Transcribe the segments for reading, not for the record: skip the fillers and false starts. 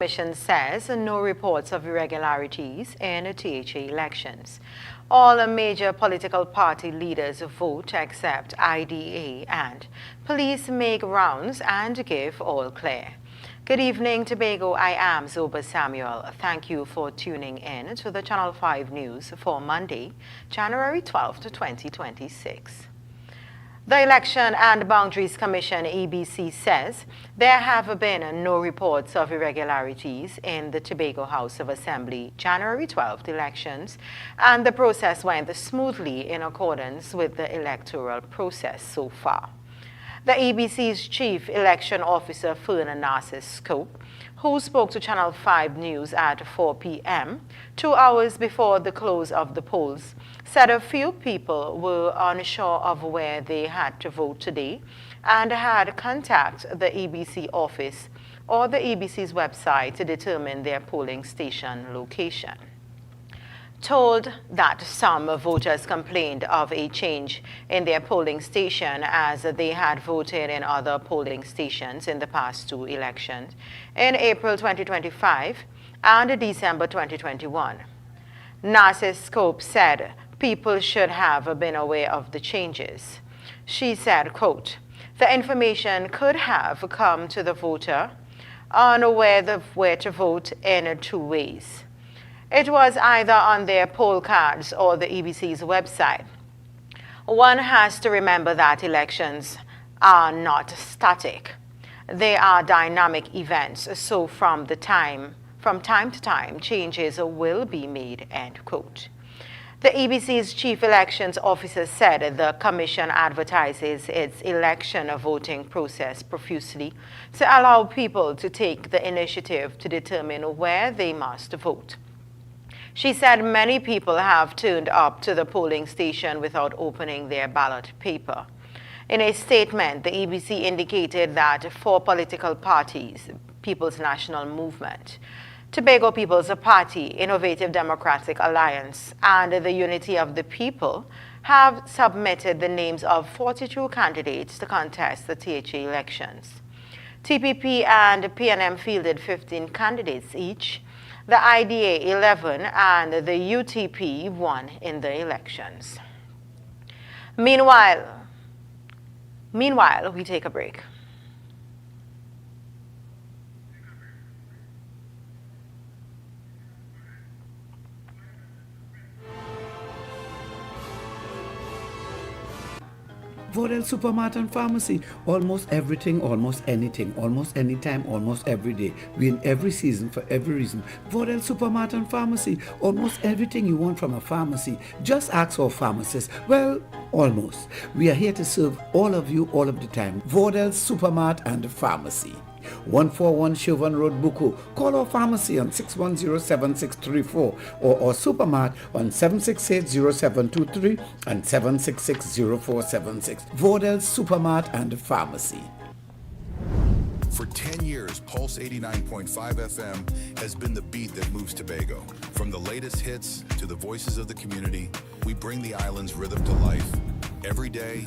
Commission says no reports of irregularities in the THA elections. All major political party leaders vote except IDA, and police make rounds and give all clear. Good evening, Tobago. I am Zoba Samuel. Thank you for tuning in to the Channel 5 News for Monday, January 12, 2026. The Election and Boundaries Commission, EBC, says there have been no reports of irregularities in the Tobago House of Assembly January 12th elections, and the process went smoothly in accordance with the electoral process so far. The EBC's Chief Election Officer, Fernan Narcis-Scope, who spoke to Channel 5 News at 4 p.m., 2 hours before the close of the polls, said a few people were unsure of where they had to vote today and had contacted the EBC office or the EBC's website to determine their polling station location. Told that some voters complained of a change in their polling station as they had voted in other polling stations in the past 2 elections, in April 2025 and December 2021. Narcis-Scope said people should have been aware of the changes. She said, quote, "The information could have come to the voter unaware where to vote in 2 ways. It was either on their poll cards or the EBC's website. One has to remember that elections are not static. They are dynamic events, so from time to time, changes will be made," end quote. The EBC's Chief Elections Officer said the Commission advertises its election voting process profusely to allow people to take the initiative to determine where they must vote. She said many people have turned up to the polling station without opening their ballot paper. In a statement, the EBC indicated that 4 political parties, People's National Movement, Tobago People's Party, Innovative Democratic Alliance, and the Unity of the People, have submitted the names of 42 candidates to contest the THA elections. TPP and PNM fielded 15 candidates each. The IDA 11 and the UTP won in the elections. Meanwhile, we take a break. Vodel Supermart and Pharmacy. Almost everything, almost anything, almost anytime, almost every day. We in every season for every reason. Vodel Supermart and Pharmacy. Almost everything you want from a pharmacy. Just ask our pharmacist. Well, almost. We are here to serve all of you all of the time. Vodel Supermart and Pharmacy. 141 Chauvin Road, Buku. Call our pharmacy on 610-7634 or our supermart on 768-0723 and 766-0476. Vodel Supermart and Pharmacy. For 10 years, Pulse 89.5 FM has been the beat that moves Tobago. From the latest hits to the voices of the community, we bring the island's rhythm to life every day,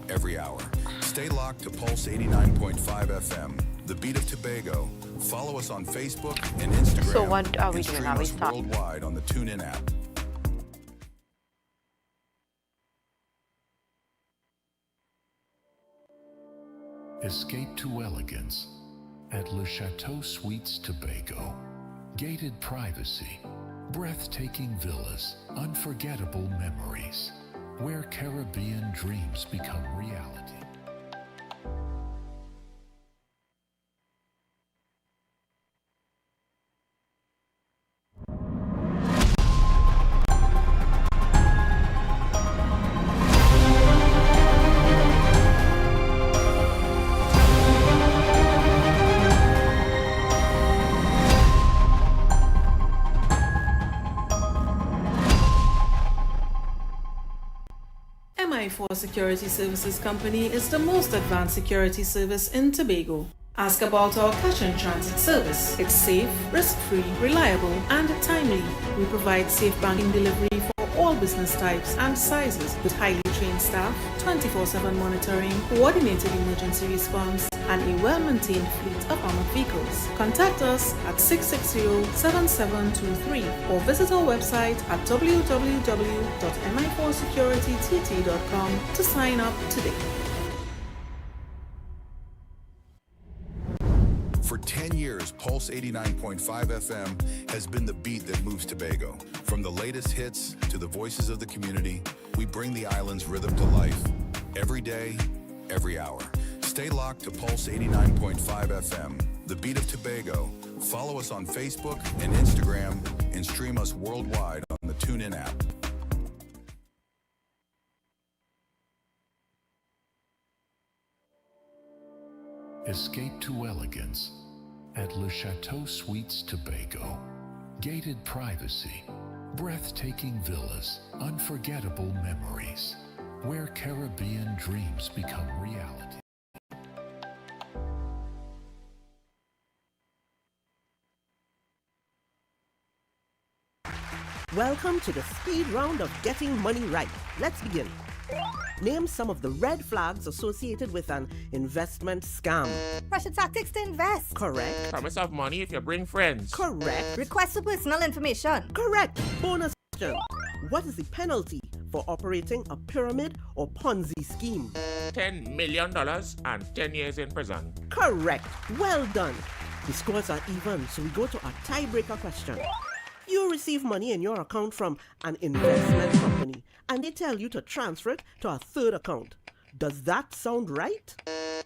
every hour. Stay locked to Pulse 89.5 FM. The Beat of Tobago. Follow us on Facebook and Instagram. So what are we doing now? We start worldwide on the TuneIn app. Escape to elegance at Le Chateau Suites Tobago. Gated privacy, breathtaking villas, unforgettable memories, where Caribbean dreams become reality. MI4 Security Services Company is the most advanced security service in Tobago. Ask about our cash and transit service. It's safe, risk-free, reliable, and timely. We provide safe banking delivery for all business types and sizes with highly trained staff, 24/7 monitoring, coordinated emergency response, and a well-maintained fleet of armored vehicles. Contact us at 660-7723 or visit our website at www.mi4securitytt.com to sign up today. For 10 years, Pulse 89.5 FM has been the beat that moves Tobago. From the latest hits to the voices of the community, we bring the island's rhythm to life. Every day, every hour. Stay locked to Pulse 89.5 FM, the beat of Tobago. Follow us on Facebook and Instagram and stream us worldwide on the TuneIn app. Escape to elegance at Le Chateau Suites Tobago. Gated privacy, breathtaking villas, unforgettable memories, where Caribbean dreams become reality. Welcome to the speed round of getting money right. Let's begin. Name some of the red flags associated with an investment scam. Pressure tactics to invest. Correct. Promise of money if you bring friends. Correct. Request for personal information. Correct. Bonus question. What is the penalty for operating a pyramid or Ponzi scheme? $10 million and 10 years in prison. Correct. Well done. The scores are even, so we go to our tiebreaker question. You receive money in your account from an investment company, and they tell you to transfer it to a third account. Does that sound right?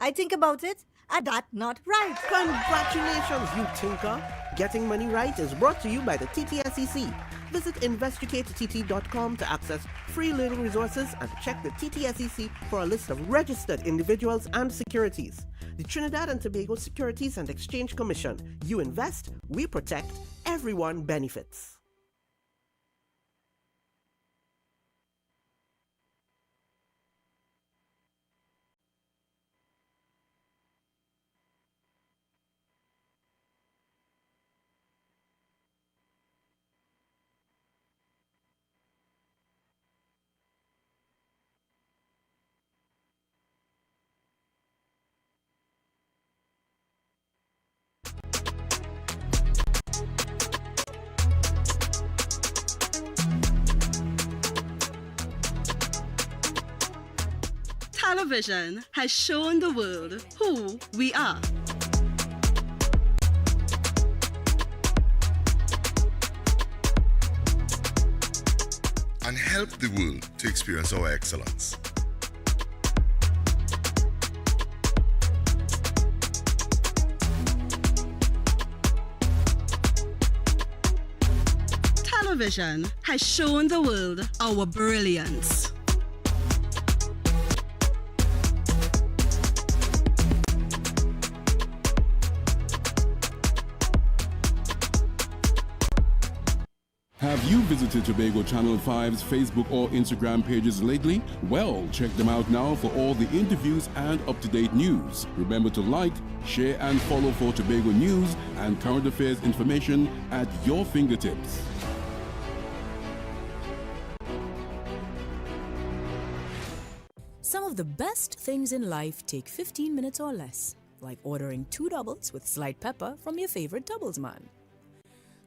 I think about it, and that not right. Congratulations, you tinker! Getting Money Right is brought to you by the TTSEC. Visit investigateTT.com to access free learning resources and check the TTSEC for a list of registered individuals and securities. The Trinidad and Tobago Securities and Exchange Commission. You invest, we protect, everyone benefits. Television has shown the world who we are. And help the world to experience our excellence. Television has shown the world our brilliance. Have you visited Tobago Channel 5's Facebook or Instagram pages lately? Well, check them out now for all the interviews and up-to-date news. Remember to like, share and follow for Tobago news and current affairs information at your fingertips. Some of the best things in life take 15 minutes or less, like ordering 2 doubles with sliced pepper from your favorite doubles man.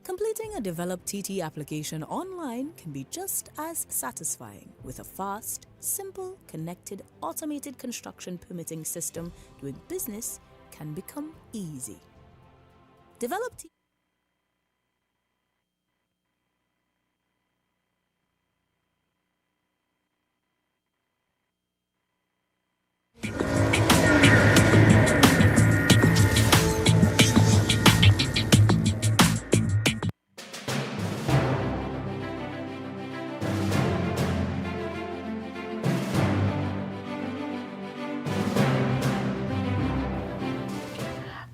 Completing a developed TT application online can be just as satisfying with a fast, simple, connected, automated construction permitting system. Doing business can become easy. Develop TT.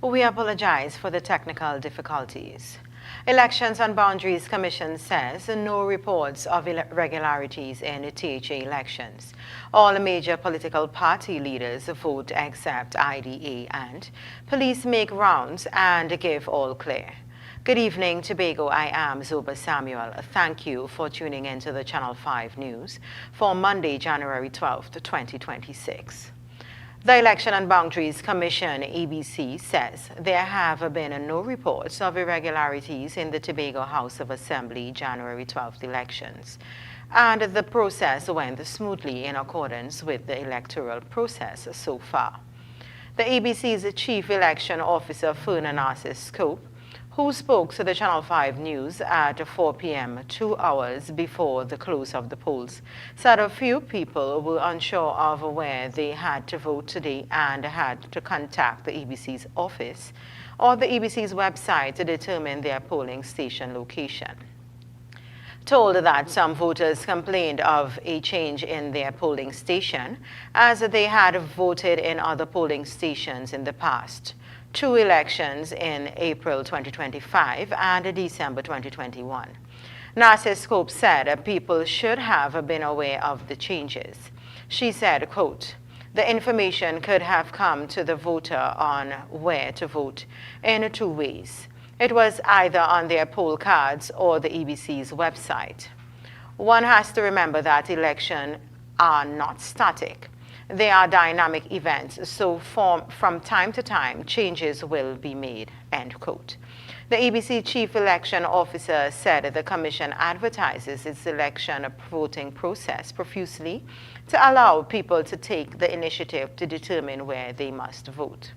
We apologize for the technical difficulties. Elections and Boundaries Commission says no reports of irregularities in the THA elections. All major political party leaders vote except IDA, and police make rounds and give all clear. Good evening, Tobago. I am Zoba Samuel. Thank you for tuning in to the Channel 5 News for Monday, January 12th, 2026. The Election and Boundaries Commission, EBC, says there have been no reports of irregularities in the Tobago House of Assembly January 12th elections, and the process went smoothly in accordance with the electoral process so far. The EBC's Chief Election Officer, Fernandes Scope, who spoke to the Channel 5 News at 4 p.m., 2 hours before the close of the polls, said a few people were unsure of where they had to vote today and had to contact the EBC's office or the EBC's website to determine their polling station location. Told that some voters complained of a change in their polling station as they had voted in other polling stations in the past. 2 elections in April 2025 and December 2021. Narcissus Scope said people should have been aware of the changes. She said, quote, "The information could have come to the voter on where to vote in 2 ways. It was either on their poll cards or the EBC's website. One has to remember that elections are not static. They are dynamic events, so from time to time, changes will be made," end quote. The EBC Chief Election Officer said the Commission advertises its election voting process profusely to allow people to take the initiative to determine where they must vote.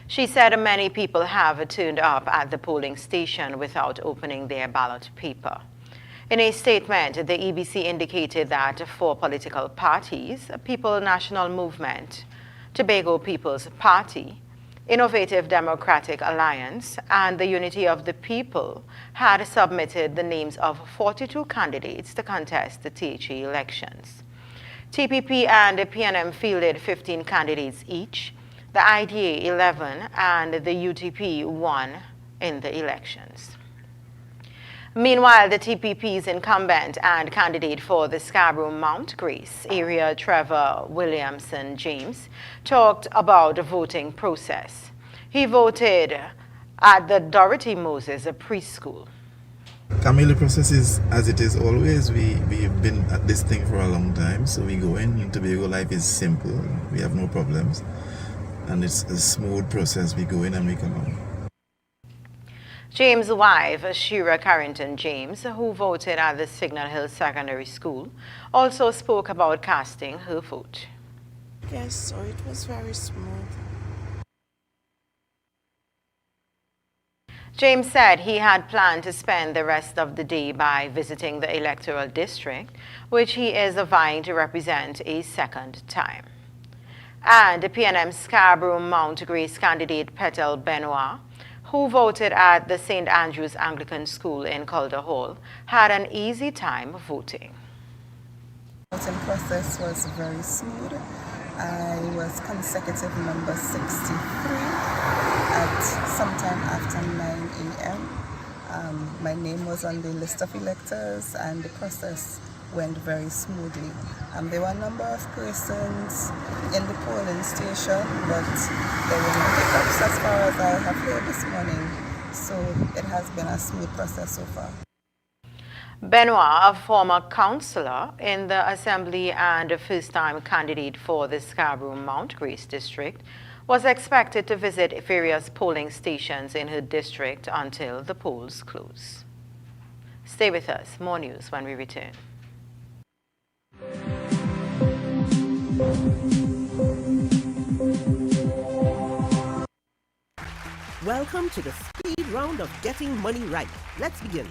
She said many people have turned up at the polling station without opening their ballot paper. In a statement, the EBC indicated that 4 political parties, People National Movement, Tobago People's Party, Innovative Democratic Alliance, and the Unity of the People, had submitted the names of 42 candidates to contest the THA elections. TPP and the PNM fielded 15 candidates each, the IDA 11, and the UTP 1 in the elections. Meanwhile, the TPP's incumbent and candidate for the Scarborough Mount Grace area, Trevor Williamson James, talked about the voting process. He voted at the Dorothy Moses preschool. Camille, the process is as it is always. We've been at this thing for a long time, so we go in Tobago. Life is simple. We have no problems. And it's a smooth process. We go in and we come out. James' wife, Shira Carrington James, who voted at the Signal Hill Secondary School, also spoke about casting her vote. Yes, so it was very smooth. James said he had planned to spend the rest of the day by visiting the electoral district, which he is vying to represent a second time. And the PNM Scarborough Mount Grace candidate Petal Benoit, who voted at the St. Andrew's Anglican School in Calder Hall, had an easy time voting. The voting process was very smooth. I was consecutive number 63 at sometime after 9 a.m. My name was on the list of electors and the process went very smoothly. There were a number of persons in the polling station, but there were no hiccups as far as I have heard this morning, so it has been a smooth process so far. Benoit, a former councillor in the Assembly and a first-time candidate for the Scarborough Mount Grace district, was expected to visit various polling stations in her district until the polls close. Stay with us. More news when we return. Welcome to the speed round of getting money right. Let's begin.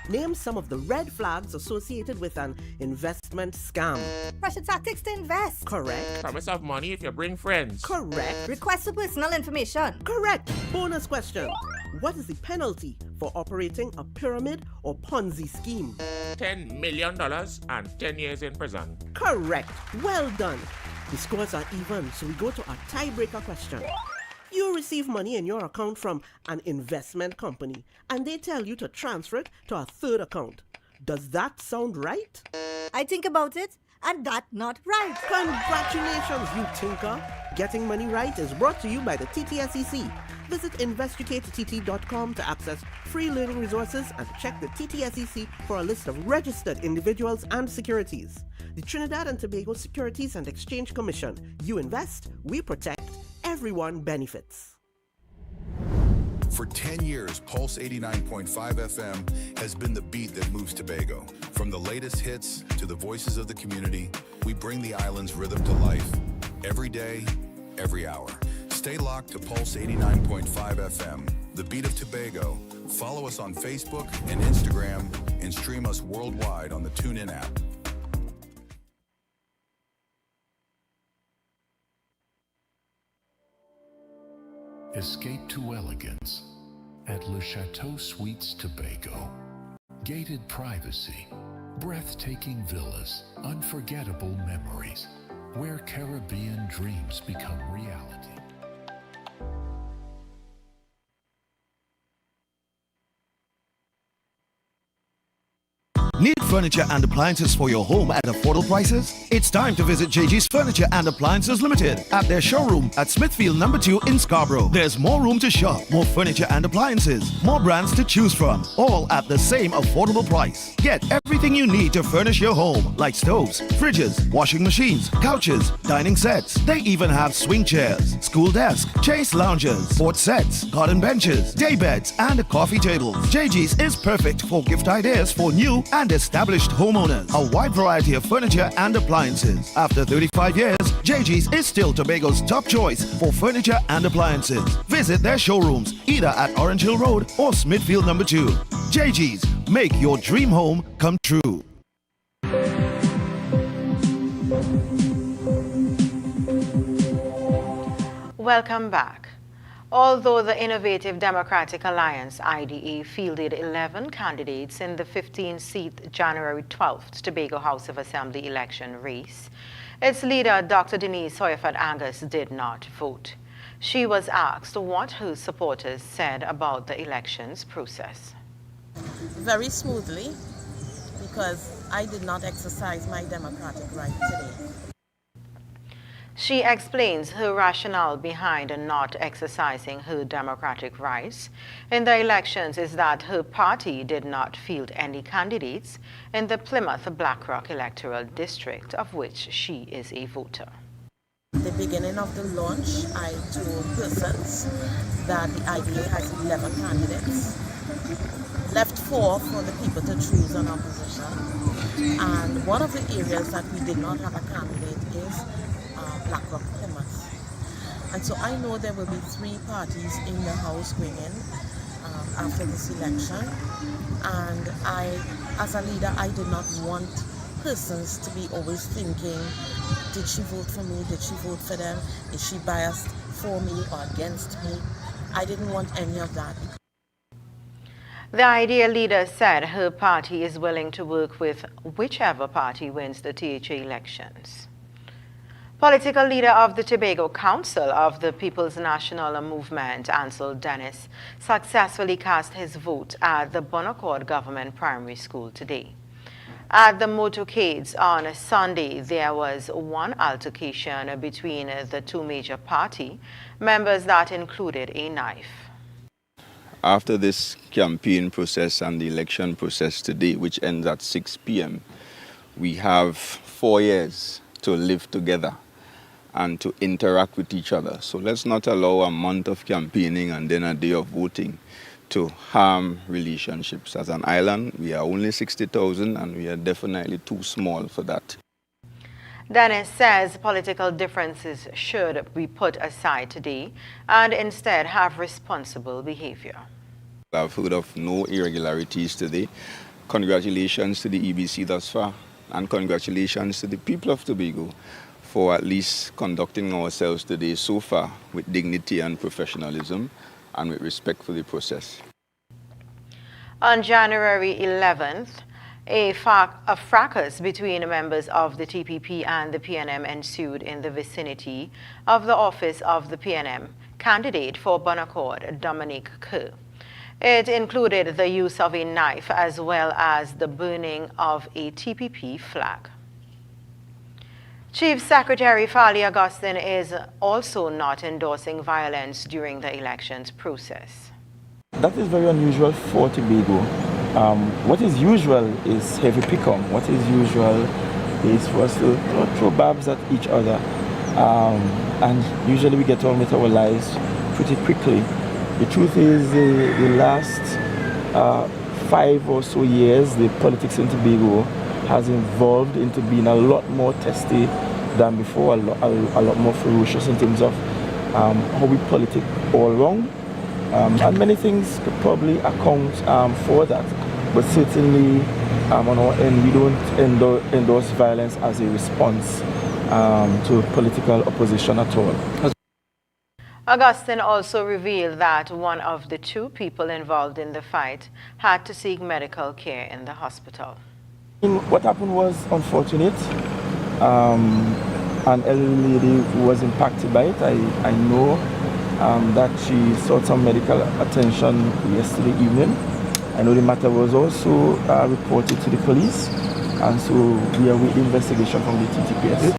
Name some of the red flags associated with an investment scam. Pressure tactics to invest. Correct. Promise of money if you bring friends. Correct. Request for personal information. Correct. Bonus question. What is the penalty for operating a pyramid or Ponzi scheme? $10 million and 10 years in prison. Correct. Well done. The scores are even, so we go to our tiebreaker question. You receive money in your account from an investment company, and they tell you to transfer it to a third account. Does that sound right? I think about it, and that's not right. Congratulations, you tinker! Getting Money Right is brought to you by the TTSEC. Visit investigatett.com to access free learning resources and check the TTSEC for a list of registered individuals and securities. The Trinidad and Tobago Securities and Exchange Commission. You invest, we protect, everyone benefits. For 10 years, Pulse 89.5 FM has been the beat that moves Tobago. From the latest hits to the voices of the community, we bring the island's rhythm to life. Every day, every hour. Stay locked to Pulse 89.5 FM, the beat of Tobago. Follow us on Facebook and Instagram and stream us worldwide on the TuneIn app. Escape to elegance at Le Chateau Suites Tobago. Gated privacy, breathtaking villas, unforgettable memories, where Caribbean dreams become reality. Need furniture and appliances for your home at affordable prices? It's time to visit JG's Furniture and Appliances Limited at their showroom at Smithfield No. 2 in Scarborough. There's more room to shop, more furniture and appliances, more brands to choose from, all at the same affordable price. Get everything you need to furnish your home, like stoves, fridges, washing machines, couches, dining sets. They even have swing chairs, school desk, chase lounges, sports sets, garden benches, day beds, and coffee tables. JG's is perfect for gift ideas for new and established homeowners. A wide variety of furniture and appliances. After 35 years, JG's is still Tobago's top choice for furniture and appliances. Visit their showrooms either at Orange Hill Road or Smithfield No. 2. JG's, make your dream home come true. Welcome back. Although the Innovative Democratic Alliance, IDA, fielded 11 candidates in the 15-seat January 12th Tobago House of Assembly election race, its leader, Dr. Denise Hoyerford-Angus, did not vote. She was asked what her supporters said about the elections process. Very smoothly, because I did not exercise my democratic right today. She explains her rationale behind not exercising her democratic rights in the elections is that her party did not field any candidates in the Plymouth Blackrock electoral district, of which she is a voter. At the beginning of the launch, I told persons that the IDA has 11 candidates, left 4 for the people to choose an opposition, and one of the areas that we did not have a candidate is Blackrock Plymouth. And so I know there will be 3 parties in the House going in after this election. And I, as a leader, I did not want persons to be always thinking, did she vote for me? Did she vote for them? Is she biased for me or against me? I didn't want any of that. The IDEA leader said her party is willing to work with whichever party wins the THA elections. Political leader of the Tobago Council of the People's National Movement, Ansel Dennis, successfully cast his vote at the Bonaccord Government Primary School today. At the motorcades on Sunday, there was one altercation between the 2 major party members that included a knife. After this campaign process and the election process today, which ends at 6 p.m., we have 4 years to live together and to interact with each other. So let's not allow a month of campaigning and then a day of voting to harm relationships. As an island, we are only 60,000 and we are definitely too small for that. Dennis says political differences should be put aside today and instead have responsible behavior. I've heard of no irregularities today. Congratulations to the EBC thus far, and congratulations to the people of Tobago for at least conducting ourselves today so far with dignity and professionalism and with respect for the process. On January 11th, a fracas between members of the TPP and the PNM ensued in the vicinity of the office of the PNM candidate for Bonaccord, Dominique Kerr. It included the use of a knife as well as the burning of a TPP flag. Chief Secretary Fali Augustine is also not endorsing violence during the elections process. That is very unusual for Tobago. What is usual is heavy pick-up. What is usual is for us to throw barbs at each other. And usually we get on with our lives pretty quickly. The truth is the last 5 or so years, the politics in Tobago has evolved into being a lot more testy than before, a lot more ferocious in terms of how we politic all around. And many things could probably account for that. But certainly on our end, we don't endorse violence as a response to political opposition at all. Augustine also revealed that one of the 2 people involved in the fight had to seek medical care in the hospital. What happened was unfortunate. An elderly lady was impacted by it. I know that she sought some medical attention yesterday evening. I know the matter was also reported to the police, and so we are with the investigation from the TTPS.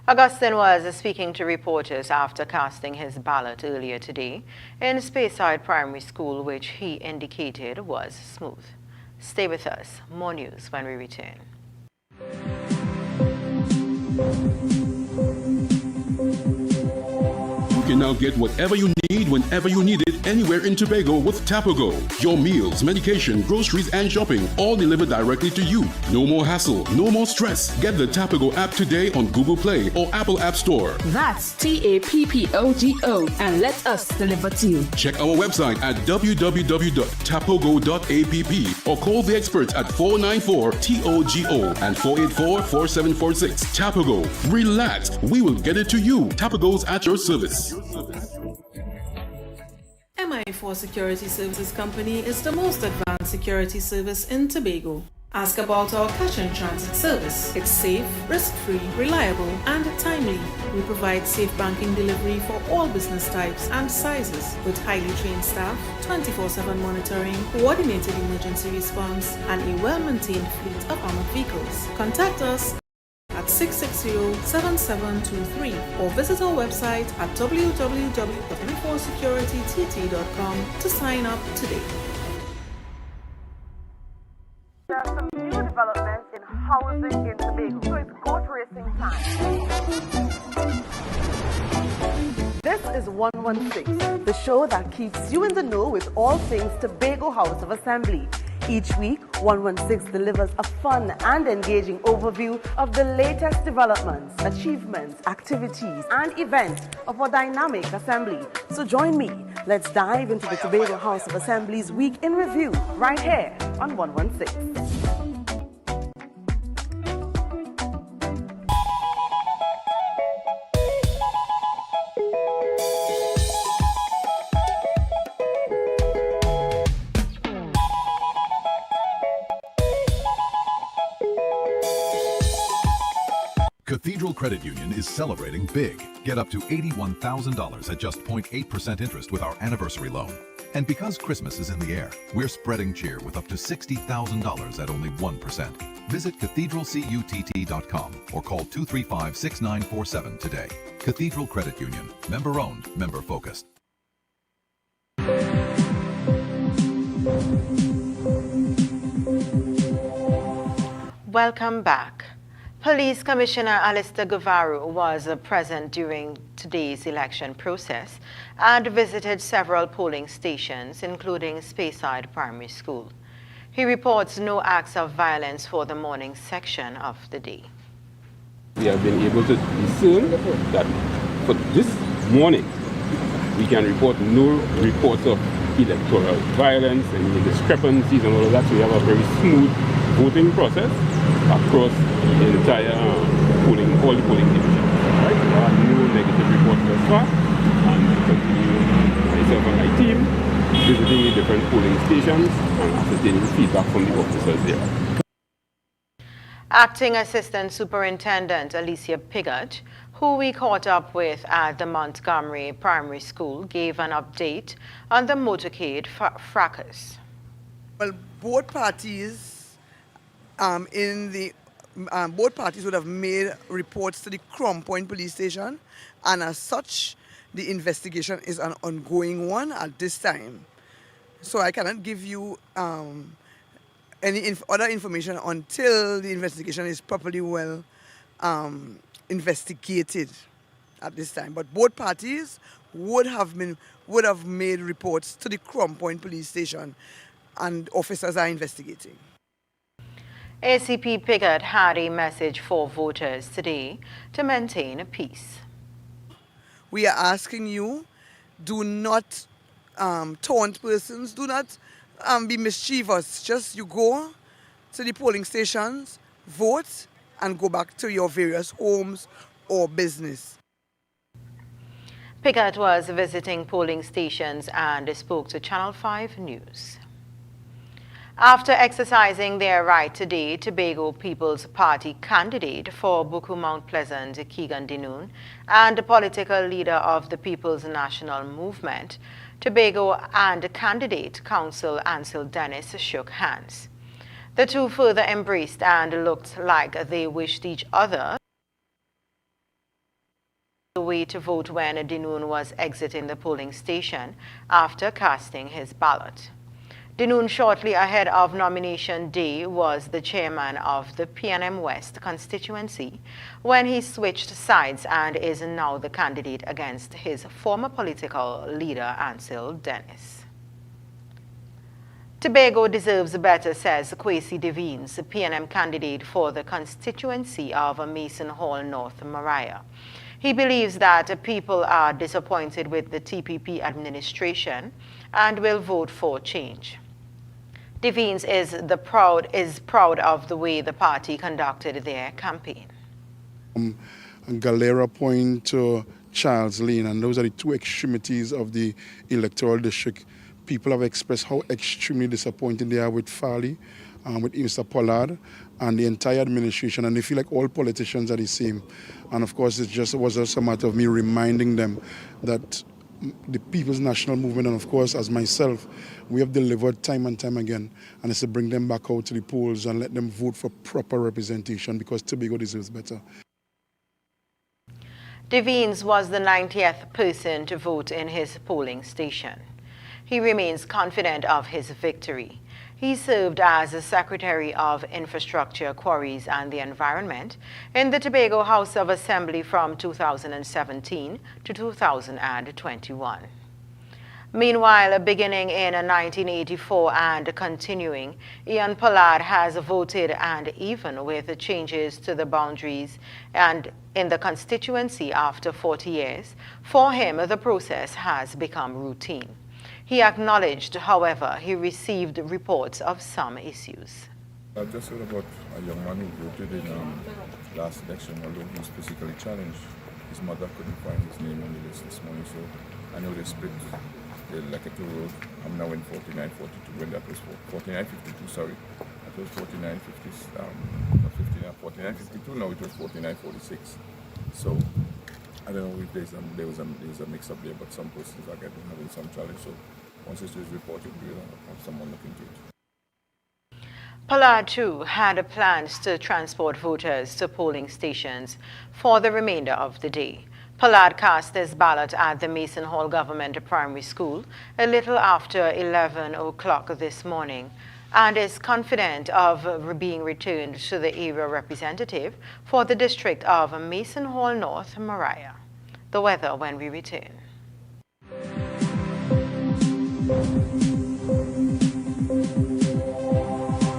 Augustine was speaking to reporters after casting his ballot earlier today in Speyside Primary School, which he indicated was smooth. Stay with us. More news when we return. You can now get whatever you need whenever you need it anywhere in Tobago with Tobago. Your meals, medication, groceries and shopping all delivered directly to you. No more hassle, no more stress. Get the Tobago app today on Google Play or Apple App Store. That's TAPPOGO and let us deliver to you. Check our website at www.tapogo.app or call the experts at 494-TOGO and 484-4746. Tobago. Relax. We will get it to you. Tobago's at your service. MI4 Security Services Company is the most advanced security service in Tobago. Ask about our cash and transit service. It's safe, risk-free, reliable, and timely. We provide safe banking delivery for all business types and sizes with highly trained staff, 24/7 monitoring, coordinated emergency response, and a well-maintained fleet of armored vehicles. Contact us at 660-7723 or visit our website at www.m4securitytt.com to sign up today. There are some new developments in housing in Tobago, so it's goat racing time. This is 116, the show that keeps you in the know with all things Tobago House of Assembly. Each week, 116 delivers a fun and engaging overview of the latest developments, achievements, activities, and events of our dynamic assembly. So join me. Let's dive into the Tobago House of Assembly's Week in Review right here on 116. Cathedral Credit Union is celebrating big. Get up to $81,000 at just 0.8% interest with our anniversary loan. And because Christmas is in the air, we're spreading cheer with up to $60,000 at only 1%. Visit cathedralcutt.com or call 235-6947 today. Cathedral Credit Union. Member owned, member focused. Welcome back. Police Commissioner Alistair Guvaru was present during today's election process and visited several polling stations, including Speyside Primary School. He reports no acts of violence for the morning section of the day. We have been able to discern that for this morning, we can report no reports of electoral violence and discrepancies and all of that. So we have a very smooth voting process across the entire all the polling divisions. Right? There are no negative reports thus far, and we continue, myself and my team, visiting the different polling stations and ascertaining feedback from the officers there. Acting Assistant Superintendent Alicia Piggott, who we caught up with at the Montgomery Primary School, gave an update on the motorcade fracas. Well, both parties in the both parties would have made reports to the Crown Point police station, and as such, the investigation is an ongoing one at this time. So I cannot give you any other information until the investigation is properly well investigated at this time. But both parties would have made reports to the Crown Point police station, and officers are investigating. ACP Piggott had a message for voters today to maintain peace. We are asking you, do not taunt persons, do not be mischievous. Just you go to the polling stations, vote, and go back to your various homes or business. Piggott was visiting polling stations and spoke to Channel 5 News. After exercising their right today, Tobago People's Party candidate for Buku Mount Pleasant, Keegan Dinoon, and the political leader of the People's National Movement, Tobago, and candidate Council Ansel Dennis shook hands. The two further embraced and looked like they wished each other the way to vote when Dinoon was exiting the polling station after casting his ballot. Dinoon, shortly ahead of nomination day, was the chairman of the PNM West constituency when he switched sides and is now the candidate against his former political leader, Ansel Dennis. Tobago deserves better, says Kwesi Devines, PNM candidate for the constituency of Mason Hall North Maria. He believes that people are disappointed with the TPP administration and will vote for change. Devines is proud of the way the party conducted their campaign. Galera Point to Charles Lane, and those are the two extremities of the electoral district. People have expressed how extremely disappointed they are with Farley, with Mr. Pollard, and the entire administration, and they feel like all politicians are the same. And of course, it was just a matter of me reminding them that the People's National Movement, and of course, as myself, we have delivered time and time again, and it's to bring them back out to the polls and let them vote for proper representation, because Tobago deserves better. Devines was the 90th person to vote in his polling station. He remains confident of his victory. He served as the Secretary of Infrastructure, Quarries and the Environment in the Tobago House of Assembly from 2017 to 2021. Meanwhile, beginning in 1984 and continuing, Ian Pollard has voted, and even with the changes to the boundaries and in the constituency after 40 years, for him the process has become routine. He acknowledged, however, he received reports of some issues. I just heard about a young man who voted in last election, although he was physically challenged. His mother couldn't find his name on the list this morning, so I know they split the Leketo Road. I'm now in 4942, when that was 4952, sorry. That was 4952, now it was 4946. So I don't know if there was a mix-up there, but some persons are having some challenge. So once it is reported, we'll have someone look into it. Pollard, too, had plans to transport voters to polling stations for the remainder of the day. Pollard cast his ballot at the Mason Hall Government Primary School a little after 11 o'clock this morning and is confident of being returned to the area representative for the district of Mason Hall North Maria. The weather when we return.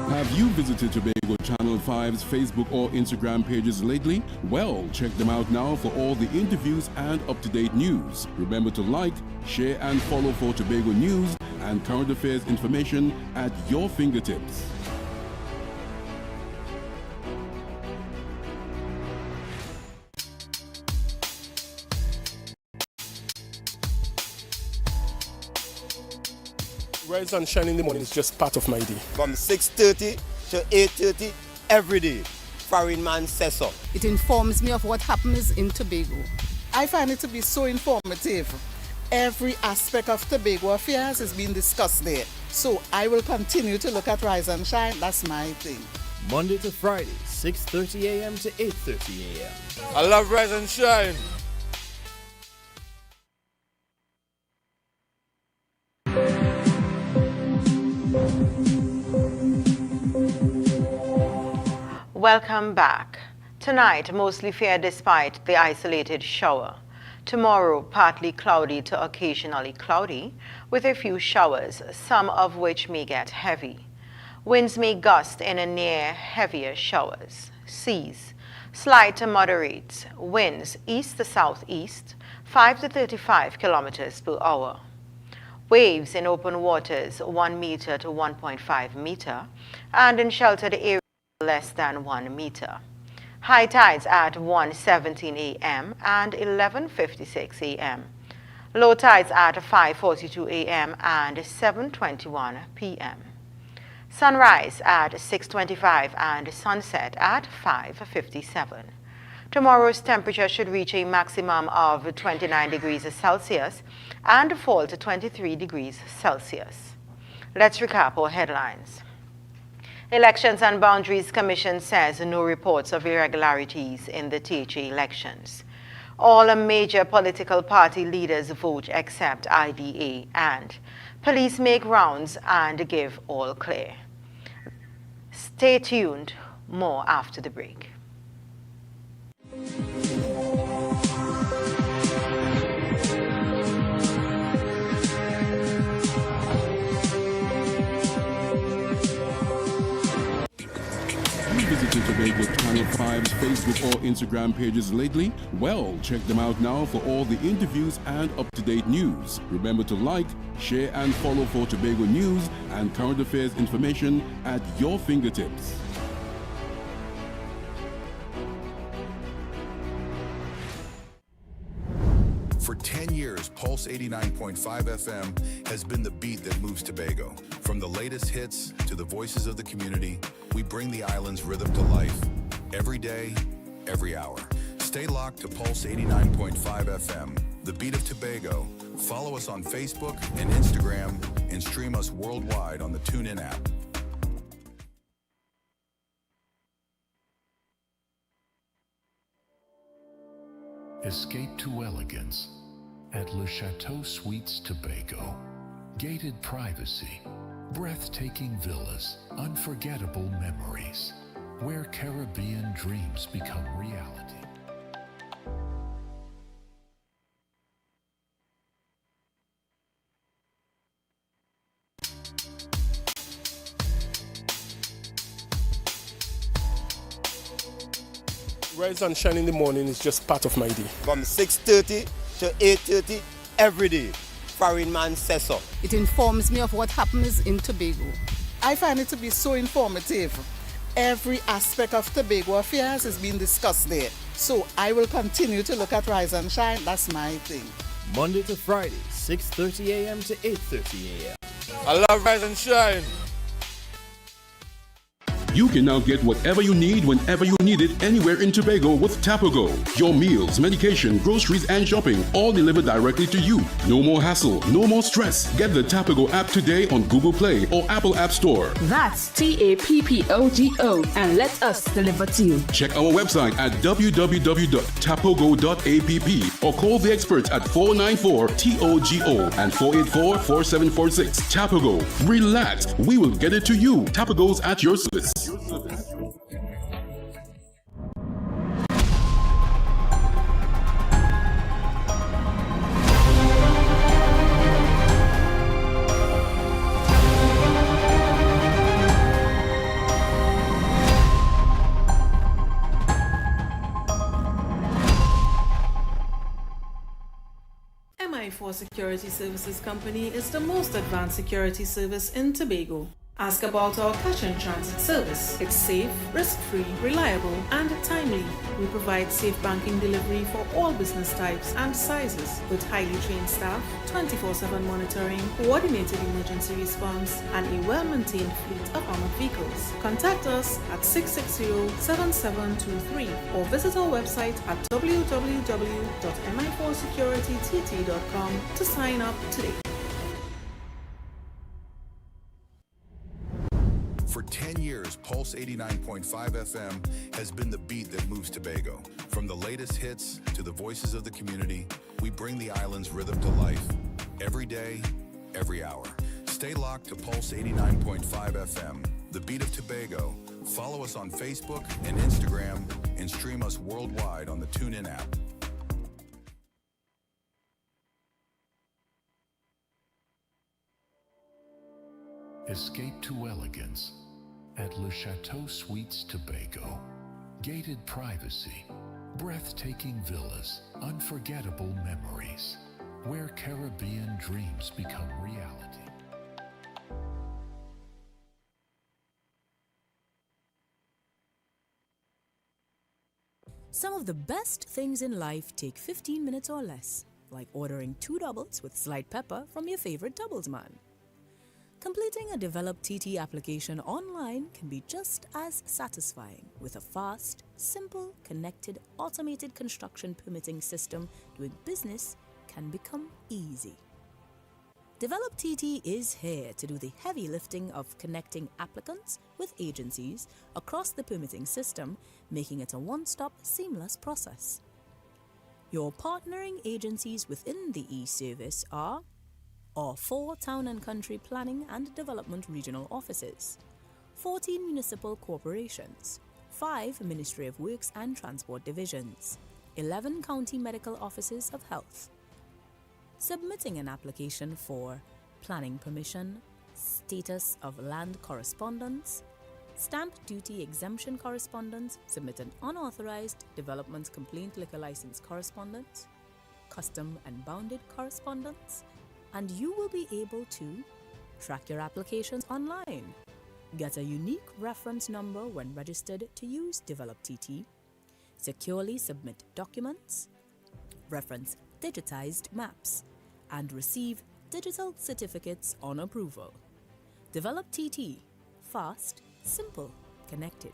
Have you visited Tobago Channel 5's Facebook or Instagram pages lately? Well, check them out now for all the interviews and up-to-date news. Remember to like, share and follow for Tobago news and current affairs information at your fingertips. Rise and shine in the morning is just part of my day. From 6:30 to 8:30 every day. Foreign man says so. It informs me of what happens in Tobago. I find it to be so informative. Every aspect of Tobago affairs is being discussed there. So I will continue to look at Rise and Shine. That's my thing. Monday to Friday, 6:30 a.m. to 8:30 a.m. I love Rise and Shine. Welcome back. Tonight, mostly fair despite the isolated shower. Tomorrow, partly cloudy to occasionally cloudy, with a few showers, some of which may get heavy. Winds may gust in a near heavier showers. Seas, slight to moderate. Winds east to southeast, 5 to 35 kilometers per hour. Waves in open waters, 1 meter to 1.5 meter, and in sheltered areas, less than 1 meter. High tides at 1:17 a.m. and 11:56 a.m. Low tides at 5:42 a.m. and 7:21 p.m. Sunrise at 6:25 and sunset at 5:57. Tomorrow's temperature should reach a maximum of 29 degrees Celsius and fall to 23 degrees Celsius. Let's recap our headlines. Elections and Boundaries Commission says no reports of irregularities in the THA elections. All major political party leaders vote except IDA, and police make rounds and give all clear. Stay tuned, more after the break. Visited Tobago Channel 5's Facebook or Instagram pages lately? Well, check them out now for all the interviews and up-to-date news. Remember to like, share and follow for Tobago news and current affairs information at your fingertips. For 10 years, Pulse 89.5 FM has been the beat that moves Tobago. From the latest hits to the voices of the community, we bring the island's rhythm to life every day, every hour. Stay locked to Pulse 89.5 FM, the beat of Tobago. Follow us on Facebook and Instagram and stream us worldwide on the TuneIn app. Escape to elegance at Le Chateau Suites Tobago. Gated privacy, breathtaking villas, unforgettable memories, where Caribbean dreams become reality. Rise and Shine in the morning is just part of my day. From 6:30 to 8:30 every day. Foreign man says so. It informs me of what happens in Tobago. I find it to be so informative. Every aspect of Tobago affairs is being discussed there. So I will continue to look at Rise and Shine. That's my thing. Monday to Friday, 6:30 a.m. to 8:30 a.m. I love Rise and Shine. You can now get whatever you need whenever you need it anywhere in Tobago with Tobago. Your meals, medication, groceries and shopping all delivered directly to you. No more hassle, no more stress. Get the Tobago app today on Google Play or Apple App Store. That's TAPPOGO and let us deliver to you. Check our website at www.tapogo.app or call the experts at 494-TOGO and 484-4746. Tobago. Relax. We will get it to you. Tobago's at your service. MI4 Security Services Company is the most advanced security service in Tobago. Ask about our cash and transit service. It's safe, risk-free, reliable, and timely. We provide safe banking delivery for all business types and sizes with highly trained staff, 24/7 monitoring, coordinated emergency response, and a well-maintained fleet of armored vehicles. Contact us at 660-7723 or visit our website at www.mi4securitytt.com to sign up today. For 10 years, Pulse 89.5 FM has been the beat that moves Tobago. From the latest hits to the voices of the community, we bring the island's rhythm to life. Every day, every hour. Stay locked to Pulse 89.5 FM, the beat of Tobago. Follow us on Facebook and Instagram and stream us worldwide on the TuneIn app. Escape to elegance at Le Chateau Suites Tobago. Gated privacy, breathtaking villas, unforgettable memories, where Caribbean dreams become reality. Some of the best things in life take 15 minutes or less, like ordering 2 doubles with sliced pepper from your favorite doubles man. Completing a Develop TT application online can be just as satisfying with a fast, simple, connected, automated construction permitting system. Doing business can become easy. Develop TT is here to do the heavy lifting of connecting applicants with agencies across the permitting system, making it a one-stop, seamless process. Your partnering agencies within the e-service are our 4 Town and Country Planning and Development Regional Offices, 14 Municipal Corporations, 5 Ministry of Works and Transport Divisions, 11 County Medical Offices of Health. Submitting an application for planning permission, status of land correspondence, stamp duty exemption correspondence, submit an unauthorized development complaint liquor license correspondence, custom and bounded correspondence, and you will be able to track your applications online, get a unique reference number when registered to use Develop TT, securely submit documents, reference digitized maps, and receive digital certificates on approval. Develop TT, fast, simple, connected.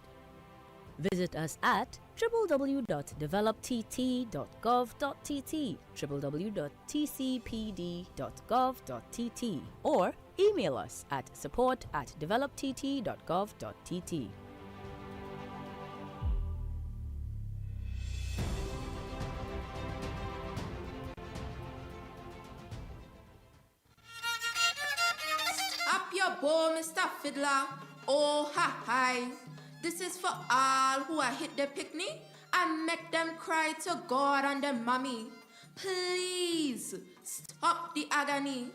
Visit us at www.developtt.gov.tt, www.tcpd.gov.tt, or email us at support@developtt.gov.tt. Up your bow, Mr. Fiddler. Oh, hi. This is for all who are hit the picnic and make them cry to God and their mommy. Please stop the agony.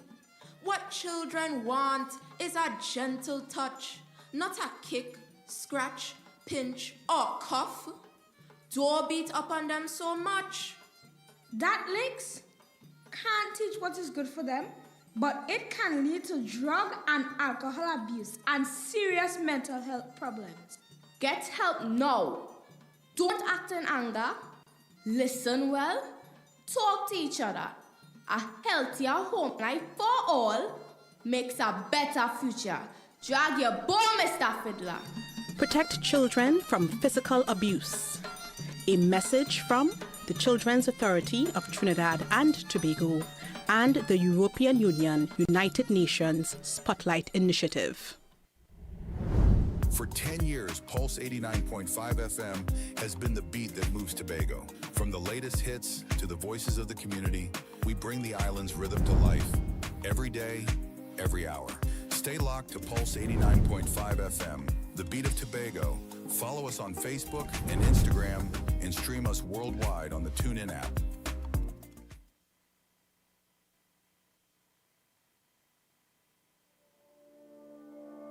What children want is a gentle touch, not a kick, scratch, pinch, or cuff. Don't beat up on them so much. That licks can't teach what is good for them, but it can lead to drug and alcohol abuse and serious mental health problems. Get help now. Don't act in anger. Listen well. Talk to each other. A healthier home life for all makes a better future. Drag your ball, Mr. Fiddler. Protect children from physical abuse. A message from the Children's Authority of Trinidad and Tobago and the European Union United Nations Spotlight Initiative. For 10 years, Pulse 89.5 FM has been the beat that moves Tobago. From the latest hits to the voices of the community, we bring the island's rhythm to life. Every day, every hour. Stay locked to Pulse 89.5 FM, the beat of Tobago. Follow us on Facebook and Instagram and stream us worldwide on the TuneIn app.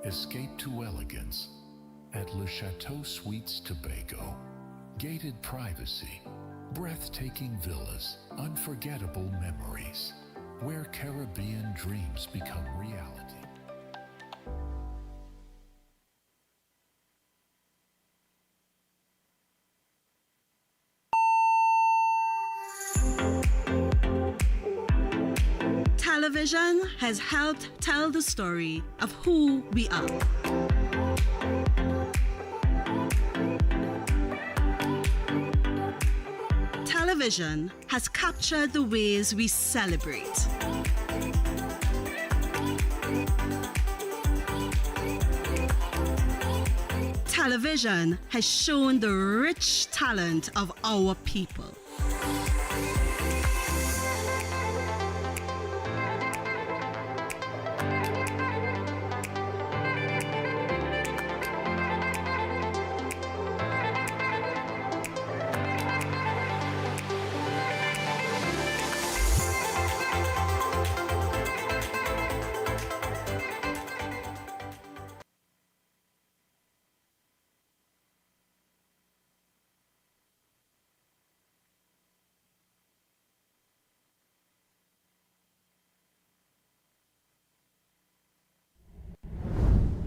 Escape to elegance at Le Chateau Suites Tobago. Gated privacy, breathtaking villas, unforgettable memories, where Caribbean dreams become reality. Television has helped tell the story of who we are. Television has captured the ways we celebrate. television has shown the rich talent of our people.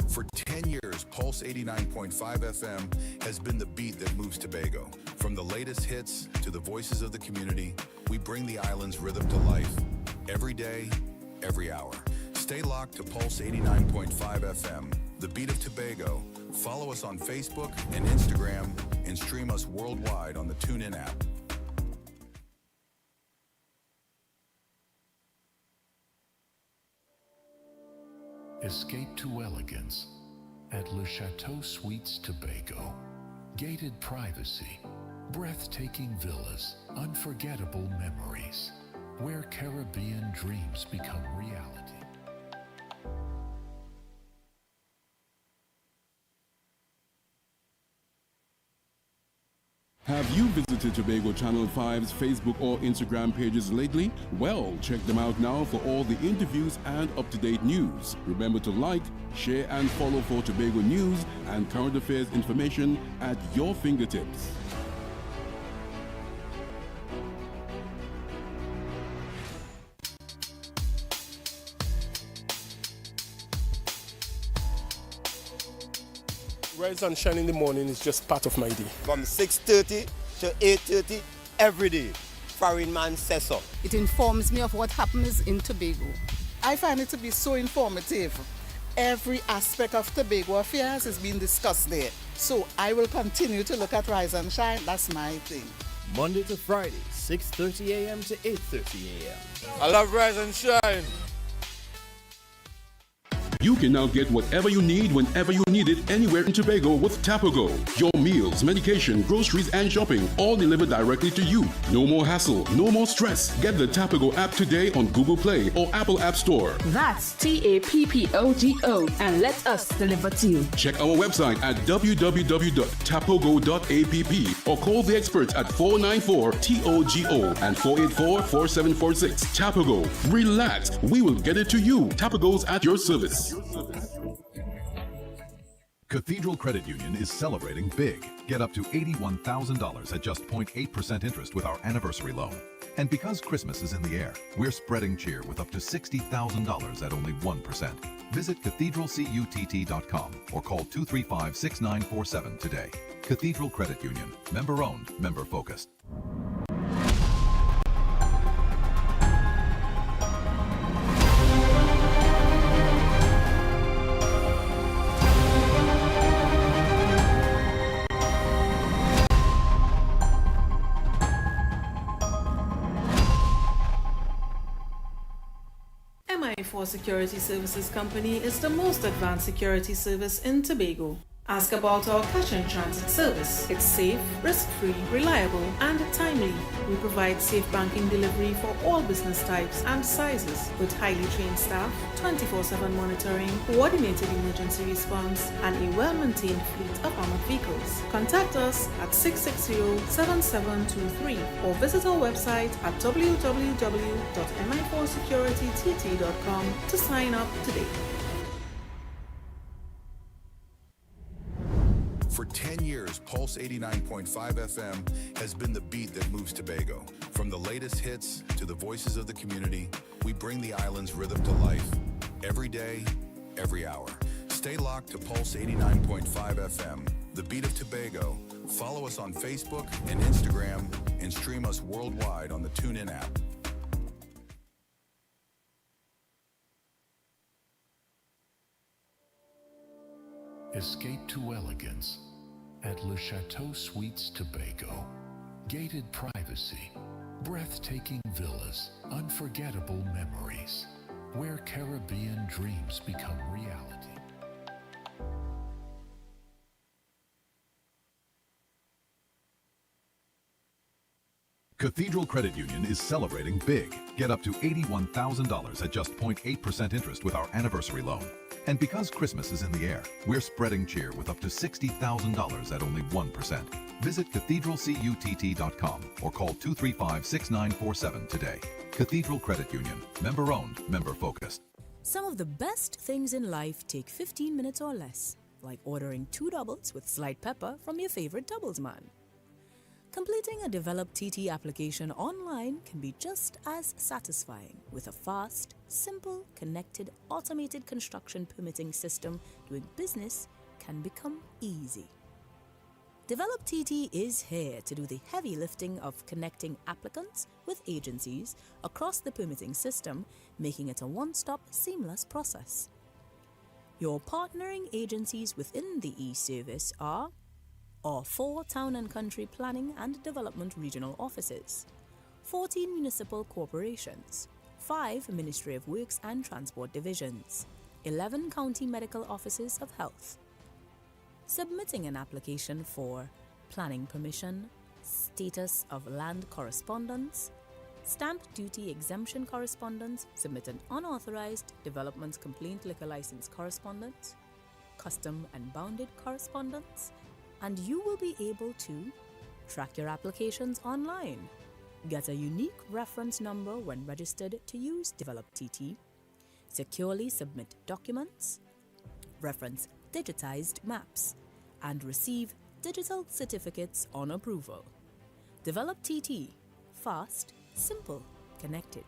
For 10 years, Pulse 89.5 FM has been the beat that moves Tobago. From the latest hits to the voices of the community, we bring the island's rhythm to life. Every day, every hour. Stay locked to Pulse 89.5 FM, the beat of Tobago. Follow us on Facebook and Instagram and stream us worldwide on the TuneIn app. Escape to elegance at Le Chateau Suites Tobago. Gated privacy, breathtaking villas, unforgettable memories, where Caribbean dreams become reality. Have you visited Tobago Channel 5's Facebook or Instagram pages lately? Well, check them out now for all the interviews and up-to-date news. Remember to like, share and follow for Tobago news and current affairs information at your fingertips. Rise and shine in the morning is just part of my day. From 6:30 to 8:30 every day. Foreign man says so. It informs me of what happens in Tobago. I find it to be so informative. Every aspect of Tobago affairs is being discussed there. So I will continue to look at Rise and Shine. That's my thing. Monday to Friday, 6:30 a.m. to 8:30 a.m. I love Rise and Shine. You can now get whatever you need whenever you need it anywhere in Tobago with Tapago. Your meals, medication, groceries and shopping all delivered directly to you. No more hassle, no more stress. Get the Tapago app today on Google Play or Apple App Store. That's TAPPOGO and let us deliver to you. Check our website at www.tapogo.app or call the experts at 494-TOGO and 484-4746. Tapago. Relax. We will get it to you. Tapago's at your service. Cathedral Credit Union is celebrating big. Get up to $81,000 at just 0.8% interest with our anniversary loan. And because Christmas is in the air, we're spreading cheer with up to $60,000 at only 1%. Visit cathedralcutt.com or call 235-6947 today. Cathedral Credit Union. Member owned, member focused. MI4 Security Services Company is the most advanced security service in Tobago. Ask about our cash and transit service. It's safe, risk-free, reliable, and timely. We provide safe banking delivery for all business types and sizes with highly trained staff, 24/7 monitoring, coordinated emergency response, and a well-maintained fleet of armored vehicles. Contact us at 660-7723 or visit our website at www.mi4securitytt.com to sign up today. For 10 years, Pulse 89.5 FM has been the beat that moves Tobago. From the latest hits to the voices of the community, we bring the island's rhythm to life. Every day, every hour. Stay locked to Pulse 89.5 FM, the beat of Tobago. Follow us on Facebook and Instagram and stream us worldwide on the TuneIn app. Escape to elegance at Le Chateau Suites Tobago. Gated privacy, breathtaking villas, unforgettable memories, where Caribbean dreams become reality. Cathedral Credit Union is celebrating big. Get up to $81,000 at just 0.8% interest with our anniversary loan. And because Christmas is in the air, we're spreading cheer with up to $60,000 at only 1%. Visit cathedralcutt.com or call 235-6947 today. Cathedral Credit Union. Member owned, member focused. Some of the best things in life take 15 minutes or less, like ordering 2 doubles with sliced pepper from your favorite doubles man. Completing a developed TT application online can be just as satisfying with a fast, simple, connected, automated construction permitting system. Doing business can become easy. Develop TT is here to do the heavy lifting of connecting applicants with agencies across the permitting system, making it a one-stop, seamless process. Your partnering agencies within the e-service are our 4 Town and Country Planning and Development Regional Offices, 14 Municipal Corporations, 5 Ministry of Works and Transport Divisions, 11 County Medical Offices of Health. Submitting an application for planning permission, status of land correspondence, stamp duty exemption correspondence, submit an unauthorized development complaint liquor license correspondence, custom and bounded correspondence, and you will be able to track your applications online, get a unique reference number when registered to use Develop TT, securely submit documents, reference digitized maps, and receive digital certificates on approval. Develop TT. Fast, simple, connected.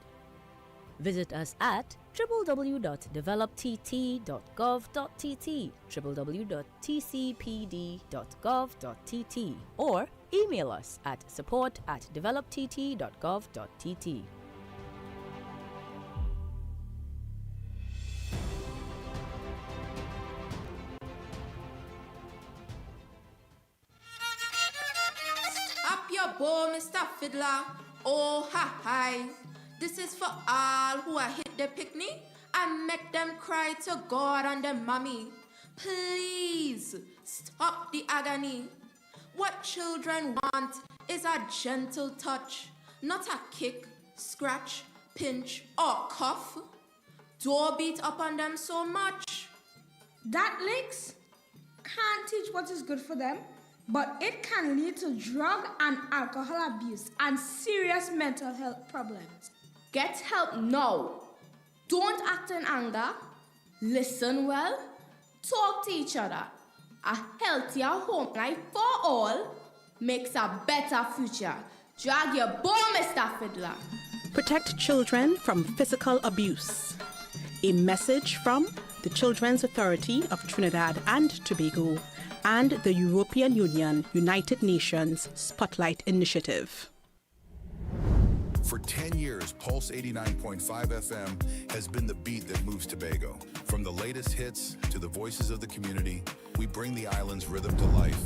Visit us at www.developtt.gov.tt, www.tcpd.gov.tt, or email us at support@developtt.gov.tt. Up your bow, Mr. Fiddler. Oh, ha, hi. This is for all who are hit the picnic and make them cry to God and their mommy. Please stop the agony. What children want is a gentle touch, not a kick, scratch, pinch, or cuff. Don't beat up on them so much. That licks can't teach what is good for them, but it can lead to drug and alcohol abuse and serious mental health problems. Get help now. Don't act in anger. Listen well. Talk to each other. A healthier home life for all makes a better future. Drag your bone, Mr. Fiddler. Protect children from physical abuse. A message from the Children's Authority of Trinidad and Tobago and the European Union United Nations Spotlight Initiative. For 10 years, Pulse 89.5 FM has been the beat that moves Tobago. From the latest hits to the voices of the community, we bring the island's rhythm to life.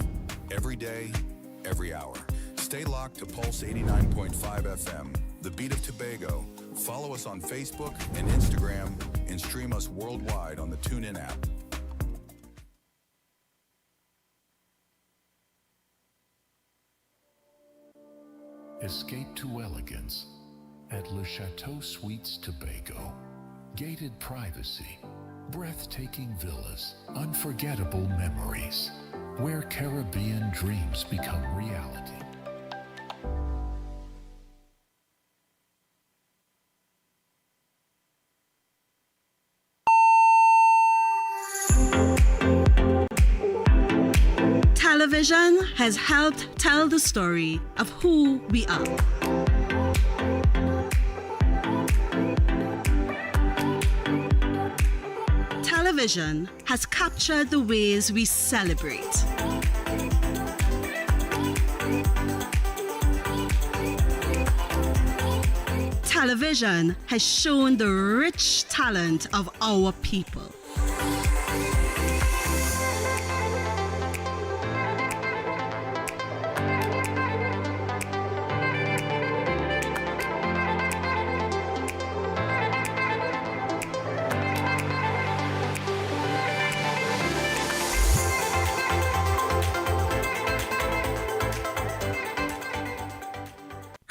Every day, every hour. Stay locked to Pulse 89.5 FM, the beat of Tobago. Follow us on Facebook and Instagram and stream us worldwide on the TuneIn app. Escape to elegance at Le Chateau Suites Tobago. Gated privacy, breathtaking villas, unforgettable memories, where Caribbean dreams become reality. Television has helped tell the story of who we are. Television has captured the ways we celebrate. Television has shown the rich talent of our people.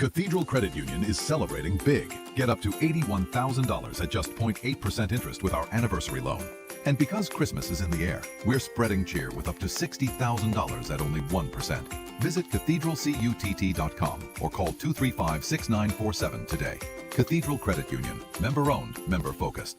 Cathedral Credit Union is celebrating big. Get up to $81,000 at just 0.8% interest with our anniversary loan. And because Christmas is in the air, we're spreading cheer with up to $60,000 at only 1%. Visit cathedralcutt.com or call 235-6947 today. Cathedral Credit Union. Member owned, member focused.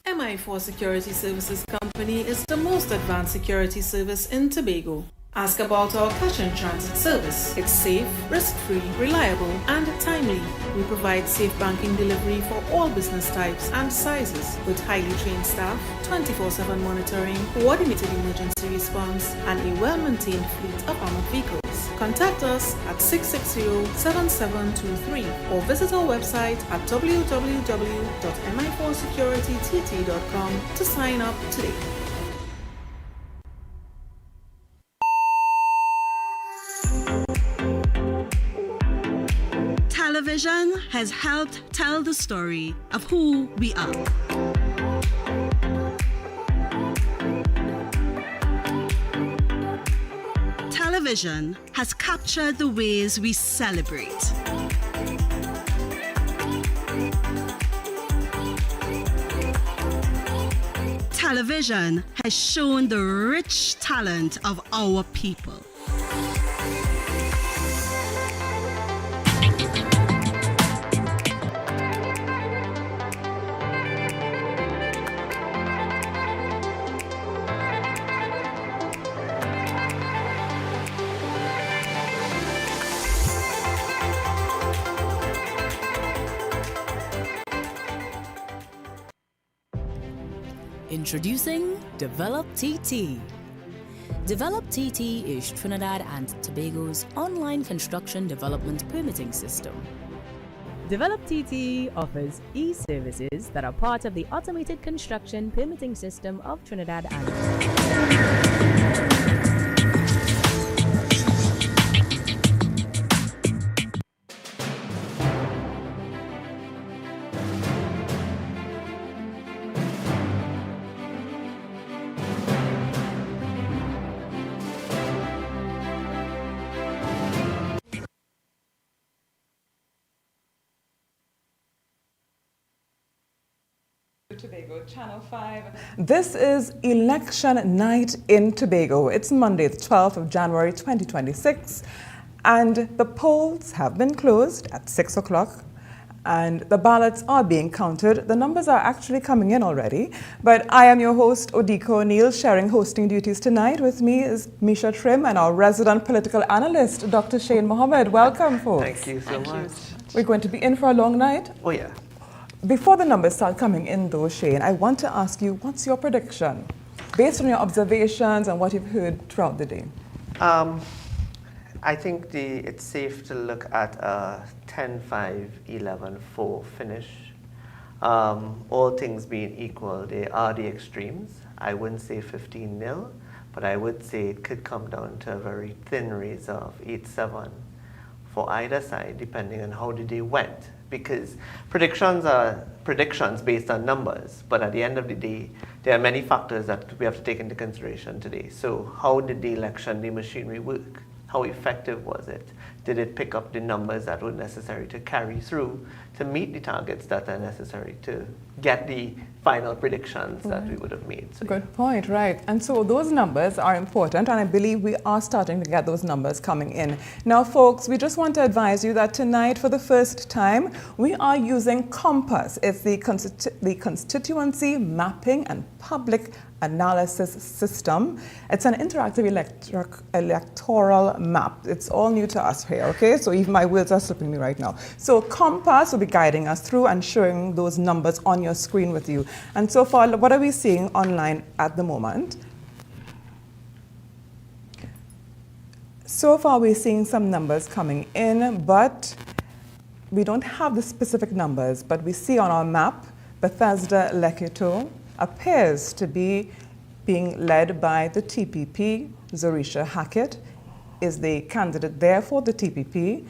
MI4 Security Services Company is the most advanced security service in Tobago. Ask about our cash and transit service. It's safe, risk-free, reliable, and timely. We provide safe banking delivery for all business types and sizes with highly trained staff, 24/7 monitoring, coordinated emergency response, and a well-maintained fleet of armored vehicles. Contact us at 660-7723 or visit our website at www.mi4securitytt.com to sign up today. Television has helped tell the story of who we are. Television has captured the ways we celebrate. Television has shown the rich talent of our people. Introducing Develop TT. Develop TT is Trinidad and Tobago's online construction development permitting system. Develop TT offers e-services that are part of the automated construction permitting system of Trinidad and Tobago Channel 5. This is election night in Tobago. It's Monday, the 12th of January 2026, and the polls have been closed at 6 o'clock, and the ballots are being counted. The numbers are actually coming in already, but I am your host, Odeka O'Neil, sharing hosting duties tonight. With me is Meisha Trim and our resident political analyst, Dr. Shane Mohammed. Welcome, folks. Thank you so much. We're going to be in for a long night. Oh, yeah. Before the numbers start coming in though, Shane, I want to ask you, what's your prediction based on your observations and what you've heard throughout the day? I think it's safe to look at a 10-5, 11-4 finish. All things being equal, they are the extremes. I wouldn't say 15-0, but I would say it could come down to a very thin race of 8-7 for either side, depending on how the day went. Because predictions are predictions based on numbers, but at the end of the day, there are many factors that we have to take into consideration today. So how did the election, the machinery work? How effective was it? Did it pick up the numbers that were necessary to carry through to meet the targets that are necessary to get the final predictions that we would have made? So, good point, right. And so those numbers are important, and I believe we are starting to get those numbers coming in. Now, folks, we just want to advise you that tonight, for the first time, we are using Compass. It's the constituency mapping and public analysis system. It's an interactive electoral map. It's all new to us here, okay? So even my words are slipping me right now. So Compass will be guiding us through and showing those numbers on your screen with you. And so far, what are we seeing online at the moment? So far, we're seeing some numbers coming in, but we don't have the specific numbers, but we see on our map, Bethesda Leketo appears to be being led by the TPP Zorisha Hackett is the candidate there for the TPP.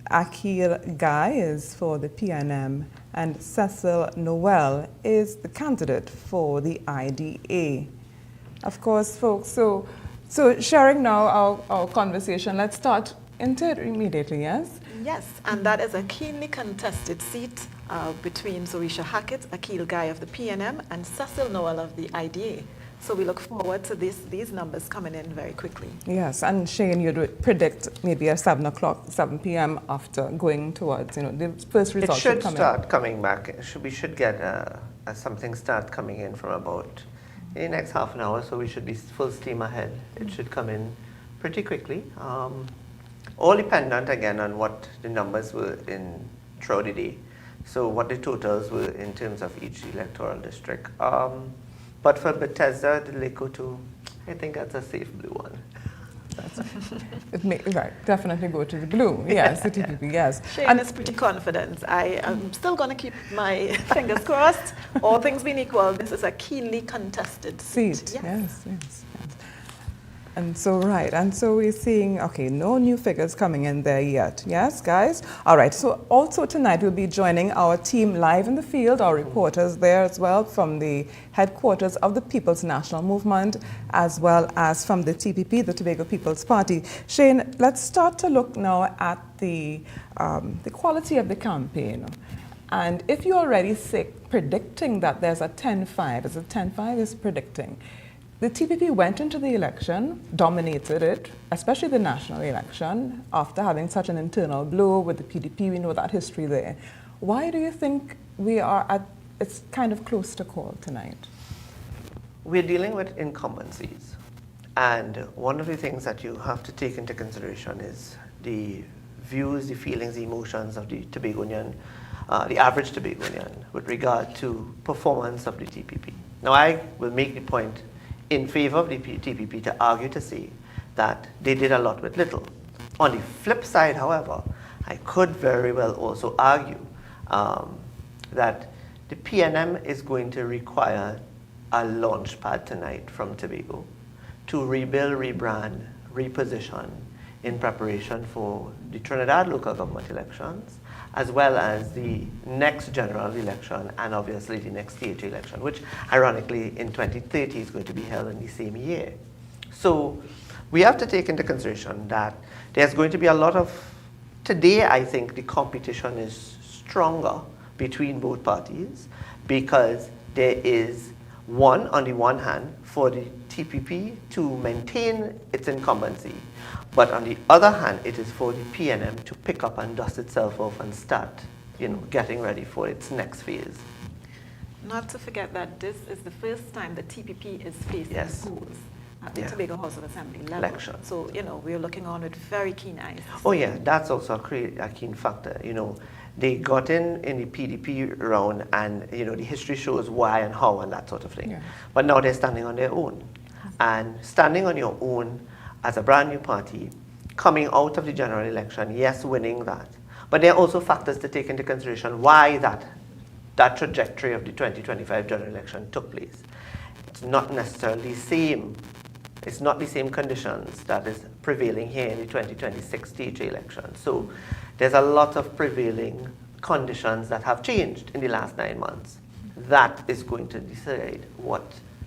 Akil Guy is for the PNM, and Cecil Noel is the candidate for the IDA. Of course, folks, so sharing now our conversation, let's start into it immediately, yes? Yes, and that is a keenly contested seat between Zorisha Hackett, Akil Guy of the PNM, and Cecil Noel of the IDA. So we look forward to these numbers coming in very quickly. Yes, and Shane, you'd predict maybe at 7 p.m. after going towards, the first results It should come start coming back. We should get something start coming in from about in the next half an hour, so we should be full steam ahead. It should come in pretty quickly. All dependent, again, on what the numbers were in throughout the day. So what the totals were in terms of each electoral district. But for Bethesda, the Lekoto, I think that's a safe blue one. Right, definitely go to the blue. Yes, the TPP, yes. Shane is pretty confident. I am still going to keep my fingers crossed. All things being equal, this is a keenly contested seat. Yes. And so, right, and so we're seeing, okay, no new figures coming in there yet. Yes, guys? All right, so also tonight we'll be joining our team live in the field, our reporters there as well from the headquarters of the People's National Movement, as well as from the TPP, the Tobago People's Party. Shane, let's start to look now at the quality of the campaign. And if you're already predicting that there's a 10-5, is it 10-5 is predicting? The TPP went into the election, dominated it, especially the national election, after having such an internal blow with the PDP. We know that history there. Why do you think it's kind of close to call tonight? We're dealing with incumbencies. And one of the things that you have to take into consideration is the views, the feelings, the emotions of the Tobagonian, the average Tobagonian, with regard to performance of the TPP. Now, I will make the point in favor of the TPP to argue to say that they did a lot with little. On the flip side, however, I could very well also argue that the PNM is going to require a launch pad tonight from Tobago to rebuild, rebrand, reposition in preparation for the Trinidad local government elections, as well as the next general election and obviously the next state election, which ironically in 2030 is going to be held in the same year. So we have to take into consideration that there's going to be a lot of, today I think the competition is stronger between both parties because there is on the one hand, for the TPP to maintain its incumbency, but on the other hand, it is for the PNM to pick up and dust itself off and start, getting ready for its next phase. Not to forget that this is the first time the TPP is facing polls at the Tobago House of Assembly level. Election. So, we're looking on with very keen eyes. Oh yeah, that's also a keen factor. They got in the PDP round and, the history shows why and how and that sort of thing. Yeah. But now they're standing on their own. And standing on your own as a brand new party, coming out of the general election, yes, winning that. But there are also factors to take into consideration why that trajectory of the 2025 general election took place. It's not necessarily the same. It's not the same conditions that is prevailing here in the 2026 state election. So there's a lot of prevailing conditions that have changed in the last 9 months. That is going to decide what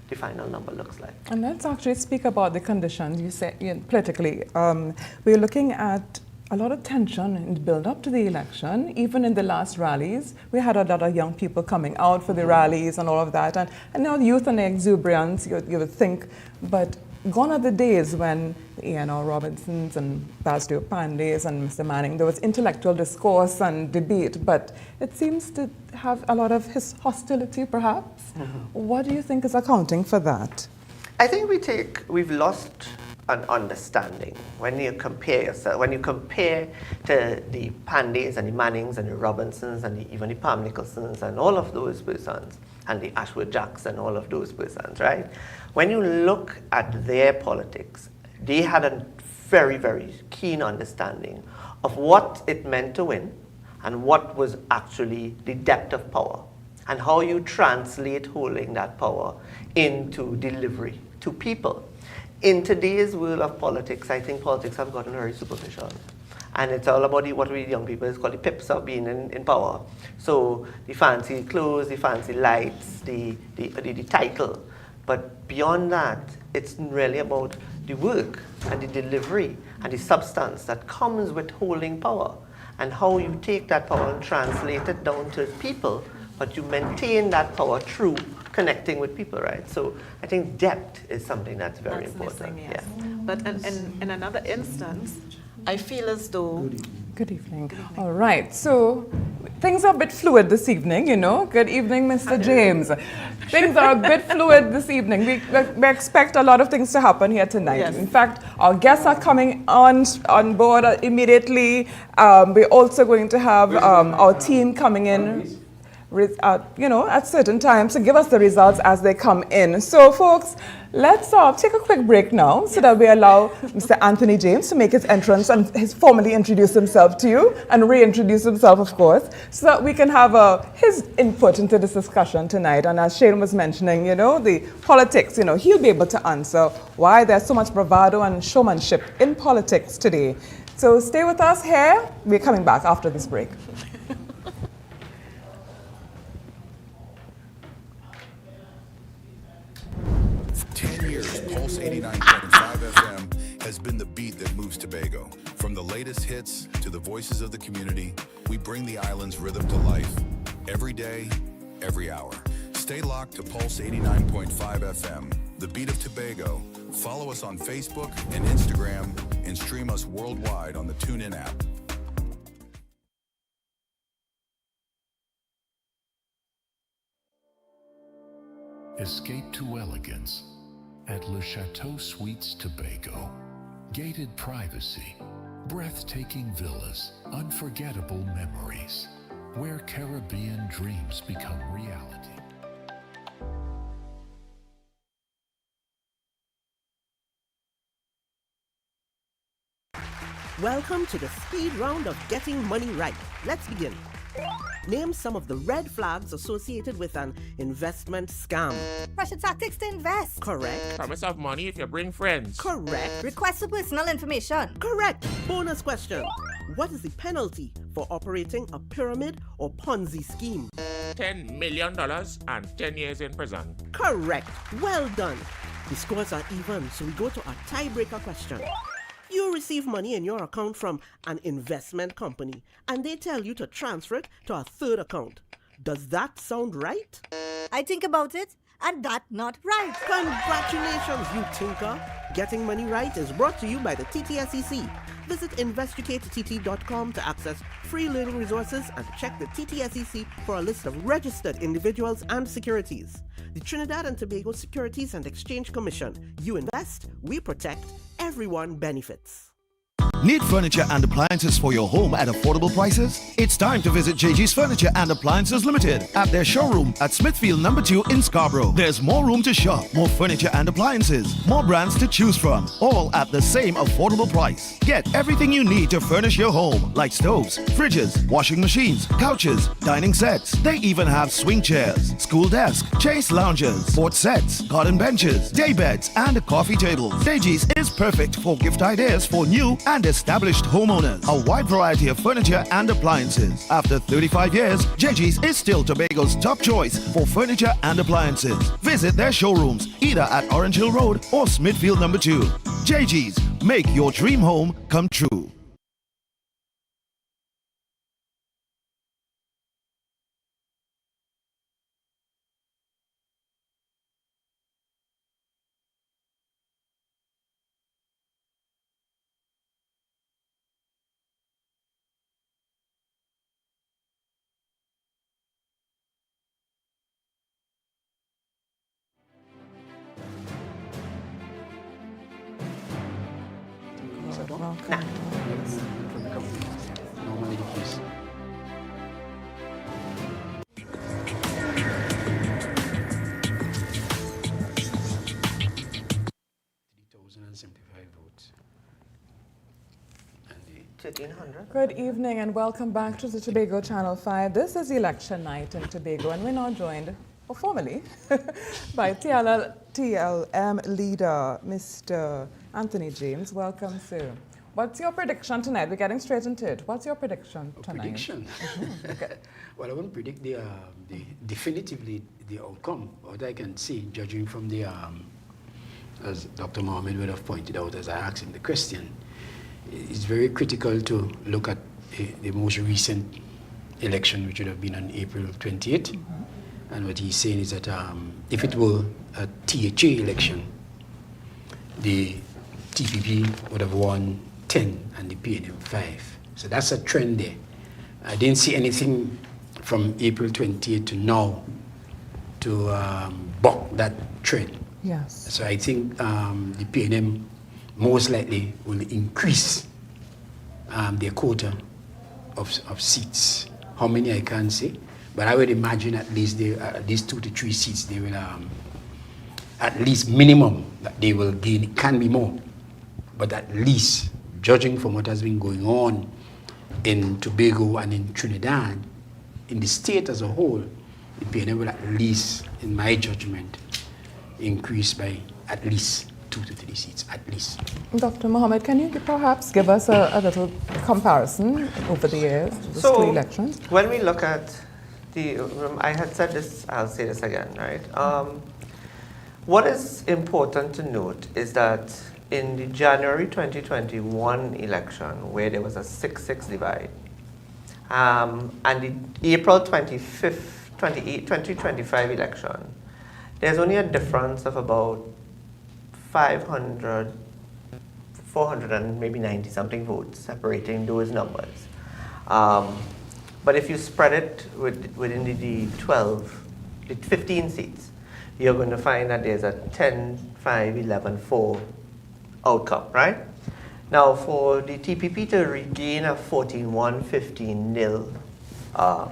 the final number looks like. And let's actually speak about the conditions. You said politically, we're looking at a lot of tension in the build-up to the election. Even in the last rallies, we had a lot of young people coming out for the rallies and all of that. And now the youth and the exuberance, you would think, but gone are the days when A.N.R. Robinsons and Basdio Pandays and Mr. Manning, there was intellectual discourse and debate, but it seems to have a lot of hostility, perhaps. What do you think is accounting for that? I think we've lost an understanding when you compare to the Pandays and the Mannings and the Robinsons and even the Pam Nicholsons and all of those persons and the Ashworth Jacks and all of those persons, right? When you look at their politics, they had a very, very keen understanding of what it meant to win and what was actually the depth of power and how you translate holding that power into delivery to people. In today's world of politics, I think politics have gotten very superficial. And it's all about what we young people call the pips of being in power. So the fancy clothes, the fancy lights, the title. But beyond that, it's really about the work and the delivery and the substance that comes with holding power, and how you take that power and translate it down to people, but you maintain that power through connecting with people, right? So I think depth is something that's very important. Missing, yes. But in another instance, I feel as though... Good evening. All right, so things are a bit fluid this evening, you know. Good evening, Mr. James. Things are a bit fluid this evening. We expect a lot of things to happen here tonight. Yes. In fact, our guests are coming on board immediately. We're also going to have our team coming in, at certain times to give us the results as they come in. So, folks, let's take a quick break now so that we allow Mr. Anthony James to make his entrance and formally introduce himself to you and reintroduce himself, of course, so that we can have his input into this discussion tonight. And as Shane was mentioning, the politics, he'll be able to answer why there's so much bravado and showmanship in politics today. So stay with us here. We're coming back after this break. Pulse 89.5 FM has been the beat that moves Tobago. From the latest hits to the voices of the community, we bring the island's rhythm to life. Every day, every hour. Stay locked to Pulse 89.5 FM, the beat of Tobago. Follow us on Facebook and Instagram and stream us worldwide on the TuneIn app. Escape to elegance at Le Chateau Suites Tobago. Gated privacy, breathtaking villas, unforgettable memories, where Caribbean dreams become reality. Welcome to the speed round of getting money right. Let's begin. Name some of the red flags associated with an investment scam. Russian tactics to invest. Correct. Promise of money if you bring friends. Correct. Request for personal information. Correct. Bonus question. What is the penalty for operating a pyramid or Ponzi scheme? $10 million and 10 years in prison. Correct. Well done. The scores are even, so we go to our tiebreaker question. You receive money in your account from an investment company, and they tell you to transfer it to a third account. Does that sound right? I think about it, and that's not right. Congratulations, you tinker. Getting Money Right is brought to you by the TTSEC. Visit investigateTT.com to access free learning resources and check the TTSEC for a list of registered individuals and securities. The Trinidad and Tobago Securities and Exchange Commission. You invest, we protect, everyone benefits. Need furniture and appliances for your home at affordable prices? It's time to visit JG's Furniture and Appliances Limited at their showroom at Smithfield No. 2 in Scarborough. There's more room to shop, more furniture and appliances, more brands to choose from, all at the same affordable price. Get everything you need to furnish your home, like stoves, fridges, washing machines, couches, dining sets. They even have swing chairs, school desk, chase lounges, sports sets, garden benches, day beds, and coffee tables. JG's is perfect for gift ideas for new and established homeowners. A wide variety of furniture and appliances. After 35 years, JG's is still Tobago's top choice for furniture and appliances. Visit their showrooms either at Orange Hill Road or Smithfield No. 2. JG's, make your dream home come true. Good evening and welcome back to the Tobago Channel 5. This is election night in Tobago and we're now joined, formally, by Tiala TLM leader, Mr. Anthony James. Welcome, sir. What's your prediction tonight? We're getting straight into it. What's your prediction tonight? Prediction? Okay. Well, I won't predict definitively the outcome. What I can see, judging from the, as Dr. Mohammed would have pointed out as I asked him the question, it's very critical to look at the most recent election, which would have been on April 28th. And what he's saying is that if it were a THA election, the TPP would have won 10 and the PNM 5. So that's a trend there. I didn't see anything from April 28th to now to buck that trend. Yes. So I think the PNM most likely will increase their quota of seats. How many I can't say, but I would imagine at least 2 to 3 seats they will, at least minimum that they will gain. It can be more, but at least, judging from what has been going on in Tobago and in Trinidad, in the state as a whole, the PNM will at least, in my judgment, increase by at least 2 to 3 seats, at least. Dr. Mohammed, can you perhaps give us a little comparison over the years, the 3 elections? When we look at I had said this, I'll say this again, right? What is important to note is that in the January 2021 election, where there was a 6-6 divide, and the April 25th, 2025 election, there's only a difference of about 400 and maybe 90 something votes separating those numbers. But if you spread it within the 15 seats, you're going to find that there's a 10, 5, 11, 4 outcome, right? Now, for the TPP to regain a 14-1, 15-0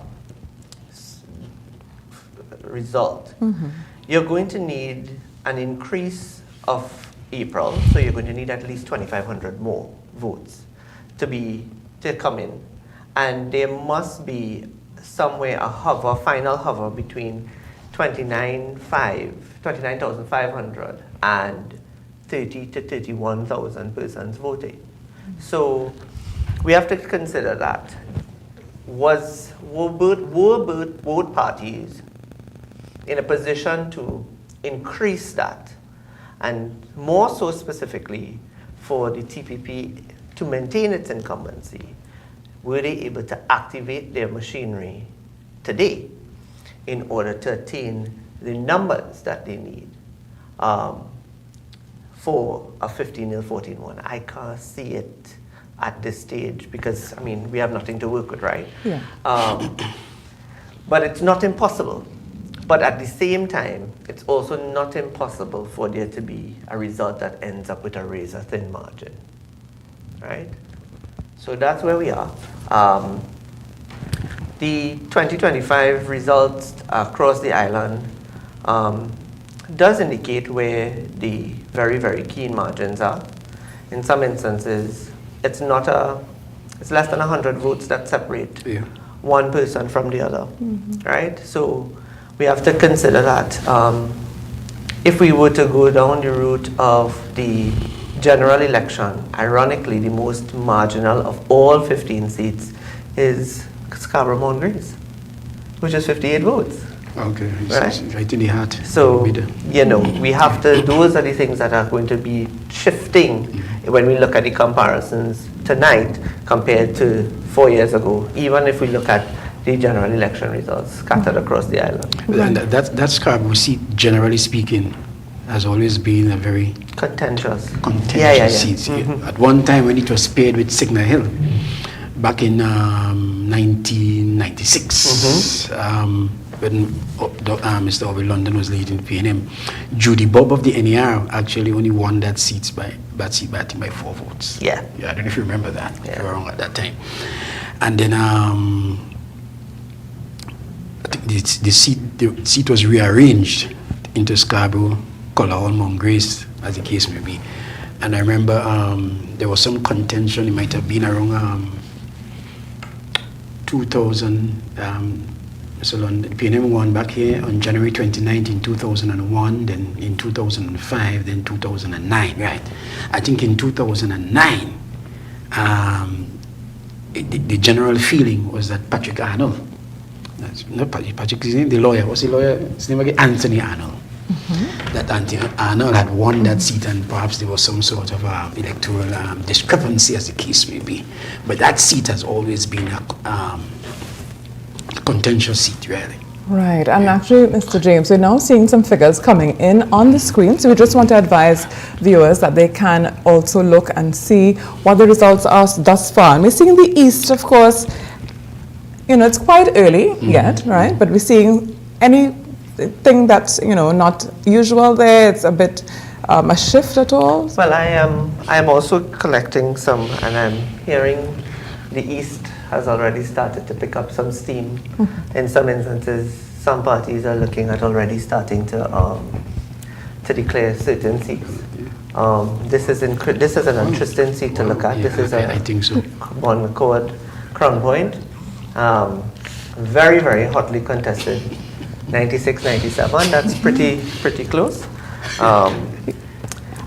result, you're going to need an increase of April, so you're going to need at least 2,500 more votes to come in. And there must be somewhere a final hover between 29,500 and 30 to 31,000 persons voting. So we have to consider that. Were both parties in a position to increase that? And more so specifically for the TPP to maintain its incumbency, were they able to activate their machinery today in order to attain the numbers that they need for a 15-0, 14-1? I can't see it at this stage because, I mean, we have nothing to work with, right? Yeah. But it's not impossible. But at the same time, it's also not impossible for there to be a result that ends up with a razor-thin margin, right? So that's where we are. The 2025 results across the island does indicate where the very, very keen margins are. In some instances, it's less than 100 votes that separate one person from the other, right? So we have to consider that if we were to go down the route of the general election, ironically, the most marginal of all 15 seats is Scarborough Mount Grace, which is 58 votes. Okay, right? Right in the heart. So, you know, we have to, those are the things that are going to be shifting when we look at the comparisons tonight compared to 4 years ago, even if we look at the general election results scattered across the island. And that Scarborough seat, generally speaking, has always been a very contentious seat. At one time when it was paired with Signal Hill, back in 1996, when Mr. Ovid London was leading PNM, Judy Bob of the NAR actually only won that seat by 4 votes. Yeah, I don't know if you remember that. If you were wrong at that time. And then I think the seat was rearranged into Scarborough, Colahall, Mount Grace, as the case may be. And I remember there was some contention. It might have been around 2000, So the PNM won back here on January 29th in 2001, then in 2005, then 2009, right? I think in 2009, the general feeling was that Patrick Arnold, not Patrick, his name, the lawyer, what's the lawyer? His name again? Anthony Arnold. That Anthony Arnold had won that seat, and perhaps there was some sort of electoral discrepancy, as the case may be. But that seat has always been a contentious seat, really. Right, and actually, Mr. James, we're now seeing some figures coming in on the screen, so we just want to advise viewers that they can also look and see what the results are thus far. And we're seeing the East, of course, you know, it's quite early yet, right? But we're seeing anything that's, you know, not usual there. It's a bit a shift at all. Well, I am also collecting some, and I'm hearing the East has already started to pick up some steam. In some instances, some parties are looking at already starting to declare certain seats. This is an interesting seat to look at. Yeah, this is I think so. One McCord Crown Point. Very, very hotly contested. 96, 97. That's pretty close.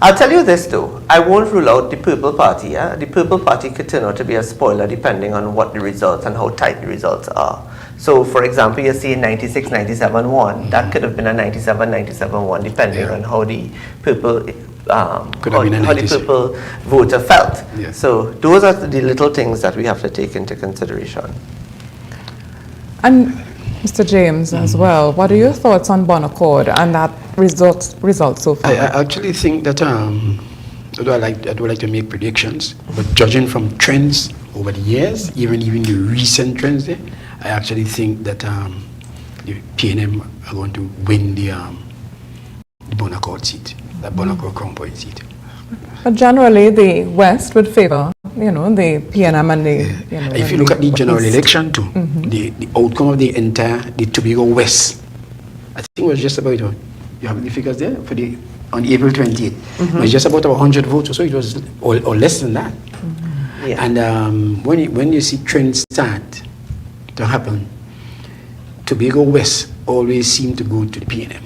I'll tell you this though, I won't rule out the Purple Party. Yeah? The Purple Party could turn out to be a spoiler depending on what the results and how tight the results are. So for example, you see 96, 97, 1. That could have been a 97, 97, 1 depending on how the Purple how the Purple voter felt. Yeah. So those are the little things that we have to take into consideration. And Mr. James as well, what are your thoughts on Bonaccord and that result so far? I actually think that I would like to make predictions, but judging from trends over the years, even the recent trends there, I actually think that the PNM are going to win the Bonaccord seat, the Bonaccord Crown Point seat. But generally, the West would favor, you know, the PNM and the. You know, if you look at the general election too, the outcome of the Tobago West, I think it was just about, you have the figures there for on April 28th. It was just about 100 votes, so it was or less than that. Yeah. And when you see trends start to happen, Tobago West always seem to go to the PNM.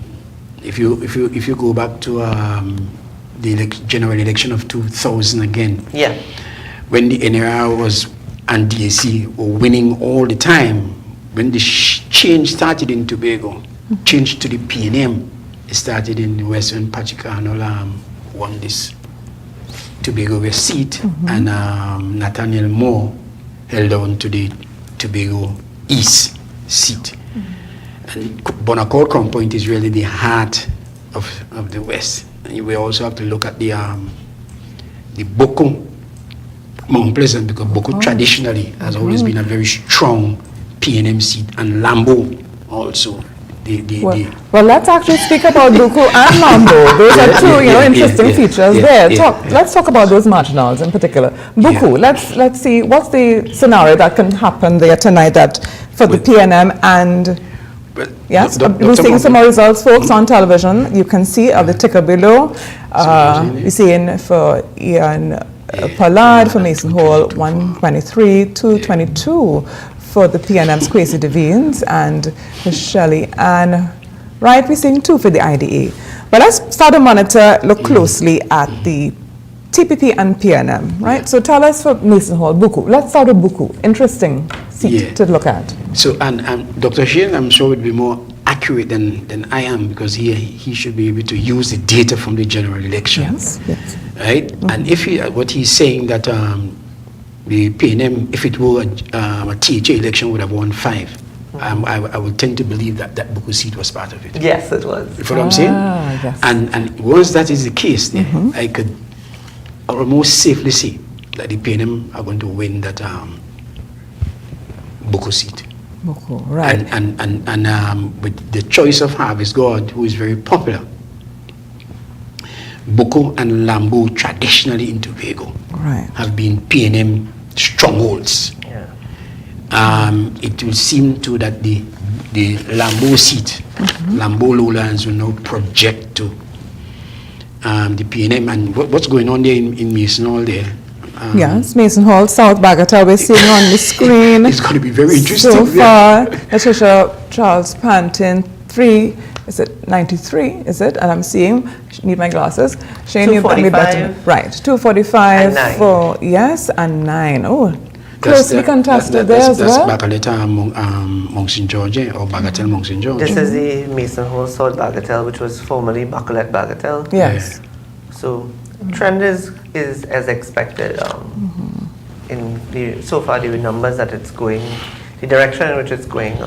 If you go back to the general election of 2000 again, when the NRR was and DAC were winning all the time, when the change started in Tobago, change to the PNM, it started in the West when Patrick Arnold won this Tobago West seat, and Nathaniel Moore held on to the Tobago East seat. And Bonaccord Crown Point is really the heart of the West. And we also have to look at the Boko Mount Pleasant, because Boko traditionally has always been a very strong PNM seat, and Lambo also. Well, let's actually speak about Boko and Lambo. Those are two, interesting features there. Let's talk about those marginals in particular. Boko, let's see what's the scenario that can happen there tonight that for the PNM and. Yes, we're seeing some more results, folks, on television. You can see the ticker below. You're seeing for Ian Pollard for Mason Hall 123, 222 for the PNM's Kwesi Devines and Shelley Ann. Right, we're seeing 2 for the IDA. But let's start to monitor, look closely at the TPP and PNM, right? So tell us for Mason Hall, Buku. Let's start with Buku. Interesting seat to look at. So, and Dr. Shane, I'm sure, would be more accurate than I am, because he should be able to use the data from the general election. Yes. Right? And if what he's saying that the PNM, if it were a THA election, would have won 5. I would tend to believe that Buku seat was part of it. Yes, it was. You follow what I'm saying? Yes. And once that is the case, I could almost safely say that the PNM are going to win that Buku seat. Buku, right. And with the choice of Harvest God, who is very popular, Buku and Lambo traditionally in Tobago have been PNM strongholds. It will seem to that the Lambo seat, Lambo lowlands will now project to the PNM, and what's going on there in Mason Hall there, Yes, Mason Hall, South Bagatelle, we're seeing on the screen. It's going to be very interesting. So far, Letitia Charles Pantin, 3, is it 93, is it? And I'm seeing, need my glasses. Shane, you better be better. Right, 245 for yes, and 9. Oh, closely contested there as well. That's Bagatelle Mont St. George, or Bagatelle Mont St. George. This is the Mason Hall South Bagatelle, which was formerly Bacolet Bagatelle. Yes. So trend is as expected. In the so far the numbers that it's going, the direction in which it's going.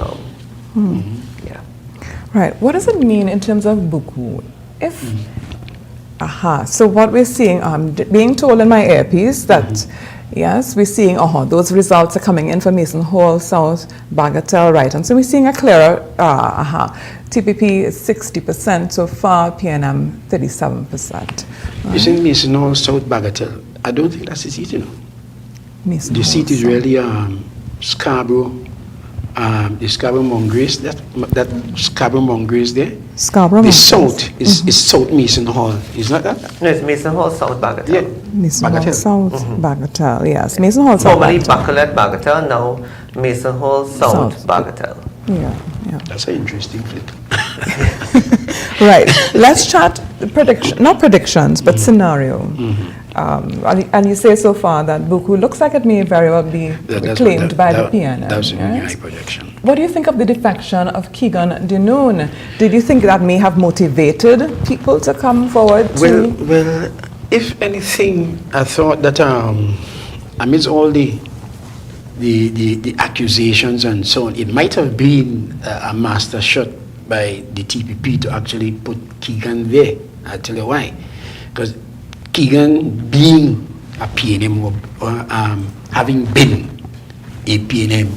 Yeah. Right. What does it mean in terms of buku? If so what we're seeing, being told in my earpiece that yes, we're seeing those results are coming in for Mason Hall, South Bagatelle, right? And so we're seeing a clearer TPP is 60% so far, PNM 37%. You see Mason Hall, South Bagatelle, I don't think that's the seat, you know. The seat is really Scarborough, the Scarborough Mongrace, that Scarborough Mongrace there. Scarborough the South is South Mason Hall, is not that? No, it's Mason Hall, South Bagatelle. Yeah. Mason Hall, South Bagatelle, yes. Mason Hall, South formerly Bagatelle. Bacolet Bagatelle, now Mason Hall, South Bagatelle. Yeah. That's an interesting flip. Right. Let's chat not predictions, but scenario. And you say so far that Buku looks like it may very well be claimed by the PNM. That's a very high projection. What do you think of the defection of Keegan Denoon? Did you think that may have motivated people to come forward? Well, if anything, I thought that amidst all the accusations and so on, it might have been a master shot by the TPP to actually put Keegan there. I'll tell you why. Because Keegan being a PNM or having been a PNM,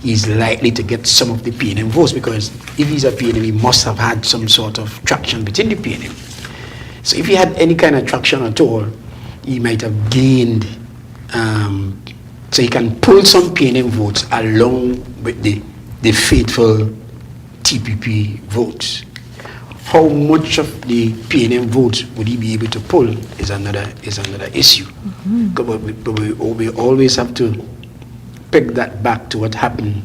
is likely to get some of the PNM votes, because if he's a PNM, he must have had some sort of traction within the PNM. So if he had any kind of traction at all, he might have gained, so he can pull some PNM votes along with the faithful TPP votes. How much of the PNM votes would he be able to pull is another issue. But we always have to peg that back to what happened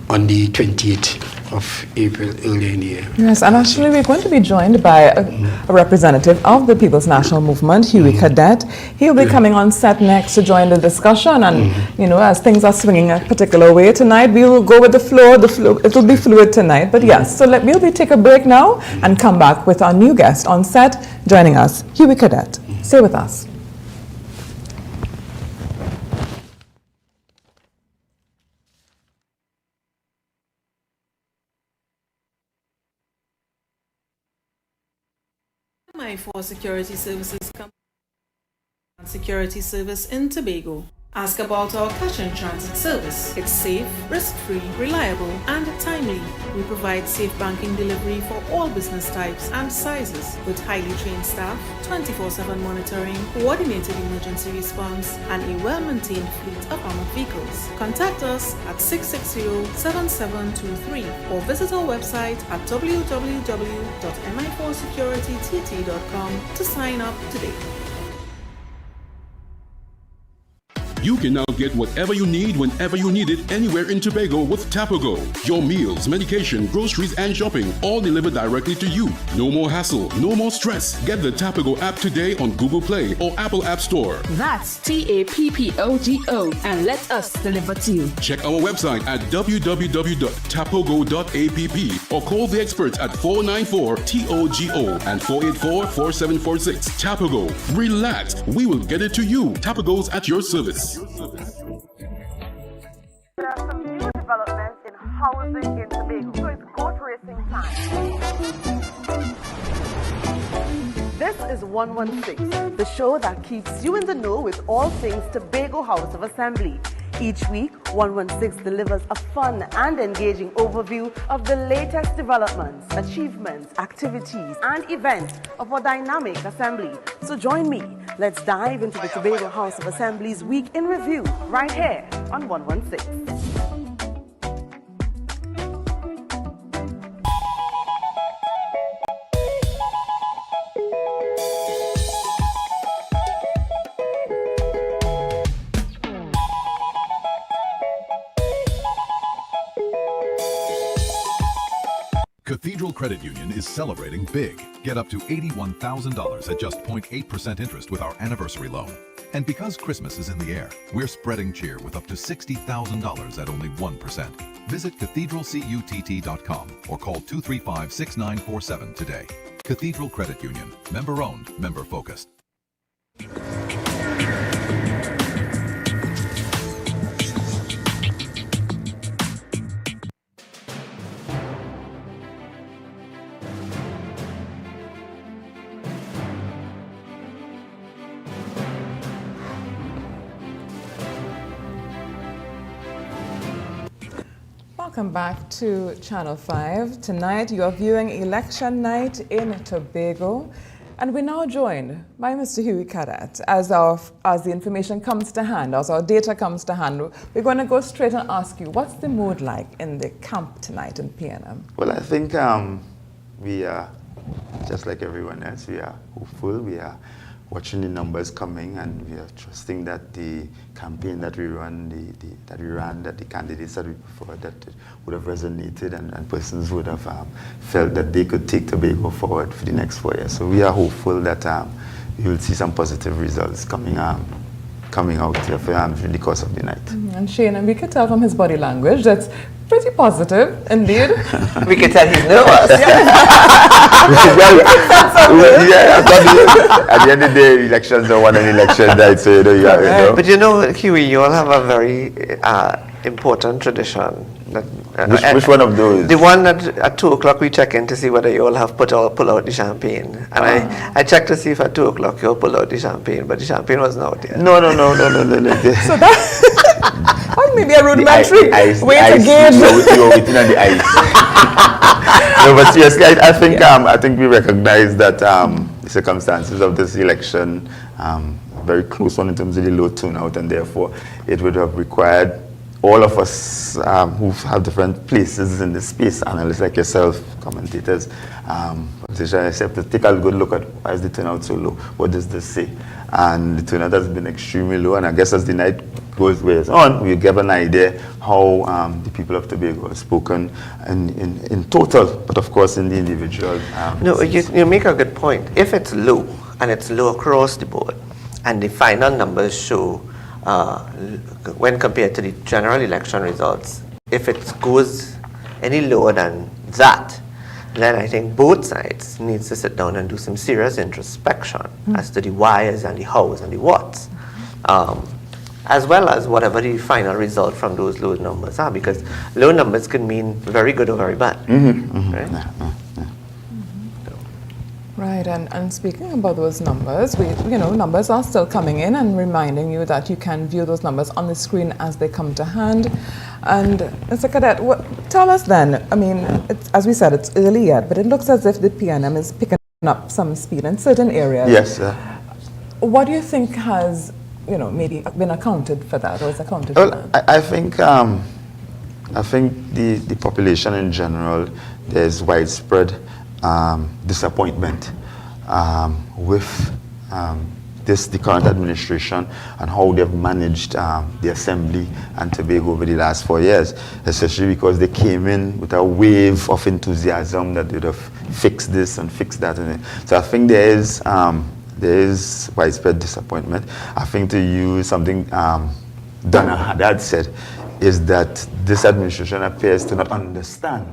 on the 28th of April earlier in the year. Yes, and actually we're going to be joined by a representative of the People's National Movement, Huey Cadette. He'll be coming on set next to join the discussion, and as things are swinging a particular way tonight, we will go with the flow. It will be fluid tonight, but yes. So we'll take a break now and come back with our new guest on set joining us, Huey Cadette. Stay with us. For security services security service in Tobago. Ask about our cash and transit service. It's safe, risk-free, reliable, and timely. We provide safe banking delivery for all business types and sizes with highly trained staff, 24/7 monitoring, coordinated emergency response, and a well-maintained fleet of armored vehicles. Contact us at 660-7723 or visit our website at www.mi4securitytt.com to sign up today. You can now get whatever you need whenever you need it anywhere in Tobago with Tapago. Your meals, medication, groceries, and shopping all delivered directly to you. No more hassle, no more stress. Get the Tapago app today on Google Play or Apple App Store. That's TAPPOGO, and let us deliver to you. Check our website at www.tapogo.app or call the experts at 494-TOGO and 484-4746. Tapago. Relax. We will get it to you. Tapago's at your service. There are some new developments in housing in Tobago, so it's goat racing time. This is 116, the show that keeps you in the know with all things Tobago House of Assembly. Each week, 116 delivers a fun and engaging overview of the latest developments, achievements, activities, and events of our dynamic assembly. So join me. Let's dive into the Tobago House of Assembly's Week in Review right here on 116. Credit Union is celebrating big. Get up to $81,000 at just 0.8% interest with our anniversary loan. And because Christmas is in the air, we're spreading cheer with up to $60,000 at only 1%. Visit cathedralcutt.com or call 235-6947 today. Cathedral Credit Union. Member owned, member focused. Welcome back to Channel 5. Tonight you are viewing Election Night in Tobago, and we're now joined by Mr. Huey Cadette. As the information comes to hand, as our data comes to hand, we're going to go straight and ask you, what's the mood like in the camp tonight in PNM? Well, I think we are, just like everyone else, we are hopeful. We are watching the numbers coming, and we are trusting that the campaign that we run, that the candidates that we prefer, that it would have resonated, and persons would have felt that they could take Tobago forward for the next 4 years. So we are hopeful that we will see some positive results coming out here for the course of the night. And Shane, and we could tell from his body language that's pretty positive, indeed. We can tell he's nervous. At the end of the day, elections don't want an election night, so you know. But you know, Huey, you all have a very important tradition. That, which one of those? The one that at 2 o'clock we check in to see whether you all have pull out the champagne. And I checked to see if at 2 o'clock you all pull out the champagne, but the champagne wasn't out yet. No. So that maybe a rudimentary way to gauge. We were waiting on the ice. No, but seriously, I think we recognize that the circumstances of this election very close one in terms of the low turnout, and therefore it would have required all of us who have different places in this space, analysts like yourself, commentators, politicians, have to take a good look at why is the turnout so low, what does this say? And the turnout has been extremely low, and I guess as the night goes on, we give an idea how the people of Tobago have spoken in total, but of course in the individual. No, you make a good point. If it's low, and it's low across the board, and the final numbers show when compared to the general election results, if it goes any lower than that, then I think both sides needs to sit down and do some serious introspection as to the whys and the hows and the whats, as well as whatever the final result from those low numbers are, because low numbers can mean very good or very bad. Right? Right, and speaking about those numbers, numbers are still coming in, and reminding you that you can view those numbers on the screen as they come to hand. And Mr. Cadette, tell us then, I mean, as we said, it's early yet, but it looks as if the PNM is picking up some speed in certain areas. Yes. What do you think has, maybe been accounted for that, or is accounted for that? I think the population in general, there's widespread disappointment with the current administration and how they've managed the Assembly and Tobago over the last 4 years, especially because they came in with a wave of enthusiasm that would have fixed this and fixed that. So I think there is widespread disappointment. I think, to use something Donna Haddad said, is that this administration appears to not understand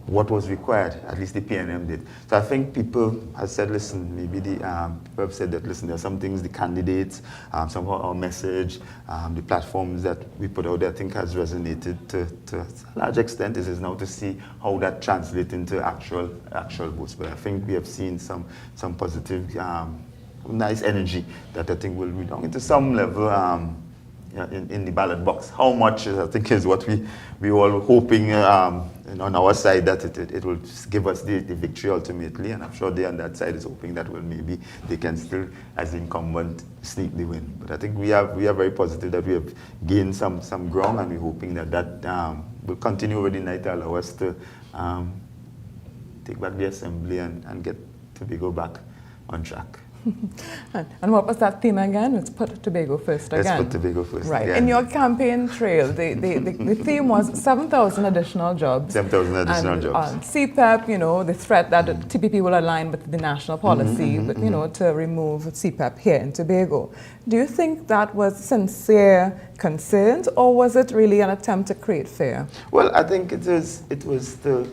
what was required, at least the PNM did. So I think people have said, listen, maybe people have said that, listen, there are some things, the candidates, somehow our message, the platforms that we put out there, I think has resonated to a large extent. It is now to see how that translates into actual votes. But I think we have seen some positive, nice energy that I think will read down into some level in the ballot box. How much, I think, is what we all hoping on our side, that it will give us the victory ultimately, and I'm sure they on that side is hoping that maybe they can still, as incumbent, sneak the win. But I think we are very positive that we have gained some ground, and we're hoping that will continue over the night to allow us to take back the Assembly and get Tobago back on track. And what was that theme again? Let's put Tobago first again. Let's put Tobago first. Right. Again. In your campaign trail, the theme was 7,000 additional jobs. 7,000 additional jobs. CPEP, you know, the threat that TPP will align with the national policy, but, you know, to remove CPEP here in Tobago. Do you think that was sincere concerns, or was it really an attempt to create fear? Well, I think it was a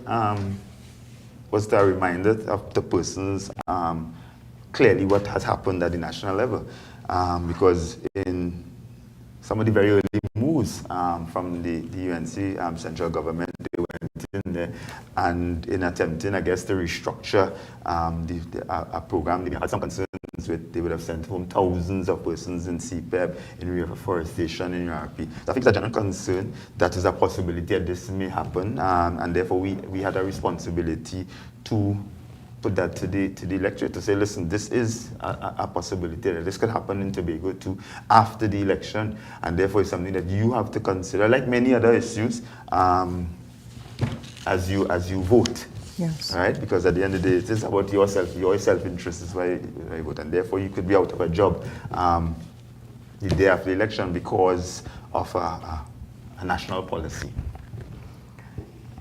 reminder of the persons clearly what has happened at the national level, because in some of the very early moves from the UNC central government, they went in there and in attempting, I guess, to restructure a program, they had some concerns with, they would have sent home thousands of persons in CPEP, in reforestation, in URP. So I think it's a general concern that is a possibility that this may happen, and therefore we had a responsibility to put that to the electorate, to say, listen, this is a possibility that this could happen in Tobago too after the election, and therefore it's something that you have to consider, like many other issues, as you vote. Yes. Right? Because at the end of the day, it is about yourself. Your self-interest is why you vote, and therefore you could be out of a job the day after the election because of a national policy.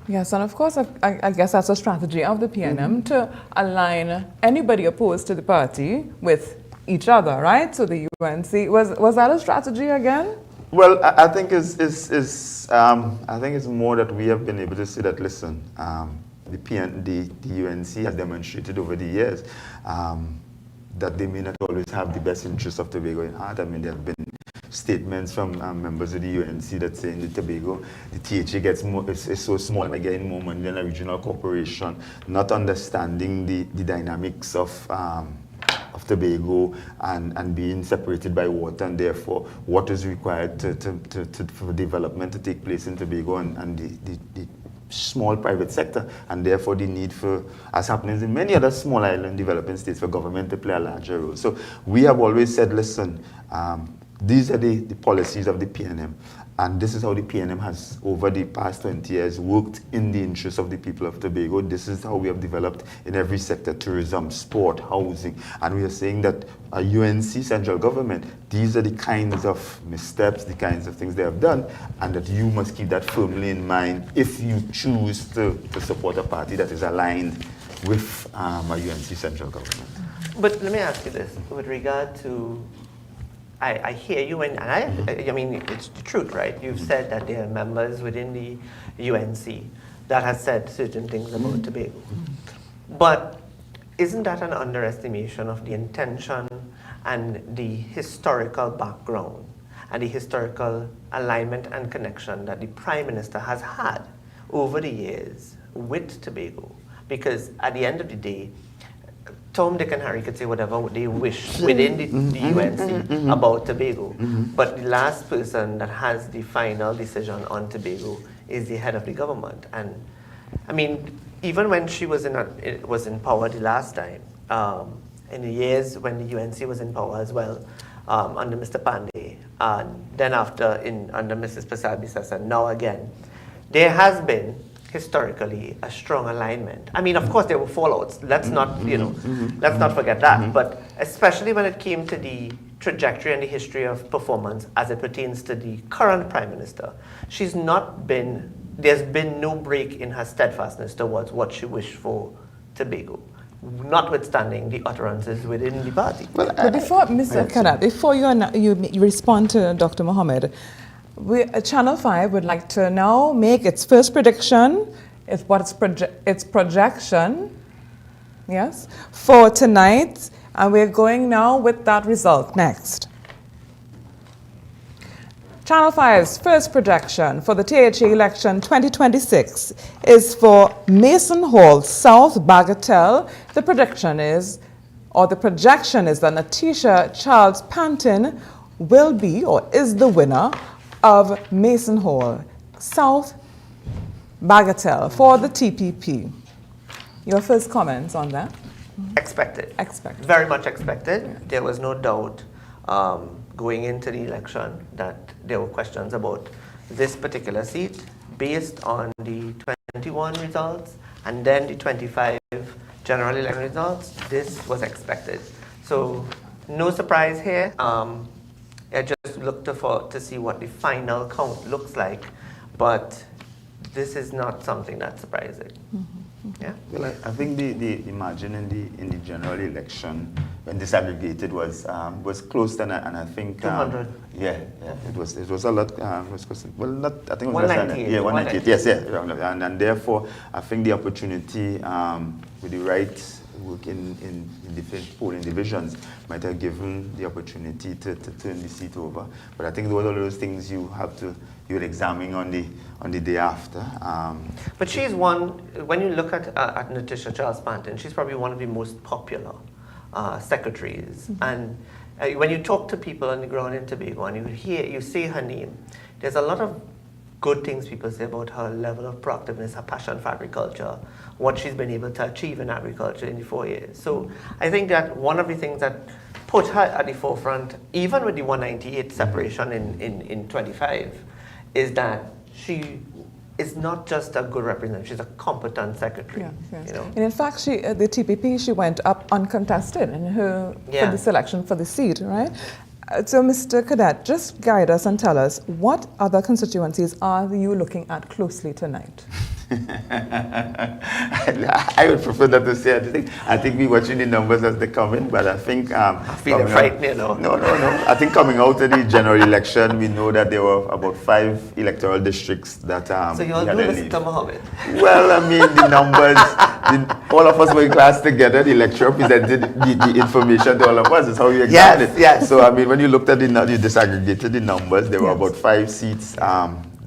Yes, and of course, I guess that's a strategy of the PNM to align anybody opposed to the party with each other, right? So the UNC, was that a strategy again? Well, I think it's more that we have been able to say that, listen, the UNC has demonstrated over the years that they may not always have the best interests of Tobago in heart. I mean, there have been statements from members of the UNC that say in the Tobago, the THA gets more, is so small, by getting more money than a regional corporation, not understanding the dynamics of Tobago and being separated by water, and therefore what is required for development to take place in Tobago and the small private sector, and therefore the need for, as happens in many other small island developing states, for government to play a larger role. So we have always said, listen, these are the policies of the PNM, and this is how the PNM has, over the past 20 years, worked in the interest of the people of Tobago. This is how we have developed in every sector: tourism, sport, housing. And we are saying that a UNC central government, these are the kinds of missteps, the kinds of things they have done, and that you must keep that firmly in mind if you choose to support a party that is aligned with a UNC central government. But let me ask you this, with regard to, I hear you, and I mean, it's the truth, right? You've said that there are members within the UNC that have said certain things about Tobago. But isn't that an underestimation of the intention and the historical background and the historical alignment and connection that the Prime Minister has had over the years with Tobago? Because at the end of the day, Tom, Dick, and Harry could say whatever they wish within the UNC about Tobago, but the last person that has the final decision on Tobago is the head of the government. And I mean, even when she was in power the last time, in the years when the UNC was in power as well, under Mr. Pandey, and then after under Mrs. Pasabi-Sasa, now again, there has been historically a strong alignment. I mean, of course, there were fallouts. Let's not, let's not forget that. But especially when it came to the trajectory and the history of performance as it pertains to the current Prime Minister, there's been no break in her steadfastness towards what she wished for Tobago, notwithstanding the utterances within the party. But before, Mr. Cadette, before you respond to Dr. Mohammed, Channel 5 would like to now make its first prediction, its projection, yes, for tonight, and we're going now with that result next. Channel 5's first projection for the THA election 2026 is for Mason Hall, South Bagatelle. The projection is that Natisha Charles Panton will be or is the winner of Mason Hall, South Bagatelle for the TPP. Your first comments on that? Expected. Expected. Very much expected. Yeah. There was no doubt going into the election that there were questions about this particular seat based on the 21 results and then the 25 general election results. This was expected. So So no surprise here. I just looked to see what the final count looks like, but this is not something that's surprising. Yeah. Well, I think the margin in the general election when disaggregated was close, and I think 200. Yeah, it was a lot. Was close, well, not I think it was 198. Yeah, 198. Yes, yeah, and therefore I think the opportunity with the right work in different polling divisions might have given the opportunity to turn the seat over. But I think those are those things you're examining on the day after. But she's one, when you look at Natisha Charles-Panton, she's probably one of the most popular secretaries. And when you talk to people on the ground in Tobago and you say her name, there's a lot of good things people say about her level of proactiveness, her passion for agriculture, what she's been able to achieve in agriculture in the 4 years. So I think that one of the things that put her at the forefront, even with the 198 separation in 25, is that she is not just a good representative, she's a competent secretary. Yes. You know? And in fact, the TPP, she went up uncontested for the selection for the seat, right? So, Mr. Cadette, just guide us and tell us, what other constituencies are you looking at closely tonight? I would prefer not to say anything. I think we're watching the numbers as they come in, but I think... I feel frightened, you know. No. I think coming out of the general election, we know that there were about 5 electoral districts that... So you all do listen to Mohammed? Well, I mean, the numbers, all of us were in class together, the lecturer presented the information to all of us. It's how you examine it. Yes. So, I mean, when you looked at you disaggregated the numbers, there were about 5 seats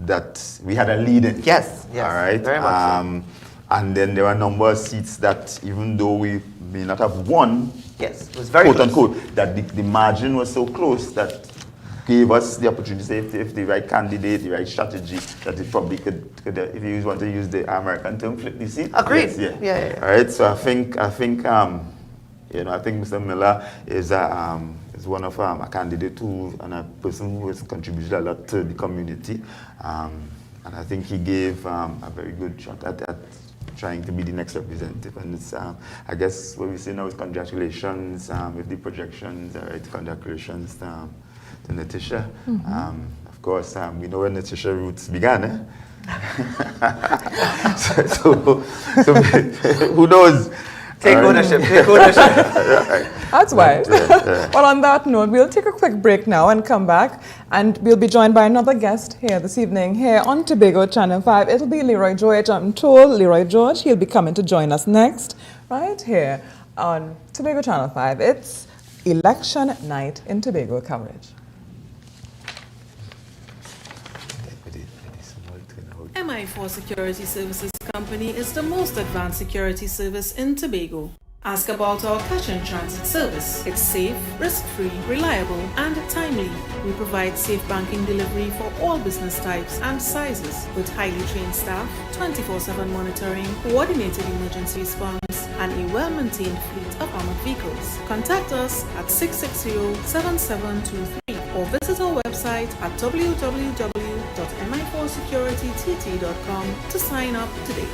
that we had a lead in. Yes. All right. Very much so. And then there were a number of seats that, even though we may not have won, yes, it was very quote unquote, that the margin was so close that gave us the opportunity to say if the right candidate, the right strategy, that it probably could if you want to use the American term, flip the seat. Agreed. Yes, Yeah. All right. So I think I think Mr. Miller is one of a candidate and a person who has contributed a lot to the community. And I think he gave a very good shot at trying to be the next representative. And it's, I guess what we say now is congratulations with the projections. Right, congratulations to Natisha. Of course, we know where Natisha roots began. so who knows? Take ownership. That's wise. Well, on that note, we'll take a quick break now and come back, and we'll be joined by another guest here this evening here on Tobago Channel 5. It'll be Leroy George. I'm told Leroy George, he'll be coming to join us next, right here on Tobago Channel 5. It's election night in Tobago coverage. MI4 Security Services Company is the most advanced security service in Tobago. Ask about our cash and transit service. It's safe, risk-free, reliable, and timely. We provide safe banking delivery for all business types and sizes with highly trained staff, 24/7 monitoring, coordinated emergency response, and a well-maintained fleet of armored vehicles. Contact us at 660-7723 or visit our website at www.mi4securitytt.com to sign up today.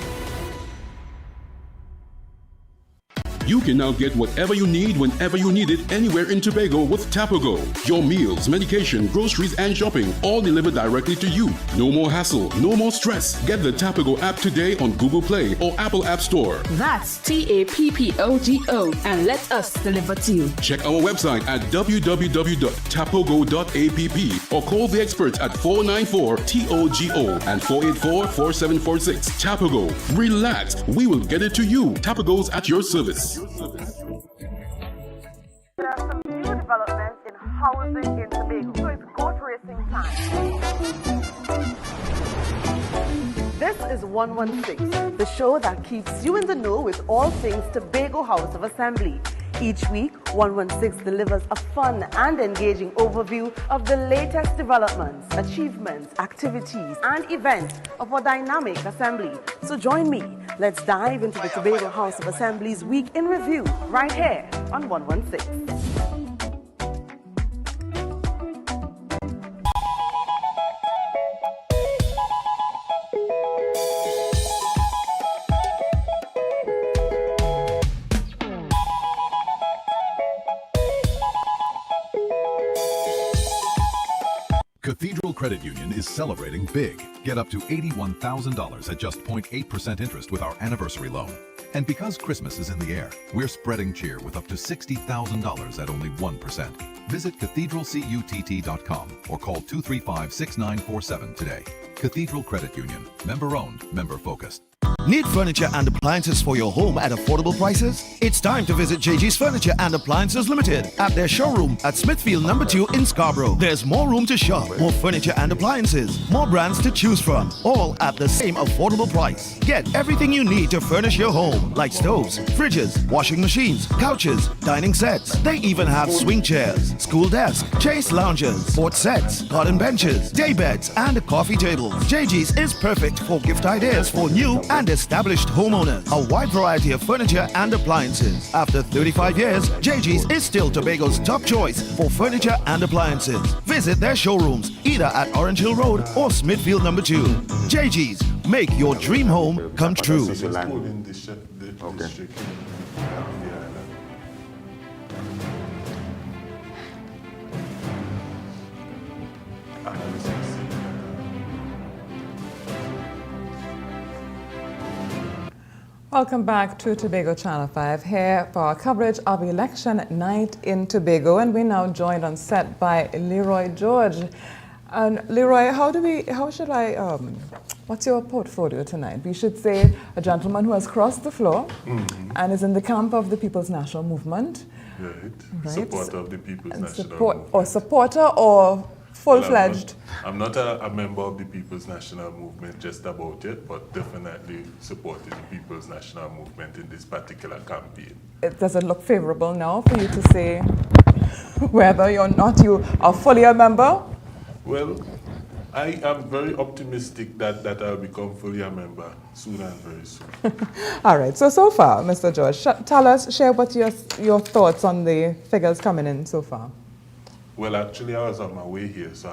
You can now get whatever you need whenever you need it anywhere in Tobago with Tapago. Your meals, medication, groceries, and shopping all delivered directly to you. No more hassle, no more stress. Get the Tapago app today on Google Play or Apple App Store. That's TAPPOGO, and let us deliver to you. Check our website at www.tapogo.app or call the experts at 494-TOGO and 484-4746. Tapago. Relax. We will get it to you. Tapago's at your service. There are some new developments in housing in Tobago, so it's goat racing time. This is 116, the show that keeps you in the know with all things Tobago House of Assembly. Each week, 116 delivers a fun and engaging overview of the latest developments, achievements, activities, and events of our dynamic assembly. So join me. Let's dive into the Tobago House of Assembly's Week in Review right here on 116. Cathedral Credit Union is celebrating big. Get up to $81,000 at just 0.8% interest with our anniversary loan. And because Christmas is in the air, we're spreading cheer with up to $60,000 at only 1%. Visit cathedralcutt.com or call 235-6947 today. Cathedral Credit Union. Member-owned, member-focused. Need furniture and appliances for your home at affordable prices? It's time to visit JG's Furniture and Appliances Limited at their showroom at Smithfield No. 2 in Scarborough. There's more room to shop, more furniture and appliances, more brands to choose from, all at the same affordable price. Get everything you need to furnish your home, like stoves, fridges, washing machines, couches, dining sets. They even have swing chairs, school desks, chase lounges, sports sets, garden benches, day beds, and coffee tables. JG's is perfect for gift ideas for new and established homeowners. A wide variety of furniture and appliances. After 35 years, JG's is still Tobago's top choice for furniture and appliances. Visit their showrooms either at Orange Hill Road or Smithfield No. 2. JG's, make your dream home come true. Welcome back to Tobago Channel 5 here for our coverage of election night in Tobago, and we're now joined on set by Leroy George. And Leroy, what's your portfolio tonight? We should say a gentleman who has crossed the floor and is in the camp of the People's National Movement. Right. Supporter of the People's National Movement. Or supporter or full-fledged? I'm not a member of the People's National Movement just about yet, but definitely supported the People's National Movement in this particular campaign. Does it look favorable now for you to say whether you are fully a member? Well, I am very optimistic that I'll become fully a member soon and very soon. All right. So far, Mr. George, share what your thoughts on the figures coming in so far. Well, actually, I was on my way here, so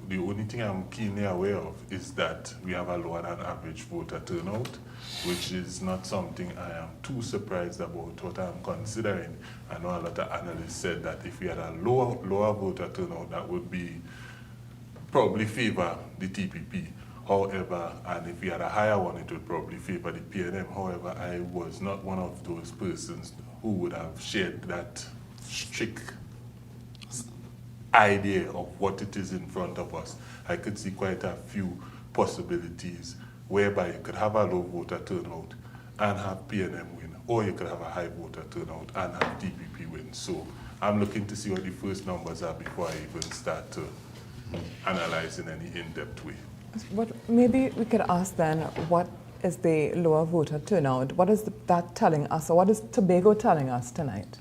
the only thing I'm keenly aware of is that we have a lower than average voter turnout, which is not something I am too surprised about. What I'm considering, I know a lot of analysts said that if we had a lower voter turnout, that would be probably favor the TPP. However, and if we had a higher one, it would probably favor the PNM. However, I was not one of those persons who would have shared that strict idea of what it is in front of us. I could see quite a few possibilities whereby you could have a low voter turnout and have PNM win, or you could have a high voter turnout and have TPP win. So I'm looking to see what the first numbers are before I even start to analyze in any in-depth way. Maybe we could ask then, what is the lower voter turnout? What is that telling us, or what is Tobago telling us tonight?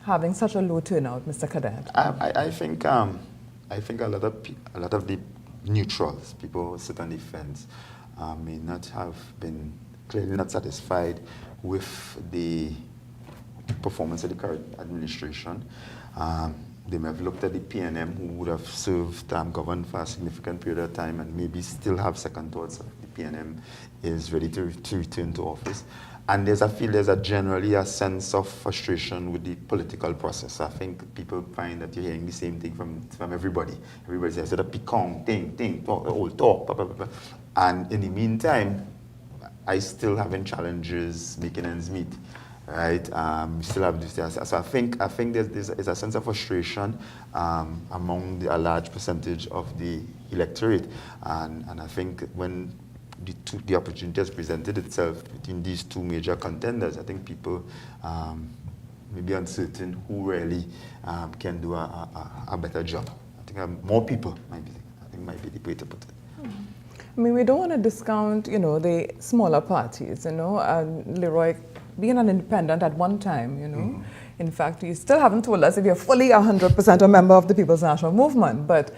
Having such a low turnout, Mr. Cadette? I think a lot of the neutrals, people who sit on the fence, may not have been clearly not satisfied with the performance of the current administration. They may have looked at the PNM, who would have served, governed for a significant period of time, and maybe still have second thoughts of the PNM is ready to return to office. And I feel there's generally a sense of frustration with the political process. I think people find that you're hearing the same thing from everybody. Everybody says, the pecan, talk, the old talk, blah, blah, blah. And in the meantime, I still having challenges making ends meet, right? Still have this. So I think there's a sense of frustration among a large percentage of the electorate. And I think when the opportunity has presented itself between these two major contenders, I think people may be uncertain who really can do a better job. I think more people might be the way to put it. I mean, we don't want to discount, the smaller parties, Leroy, being an independent at one time, In fact, you still haven't told us if you're fully 100% a member of the People's National Movement, but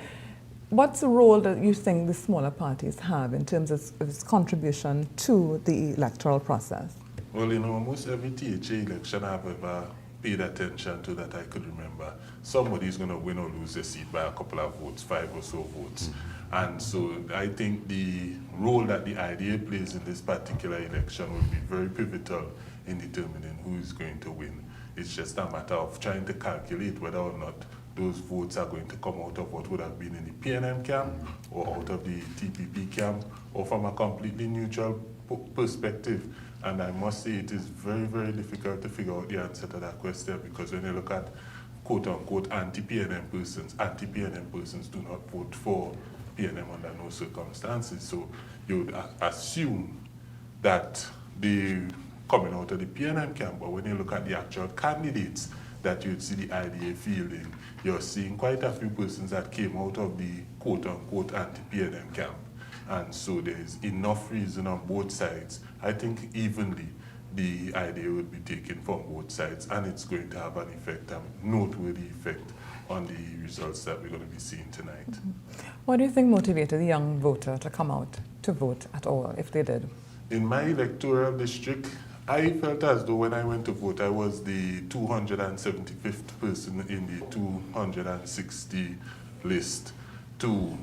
what's the role that you think the smaller parties have in terms of its contribution to the electoral process? Well, almost every THA election I've ever paid attention to that I could remember, somebody's going to win or lose a seat by a couple of votes, 5 or so votes. And so I think the role that the IDA plays in this particular election will be very pivotal in determining who is going to win. It's just a matter of trying to calculate whether or not those votes are going to come out of what would have been in the PNM camp or out of the TPP camp or from a completely neutral perspective. And I must say it is very, very difficult to figure out the answer to that question, because when you look at quote-unquote anti-PNM persons do not vote for PNM under no circumstances. So you would assume that they coming out of the PNM camp, but when you look at the actual candidates that you'd see the IDA fielding, you're seeing quite a few persons that came out of the quote-unquote anti-PNM camp. And so there's enough reason on both sides. I think evenly the idea will be taken from both sides, and it's going to have an effect, a noteworthy effect on the results that we're going to be seeing tonight. What do you think motivated the young voter to come out to vote at all, if they did? In my electoral district, I felt as though when I went to vote, I was the 275th person in the 260 list to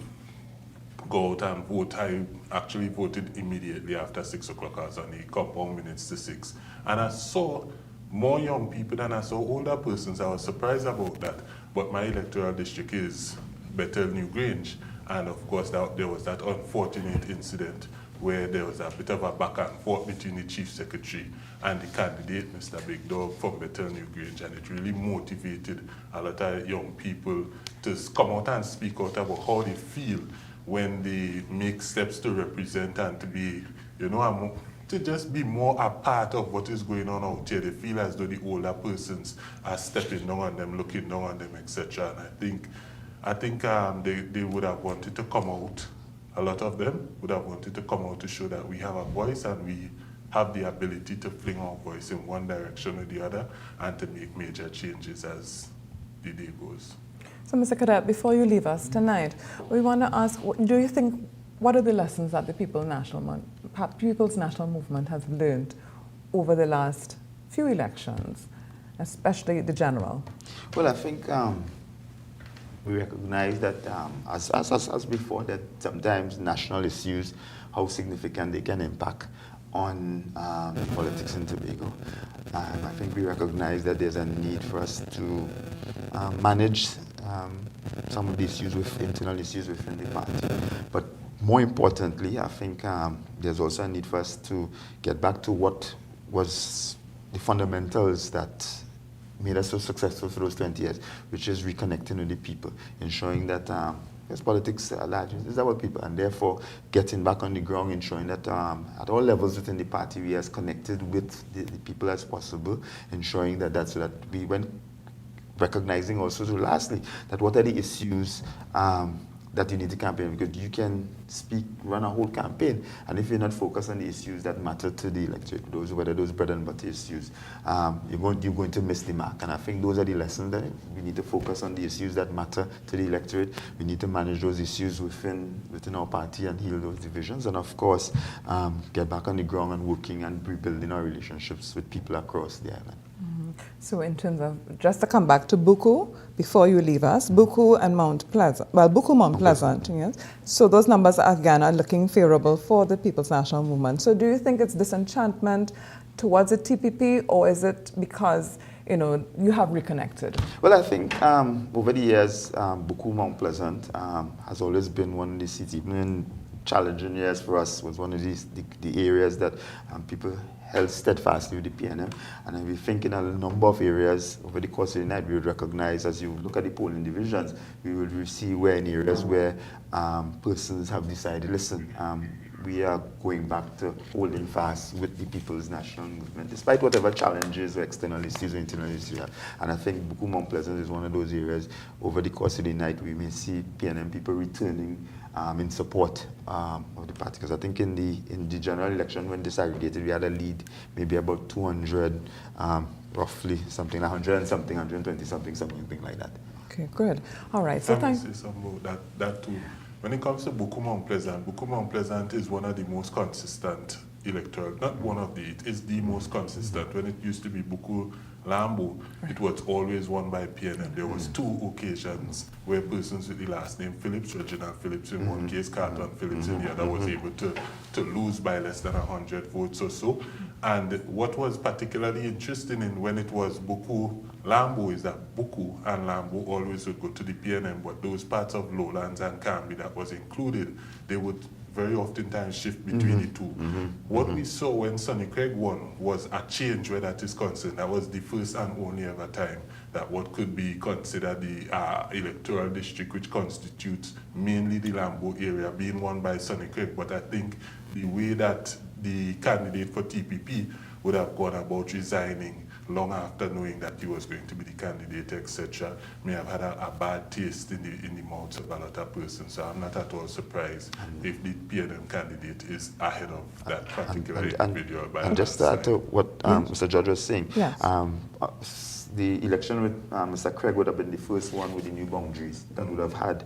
go out and vote. I actually voted immediately after 6 o'clock. I was on the compound minutes to 6. And I saw more young people than I saw older persons. I was surprised about that. But my electoral district is Bethel New Grange. And of course, there was that unfortunate incident where there was a bit of a back and forth between the chief secretary and the candidate, Mr. Big Dog from Bethel New Grange, and it really motivated a lot of young people to come out and speak out about how they feel when they make steps to represent and to be, to just be more a part of what is going on out here. They feel as though the older persons are stepping down on them, looking down on them, etc. And I think they would have wanted to come out. A lot of them would have wanted to come out to show that we have a voice and we have the ability to fling our voice in one direction or the other and to make major changes as the day goes. So, Mr. Cadette, before you leave us tonight, we want to ask, do you think, what are the lessons that the People's National Movement has learned over the last few elections, especially the general? Well, I think we recognize that, as before, that sometimes national issues, how significant they can impact on politics in Tobago. I think we recognize that there's a need for us to manage some of the issues internal issues within the party. But more importantly, I think there's also a need for us to get back to what was the fundamentals that made us so successful for those 20 years, which is reconnecting with the people, ensuring that because politics are large, it's about people, and therefore getting back on the ground, ensuring that at all levels within the party we are as connected with the people as possible, ensuring that so that we went recognizing also, so lastly, that what are the issues that you need to campaign, because you can run a whole campaign, and if you're not focused on the issues that matter to the electorate, whether those bread and butter issues, you're going to miss the mark. And I think those are the lessons that we need to focus on the issues that matter to the electorate. We need to manage those issues within our party and heal those divisions, and of course, get back on the ground and working and rebuilding our relationships with people across the island. So in terms of, just to come back to Buku, before you leave us, Buku and Mount Pleasant, Mount Pleasant, yes. So those numbers again are looking favorable for the People's National Movement. So do you think it's disenchantment towards the TPP, or is it because, you have reconnected? Well, I think over the years, Buku, Mount Pleasant has always been one of the cities, even in challenging years for us, was one of the areas that people held steadfastly with the PNM, and we think in a number of areas over the course of the night we would recognize, as you look at the polling divisions, we will see where in areas where persons have decided, listen, we are going back to holding fast with the People's National Movement, despite whatever challenges or external issues or internal issues we have. And I think Buku Mount Pleasant is one of those areas over the course of the night we may see PNM people returning in support of the party, because I think in the general election when disaggregated, we had a lead maybe about 200, roughly something, 100 and something, 120 something like that. Okay, good. All right. So thanks. Say something about that too. When it comes to Buku Mount Pleasant is one of the most consistent electoral, not one of it is the most consistent. When it used to be Buku Lambo, it was always won by PNM. There was 2 occasions where persons with the last name Phillips, Reginald Phillips in one case, Carlton Phillips in the other, was able to lose by less than 100 votes or so. And what was particularly interesting in when it was Buku Lambo is that Buku and Lambo always would go to the PNM, but those parts of Lowlands and Canby that was included, they would very oftentimes shift between the two. What we saw when Sonny Craig won was a change where that is concerned. That was the first and only ever time that what could be considered the electoral district, which constitutes mainly the Lambo area, being won by Sonny Craig. But I think the way that the candidate for TPP would have gone about resigning long after knowing that he was going to be the candidate, etc., may have had a bad taste in the mouths of a lot of persons. So I'm not at all surprised if the PNM candidate is ahead of that particular individual. And just to add to what Mr. Judge was saying, the election with Mr. Craig would have been the first one with the new boundaries that would have had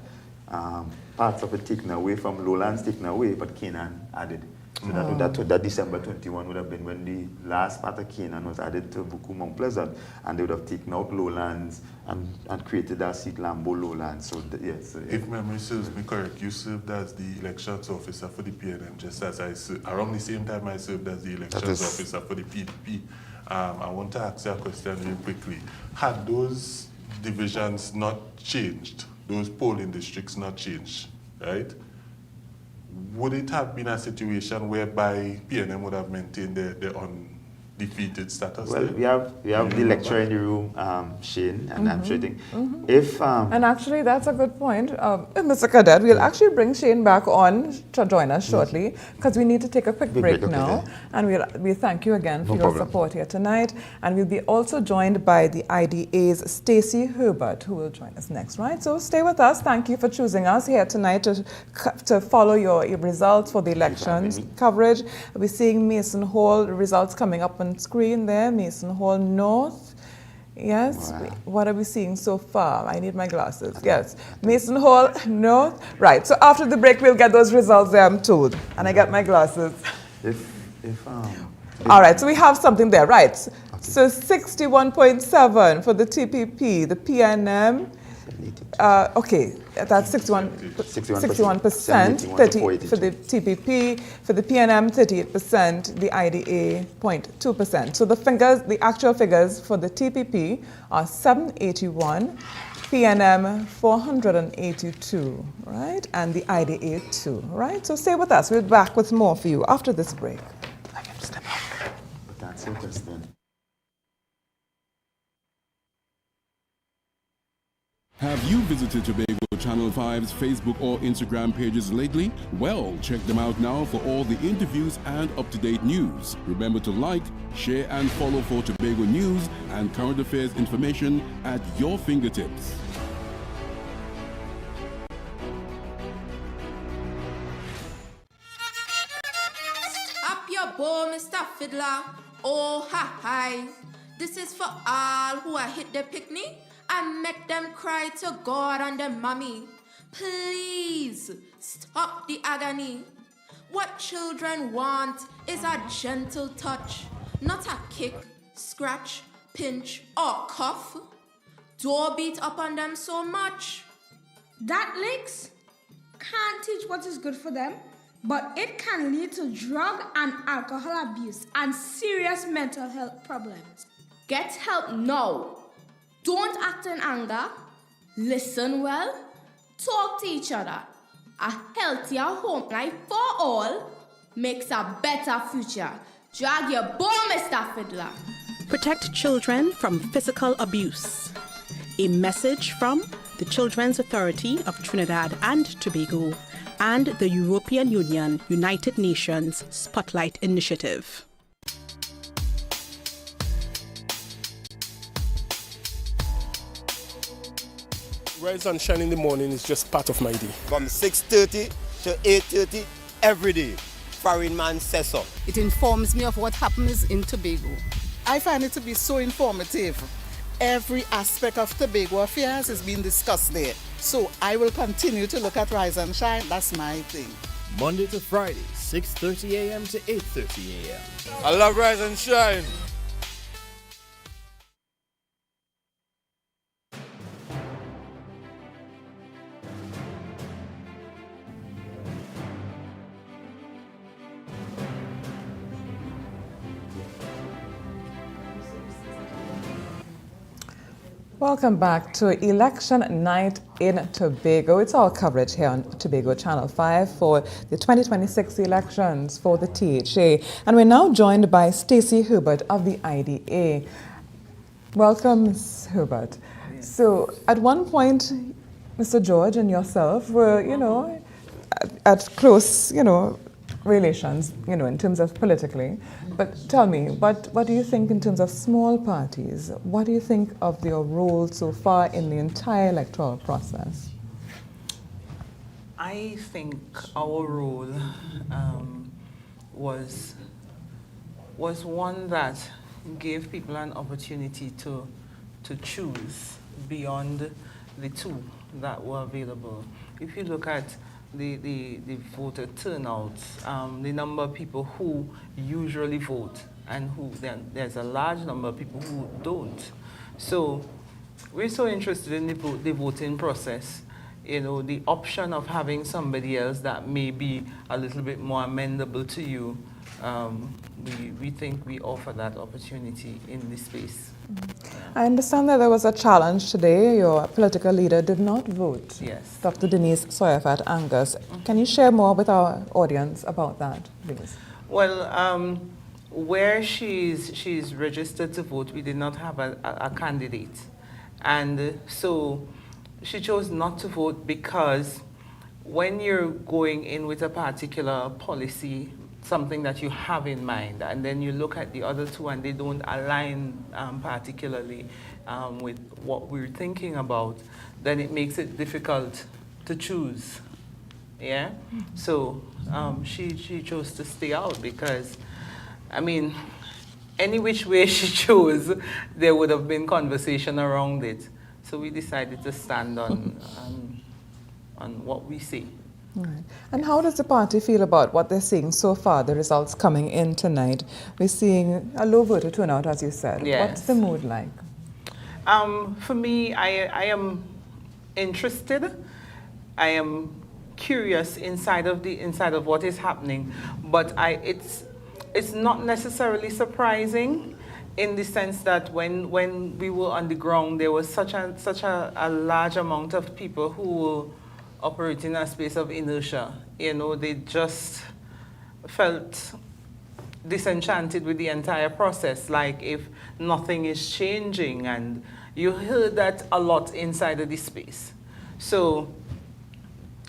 parts of it taken away from Lowlands taken away, but Canaan added. So that December 21 would have been when the last part of Canaan was added to Buku Mount Pleasant, and they would have taken out Lowlands and created that seat Lambo Lowlands. So yes. If memory serves me correct, you served as the elections officer for the PNM, just as I served, around the same time I served as the elections officer for the PDP. I want to ask you a question really quickly. Had those divisions not changed, those polling districts not changed, right? Would it have been a situation whereby PNM would have maintained their undefeated status? Well, we have the lecturer in the room, Shane, and I'm sure if and actually that's a good point, Mr. Cadette. We'll actually bring Shane back on to join us shortly because we need to take a quick break now, and we thank you again for your support here tonight. And we'll be also joined by the IDA's Stacy Herbert, who will join us next. Right, so stay with us. Thank you for choosing us here tonight to follow your results for the elections coverage. We're seeing Mason Hall results coming up on screen there. Mason Hall North. Yes. Wow. What are we seeing so far? I need my glasses. Yes. Mason Hall North. Right. So after the break, we'll get those results there, I'm told. And I got my glasses. All right. So we have something there. Right. Okay. So 61.7 for the TPP, the PNM. Okay, that's 61%, 30 for the TPP, for the PNM 38%, the IDA 0.2%. So the actual figures for the TPP are 781, PNM 482, right, and the IDA 2, right? So stay with us. We'll be back with more for you after this break. I can step out. But that's interesting. Have you visited Tobago Channel 5's Facebook or Instagram pages lately? Well, check them out now for all the interviews and up-to-date news. Remember to like, share and follow for Tobago news and current affairs information at your fingertips. Up your bow, Mr. Fiddler. Oh, ha, hi. This is for all who are hit the picnic and make them cry to God and their mommy. Please stop the agony. What children want is a gentle touch, not a kick, scratch, pinch, or cuff. Don't beat up on them so much. That licks can't teach what is good for them, but it can lead to drug and alcohol abuse and serious mental health problems. Get help now. Don't act in anger. Listen well. Talk to each other. A healthier home life for all makes a better future. Drag your ball, Mr. Fiddler. Protect children from physical abuse. A message from the Children's Authority of Trinidad and Tobago and the European Union United Nations Spotlight Initiative. Rise and shine in the morning is just part of my day. From 6:30 to 8:30 every day. Foreign man says so. It informs me of what happens in Tobago. I find it to be so informative. Every aspect of Tobago affairs is being discussed there. So I will continue to look at Rise and Shine. That's my thing. Monday to Friday, 6:30 a.m. to 8:30 a.m. I love Rise and Shine. Welcome back to Election Night in Tobago. It's our coverage here on Tobago Channel 5 for the 2026 elections for the THA. And we're now joined by Stacy Herbert of the IDA. Welcome, Ms. Herbert. So at one point, Mr. George and yourself were, at close, relations, in terms of politically. But tell me, what do you think in terms of small parties? What do you think of their role so far in the entire electoral process? I think our role was one that gave people an opportunity to choose beyond the two that were available. If you look at the voter turnout, the number of people who usually vote and there's a large number of people who don't. So we're so interested in the voting process. The option of having somebody else that may be a little bit more amendable to you, we think we offer that opportunity in this space. I understand that there was a challenge today. Your political leader did not vote. Yes. Dr. Denise Soyafat Angus. Can you share more with our audience about that, please? Well, where she's registered to vote, we did not have a candidate. And so she chose not to vote because when you're going in with a particular policy, something that you have in mind, and then you look at the other two and they don't align particularly with what we're thinking about, then it makes it difficult to choose. Yeah? So she chose to stay out because, any which way she chose, there would have been conversation around it. So we decided to stand on what we say. Right. And how does the party feel about what they're seeing so far, the results coming in tonight? We're seeing a low voter turnout, as you said. Yes. What's the mood like? For me, I am interested. I am curious inside of what is happening, but it's not necessarily surprising in the sense that when we were on the ground, there was such a large amount of people who were operating in a space of inertia. They just felt disenchanted with the entire process, like if nothing is changing, and you heard that a lot inside of this space. So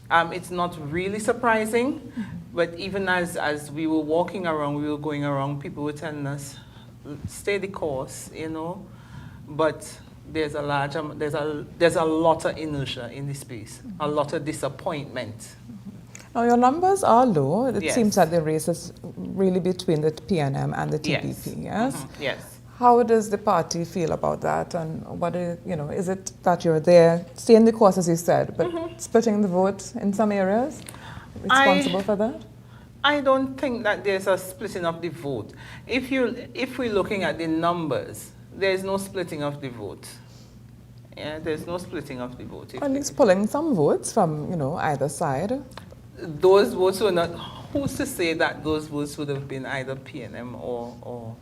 it's not really surprising, but even as we were walking around, we were going around, people were telling us, stay the course, but there's a lot of inertia in this space, a lot of disappointment. Now your numbers are low. It Yes. seems that the race is really between the PNM and the TPP. Yes. Yes. How does the party feel about that? And what is it that you're there, staying the course as you said, but splitting the vote in some areas? Responsible for that? I don't think that there's a splitting of the vote. If we're looking at the numbers, there's no splitting of the vote. Yeah, there's no splitting of the vote. At least pulling some votes from, either side. Those votes were not, who's to say that those votes would have been either PNM or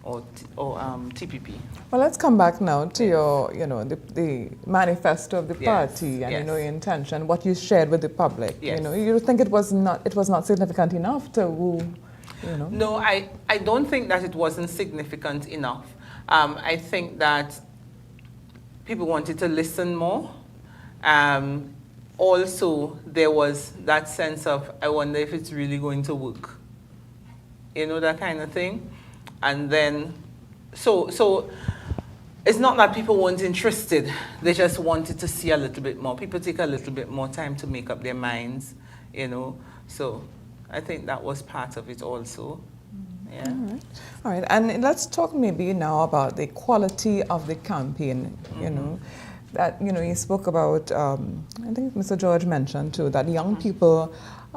TPP? Well, let's come back now to your, the manifesto of the party and, your intention, what you shared with the public. Yes. You think it was not significant enough to woo, No, I don't think that it wasn't significant enough. I think that people wanted to listen more. Also, there was that sense of, I wonder if it's really going to work. That kind of thing. And then, so it's not that people weren't interested. They just wanted to see a little bit more. People take a little bit more time to make up their minds, So I think that was part of it also. Yeah. All right. And let's talk maybe now about the quality of the campaign, that, you spoke about, I think Mr. George mentioned too, that young people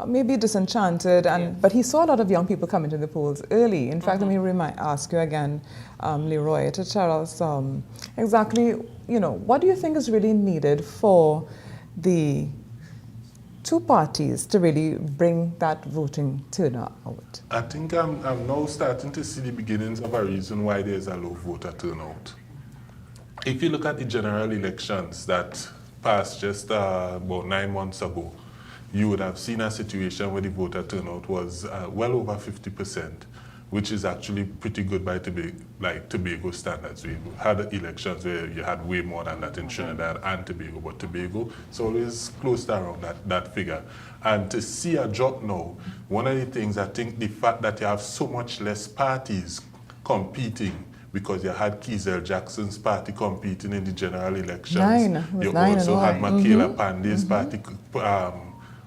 may be disenchanted, but he saw a lot of young people coming to the polls early. In fact, let me ask you again, Leroy, to tell us exactly, what do you think is really needed for the two parties to really bring that voting turnout out? I think I'm now starting to see the beginnings of a reason why there's a low voter turnout. if you look at the general elections that passed just about 9 months ago, you would have seen a situation where the voter turnout was well over 50%, which is actually pretty good by Tobago standards. We had elections where you had way more than that in Trinidad and Tobago, but Tobago is always close to around that figure. And to see a drop now, one of the things, I think the fact that you have so much less parties competing, because you had Kizel Jackson's party competing in the general elections. You also had Michaela Pandey's party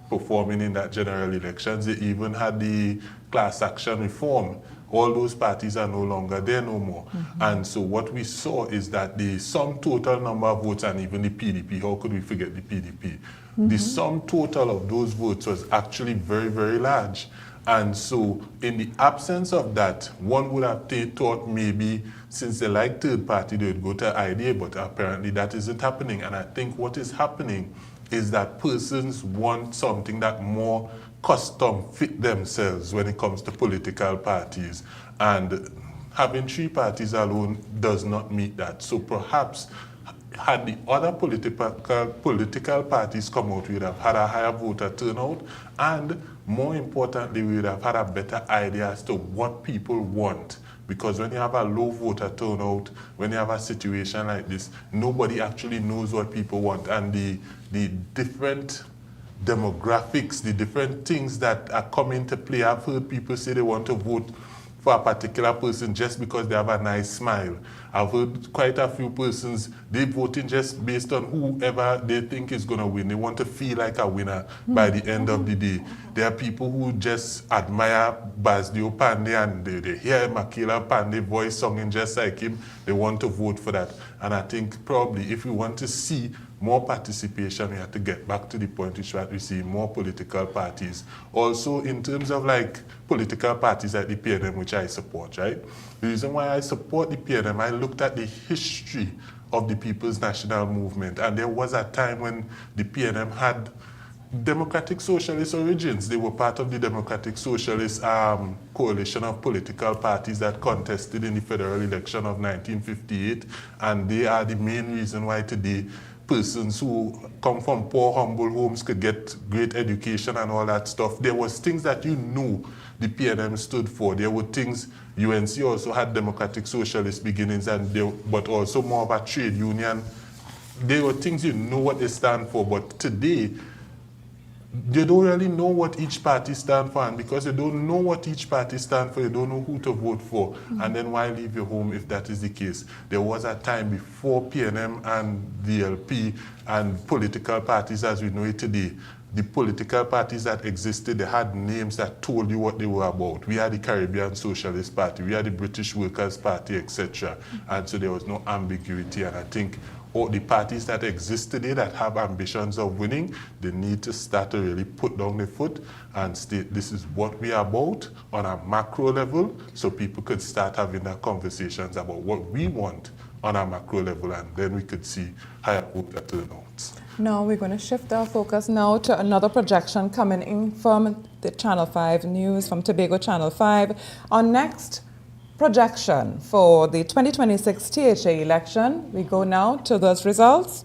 performing in that general elections. You even had the class action reform. All those parties are no longer there no more. And so what we saw is that the sum total number of votes, and even the PDP, how could we forget the PDP? The sum total of those votes was actually very, very large. And so in the absence of that, one would have thought maybe since they like third party, they would go to IDA, but apparently that isn't happening. And I think what is happening is that persons want something that more custom fit themselves when it comes to political parties. And having 3 parties alone does not meet that. So perhaps had the other political parties come out, we would have had a higher voter turnout, and more importantly, we would have had a better idea as to what people want. Because when you have a low voter turnout, when you have a situation like this, nobody actually knows what people want. And the different demographics, the different things that are coming to play, I've heard people say they want to vote for a particular person just because they have a nice smile. I've heard quite a few persons, they're voting just based on whoever they think is going to win. They want to feel like a winner by the end of the day. There are people who just admire Basdio Pandey and they hear Michaela Pandey voice singing just like him. They want to vote for that. And I think probably if we want to see more participation, we have to get back to the point which we see more political parties. Also, in terms of like political parties like the PNM, which I support, right? The reason why I support the PNM, I looked at the history of the People's National Movement, and there was a time when the PNM had Democratic Socialist origins. They were part of the Democratic Socialist coalition of political parties that contested in the federal election of 1958, and they are the main reason why today persons who come from poor, humble homes could get great education and all that stuff. There was things that you knew the PNM stood for. There were things, UNC also had democratic socialist beginnings, but also more of a trade union. There were things you know what they stand for, but today, you don't really know what each party stands for, and because you don't know what each party stands for, you don't know who to vote for. And then why leave your home if that is the case? There was a time before PNM and DLP and political parties as we know it today. The political parties that existed, they had names that told you what they were about. We had the Caribbean Socialist Party, we had the British Workers' Party, etc. And so there was no ambiguity, and I think or the parties that exist today that have ambitions of winning, they need to start to really put down their foot and state this is what we are about on a macro level, so people could start having their conversations about what we want on a macro level, and then we could see higher voter turnouts. Now we're going to shift our focus now to another projection coming in from the Channel 5 News, from Tobago Channel 5. Our next projection for the 2026 THA election. We go now to those results.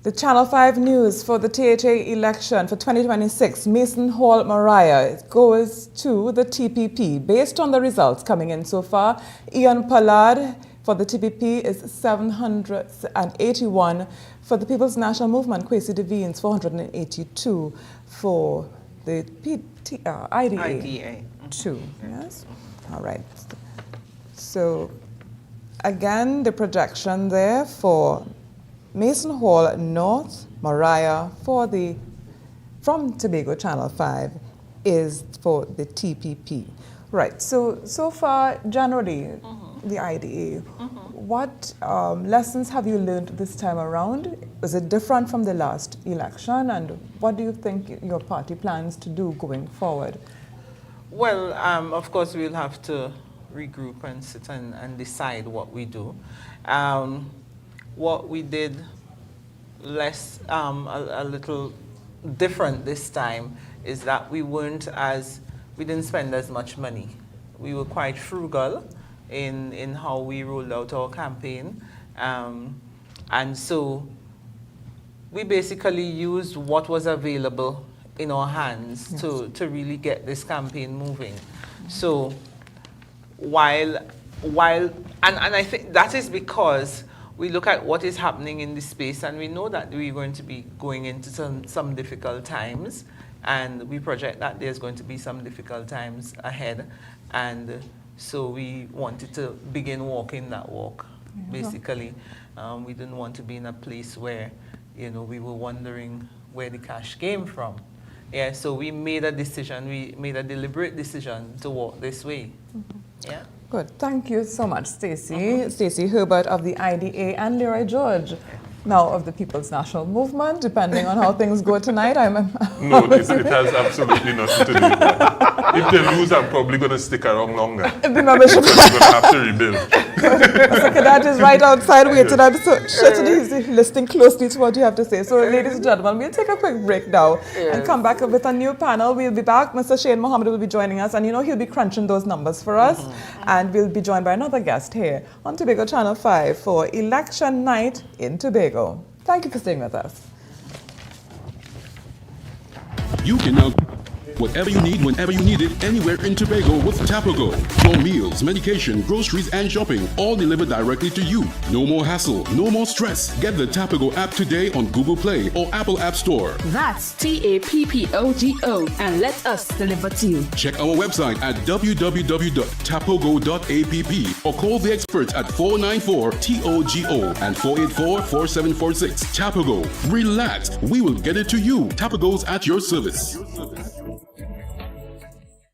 The Channel 5 News for the THA election for 2026, Mason Hall Mariah goes to the TPP. Based on the results coming in so far, Ian Pollard for the TPP is 781. For the People's National Movement, Kwesi Devines, 482. For the IDA. 2, yes? All right. So, again, the projection there for Mason Hall North, Mariah, from Tobago Channel 5 is for the TPP. Right, so far, generally, the IDA, what lessons have you learned this time around? Was it different from the last election? And what do you think your party plans to do going forward? Well, of course, we'll have to regroup and sit and decide what we do. What we did a little different this time is that we didn't spend as much money. We were quite frugal. in how we rolled out our campaign. And so we basically used what was available in our hands to really get this campaign moving. So while I think that is because we look at what is happening in the space, and we know that we're going to be going into some difficult times, and we project that there's going to be some difficult times ahead, and so we wanted to begin walking that walk, basically. We didn't want to be in a place where, we were wondering where the cash came from. Yeah, so we made a decision, we made a deliberate decision to walk this way. Yeah. Good. Thank you so much, Stacy. Stacy Herbert of the IDA and Leroy George, now of the People's National Movement, depending on how things go tonight. No, it has absolutely nothing to do with that. If they lose, I'm probably going to stick around longer. The membership. Because we're going to have to rebuild. Mr. Cadette is right outside waiting. I'm so sure he's listening closely to what you have to say. So, ladies and gentlemen, we'll take a quick break now and come back with a new panel. We'll be back. Mr. Shane Mohammed will be joining us, and he'll be crunching those numbers for us. And we'll be joined by another guest here on Tobago Channel 5 for Election Night in Tobago. Thank you for staying with us. You can now whatever you need, whenever you need it, anywhere in Tobago with Tobago. Your meals, medication, groceries, and shopping, all delivered directly to you. No more hassle, no more stress. Get the Tobago app today on Google Play or Apple App Store. That's TAPPOGO, and let us deliver to you. Check our website at www.tapogo.app or call the experts at 494-TOGO and 484-4746. Tobago. Relax. We will get it to you. Tobago's at your service.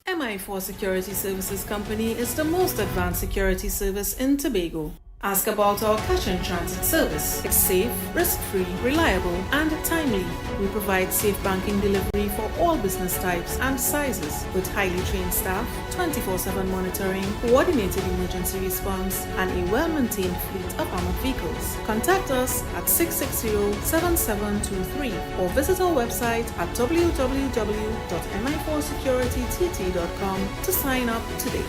MI4 Security Services Company is the most advanced security service in Tobago. Ask about our cash and transit service. It's safe, risk-free, reliable, and timely. We provide safe banking delivery for all business types and sizes with highly trained staff, 24/7 monitoring, coordinated emergency response, and a well-maintained fleet of armored vehicles. Contact us at 660-7723 or visit our website at www.mi4securitytt.com to sign up today.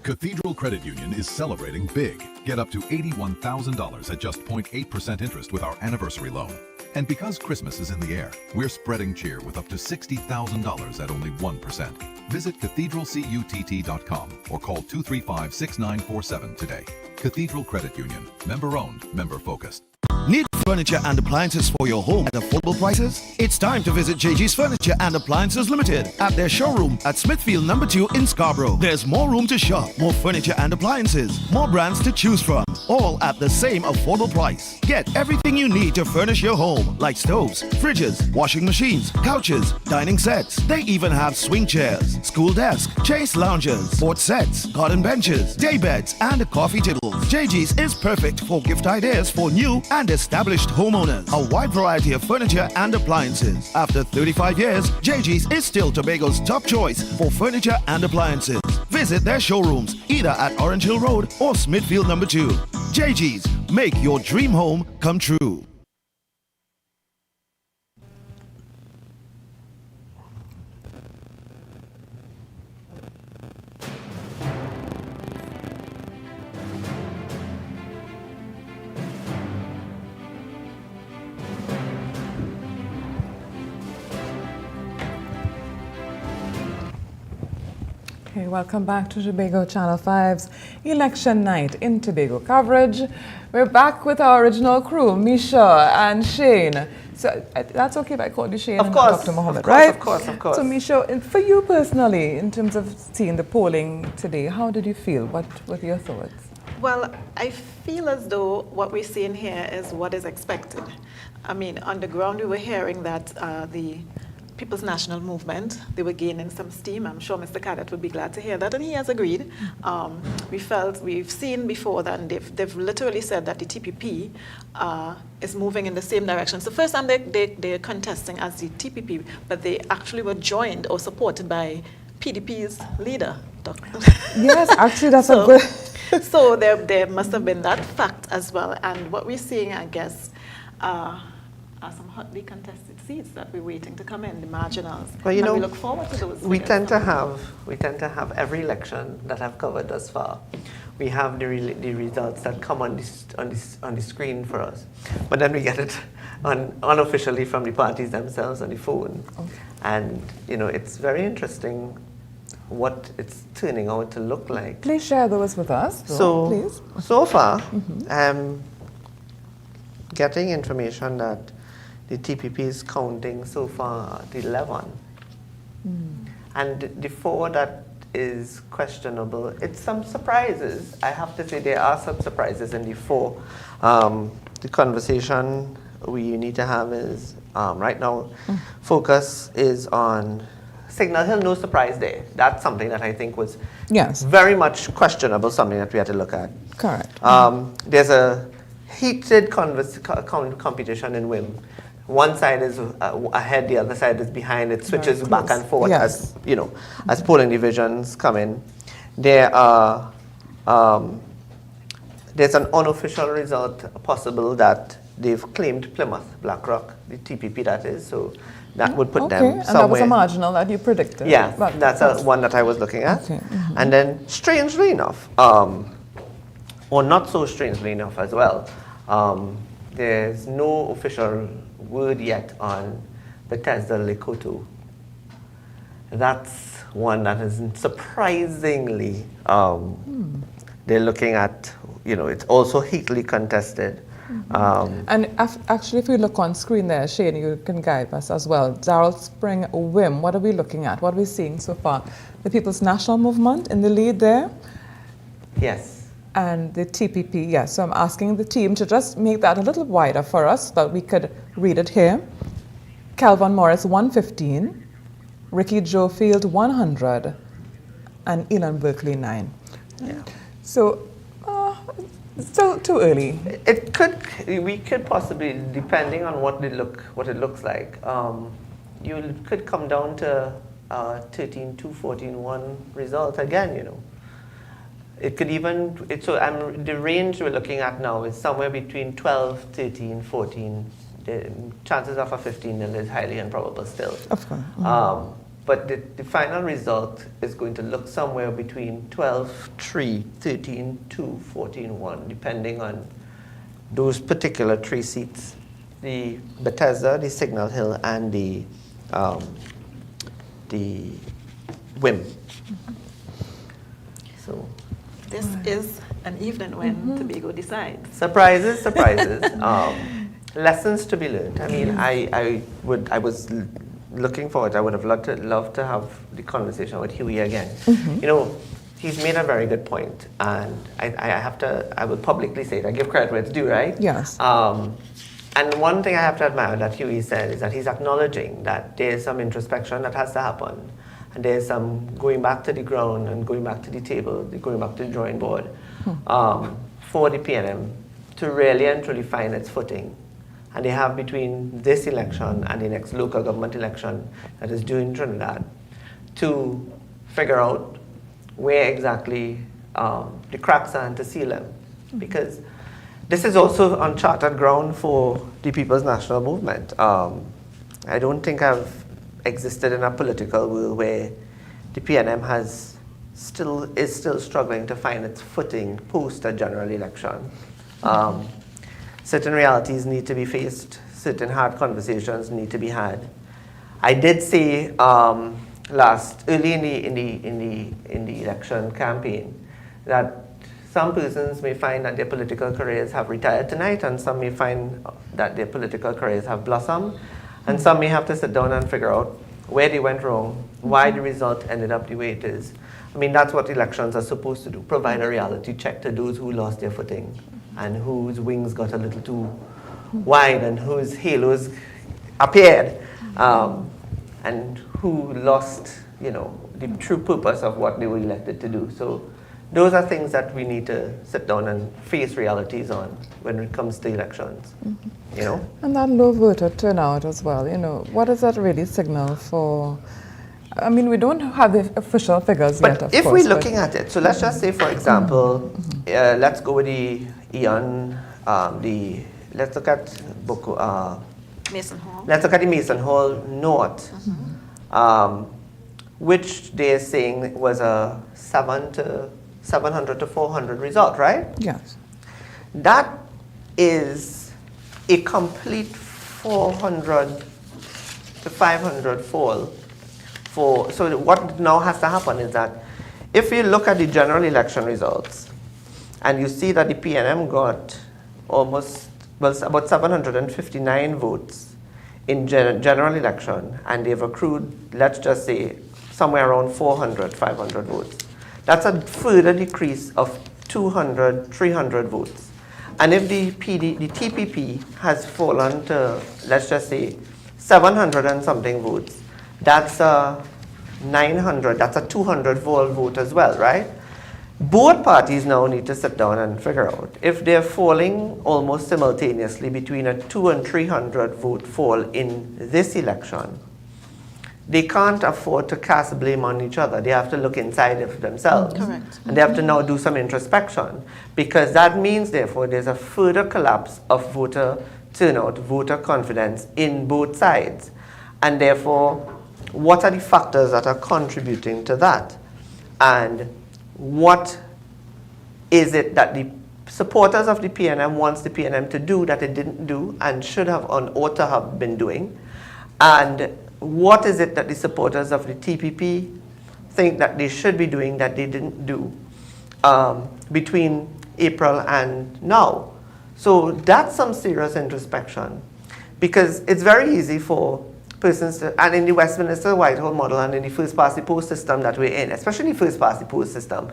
Cathedral Credit Union is celebrating big. Get up to $81,000 at just 0.8% interest with our anniversary loan. And because Christmas is in the air, we're spreading cheer with up to $60,000 at only 1%. Visit cathedralcutt.com or call 235-6947 today. Cathedral Credit Union. Member-owned, member-focused. Need furniture and appliances for your home at affordable prices? It's time to visit JG's Furniture and Appliances Limited at their showroom at Smithfield No. 2 in Scarborough. There's more room to shop, more furniture and appliances, more brands to choose from, all at the same affordable price. Get everything you need to furnish your home, like stoves, fridges, washing machines, couches, dining sets. They even have swing chairs, school desk, chase loungers, sports sets, garden benches, day beds, and coffee tables. JG's is perfect for gift ideas for new and established homeowners. A wide variety of furniture and appliances. After 35 years, JG's is still Tobago's top choice for furniture and appliances. Visit their showrooms either at Orange Hill Road or Smithfield No. 2. JG's, make your dream home come true. Okay, welcome back to Tobago Channel 5's Election Night in Tobago coverage. We're back with our original crew, Meisha and Shane. So that's okay if I call you Shane and Dr. Mohammed, right? Of course. So Meisha, for you personally, in terms of seeing the polling today, how did you feel? What were your thoughts? Well, I feel as though what we're seeing here is what is expected. I mean, on the ground we were hearing that the People's National Movement, they were gaining some steam. I'm sure Mr. Cadette would be glad to hear that, and he has agreed. We've seen before that they've literally said that the TPP is moving in the same direction. So first time they're contesting as the TPP, but they actually were joined or supported by PDP's leader. Yes, actually, that's a good. So there must have been that fact as well. And what we're seeing, I guess, are some hotly contested seats that we're waiting to come in, the marginals. Well, you and know, we look forward to those. we tend to have every election that I've covered thus far. We have the results that come on the screen for us, but then we get it unofficially from the parties themselves on the phone. Okay. And you know, it's very interesting what it's turning out to look like. Please share those with us. Please. So far, getting information that the TPP is counting so far at 11. And the 4 that is questionable, it's some surprises. I have to say there are some surprises in the 4. The conversation we need to have is, right now, focus is on Signal Hill, no surprise there. That's something that I think was very much questionable, something that we had to look at. Correct. There's a heated competition in WIM. One side is ahead, the other side is behind. It switches back and forth as you know, as polling divisions come in. There are there's an unofficial result possible that they've claimed Plymouth, BlackRock, the TPP that is. So that would put them somewhere. And that was a marginal that you predicted. Yeah, that's one that I was looking at. Okay. And then, strangely enough, or not so strangely enough as well, there's no official word yet on Bethesda Lekoto. That's one that is surprisingly, they're looking at, you know, it's also heatedly contested. And actually, if we look on screen there, Shane, you can guide us as well. Darrell Spring WIM, what are we looking at? What are we seeing so far? The People's National Movement in the lead there? Yes. And the TPP, yes. So I'm asking the team to just make that a little wider for us so that we could read it here. Calvin Morris, 115. Ricky Joefield, 100. And Elon Berkeley, 9. Yeah. So, still too early. We could possibly, depending on what it looks like, you could come down to 13-2, 14-1 result again. You know, it could even. The range we're looking at now is somewhere between 12, 13, 14. The chances of a 15-0 is highly improbable still. Of course. But the final result is going to look somewhere between 12-3, 13-2, 14-1, depending on those particular 3 seats. The Bethesda, the Signal Hill, and the WIM. So this is an evening when Tobago decides. Surprises. Lessons to be learned. I mean, I was looking forward. I would have loved to have the conversation with Huey again. You know, he's made a very good point, and I will publicly say it. I give credit where it's due, right? Yes. And one thing I have to admire that Huey said is that he's acknowledging that there's some introspection that has to happen, and there's some going back to the ground and going back to the table, going back to the drawing board for the PNM to really and truly find its footing. And they have between this election and the next local government election that is due in Trinidad to figure out where exactly the cracks are and to seal them. Because this is also uncharted ground for the People's National Movement. I don't think I've existed in a political world where the PNM is still struggling to find its footing post a general election. Certain realities need to be faced. Certain hard conversations need to be had. I did say early in the election campaign that some persons may find that their political careers have retired tonight, and some may find that their political careers have blossomed, and some may have to sit down and figure out where they went wrong, why the result ended up the way it is. I mean, that's what elections are supposed to do, provide a reality check to those who lost their footing and whose wings got a little too wide and whose halos appeared, and who lost, you know, the true purpose of what they were elected to do. So those are things that we need to sit down and face realities on when it comes to elections, you know. And that low voter turnout as well, you know, what does that really signal for I mean, we don't have the official figures yet, of But if course, we're looking at it, so let's just say, for example, let's go with the Eon, let's look at Mason Hall. Let's look at the Mason Hall North, which they're saying was a 700 to 400 result, right? Yes. That is a complete 400 to 500 fall. So what now has to happen is that if you look at the general election results and you see that the PNM got about 759 votes in general election, and they've accrued, let's just say, somewhere around 400, 500 votes. That's a further decrease of 200, 300 votes. And if the TPP has fallen to, let's just say, 700 and something votes, that's a 900, that's a 200 vote as well, right? Both parties now need to sit down and figure out if they're falling almost simultaneously between a 200 and 300 vote fall in this election. They can't afford to cast blame on each other. They have to look inside of themselves. Correct. And they have to now do some introspection, because that means, therefore, there's a further collapse of voter turnout, voter confidence in both sides. And therefore, what are the factors that are contributing to that? And what is it that the supporters of the PNM wants the PNM to do that it didn't do and should have or ought to have been doing? And what is it that the supporters of the TPP think that they should be doing that they didn't do between April and now? So that's some serious introspection, because it's very easy for persons to, and in the Westminster Whitehall model and in the first past the post system that we're in, especially the first past the post system,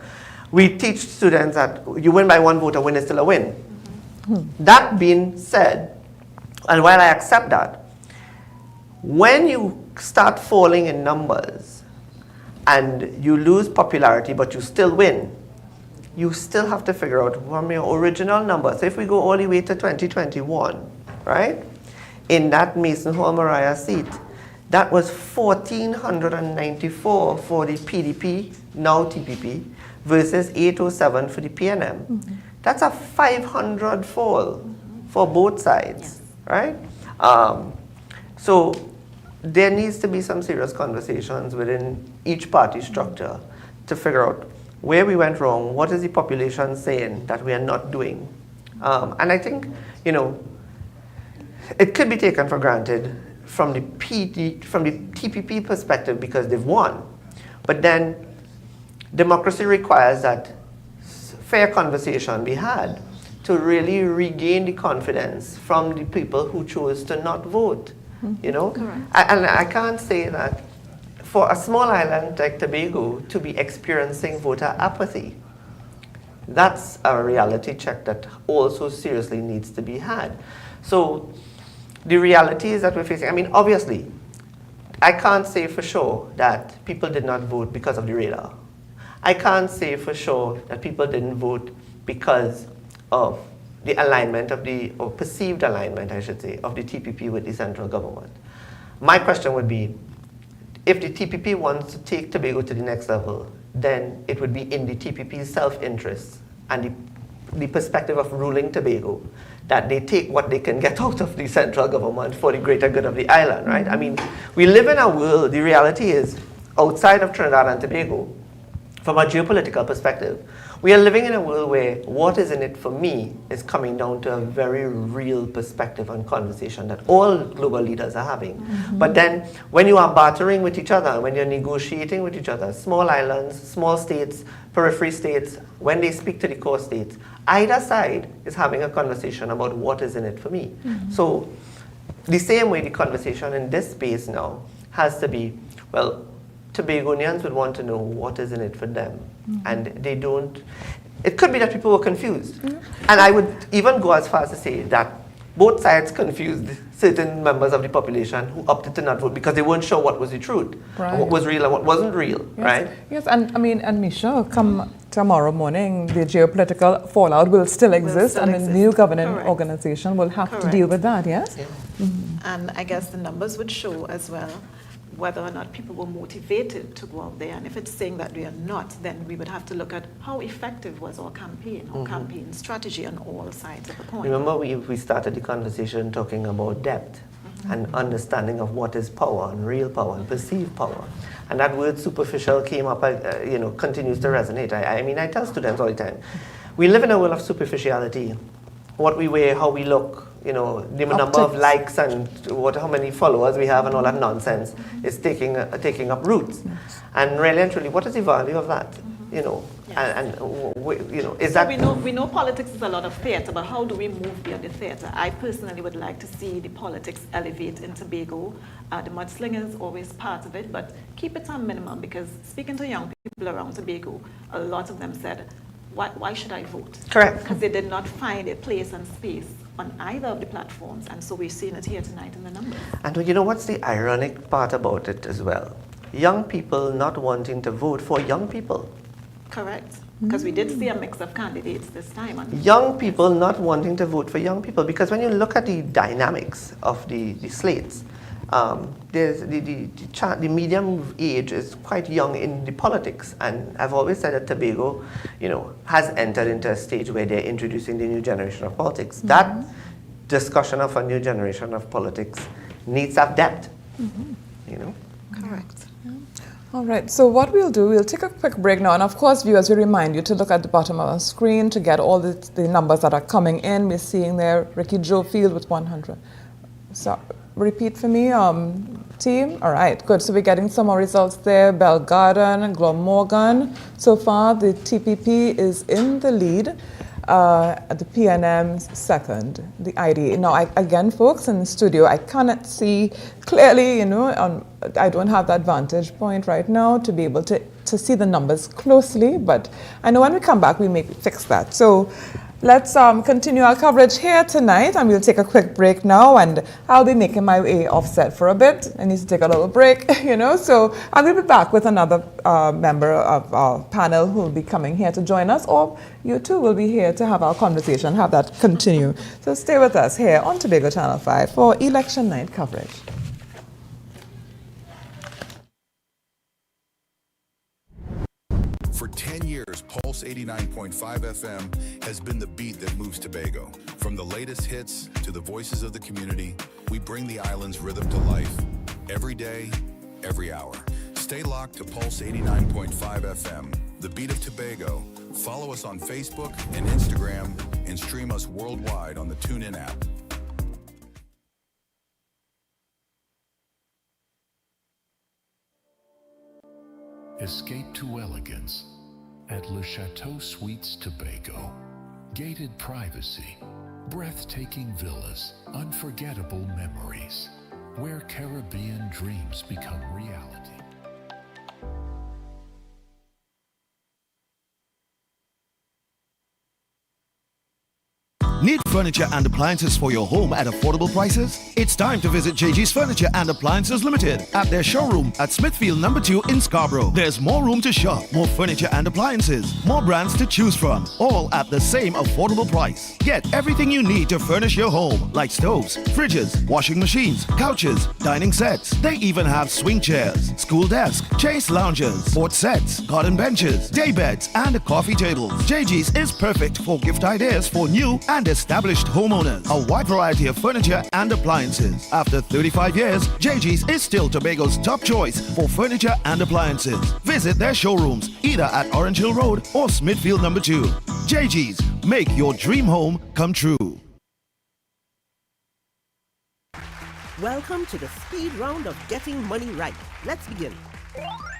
we teach students that you win by one vote, a win is still a win. That being said, and while I accept that, when you start falling in numbers and you lose popularity but you still win, you still have to figure out from your original numbers. So if we go all the way to 2021, right? In that Mason Hall Mariah seat, that was 1,494 for the PDP, now TPP, versus 807 for the PNM. That's a 500 fall for both sides, right? So there needs to be some serious conversations within each party structure to figure out where we went wrong, what is the population saying that we are not doing. And I think, it could be taken for granted from the TPP perspective because they've won. But then democracy requires that fair conversation be had to really regain the confidence from the people who chose to not vote. Correct. And I can't say that for a small island like Tobago to be experiencing voter apathy, that's a reality check that also seriously needs to be had. So the reality is that we're facing, obviously, I can't say for sure that people did not vote because of the radar. I can't say for sure that people didn't vote because of the alignment or perceived alignment, I should say, of the TPP with the central government. My question would be, if the TPP wants to take Tobago to the next level, then it would be in the TPP's self-interest and the perspective of ruling Tobago that they take what they can get out of the central government for the greater good of the island, right? We live in a world, the reality is, outside of Trinidad and Tobago, from a geopolitical perspective, we are living in a world where what is in it for me is coming down to a very real perspective and conversation that all global leaders are having. But then when you are bartering with each other, when you're negotiating with each other, small islands, small states, periphery states, when they speak to the core states, either side is having a conversation about what is in it for me. So the same way the conversation in this space now has to be, well, Tobagonians would want to know what is in it for them. And they don't. It could be that people were confused. And I would even go as far as to say that both sides confused certain members of the population who opted to not vote because they weren't sure what was the truth, right, what was real and what wasn't real, right? Yes, and Meisha, come tomorrow morning, the geopolitical fallout will still exist, and a new governing organization will have to deal with that, yes? And I guess the numbers would show as well whether or not people were motivated to go out there. And if it's saying that we are not, then we would have to look at how effective was our campaign, our campaign strategy on all sides of the coin. Remember, we started the conversation talking about depth and understanding of what is power and real power and perceived power. And that word superficial came up, continues to resonate. I mean, I tell students all the time, we live in a world of superficiality. What we wear, how we look, the number of likes and how many followers we have and all that nonsense is taking up roots. And really and truly, what is the value of that? Is that... We know politics is a lot of theatre, but how do we move beyond the theatre? I personally would like to see the politics elevate in Tobago. The mudslinger is always part of it, but keep it on minimum, because speaking to young people around Tobago, a lot of them said, why should I vote? Correct. Because they did not find a place and space on either of the platforms, and so we're seeing it here tonight in the numbers. And you know what's the ironic part about it as well? Young people not wanting to vote for young people. Correct. Because we did see a mix of candidates this time. Young people not wanting to vote for young people, because when you look at the dynamics of the slates, there's the median age is quite young in the politics, and I've always said that Tobago, has entered into a stage where they're introducing the new generation of politics. That discussion of a new generation of politics needs to have depth. Correct. All right, so what we'll do, we'll take a quick break now. And of course, viewers, we remind you to look at the bottom of our screen to get all the numbers that are coming in. We're seeing there Ricky Joe Field with 100. So repeat for me, team. All right, good. So we're getting some more results there. Bell Garden, Glamorgan. So far, the TPP is in the lead. At the PNM second, the IDA. Now, again, folks, in the studio, I cannot see clearly, I don't have that vantage point right now to be able to see the numbers closely, but I know when we come back, we may fix that. So let's continue our coverage here tonight, and we'll take a quick break now, and I'll be making my way offset for a bit. I need to take a little break, so I will be back with another member of our panel who will be coming here to join us, or you too will be here to have our conversation, have that continue. So stay with us here on Tobago Channel 5 for election night coverage. For 10 years, Pulse 89.5 FM has been the beat that moves Tobago. From the latest hits to the voices of the community, we bring the island's rhythm to life. Every day, every hour. Stay locked to Pulse 89.5 FM, the beat of Tobago. Follow us on Facebook and Instagram, and stream us worldwide on the TuneIn app. Escape to elegance at Le Chateau Suites Tobago. Gated privacy, breathtaking villas, unforgettable memories, where Caribbean dreams become reality. Need furniture and appliances for your home at affordable prices? It's time to visit JG's Furniture and Appliances Limited at their showroom at Smithfield No. 2 in Scarborough. There's more room to shop, more furniture and appliances, more brands to choose from, all at the same affordable price. Get everything you need to furnish your home, like stoves, fridges, washing machines, couches, dining sets. They even have swing chairs, school desk, chase loungers, sports sets, garden benches, day beds, and coffee tables. JG's is perfect for gift ideas for new and established homeowners. A wide variety of furniture and appliances. After 35 years, JG's is still Tobago's top choice for furniture and appliances. Visit their showrooms either at Orange Hill Road or Smithfield No. 2. JG's, make your dream home come true. Welcome to the speed round of getting money right. Let's begin.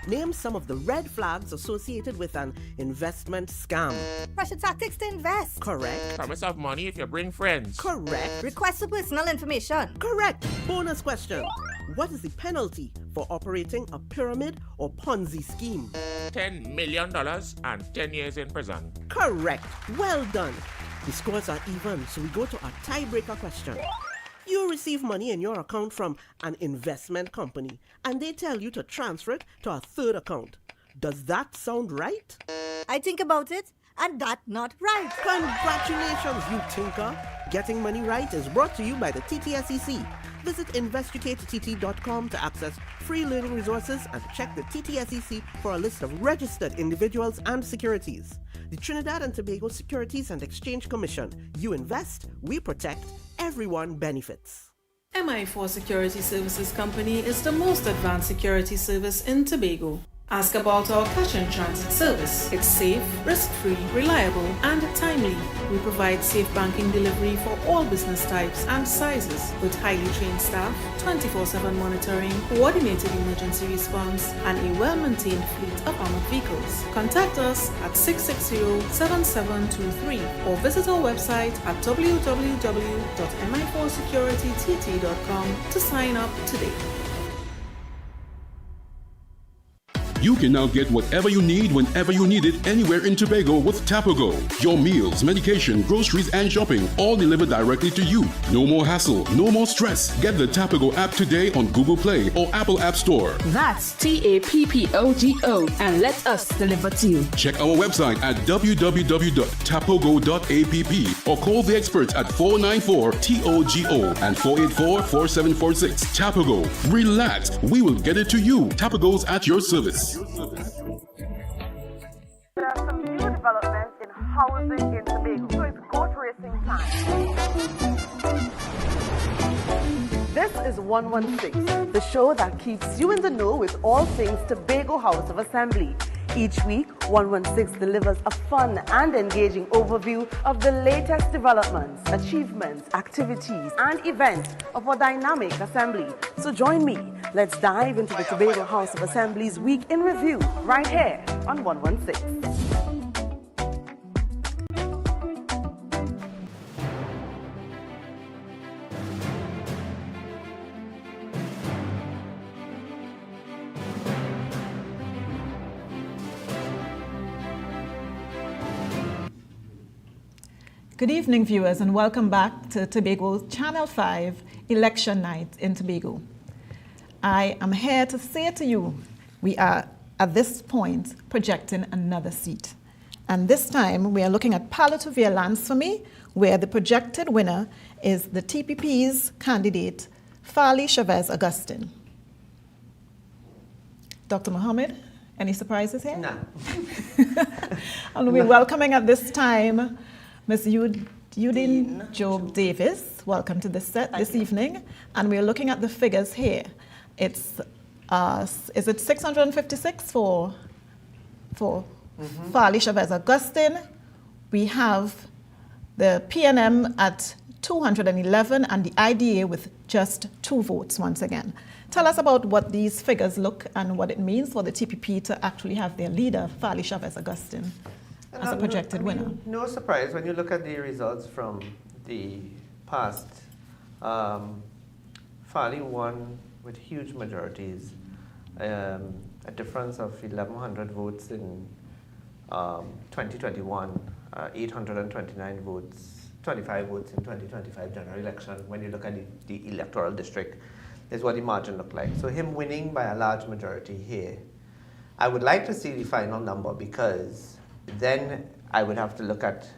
Name some of the red flags associated with an investment scam. Pressure tactics to invest. Correct. Promise of money if you bring friends. Correct. Request for personal information. Correct. Bonus question. What is the penalty for operating a pyramid or Ponzi scheme? $10 million and 10 years in prison. Correct. Well done. The scores are even, so we go to our tiebreaker question. You receive money in your account from an investment company, and they tell you to transfer it to a third account. Does that sound right? I think about it, and that's not right. Congratulations, you tinker. Getting Money Right is brought to you by the TTSEC. Visit investigateTT.com to access free learning resources and check the TTSEC for a list of registered individuals and securities. The Trinidad and Tobago Securities and Exchange Commission. You invest, we protect, everyone benefits. MI4 Security Services Company is the most advanced security service in Tobago. Ask about our cash and transit service. It's safe, risk-free, reliable, and timely. We provide safe banking delivery for all business types and sizes with highly trained staff, 24/7 monitoring, coordinated emergency response, and a well-maintained fleet of armored vehicles. Contact us at 660-7723 or visit our website at www.mi4securitytt.com to sign up today. You can now get whatever you need whenever you need it anywhere in Tobago with Tobago. Your meals, medication, groceries, and shopping all delivered directly to you. No more hassle, no more stress. Get the Tobago app today on Google Play or Apple App Store. That's TAPPOGO and let us deliver to you. Check our website at www.tapogo.app or call the experts at 494-TOGO and 484-4746. Tobago. Relax. We will get it to you. Tobago's at your service. There are some new developments in housing in Tobago, so it's goat racing time. This is 116, the show that keeps you in the know with all things Tobago House of Assembly. Each week, 116 delivers a fun and engaging overview of the latest developments, achievements, activities, and events of our dynamic assembly. So join me. Let's dive into the Tobago House of Assembly's Week in Review right here on 116. Good evening, viewers, and welcome back to Tobago Channel 5 Election Night in Tobago. I am here to say to you, we are at this point projecting another seat. And this time we are looking at Palatuvia Lands for me, where the projected winner is the TPP's candidate, Farley Chavez Augustine. Dr. Mohammed, any surprises here? No. And we're welcoming at this time Ms. Udine Job Davis. Welcome to the set this evening. And we're looking at the figures here. It's, is it 656 for Farley Chavez Augustine? We have the PNM at 211 and the IDA with just 2 votes once again. Tell us about what these figures look and what it means for the TPP to actually have their leader, Farley Chavez Augustine, as a projected winner. No surprise when you look at the results from the past. Farley won with huge majorities, a difference of 1,100 votes in 2021, 829 votes, 25 votes in 2025 general election. When you look at the electoral district, is what the margin looked like. So him winning by a large majority here. I would like to see the final number because then I would have to look at,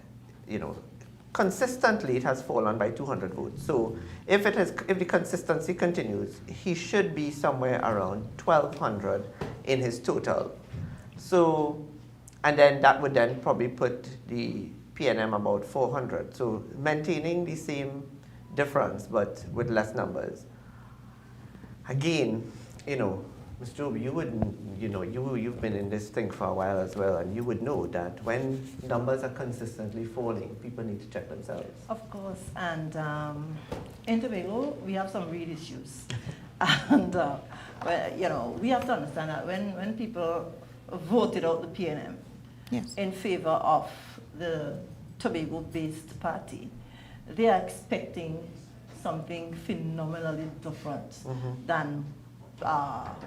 consistently it has fallen by 200 votes. So if the consistency continues, he should be somewhere around 1,200 in his total. So, and then that would then probably put the PNM about 400. So maintaining the same difference but with less numbers. Again, Ms. Job, you would, you've been in this thing for a while as well, and you would know that when numbers are consistently falling, people need to check themselves. Of course, and in Tobago, we have some real issues. And, we have to understand that when people voted out the PNM in favor of the Tobago-based party, they are expecting something phenomenally different than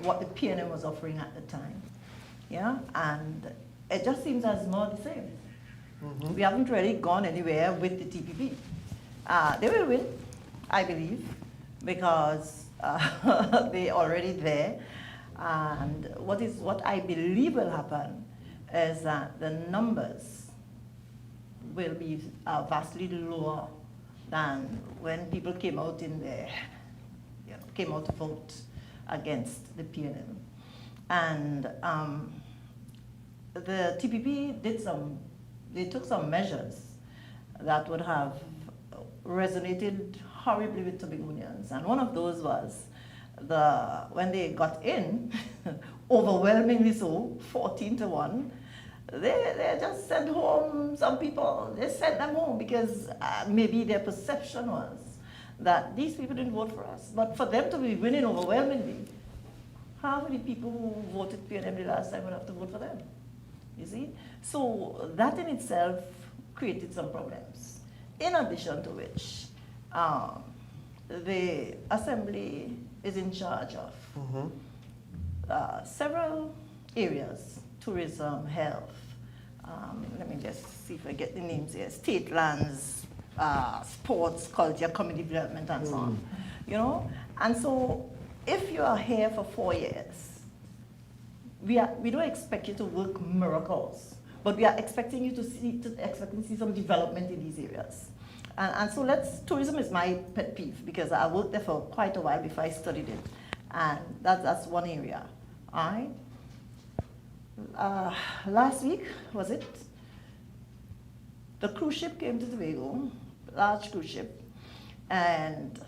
what the PNM was offering at the time. Yeah, and it just seems as more the same. We haven't really gone anywhere with the TPP. They will win, I believe, because they're already there. And what I believe will happen is that the numbers will be vastly lower than when people came out came out to vote against the PNM. And the TPP they took some measures that would have resonated horribly with Tobagonians. And one of those was when they got in, overwhelmingly so, 14-1, they just sent home some people. They sent them home because maybe their perception was that these people didn't vote for us. But for them to be winning overwhelmingly, how many people who voted PNM the last time would have to vote for them? You see? So that in itself created some problems. In addition to which, the Assembly is in charge of several areas: tourism, health, let me just see if I get the names here, state lands, sports, culture, community development, and so on. You know? And so if you are here for 4 years, we don't expect you to work miracles, but we are expecting you to see some development in these areas. And so tourism is my pet peeve because I worked there for quite a while before I studied it. And that's one area. All right. Last week, was it? The cruise ship came to Tobago, large cruise ship, and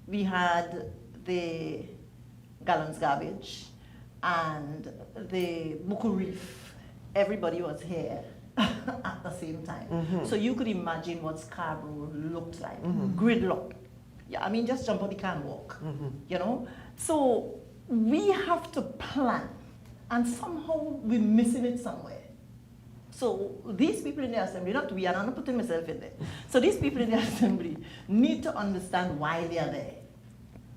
we had the Gallons Garbage and the Buku Reef. Everybody was here at the same time. So you could imagine what Scarborough looked like. Gridlock. Yeah, I mean, just jump out, you can't walk. You know? So we have to plan, and somehow we're missing it somewhere. So these people in the Assembly, not we, and I'm not putting myself in there. So these people in the Assembly need to understand why they are there.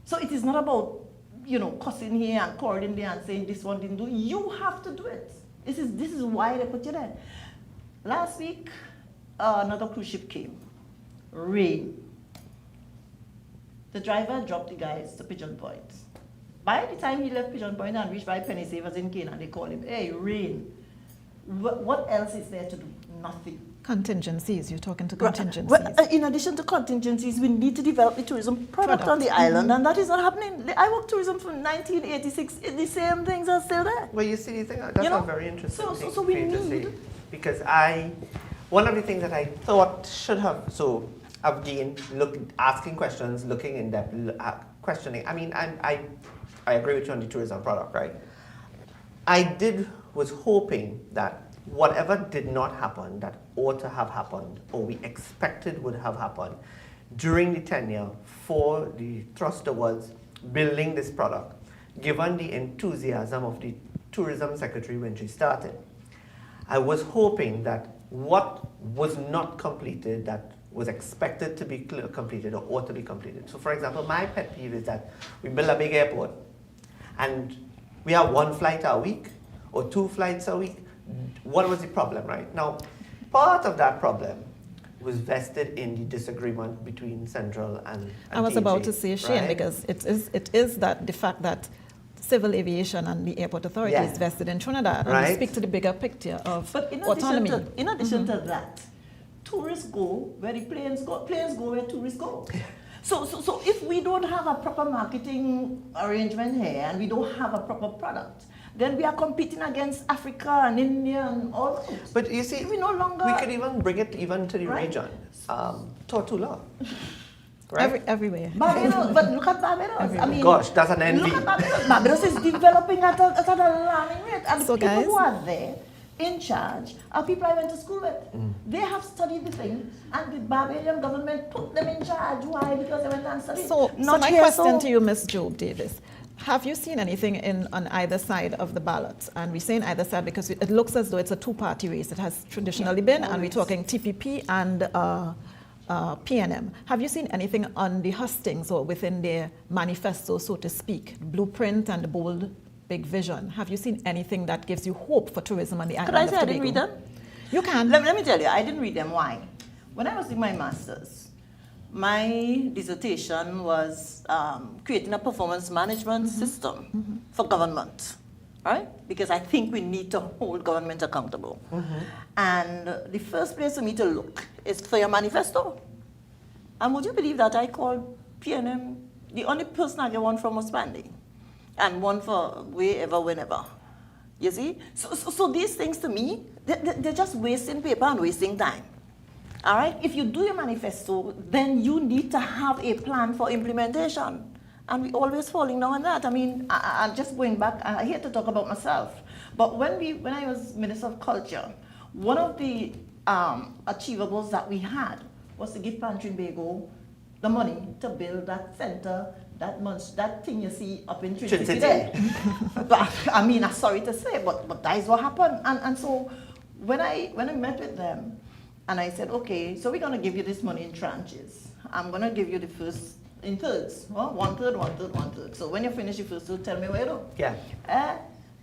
So it is not about, cussing here and quarreling there and saying this one didn't do it. You have to do it. This is why they put you there. Last week, another cruise ship came. Rain. The driver dropped the guys to Pigeon Point. By the time he left Pigeon Point and reached by Penny Savers in Canaan, they called him, hey, rain. What else is there to do? Nothing. Contingencies, you're talking to contingencies. Well, in addition to contingencies, we need to develop the tourism product on the island, and that is not happening. I worked tourism from 1986. The same things are still there. Well, you see, that's a very interesting thing so we to say. need... Because one of the things that I thought should have, so again, asking questions, looking in depth, questioning. I mean, I agree with you on the tourism product, right? Was hoping that whatever did not happen that ought to have happened or we expected would have happened during the tenure for the thrust towards building this product, given the enthusiasm of the tourism secretary when she started. I was hoping that what was not completed that was expected to be completed or ought to be completed. So for example, my pet peeve is that we build a big airport and we have one flight a week or 2 flights a week. What was the problem, right? Now, part of that problem was vested in the disagreement between Central and I was TNG, about to say, Shane, right? because it is that the fact that civil aviation and the airport authority is vested in Trinidad, and we speak to the bigger picture of autonomy. In addition to that, tourists go where the planes go where tourists go. So if we don't have a proper marketing arrangement here and we don't have a proper product, then we are competing against Africa and India and all those. But you see, we no longer... We could even bring it even to the region. Tortula. Right? Everywhere. Barbados, but look at Barbados. I mean, gosh, that's an envy. Look at Barbados. Barbados is developing at an alarming rate. And so the people guys, who are there in charge are people I went to school with. They have studied the thing, and the Barbadian government put them in charge. Why? Because they went and studied. So my question to you, Ms. Job Davis, have you seen anything on either side of the ballot? And we say on either side because it looks as though it's a two-party race. It has traditionally been, and we're talking TPP and PNM. Have you seen anything on the hustings or within their manifesto, so to speak, blueprint and the bold big vision? Have you seen anything that gives you hope for tourism on the island of Tobago? Could I say I didn't read them? You can. Let me tell you, I didn't read them. Why? When I was doing my master's, my dissertation was creating a performance management system for government, right? Because I think we need to hold government accountable. And the first place for me to look is for your manifesto. And would you believe that I called PNM, the only person I get one from was spending, and one for wherever, whenever. You see? So these things to me, they're just wasting paper and wasting time. All right? If you do your manifesto, then you need to have a plan for implementation. And we're always falling down on that. I mean, I'm just going back, I hate to talk about myself, but when I was Minister of Culture, one of the achievables that we had was to give Pantry in Bago the money to build that center, that thing you see up in Trinity there. But, I mean, I'm sorry to say, but that is what happened. And so when I met with them, and I said, okay, so we're going to give you this money in tranches. I'm going to give you the first in thirds. Well, one third. So when you finish your first third, tell me where you do. Yeah.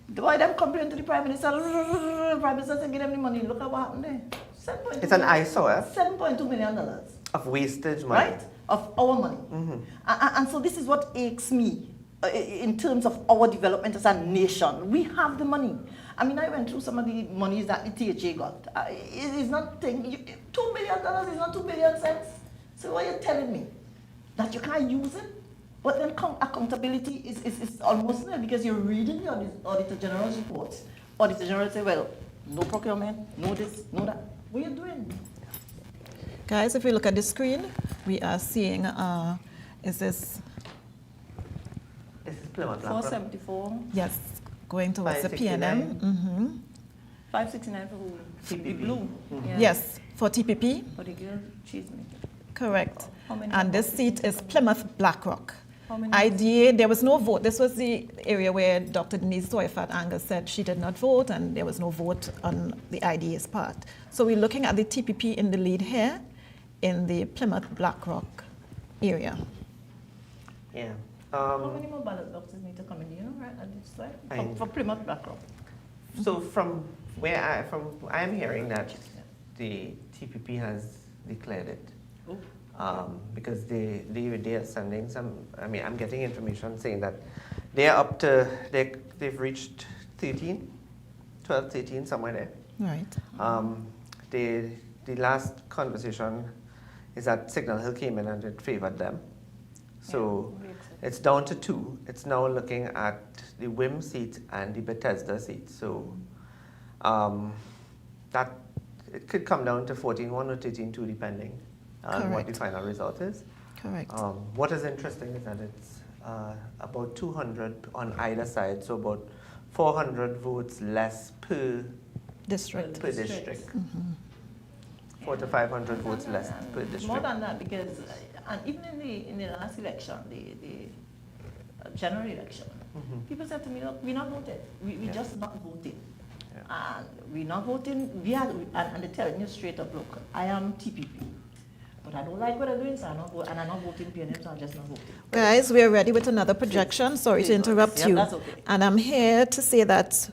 The boy them complain to the Prime Minister. The Prime Minister said, give them the money. Look at what happened there. It's an eyesore. $7.2 million. Of wastage money. Right? Of our money. And so this is what aches me in terms of our development as a nation. We have the money. I mean, I went through some of the monies that the THA got. It's not $2 million is not 2 billion cents. So what are you telling me? That you can't use it? But then accountability is almost there because you're reading the Auditor General's report. Auditor General say, well, no procurement, no this, no that. What are you doing? Guys, if we look at the screen, we are seeing, is this? This is Plymouth. 474. Yes, going towards the PNM. 569 for who? TPP. Blue. Yeah. Yes, for TPP. For the girl, she's me. Correct. How many And this seat is Plymouth Blackrock. How many IDA, there was no vote. This was the area where Dr. Denise Toyfat-Angus said she did not vote, and there was no vote on the IDA's part. So we're looking at the TPP in the lead here in the Plymouth Blackrock area. Yeah. How many more ballot boxes need to come in, you know, right, at this time? For Plymouth Blackrock. So from where I am hearing that the TPP has declared it. Because they are sending some, I mean, I'm getting information saying that they're up to, they've reached 13, somewhere there. Right. The last conversation is that Signal Hill came in and it favored them. So it's down to 2. It's now looking at the WIM seat and the Bethesda seat. So that it could come down to 14-1 or 13-2 depending on what the final result is. Correct. What is interesting is that it's about 200 on either side, so about 400 votes less per district. 400 to 500 votes less per district. More than that, because and even in the last election, the general election, people said to me, look, we're not voting. We're just not voting. And we're not voting. And they're telling you straight up, look, I am TPP. But I don't like what I'm doing, so I'm not voting. And I'm not voting PNM, so I'm just not voting. Guys, we're ready with another projection. Sorry to interrupt you. That's okay. And I'm here to say that,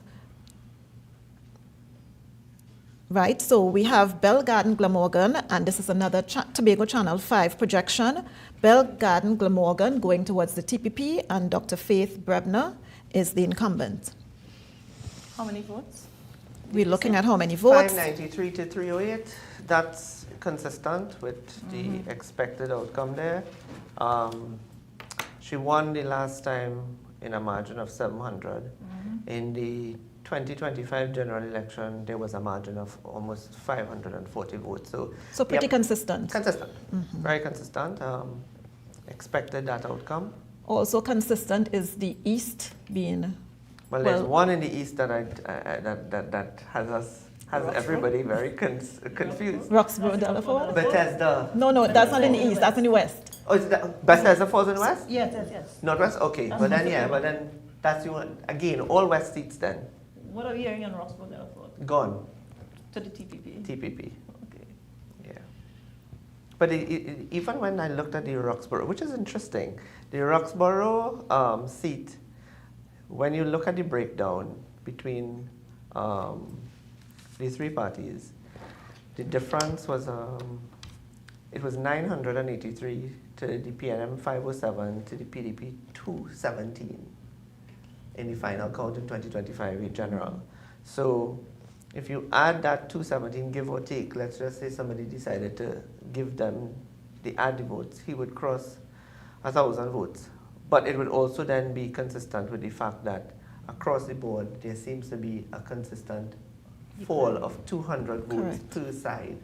right, so we have Bell Garden Glamorgan, and this is another Tobago Channel 5 projection. Bell Garden Glamorgan going towards the TPP, and Dr. Faith Brebner is the incumbent. How many votes? We're looking at how many votes? 593 to 308. That's consistent with the expected outcome there. She won the last time in a margin of 700. In the 2025 general election, there was a margin of almost 540 votes. So pretty consistent. Consistent, very consistent. Expected that outcome. Also consistent is the East being. Well, there's one in the East that that has everybody very confused. Roxborough, Delaford? Bethesda. No, that's not in the East, that's in the West. Oh, is that Bethesda falls in the West? Yes. Northwest? Okay, but then that's you again, all West seats then. What are we hearing on Roxborough, Delaford? Gone. To the TPP? TPP. Okay. Yeah. But even when I looked at the Roxborough, which is interesting, the Roxborough seat, when you look at the breakdown between the three parties, the difference was it was 983 to the PNM 507 to the PDP 217 in the final count in 2025 in general. So if you add that 217, give or take, let's just say somebody decided to give them they add the votes, he would cross 1,000 votes. But it would also then be consistent with the fact that across the board, there seems to be a consistent fall of 200 votes per side.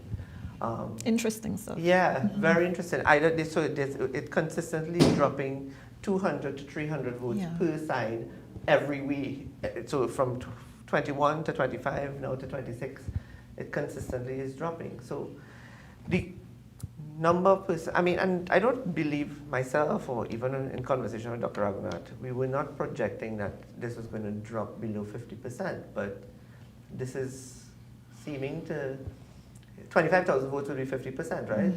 Interesting stuff. Yeah, very interesting. So it consistently dropping 200 to 300 votes per side every week. So from 21 to 25, now to 26, it consistently is dropping. So the number of I mean, and I don't believe myself, or even in conversation with Dr. Raghunath, we were not projecting that this was going to drop below 50%, but this is seeming to, 25,000 votes would be 50%, right?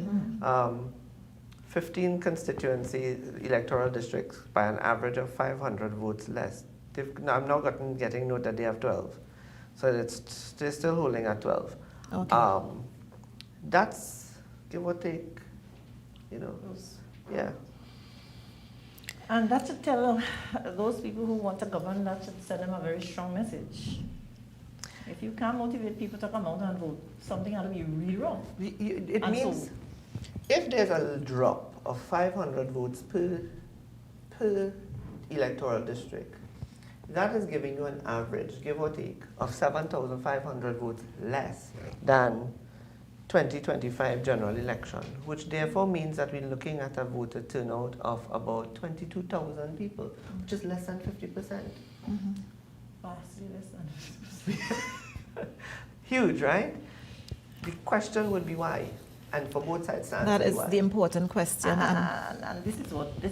15 constituency electoral districts by an average of 500 votes less. I'm now getting note that they have 12. So they're still holding at 12. Okay. That's, give or take, yeah. And that should tell those people who want to govern, that should send them a very strong message. If you can't motivate people to come out and vote, something ought to be really wrong. It means if there's a drop of 500 votes per electoral district, that is giving you an average, give or take, of 7,500 votes less than 2025 general election, which therefore means that we're looking at a voter turnout of about 22,000 people, which is less than 50%. Vastly less than 50%. Huge, right? The question would be why, and for both sides to answer that is why. the important question. And this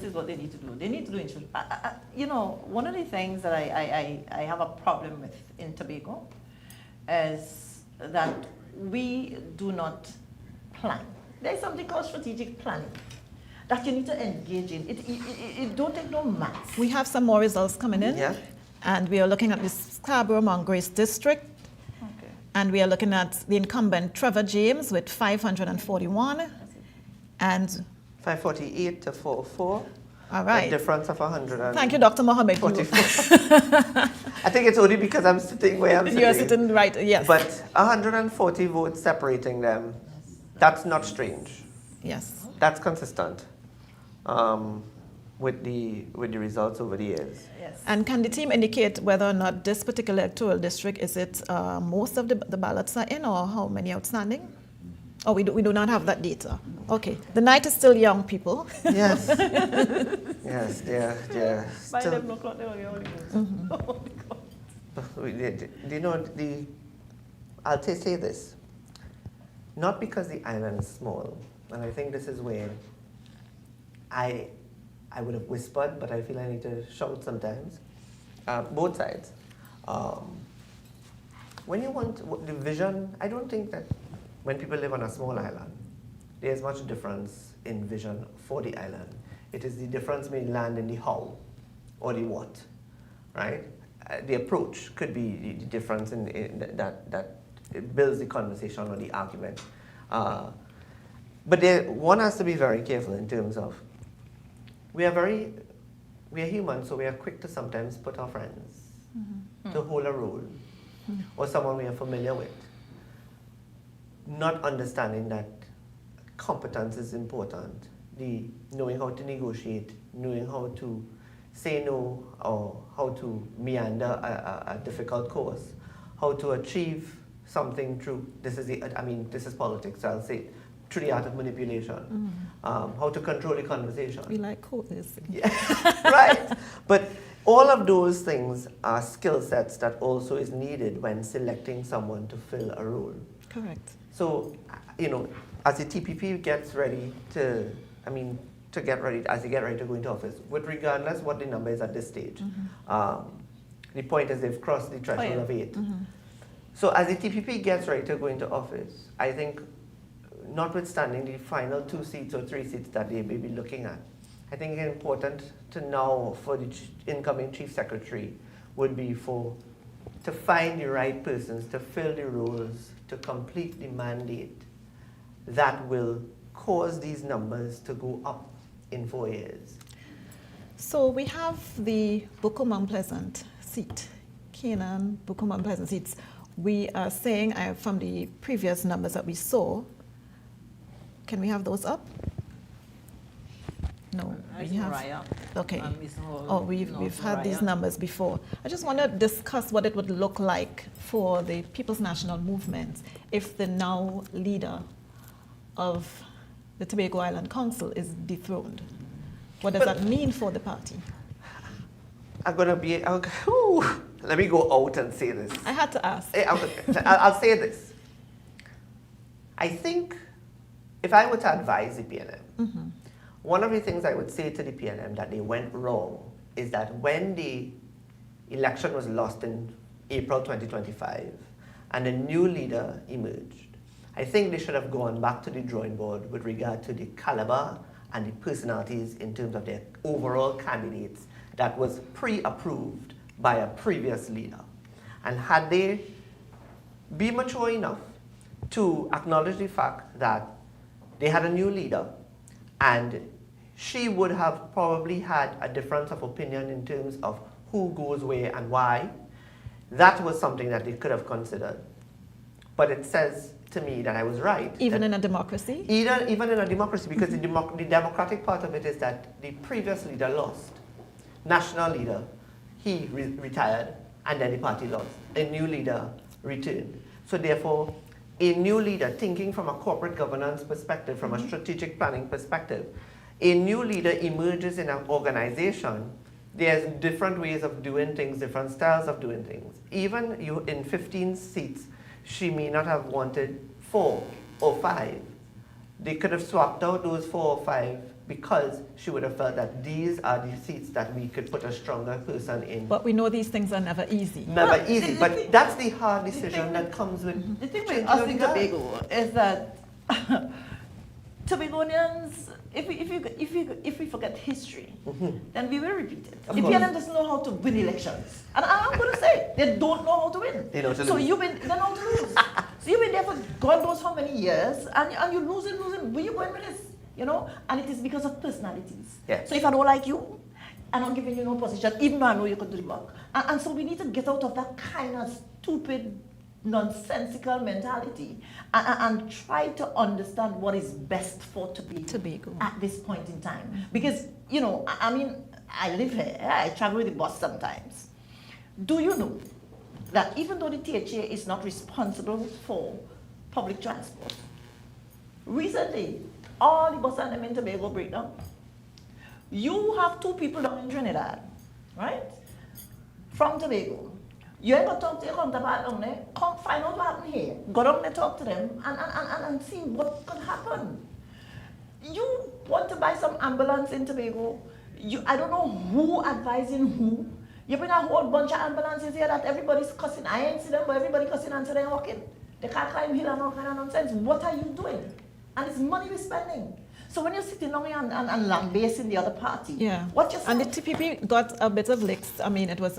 is what they need to do. They need to do one of the things that I have a problem with in Tobago is that we do not plan. There's something called strategic planning that you need to engage in. It don't take no maths. We have some more results coming in. Yeah. And we are looking at the Scarborough Mount Grace district. Okay. And we are looking at the incumbent Trevor James with 541. And 548 to 44. All right. A difference of 100. Thank you, Dr. Mohammed. I think it's only because I'm sitting where I'm sitting. You're sitting right, yes. But 140 votes separating them, that's not strange. Yes. That's consistent with the results over the years. Yes. And can the team indicate whether or not this particular electoral district, is it most of the ballots are in, or how many outstanding? Oh, we do not have that data. Okay. The night is still young, people. Yes. Yes, they're By still. 11 o'clock, they already go. I'll say this. Not because the island is small, and I think this is where I would have whispered, but I feel I need to shout sometimes. Both sides. When you want the vision, I don't think that when people live on a small island, there's much difference in vision for the island. It is the difference between land and the how or the what, right? The approach could be the difference in that it builds the conversation or the argument. But one has to be very careful in terms of we are human, so we are quick to sometimes put our friends to hold a role or someone we are familiar with, not understanding that competence is important. The knowing how to negotiate, knowing how to say no, or how to meander a difficult course, how to achieve something through, this is politics, so I'll say it, through the art of manipulation, how to control the conversation. We like quotes. Yeah, right. But all of those things are skill sets that also is needed when selecting someone to fill a role. Correct. So, as the TPP gets ready as they get ready to go into office, with regardless what the number is at this stage, the point is they've crossed the threshold of 8. So as the TPP gets ready to go into office, I think, notwithstanding the final 2 seats or 3 seats that they may be looking at, I think it's important to know for the incoming chief secretary would be to find the right persons to fill the roles, to complete the mandate that will cause these numbers to go up in 4 years. So we have the Bukom Mount Pleasant seat, Canaan, Bukom Mount Pleasant seats. We are saying from the previous numbers that we saw, can we have those up? No, It's we have. Mariah. Okay. Miss Hall, Oh, we've had these numbers before. I just want to discuss what it would look like for the People's National Movement if the now leader of the Tobago Island Council is dethroned. What does that mean for the party? Let me go out and say this. I had to ask. I'll say this. I think if I were to advise the PNM, one of the things I would say to the PNM that they went wrong is that when the election was lost in April 2025 and a new leader emerged, I think they should have gone back to the drawing board with regard to the caliber and the personalities in terms of their overall candidates that was pre-approved by a previous leader. And had they been mature enough to acknowledge the fact that they had a new leader and she would have probably had a difference of opinion in terms of who goes where and why, that was something that they could have considered. But it says to me that I was right. Even in a democracy? Even in a democracy, because the democratic part of it is that the previous leader lost. National leader, he retired, and then the party lost. A new leader returned. So therefore, a new leader, thinking from a corporate governance perspective, from a strategic planning perspective, a new leader emerges in an organization. There's different ways of doing things, different styles of doing things. Even you in 15 seats, she may not have wanted 4 or 5. They could have swapped out those 4 or 5 because she would have felt that these are the seats that we could put a stronger person in. But we know these things are never easy. Never easy, but that's the hard decision that comes with the thing with us in Tobago is that Tobagonians, if we forget history, then we will repeat it. The PNM doesn't know how to win elections. And I'm going to say, they don't know how to win. They know how to lose. They know how to lose. So you've been there for God knows how many years, and you're losing. Where you going with this? You know? And it is because of personalities. Yeah. So if I don't like you, I'm not giving you no position, even though I know you can do the work. And so we need to get out of that kind of stupid, nonsensical mentality and try to understand what is best for Tobago at this point in time. Because, you know, I mean, I live here, I travel with the bus sometimes. Do you know that even though the THA is not responsible for public transport, recently, all the buses in Tobago break down. You have 2 people down in Trinidad, right? From Tobago. You ain't got to talk to your counterpart down there. Come find out what happened here. Go down there, talk to them, and see what could happen. You want to buy some ambulance in Tobago. I don't know who advising who. You bring a whole bunch of ambulances here that everybody's cussing. I ain't see them, but everybody cussing and so they're walking. They can't climb hill and all kind of nonsense. What are you doing? And it's money we're spending. So when you're sitting down here and lambasting the other party, what you say? And the TPP got a bit of licks. I mean, it was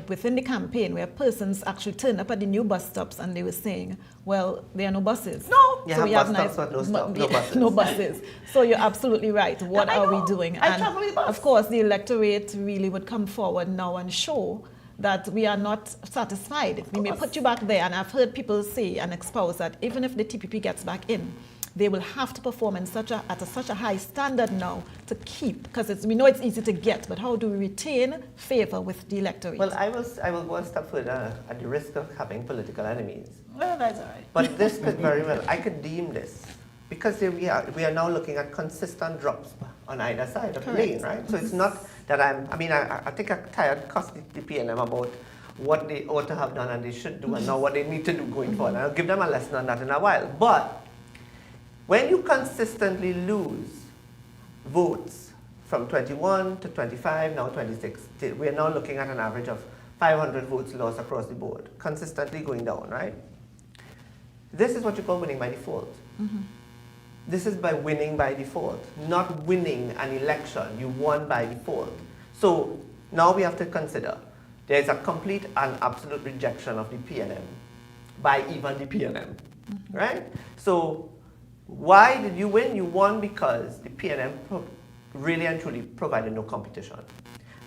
within the campaign where persons actually turned up at the new bus stops and they were saying, well, there are no buses. No. So we have bus stops, but no buses. No buses. So you're absolutely right. What are we doing? I travel with bus. Of course, the electorate really would come forward now and show that we are not satisfied. We may put you back there, and I've heard people say and expose that even if the TPP gets back in, they will have to perform at such a high standard now to keep, because we know it's easy to get, but how do we retain favor with the electorate? Well, I will go a step further at the risk of having political enemies. Well, that's all right. But this could very well, I could deem this, because we are now looking at consistent drops on either side of the lane, right? So it's not that I think I'm tired cuss the PNM about what they ought to have done and they should do and now what they need to do going forward. And I'll give them a lesson on that in a while. But when you consistently lose votes from 21 to 25, now 26, we're now looking at an average of 500 votes lost across the board, consistently going down, right? This is what you call winning by default. This is by winning by default, not winning an election. You won by default. So now we have to consider there's a complete and absolute rejection of the PNM by even the PNM, right? So why did you win? You won because the PNM really and truly provided no competition.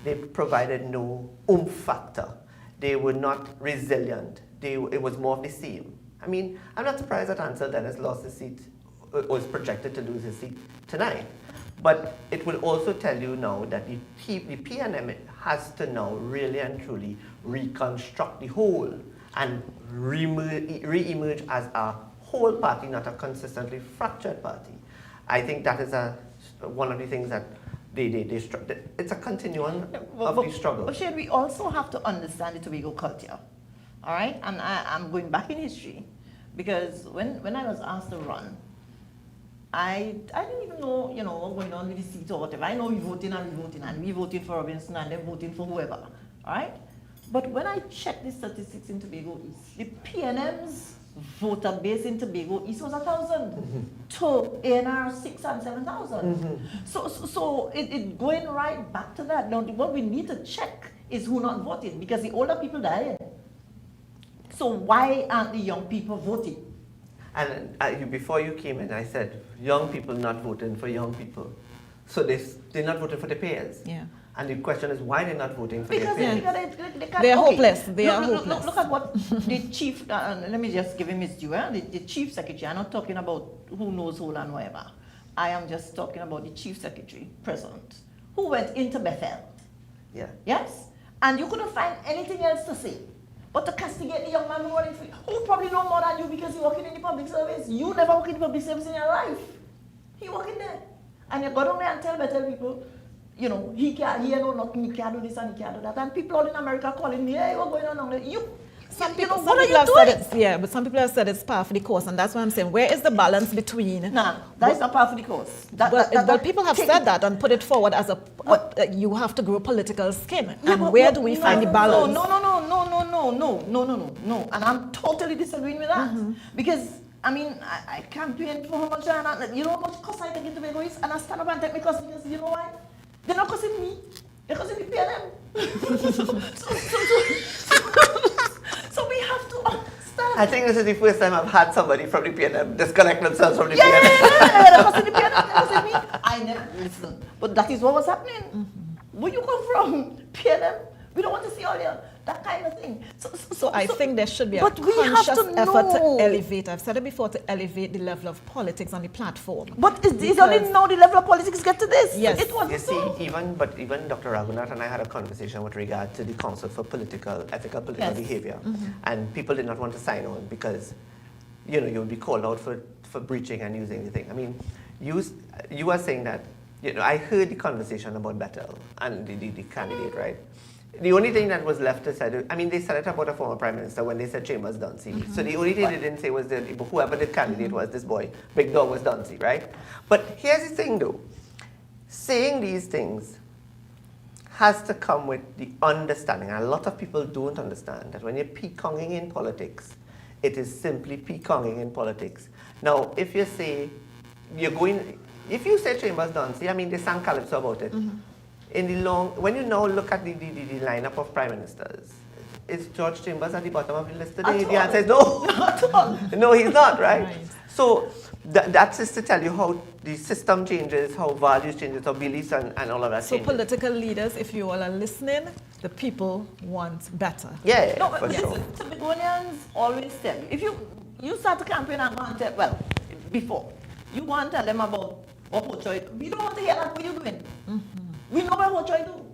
They provided no oomph factor. They were not resilient. It was more of the same. I mean, I'm not surprised that Ansel Dennis lost his seat was projected to lose his seat tonight. But it will also tell you now that the PNM has to now really and truly reconstruct the whole and re-emerge as a whole party, not a consistently fractured party. I think that is one of the things that it's a continuum of the struggle. But Shane, we also have to understand the Tobago culture, all right? And I'm going back in history, because when I was asked to run, I didn't even know, what going on with the seat or whatever. I know we voting, and we voting for Robinson, and then voting for whoever, all right? But when I checked the statistics in Tobago East, the PNM's voter base in Tobago East was 1,000 to ANR 6,000 and 7,000. So it going right back to that. Now, what we need to check is who not voting, because the older people dying. So why aren't the young people voting? And before you came in, I said, young people not voting for young people. So they're not voting for the payers. Yeah. And the question is why they're not voting for their payers. They're hopeless. They are hopeless. Look at what the chief, let me just give him his due, the chief secretary. I'm not talking about who knows who and whatever. I am just talking about the chief secretary, president, who went into Bethel. Yeah. Yes? And you couldn't find anything else to say but to castigate the young man who running free, who probably know more than you because you're working in the public service. You never work in the public service in your life. He working there. And you go down there and tell people, he know nothing, he can't do this and he can't do that. And people all in America calling me, hey, what's going on down there? Some people have said but some people have said it's par for the course, and that's why I'm saying, where is the balance between? Nah, that is not par for the course. But people have said that and put it forward as you have to grow political skin. And where do we find the balance? No. And I'm totally disagreeing with that. Because, I campaign for how much, you know how much cost I take into Tobago East, and I stand up and take my cost because you know why? They're not costing me. They're costing the PNM. So we have to understand. I think this is the first time I've had somebody from the PNM disconnect themselves from the PNM. They're costing the PNM, they're costing me. I never listen. But that is what was happening. Where you come from? PNM? We don't want to see all that kind of thing. So I think there should be a conscious effort to elevate. I've said it before, to elevate the level of politics on the platform. But it's only now the level of politics get to this. Yes. It was you see, even Dr. Raghunath and I had a conversation with regard to the Council for Ethical Political Behavior, and people did not want to sign on because, you would be called out for breaching and using the thing. You are saying that, I heard the conversation about Bethel and the candidate, right? The only thing that was left to say, they said it about a former prime minister when they said Chambers Dunsey. So the only thing they didn't say was that whoever the candidate was, this boy, Big Dog was Dunsey, right? But here's the thing though, saying these things has to come with the understanding, and a lot of people don't understand that when you're peacocking in politics, it is simply peacocking in politics. Now, if you say, if you say Chambers Dunsey, they sang calypso about it. When you now look at the lineup of prime ministers, is George Chambers at the bottom of the list today? The answer is no. Not at all. No, he's not, right? So that's just to tell you how the system changes, how values changes, how beliefs and all of that changes. So political leaders, if you all are listening, the people want better. Yeah, no, for sure. Tobagonians always tell you, if you start a campaign and go and tell, before, you go and tell them about what Hochoy do. We don't want to hear that, what you're doing. We know what Hochoy do.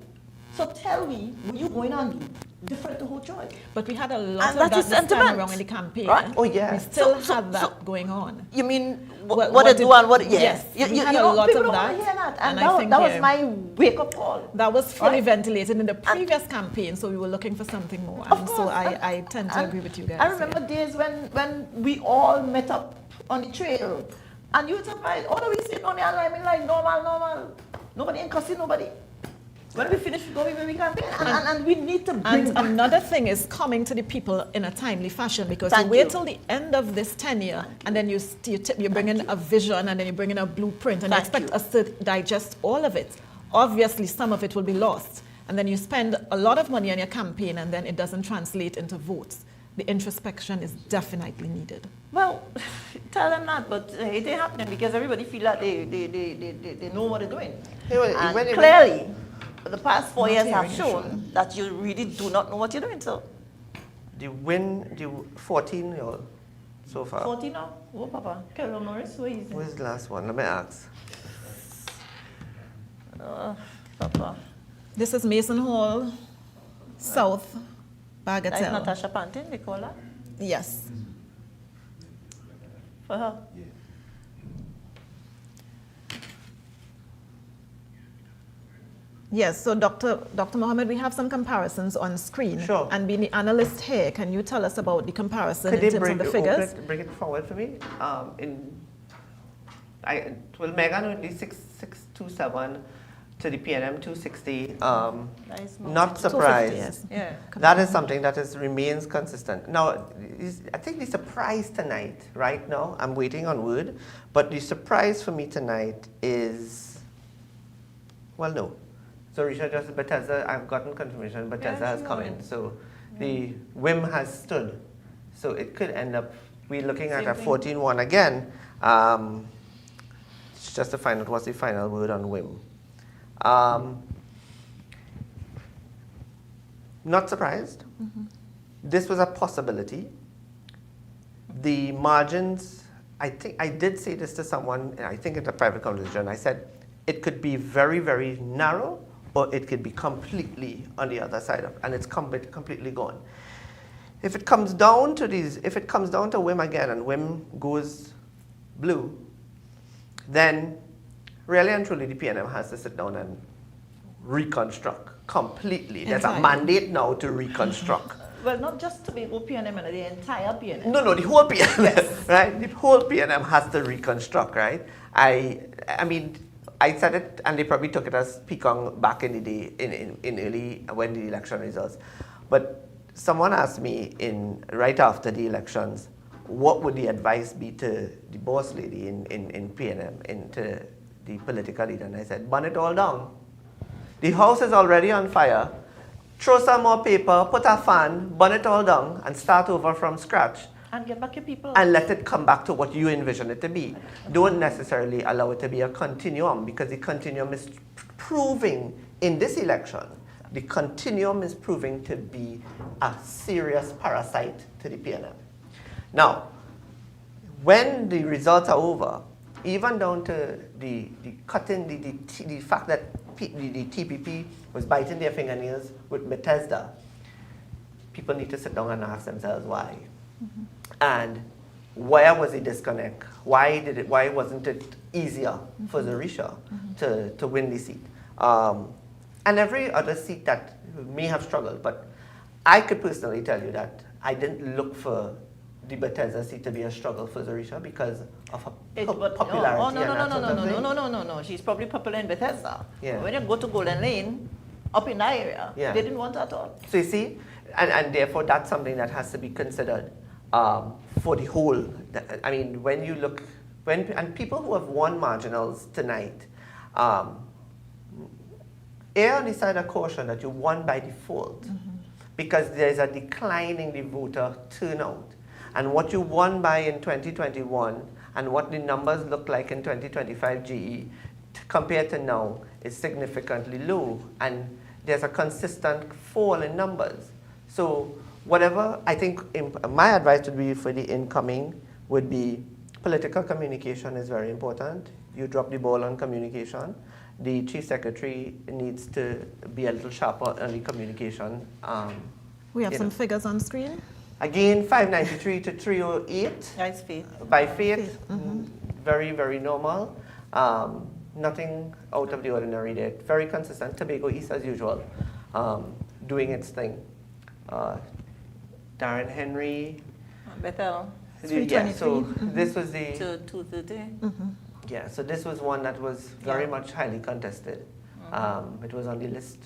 So tell me what you're going on do different to Hochoy. But we had a lot of that this time around in the campaign. Right? Oh, yeah. We still have that going on. You mean what they do and what? Yes. We had a lot of that. Hear that. And I think that was my wake-up call. That was fully ventilated in the previous campaign, so we were looking for something more. And so I tend to agree with you guys. I remember days when we all met up on the trail, and you were surprised, all we sitting on the other like normal. Nobody ain't cussing nobody. When we finish, we go where we campaign, and we need to bring back. Another thing is coming to the people in a timely fashion, because you wait till the end of this tenure, and then you bring in a vision, and then you bring in a blueprint, and you expect us to digest all of it. Obviously, some of it will be lost, and then you spend a lot of money on your campaign, and then it doesn't translate into votes. The introspection is definitely needed. Well, tell them that, but it ain't happening because everybody feel like they know what they're doing. And clearly, the past 4 years have shown that you really do not know what you're doing. So, the 14 so far. 40 now? Oh, Papa. Carol Morris, where is it? Where's the last one? Let me ask. Papa. This is Mason Hall, South, Bagatelle. That's Natasha Pantin, they call her? Yes. For her? Yes, so Dr. Mohammed, we have some comparisons on screen. Sure. And being the analyst here, can you tell us about the comparison Could in they terms of the figures? bring it forward for me? Megan would be 627 to the PNM 260. Not surprised. Yes. Yeah. That is something that remains consistent. Now, I think the surprise tonight, right now, I'm waiting on word, but the surprise for me tonight is, well, no. So Risha just Bethesda, I've gotten confirmation, Bethesda has come in. So the whim has stood. So it could end up, we're looking at a 14-1 again. Just to find out what's the final word on whim. Not surprised. This was a possibility. The margins, I think I did say this to someone, I think in a private conversation, I said it could be very, very narrow, or it could be completely on the other side of, and it's completely gone. If it comes down to if it comes down to whim again and whim goes blue, then really and truly the PNM has to sit down and reconstruct completely. There's a mandate now to reconstruct. Well, not just Tobago PNM, and the entire PNM. No, the whole PNM, yes. Right? The whole PNM has to reconstruct, right? I mean, I said it, and they probably took it as pecan back in the day, in early, when the election results. But someone asked me right after the elections, what would the advice be to the boss lady in PNM, to the political leader? And I said, burn it all down. The house is already on fire. Throw some more paper, put a fan, burn it all down, and start over from scratch. And get back your people. And let it come back to what you envision it to be. Don't necessarily allow it to be a continuum, because the continuum is proving in this election, the continuum is proving to be a serious parasite to the PNM. Now, when the results are over, even down to the fact that the TPP was biting their fingernails with Bethesda, people need to sit down and ask themselves why. And where was the disconnect? Why wasn't it easier for Zarisha to win the seat? And every other seat that may have struggled, but I could personally tell you that I didn't look for the Bethesda seat to be a struggle for Zarisha because of her popularity. No. She's probably popular in Bethesda. Yeah. When you go to Golden Lane, up in that area, yeah, they didn't want that at all. So you see, and therefore that's something that has to be considered for the whole. I mean, when you look, and people who have won marginals tonight, err on the side of caution that you won by default, because there's a decline in the voter turnout. And what you won by in 2021 and what the numbers look like in 2025 GE compared to now is significantly low. And there's a consistent fall in numbers. So whatever, I think my advice would be for the incoming would be political communication is very important. You drop the ball on communication. The chief secretary needs to be a little sharper on the communication. We have some figures on screen. Again, 593 to 308. That's faith. By faith, very, very normal. Nothing out of the ordinary there. Very consistent. Tobago East as usual, doing its thing. Darren Henry. Bethel. Yeah, so this was the... To 230. Yeah, so this was one that was very much highly contested. It was on the list.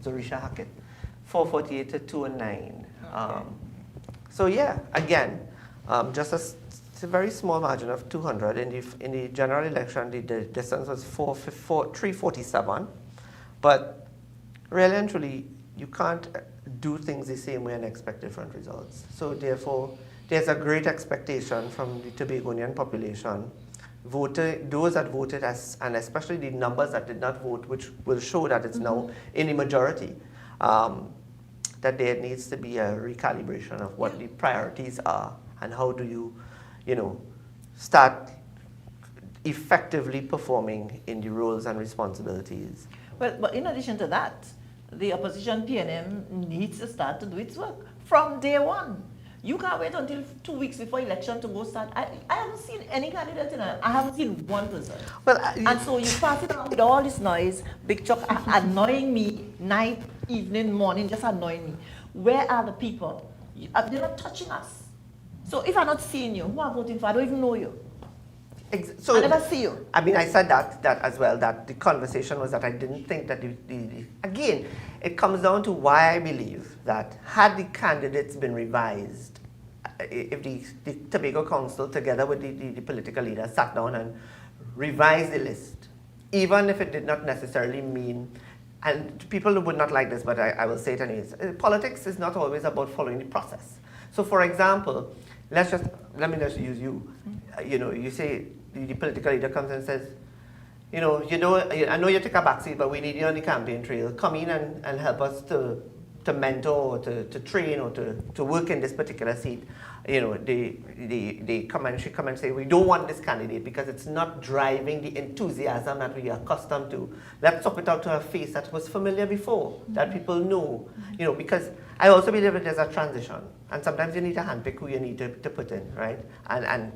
Zarisha Hackett, 448 to 209. So yeah, again, just a very small margin of 200. In the general election, the distance was 347. But really and truly, you can't do things the same way and expect different results. So therefore, there's a great expectation from the Tobagonian population, those that voted, and especially the numbers that did not vote, which will show that it's now in the majority, that there needs to be a recalibration of what the priorities are and how do you, start effectively performing in the roles and responsibilities. Well, but in addition to that, the opposition PNM needs to start to do its work from day one. You can't wait until 2 weeks before election to go start. I haven't seen any candidate in it. I haven't seen one person. Well, and so you pass it on with all this noise, Big Chuck annoying me, night, evening, morning, just annoying me. Where are the people? They're not touching us. So if I'm not seeing you, who I'm voting for, I don't even know you. So, I never see you. I mean, I said that as well, that the conversation was that I didn't think that again, it comes down to why I believe that had the candidates been revised, if the Tobago Council, together with the political leaders, sat down and revised the list, even if it did not necessarily mean, and people would not like this, but I will say it anyways, politics is not always about following the process. So for example, let me just use you. You say, the political leader comes and says, I know you take a backseat, but we need you on the campaign trail. Come in and help us to mentor, or to train, or to work in this particular seat. They come and say, we don't want this candidate because it's not driving the enthusiasm that we are accustomed to. Let's talk it out to a face that was familiar before, that people know. Because I also believe that there's a transition. And sometimes you need to handpick who you need to put in, right? And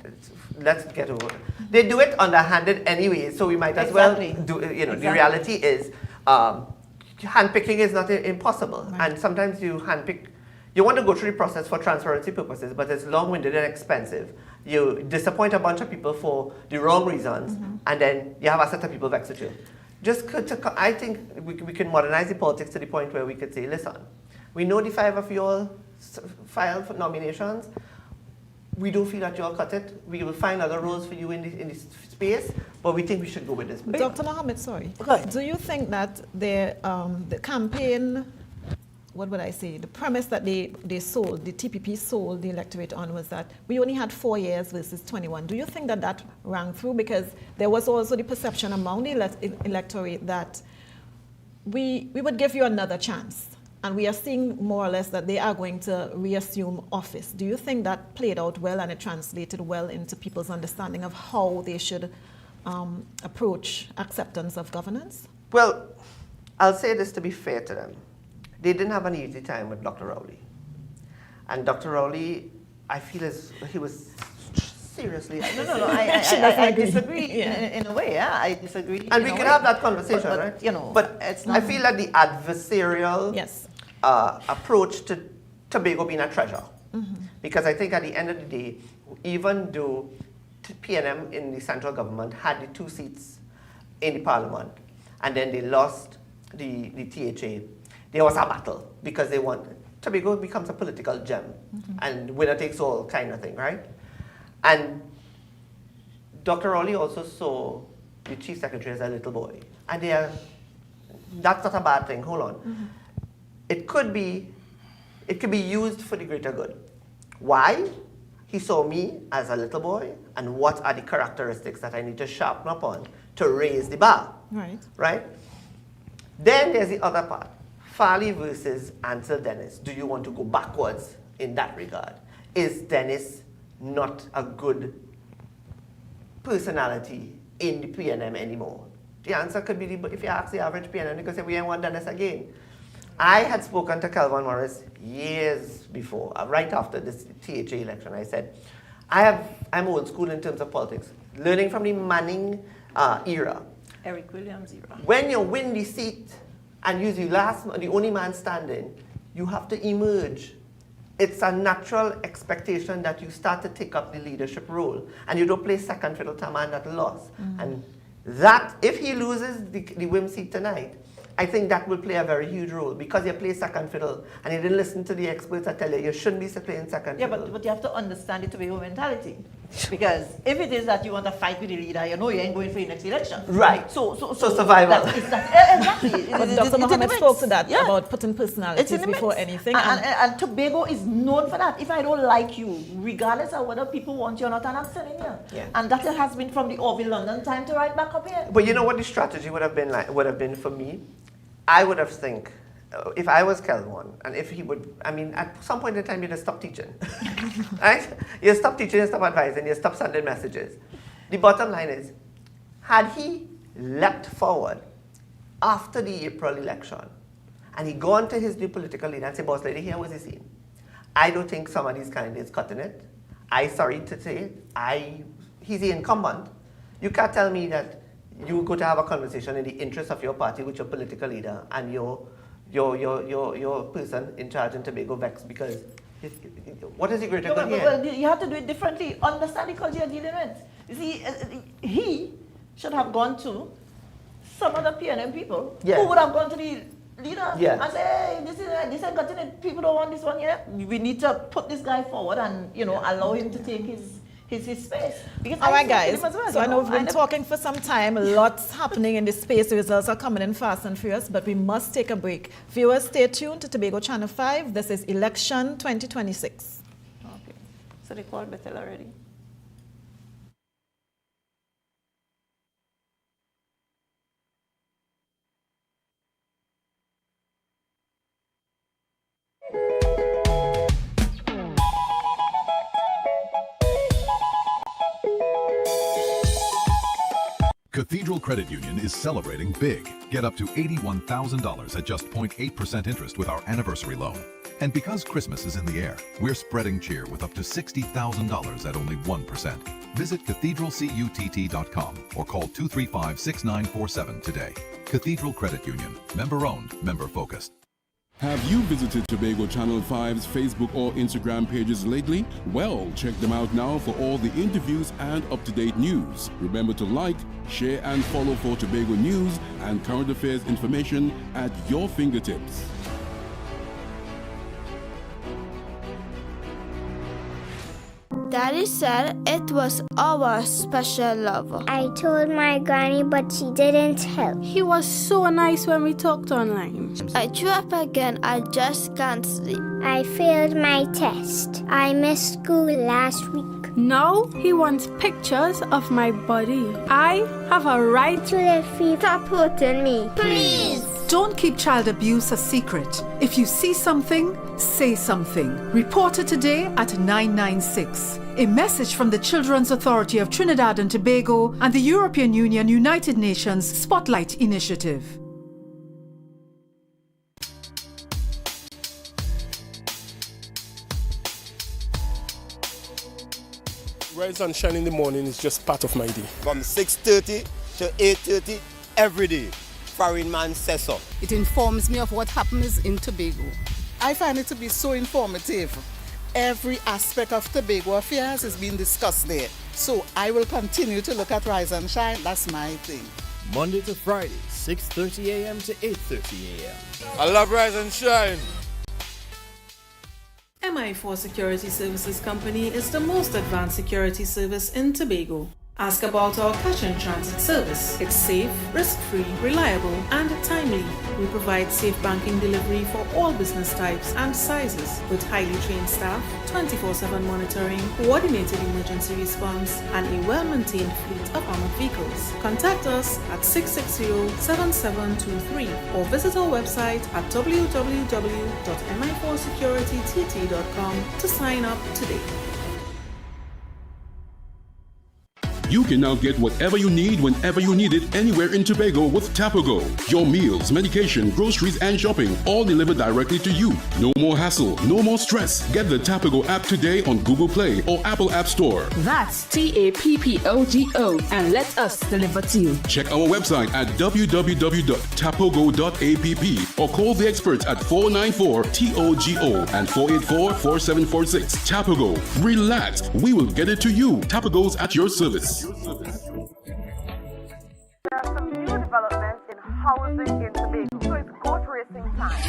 let's get over it. They do it underhanded anyway, so we might as well do it. The reality is, handpicking is not impossible. Right. And sometimes you handpick, you want to go through the process for transparency purposes, but it's long-winded and expensive. You disappoint a bunch of people for the wrong reasons, and then you have a set of people vexed with you. I think we can modernize the politics to the point where we could say, listen, we know the 5 of you all filed for nominations. We don't feel that you all cut it. We will find other roles for you in this space, but we think we should go with this. Dr. Mohammed, sorry. Do you think that the campaign, what would I say, the premise that they sold, the TPP sold the electorate on was that we only had 4 years versus 21. Do you think that rang through? Because there was also the perception among the electorate that we would give you another chance. And we are seeing more or less that they are going to reassume office. Do you think that played out well and it translated well into people's understanding of how they should approach acceptance of governance? Well, I'll say this to be fair to them. They didn't have an easy time with Dr. Rowley. And Dr. Rowley, I feel he was seriously... No, I disagree in a way, yeah, I disagree. And we can have that conversation, right? But it's not... I feel that the adversarial approach to Tobago being a treasure. Because I think at the end of the day, even though PNM in the central government had the 2 seats in the parliament, and then they lost the THA, there was a battle because they wanted... Tobago becomes a political gem, and winner takes all kind of thing, right? And Dr. Rowley also saw the chief secretary as a little boy. And that's not a bad thing, hold on. It could be used for the greater good. Why? He saw me as a little boy, and what are the characteristics that I need to sharpen up on to raise the bar, right? Then there's the other part. Farley versus Ansel Dennis. Do you want to go backwards in that regard? Is Dennis not a good personality in the PNM anymore? The answer could be, if you ask the average PNM, they could say, we ain't want Dennis again. I had spoken to Calvin Morris years before, right after this THA election. I said, I'm old school in terms of politics, learning from the Manning era. Eric Williams era. When you win the seat and you're the only man standing, you have to emerge. It's a natural expectation that you start to take up the leadership role, and you don't play second fiddle to a man that lost. And that, if he loses the WIM seat tonight, I think that will play a very huge role, because you play second fiddle and you didn't listen to the experts that tell you shouldn't be playing second fiddle. But you have to understand the Tobago mentality. Because if it is that you want to fight with the leader, you know you ain't going for the next election. Right. So survival. Exactly. But Dr. Mohammed spoke to that about putting personalities before anything. And Tobago is known for that. If I don't like you, regardless of whether people want you or not, I'm selling you. Yeah. And that has been from the Orville London time to right back up here. But you know what the strategy would have been for me? I would have think if I was Kelvin, and if he would, I mean, at some point in time, you'd have stopped teaching. Right? You stop teaching, you stop advising, you stop sending messages. The bottom line is, had he leapt forward after the April election, and he gone to his new political leader and say, boss lady, here was he seen. I don't think some of these candidates cutting it. I sorry to say it. He's the incumbent. You can't tell me that you go to have a conversation in the interest of your party with your political leader and your person in charge in Tobago vexed because what is the greater good here? Well, you have to do it differently. Understand the culture you're dealing with. You see, he should have gone to some other PNM people who would have gone to the leader and say, hey, this ain't cutting it. People don't want this one here. We need to put this guy forward and allow him to take his space. All right, guys. So I know we've been talking for some time. Lots happening in this space. The results are coming in fast and furious, but we must take a break. Viewers, stay tuned to Tobago Channel 5. This is Election 2026. Okay. So they called Bethel already. Cathedral Credit Union is celebrating big. Get up to $81,000 at just 0.8% interest with our anniversary loan. And because Christmas is in the air, we're spreading cheer with up to $60,000 at only 1%. Visit cathedralcutt.com or call 235-6947 today. Cathedral Credit Union. Member-owned, member-focused. Have you visited Tobago Channel 5's Facebook or Instagram pages lately? Well, check them out now for all the interviews and up-to-date news. Remember to like, share and follow for Tobago news and current affairs information at your fingertips. Daddy said it was our special lover. I told my granny, but she didn't help. He was so nice when we talked online. I threw up again. I just can't sleep. I failed my test. I missed school last week. Now he wants pictures of my body. I have a right to live free. Stop hurting me. Please. Don't keep child abuse a secret. If you see something, say something. Report it today at 996. A message from the Children's Authority of Trinidad and Tobago and the European Union United Nations Spotlight Initiative. Rise and shine in the morning is just part of my day. From 6:30 to 8:30 every day. Foreign man says so. It informs me of what happens in Tobago. I find it to be so informative. Every aspect of Tobago affairs is being discussed there. So I will continue to look at Rise and Shine. That's my thing. Monday to Friday, 6:30 a.m. to 8:30 a.m. I love Rise and Shine. MI4 Security Services Company is the most advanced security service in Tobago. Ask about our cash and transit service. It's safe, risk-free, reliable, and timely. We provide safe banking delivery for all business types and sizes with highly trained staff, 24/7 monitoring, coordinated emergency response, and a well-maintained fleet of armored vehicles. Contact us at 660-7723 or visit our website at www.mi4securitytt.com to sign up today. You can now get whatever you need whenever you need it anywhere in Tobago with Tobago. Your meals, medication, groceries, and shopping all delivered directly to you. No more hassle, no more stress. Get the Tobago app today on Google Play or Apple App Store. That's TAPPOGO and let us deliver to you. Check our website at www.tapogo.app or call the experts at 494-TOGO and 484-4746. Tobago. Relax. We will get it to you. Tobago's at your service. There are some new developments in housing in Tobago, so it's goat racing time.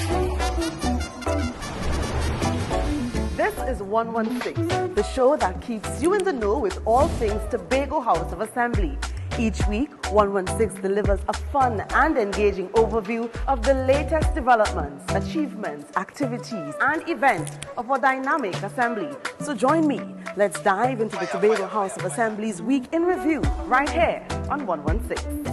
This is 116, the show that keeps you in the know with all things Tobago House of Assembly. Each week, 116 delivers a fun and engaging overview of the latest developments, achievements, activities, and events of our dynamic assembly. So join me. Let's dive into the Tobago House of Assembly's Week in Review right here on 116.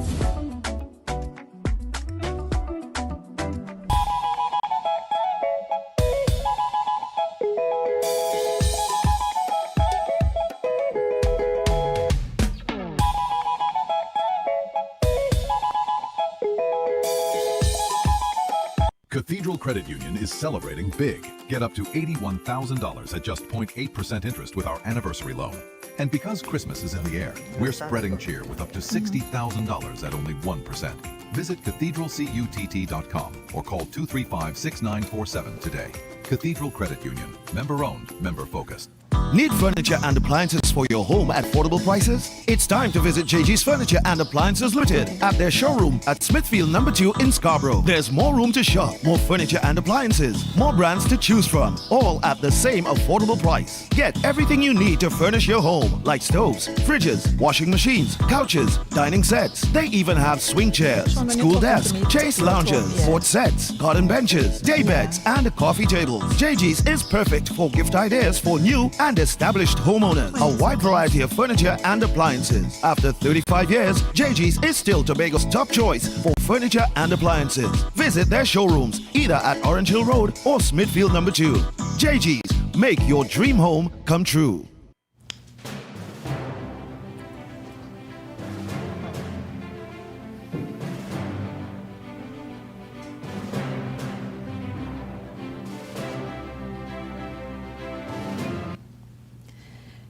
Cathedral Credit Union is celebrating big. Get up to $81,000 at just 0.8% interest with our anniversary loan. And because Christmas is in the air, we're spreading cheer with up to $60,000 at only 1%. Visit cathedralcutt.com or call 235-6947 today. Cathedral Credit Union. Member-owned, member-focused. Need furniture and appliances for your home at affordable prices? It's time to visit JG's Furniture and Appliances Limited at their showroom at Smithfield number 2 in Scarborough. There's more room to shop, more furniture and appliances, more brands to choose from, all at the same affordable price. Get everything you need to furnish your home, like stoves, fridges, washing machines, couches, dining sets. They even have swing chairs, school desks, chase lounges, sports sets, garden benches, day beds, and coffee tables. JG's is perfect for gift ideas for new and established homeowners. A wide variety of furniture and appliances. After 35 years, JG's is still Tobago's top choice for furniture and appliances. Visit their showrooms either at Orange Hill Road or Smithfield number 2. JG's, make your dream home come true.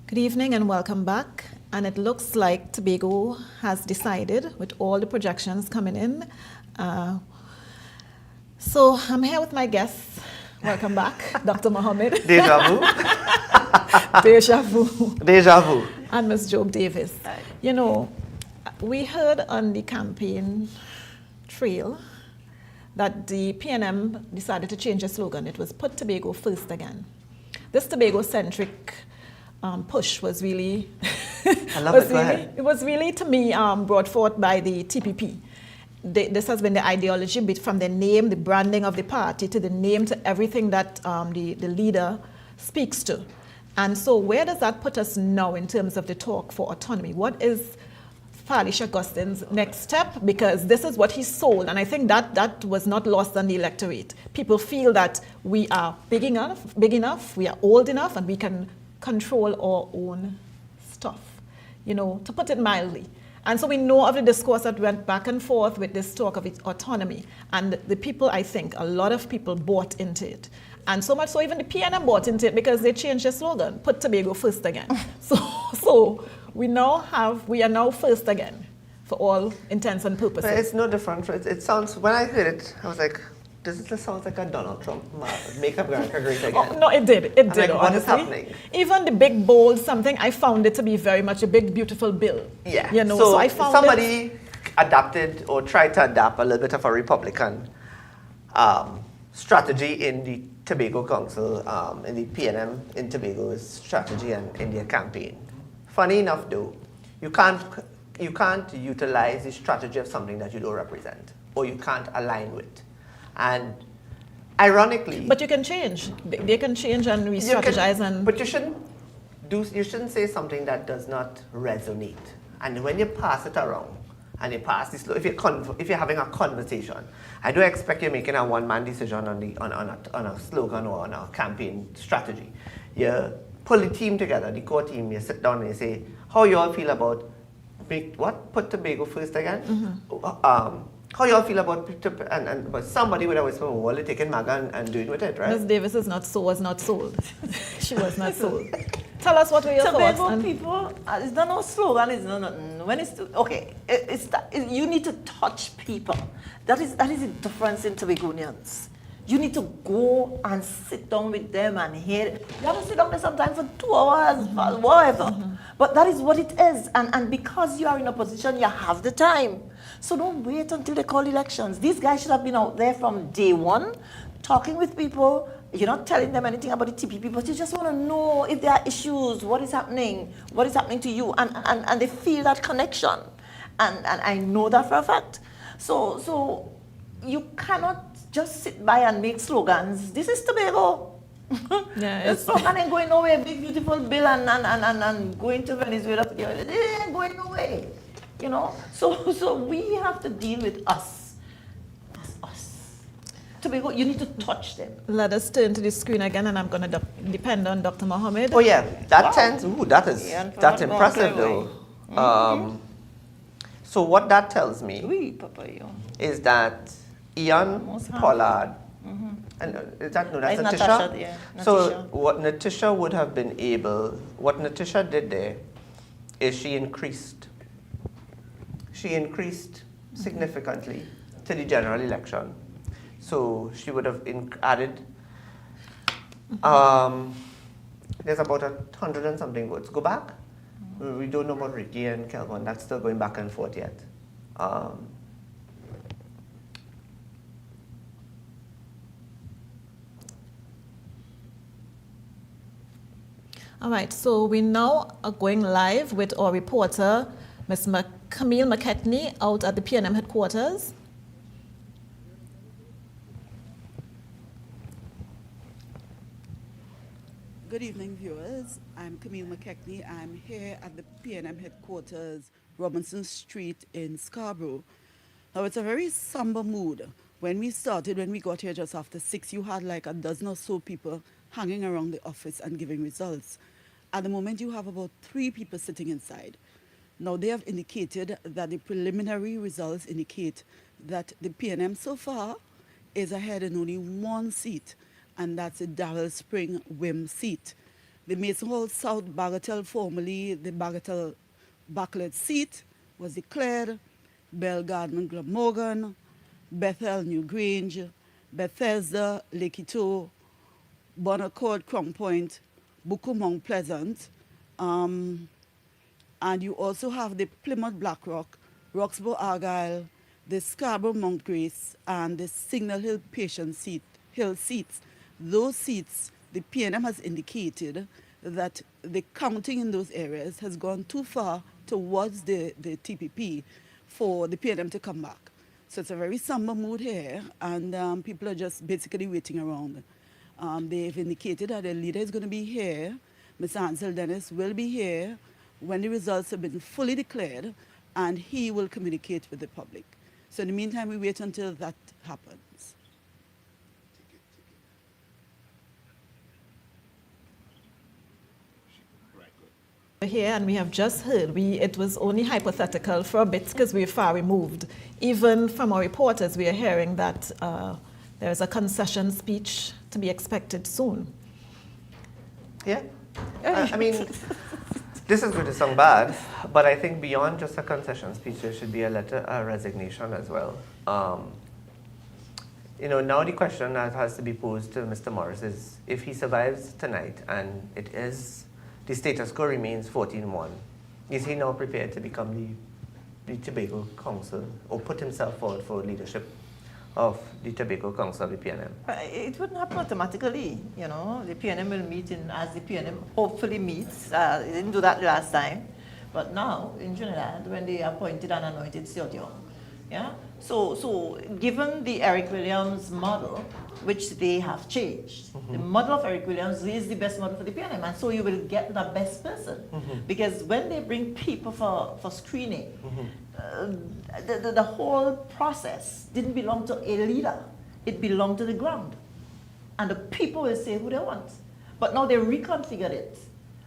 Good evening and welcome back. And it looks like Tobago has decided, with all the projections coming in. So I'm here with my guests. Welcome back, Dr. Mohammed. Deja vu. Deja vu. Deja vu. And Ms. Job Davis. You know, we heard on the campaign trail that the PNM decided to change the slogan. It was "Put Tobago First Again." This Tobago-centric push was really, I love it. Go ahead. It was really, to me, brought forth by the TPP. This has been the ideology, from the name, the branding of the party, to the name, to everything that the leader speaks to. And so where does that put us now in terms of the talk for autonomy? What is Felicia Augustin's next step? Because this is what he sold, and I think that was not lost on the electorate. People feel that we are big enough, we are old enough, and we can control our own stuff, you know, to put it mildly. And so we know of the discourse that went back and forth with this talk of autonomy. And the people, I think, a lot of people bought into it. And so much so even the PNM bought into it because they changed their slogan, "Put Tobago First Again." So we are now first again for all intents and purposes. But it's no different. It sounds, when I heard it, I was like, this sounds like a Donald Trump make America great again. Oh, no, it did. It did, like, what is happening? Even the big, bold something, I found it to be very much a big, beautiful bill. Yeah. You know, so I found somebody adapted or tried to adapt a little bit of a Republican strategy in the Tobago Council, in the PNM in Tobago's strategy and in their campaign. Funny enough, though, you can't utilize the strategy of something that you don't represent or you can't align with. And ironically, but you can change. They can change and re-strategize. But you shouldn't say something that does not resonate. And when you pass it around, and you pass this, if you're having a conversation, I don't expect you're making a one-man decision on a slogan or on a campaign strategy. You pull the team together, the core team. You sit down and you say, "How you all feel about put Tobago first again?" Mm-hmm. How y'all feel about but somebody would always say, well, they're taking MAGA and doing with it, right? Ms. Davis was not sold. She was not sold. Tell us what were your thoughts. Tobago people, it's not no slogan, it's not nothing. When it's, okay, you need to touch people. That is the difference in Tobagonians. You need to go and sit down with them and hear it. You have to sit down there sometimes for 2 hours, whatever. Mm-hmm. But that is what it is. And because you are in a position, you have the time. So don't wait until they call elections. These guys should have been out there from day one, talking with people. You're not telling them anything about the TPP, but you just want to know if there are issues, what is happening to you, and they feel that connection. And I know that for a fact. So you cannot just sit by and make slogans. This is Tobago. Yeah, the slogan ain't going nowhere. Big beautiful bill and going to Venezuela. It ain't going nowhere. You know, so we have to deal with us. That's us. Tobago, you need to touch them. Let us turn to the screen again, and I'm going to depend on Dr. Mohammed. Oh yeah, that's impressive though. Mm-hmm. So what that tells me is that Ian Pollard And is that, no, that's It's Natisha? Natasha, yeah, So Natisha. what Natisha would have been able, what Natisha did there is she increased significantly to the general election. So she would have added, there's about 100 and something votes. Go back. We don't know about Ricky and Kelvin. That's still going back and forth yet. All right, so we now are going live with our reporter, Ms. Camille McKnight, out at the PNM headquarters. Good evening, viewers. I'm Camille McKnight. I'm here at the PNM headquarters, Robinson Street in Scarborough. Now, it's a very somber mood. When we got here just after 6, you had like a dozen or so people hanging around the office and giving results. At the moment, you have about 3 people sitting inside. Now, they have indicated that the preliminary results indicate that the PNM so far is ahead in only 1 seat, and that's the Darrell Spring Wim seat. The Mason Hall South Bagatelle, formerly the Bagatelle Backlet seat, was declared. Bellegarde Glamorgan, Bethel New Grange, Bethesda, Lake Ito, Bonaccord, Crown Point, Bukumong Pleasant, and you also have the Plymouth Blackrock, Roxborough Argyle, the Scarborough Mount Grace, and the Signal Hill Patient Hill seats. Those seats, the PNM has indicated that the counting in those areas has gone too far towards the TPP for the PNM to come back. So it's a very somber mood here, and people are just basically waiting around. They've indicated that the leader is going to be here. Mr. Ansel Dennis will be here when the results have been fully declared, and he will communicate with the public. So in the meantime, we wait until that happens. Here, and we have just heard, it was only hypothetical for a bit because we're far removed. Even from our reporters, we are hearing that there is a concession speech to be expected soon. Yeah. I mean, this is going to sound bad, but I think beyond just a concession speech, there should be a letter of resignation as well. Now the question that has to be posed to Mr. Morris is, if he survives tonight and the status quo remains 14-1, is he now prepared to become the Tobago Council or put himself forward for leadership of the Tobago Council of the PNM? It wouldn't happen automatically, The PNM will meet as the PNM hopefully meets. They didn't do that last time. But now, in Trinidad, when they appointed and anointed Siotio, yeah? So given the Eric Williams model, which they have changed, the model of Eric Williams is the best model for the PNM, and so you will get the best person. Because when they bring people for screening, the whole process didn't belong to a leader. It belonged to the ground. And the people will say who they want. But now they reconfigured it.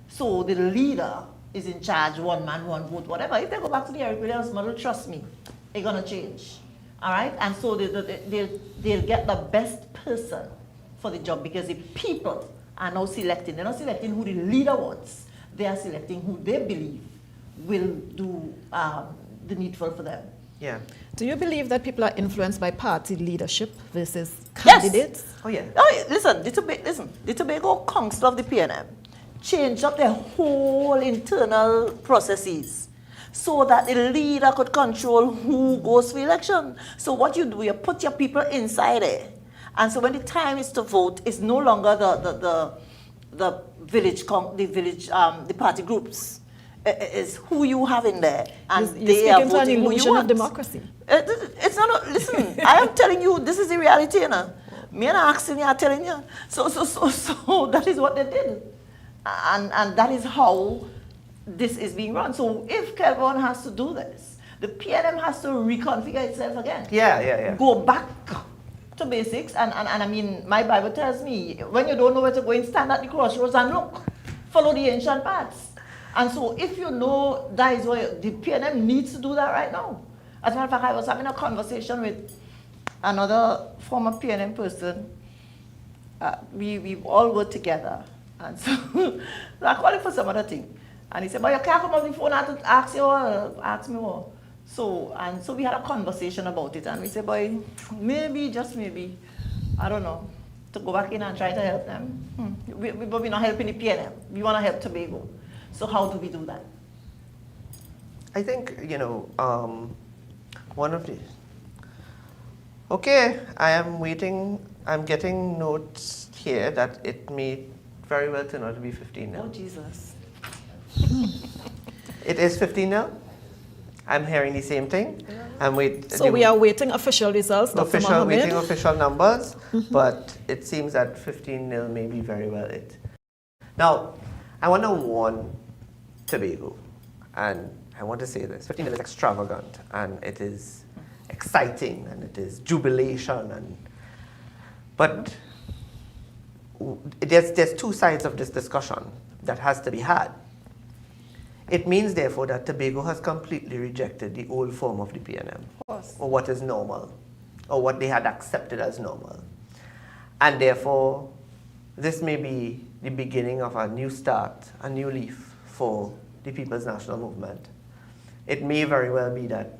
So the leader is in charge, 1 man, 1 vote, whatever. If they go back to the Eric Williams model, trust me, it's going to change. All right? And so they'll get the best person for the job because the people are now selecting. They're not selecting who the leader wants. They are selecting who they believe will do the needful for them. Yeah. Do you believe that people are influenced by party leadership versus candidates? Yes. Oh, yeah. Oh, listen, the Tobago Council of the PNM changed up their whole internal processes so that the leader could control who goes for election. So what you do, you put your people inside there. And so when the time is to vote, it's no longer the party groups. It's who you have in there. And they are voting who you want. Democracy. It's not, listen, I am telling you, this is the reality, Me and asking you, I'm telling you. So that is what they did. And that is how this is being run. So if Kelvin has to do this, the PNM has to reconfigure itself again. Yeah. Go back to basics. And I mean, my Bible tells me, when you don't know where to go, stand at the crossroads and look. Follow the ancient paths. And so if you know that is why the PNM needs to do that right now. As a matter of fact, I was having a conversation with another former PNM person, we all worked together. And so I called him for some other thing. And he said, but you can't come on the phone and ask me what. So we had a conversation about it. And we said, boy, maybe, just maybe, I don't know, to go back in and try to help them. But we're not helping the PNM. We want to help Tobago. So how do we do that? I think, one of these. Okay, I am waiting. I'm getting notes here that it may very well turn out to be 15-0. Oh, Jesus. It is 15-0. I'm hearing the same thing. So we are waiting official results, Dr. Mohammed. Waiting official numbers, but it seems that 15-0 may be very well it. Now, I want to warn Tobago, and I want to say this. 15-0 is extravagant, and it is exciting, and it is jubilation, but there's two sides of this discussion that has to be had. It means, therefore, that Tobago has completely rejected the old form of the PNM, or what is normal, or what they had accepted as normal. And therefore, this may be the beginning of a new start, a new leaf for the People's National Movement. It may very well be that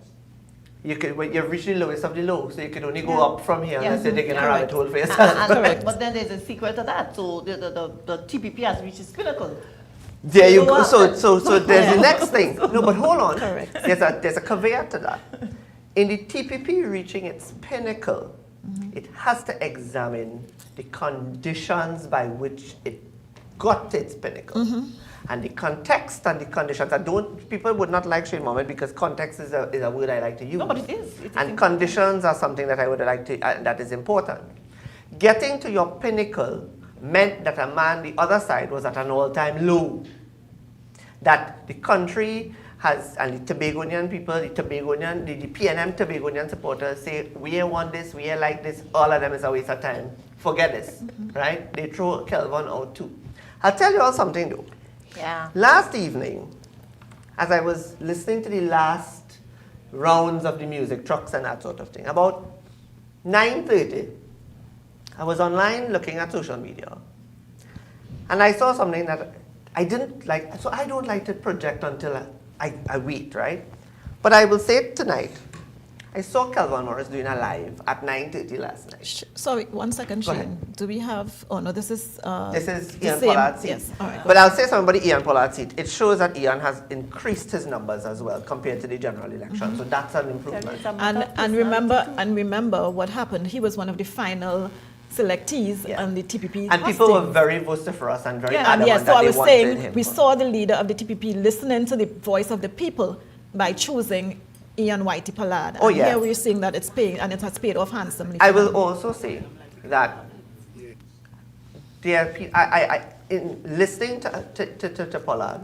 you've reached the lowest of the low, so you can only go up from here unless you're digging a rabbit hole for yourself. But then there's a sequel to that. So the TPP has reached its pinnacle. There you go. So there's the next thing. No, but hold on. Correct. There's a caveat to that. In the TPP reaching its pinnacle, it has to examine the conditions by which it got to its pinnacle. And the context and the conditions. People would not like Shane Mohammed because context is a word I like to use. No, but it is. And conditions are something that I would like to, that is important. Getting to your pinnacle meant that a man, the other side, was at an all-time low. That the country has, and the Tobagonian people, the PNM Tobagonian supporters say, we want this, we like this, all of them is a waste of time. Forget this, right? They throw Kelvin out too. I'll tell you all something though. Yeah. Last evening, as I was listening to the last rounds of the music, trucks and that sort of thing, about 9:30, I was online looking at social media, and I saw something that I didn't like. So I don't like to project until I wait, right? But I will say it tonight. I saw Kelvin Morris doing a live at 9:30 last night. Sorry, 1 second, Shane. Do we have? Oh no, this is. This is Ian Pollard's seat. Yes, all right. But I'll say something about the Ian Pollard's seat. It shows that Ian has increased his numbers as well compared to the general election. So that's an improvement. And remember what happened. He was one of the final selectees on the TPP. And people were very vociferous and very adamant so that I they was wanted saying him. we saw the leader of the TPP listening to the voice of the people by choosing Ian Whitey Pollard. Oh, and yeah. Here we're seeing that it's paying, and it has paid off handsomely. I will also say that in listening to Pollard,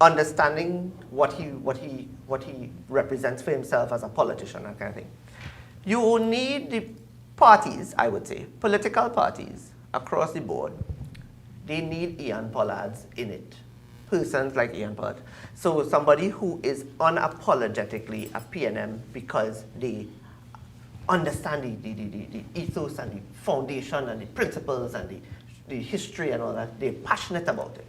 understanding what he represents for himself as a politician, that kind of thing, you need the parties, I would say, political parties across the board. They need Ian Pollards in it. Persons like Ian Pollard. So somebody who is unapologetically a PNM because they understand the ethos and the foundation and the principles and the history and all that. They're passionate about it.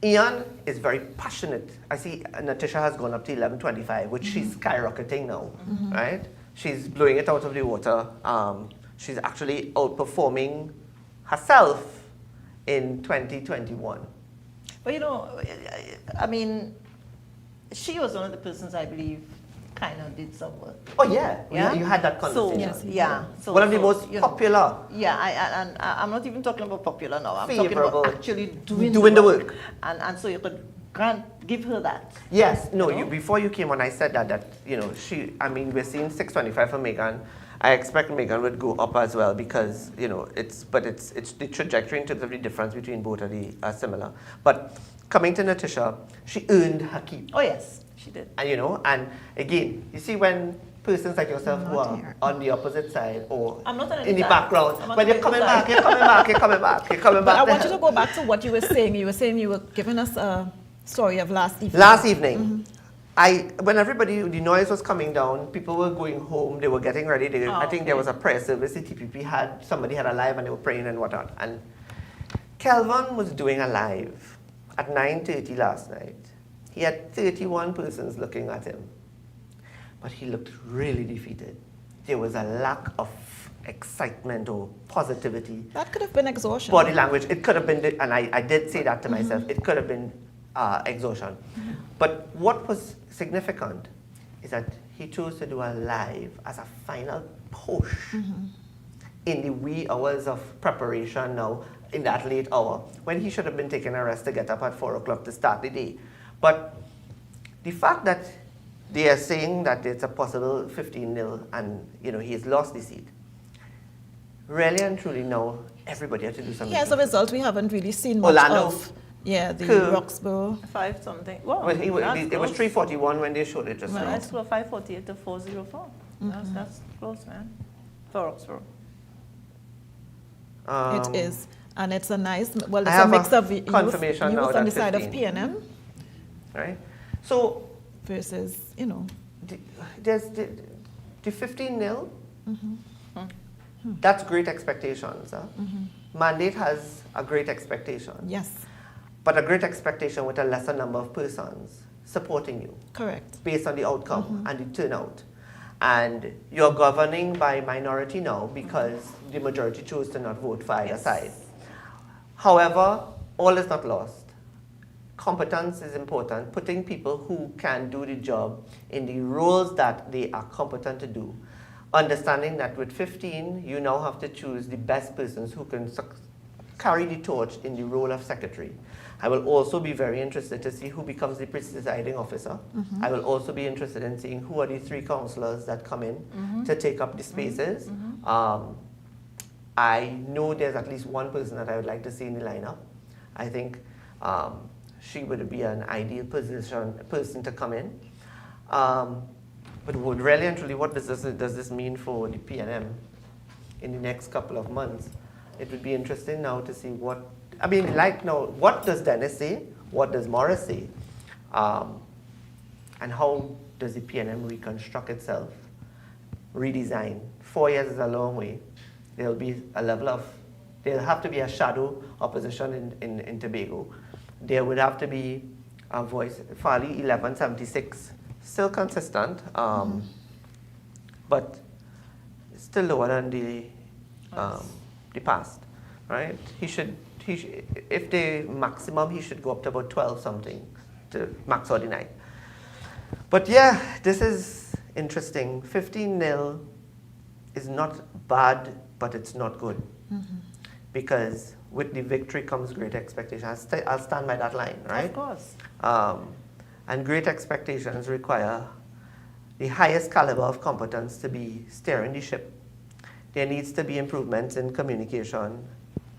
Ian is very passionate. I see Natisha has gone up to 1125, which she's skyrocketing now, right? She's blowing it out of the water. She's actually outperforming herself in 2021. But I mean, she was one of the persons I believe kind of did some work. Oh yeah? You had that conversation. So one of the most popular. Yeah, I'm not even talking about popular now. I'm favorable. talking about actually doing the work. And so you could give her that. Yes, no, before you came on, I said that we're seeing 625 for Megan. I expect Megan would go up as well because, it's the trajectory in terms of the difference between both are similar. But coming to Natisha, she earned her keep. Oh yes, she did. And, and again, you see when persons like yourself who are on the opposite side or in the background, when you're coming back. But I want you to go back to what you were saying. You were saying you were giving us a story of last evening. Last evening, when the noise was coming down, people were going home, they were getting ready. I think there was a prayer service the TPP had, somebody had a live and they were praying and whatnot. And Kelvin was doing a live at 9:30 last night. He had 31 persons looking at him, but he looked really defeated. There was a lack of excitement or positivity. That could have been exhaustion. Body language, it could have been, and I did say that to myself, it could have been exhaustion. But what was significant is that he chose to do a live as a final push in the wee hours of preparation now, in that late hour, when he should have been taking a rest to get up at 4 o'clock to start the day. But the fact that they are saying that it's a possible 15-0 and he has lost the seat, really and truly now everybody has to do something. Yeah, as a result, we haven't really seen much of the Roxborough. 5 something. Well, it was 3:41 when they showed it just now. That's 5:48 to 4:04. That's close, man, for Roxborough. It is. And it's a nice, well, it's a mix of youth on the side of PNM. Right? So, versus, there's the 15-0. That's great expectations. Huh? Mandate has a great expectation. Yes. But a great expectation with a lesser number of persons supporting you. Correct. Based on the outcome and the turnout. And you're governing by minority now because the majority chose to not vote for either side. However, all is not lost. Competence is important. Putting people who can do the job in the roles that they are competent to do. Understanding that with 15, you now have to choose the best persons who can carry the torch in the role of secretary. I will also be very interested to see who becomes the presiding officer. I will also be interested in seeing who are the 3 councillors that come in to take up the spaces. I know there's at least one person that I would like to see in the lineup. I think she would be an ideal person to come in. But really and truly, what does this mean for the PNM in the next couple of months? It would be interesting now to see what does Dennis say? What does Morris say? And how does the PNM reconstruct itself, redesign? 4 years is a long way. There'll have to be a shadow opposition in Tobago. There would have to be a voice. Farley 1176, still consistent, but still lower than the past, right? If the maximum, he should go up to about 12 something to max ordinary. But yeah, this is interesting. 15-0 is not bad, but it's not good. Because with the victory comes great expectation. I'll stand by that line, right? Of course. And great expectations require the highest caliber of competence to be steering the ship. There needs to be improvements in communication,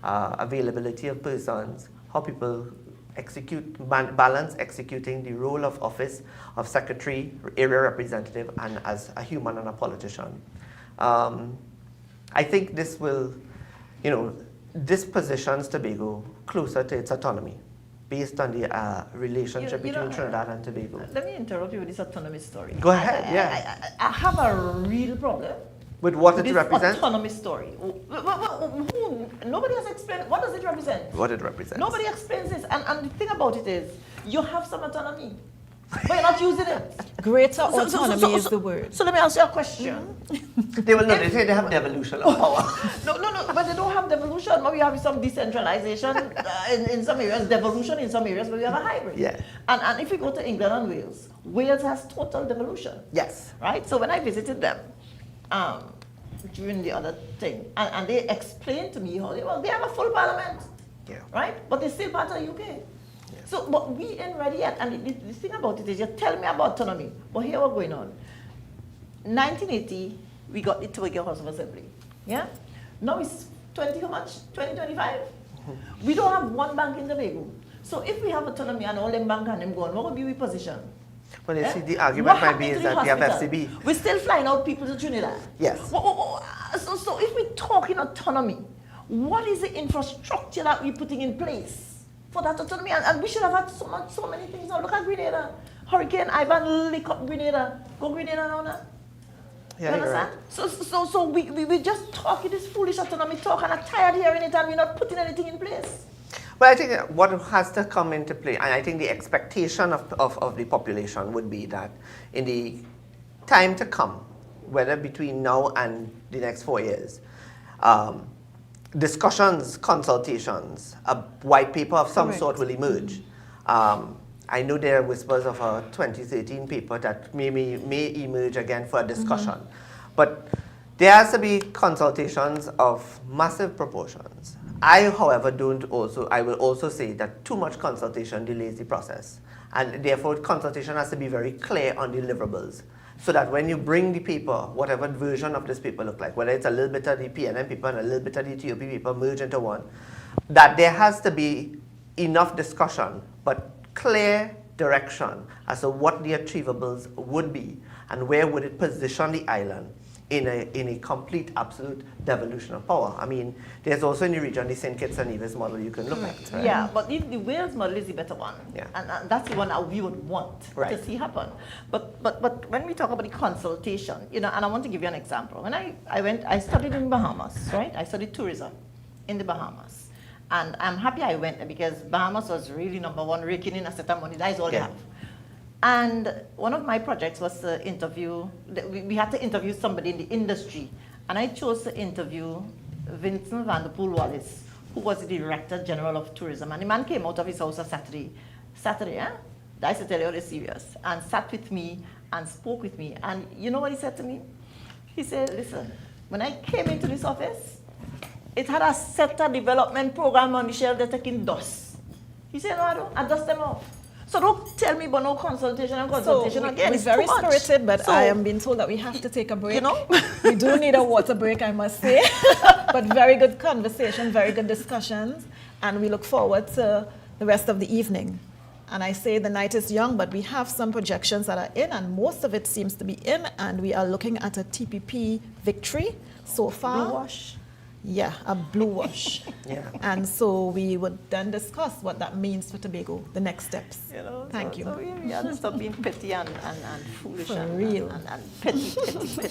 availability of persons, how people balance executing the role of office of secretary, area representative, and as a human and a politician. I think this will, this positions Tobago closer to its autonomy based on the relationship between Trinidad and Tobago. Let me interrupt you with this autonomy story. Go ahead, I have a real problem with what it represents? Autonomy story. Nobody has explained, what does it represent? What it represents. Nobody explains this. And the thing about it is, you have some autonomy, but you're not using it. Greater autonomy is the word. So let me ask you a question. They say they have devolution of power. No, but they don't have devolution. But we have some decentralization in some areas, devolution in some areas, but we have a hybrid. Yeah. And if we go to England and Wales, Wales has total devolution. Yes. Right? So when I visited them, during the other thing, and they explained to me how they have a full parliament. Yeah. Right? But they're still part of the UK. Yeah. So, but we ain't ready yet. And the thing about it is, you tell me about autonomy, but here what's going on. 1980, we got the Tobago House of Assembly. Yeah? Now it's 2025. We don't have one bank in Tobago. So if we have autonomy and all them bank and them gone, what would be we position? Well, you see, the argument might be is that we have FCB. We're still flying out people to Trinidad. Yes. So if we're talking autonomy, what is the infrastructure that we're putting in place for that autonomy? And we should have had so many things now. Look at Grenada. Hurricane Ivan lick up Grenada. Go Grenada now, nah? Yeah, you understand? Right. So we just talking this foolish autonomy talk, and I'm tired of hearing it, and we're not putting anything in place. Well, I think what has to come into play, and I think the expectation of the population would be that in the time to come, whether between now and the next 4 years, discussions, consultations, a white paper of some sort will emerge. I know there are whispers of a 2013 paper that may emerge again for a discussion. But there has to be consultations of massive proportions. I, however, I will also say that too much consultation delays the process. And therefore, consultation has to be very clear on deliverables. So that when you bring the paper, whatever version of this paper look like, whether it's a little bit of the PNM paper and a little bit of the TOP paper merged into one, that there has to be enough discussion, but clear direction as to what the achievables would be and where would it position the island in a complete, absolute devolution of power. I mean, there's also in the region the St. Kitts and Nevis model you can look at. Right? Yeah, but the Wales model is the better one. Yeah. And that's the one that we would want to see happen. But when we talk about the consultation, you know, and I want to give you an example. When I studied in Bahamas, right? I studied tourism in the Bahamas. And I'm happy I went there because Bahamas was really #1, raking in a set of money. That is all they have. And one of my projects was to interview, we had to interview somebody in the industry. And I chose to interview Vincent van der Poel Wallace, who was the Director General of Tourism. And the man came out of his house on Saturday, I used to tell you all this serious, and sat with me and spoke with me. And you know what he said to me? He said, listen, when I came into this office, it had a sector development program on the shelf that taking dust. He said, no, I dust them off. So don't tell me about no consultation and consultation again. It's very spirited, but I am being told that we have to take a break. You know? We do need a water break, I must say. But very good conversation, very good discussions, and we look forward to the rest of the evening. And I say the night is young, but we have some projections that are in, and most of it seems to be in, and we are looking at a TPP victory so far. Blue wash. Yeah, a blue wash. Yeah. And so we would then discuss what that means for Tobago, the next steps. You know, Thank you. So we have to stop being petty and foolish For and, real. and petty.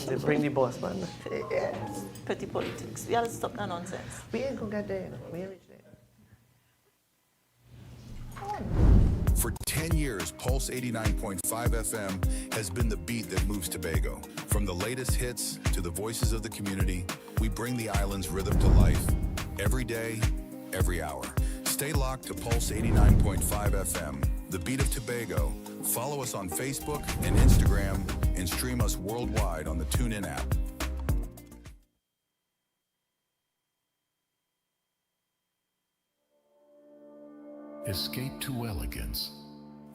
They bring the boss, man. Petty politics. We have to stop that nonsense. We ain't gonna get there, you know. We ain't reach there. For 10 years, Pulse 89.5 FM has been the beat that moves Tobago. From the latest hits to the voices of the community, we bring the island's rhythm to life. Every day, every hour. Stay locked to Pulse 89.5 FM, the beat of Tobago. Follow us on Facebook and Instagram, and stream us worldwide on the TuneIn app. Escape to elegance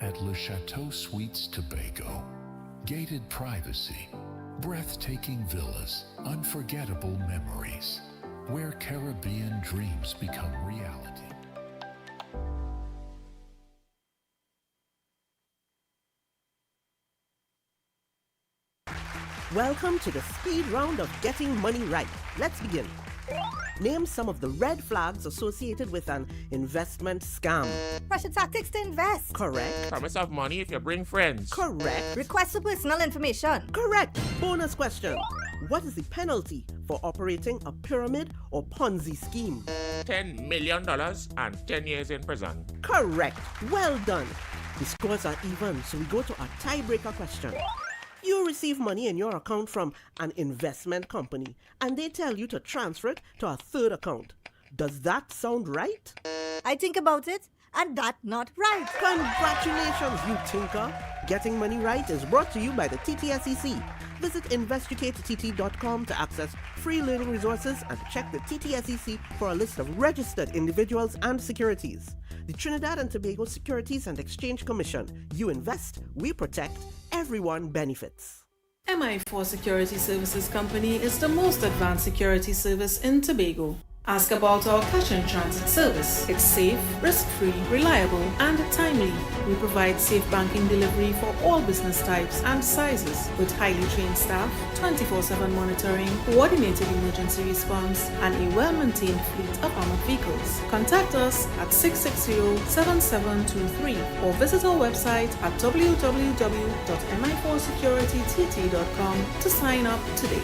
at Le Chateau Suites Tobago. Gated privacy, breathtaking villas, unforgettable memories, where Caribbean dreams become reality. Welcome to the speed round of getting money right. Let's begin. Name some of the red flags associated with an investment scam. Pressure tactics to invest. Correct. Promise of money if you bring friends. Correct. Request for personal information. Correct. Bonus question. What is the penalty for operating a pyramid or Ponzi scheme? $10 million and 10 years in prison. Correct. Well done. The scores are even, so we go to our tiebreaker question. You receive money in your account from an investment company, and they tell you to transfer it to a third account. Does that sound right? I think about it, and that not right. Congratulations, you tinker. Getting Money Right is brought to you by the TTSEC. Visit investigatetT.com to access free learning resources and check the TTSEC for a list of registered individuals and securities. The Trinidad and Tobago Securities and Exchange Commission. You invest, we protect, everyone benefits. MI4 Security Services Company is the most advanced security service in Tobago. Ask about our cash and transit service. It's safe, risk-free, reliable, and timely. We provide safe banking delivery for all business types and sizes with highly trained staff, 24/7 monitoring, coordinated emergency response, and a well-maintained fleet of armored vehicles. Contact us at 660-7723 or visit our website at www.mi4securitytt.com to sign up today.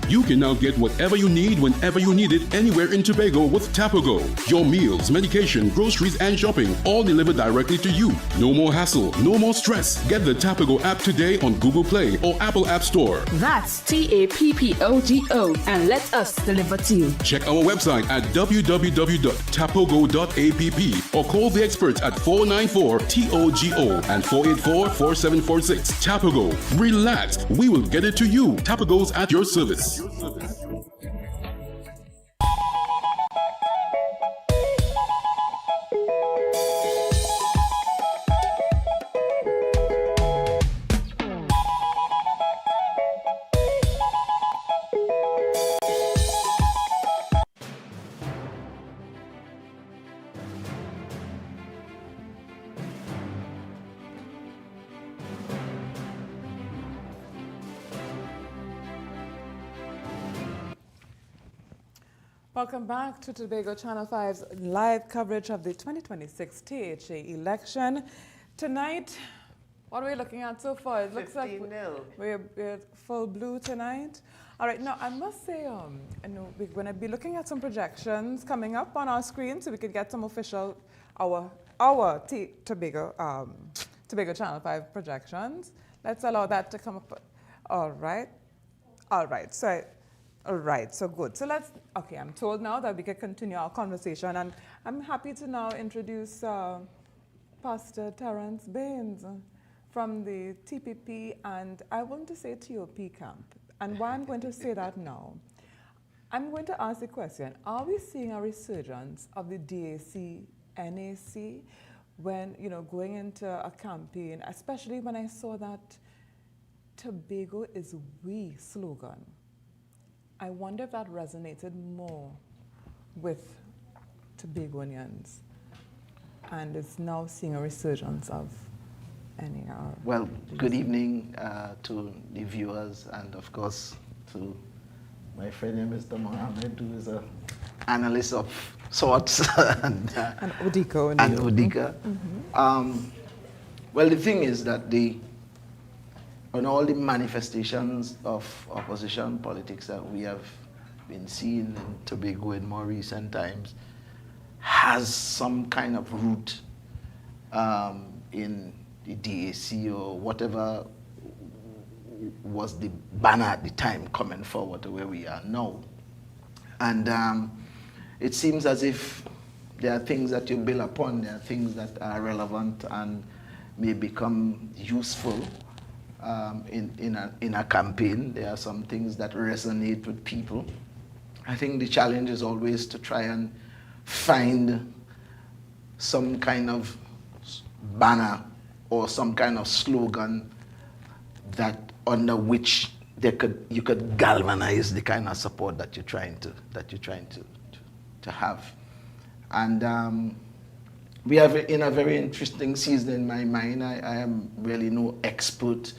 You can now get whatever you need whenever you need it anywhere in Tobago with Tobago. Your meals, medication, groceries, and shopping all delivered directly to you. No more hassle, no more stress. Get the Tobago app today on Google Play or Apple App Store. That's TAPPOGO and let us deliver to you. Check our website at www.tapogo.app or call the experts at 494-TOGO and 484-4746. Tobago. Relax. We will get it to you. Tobago's at your service. Welcome back to Tobago Channel 5's live coverage of the 2026 THA election. Tonight, what are we looking at so far? It looks like we're full blue tonight. All right, now I must say, we're going to be looking at some projections coming up on our screen so we could get some official, our Tobago Channel 5 projections. Let's allow that to come up. All right, so good. So I'm told now that we can continue our conversation, and I'm happy to now introduce Pastor Terence Baines from the TPP, and I want to say TOP camp. And why I'm going to say that now, I'm going to ask the question, are we seeing a resurgence of the DAC, NAC, when, going into a campaign, especially when I saw that Tobago is we slogan? I wonder if that resonated more with Tobagonians and is now seeing a resurgence of NAR. Well, good evening to the viewers and of course to my friend Mr. Mohammed, who is an analyst of sorts and Odeka O'Neil. Odeka. Well, the thing is that on all the manifestations of opposition politics that we have been seeing in Tobago in more recent times has some kind of root in the DAC or whatever was the banner at the time coming forward to where we are now. And it seems as if there are things that you build upon, there are things that are relevant and may become useful in a campaign. There are some things that resonate with people. I think the challenge is always to try and find some kind of banner or some kind of slogan that under which you could galvanize the kind of support that you're trying to have. And we are in a very interesting season in my mind. I am really no expert,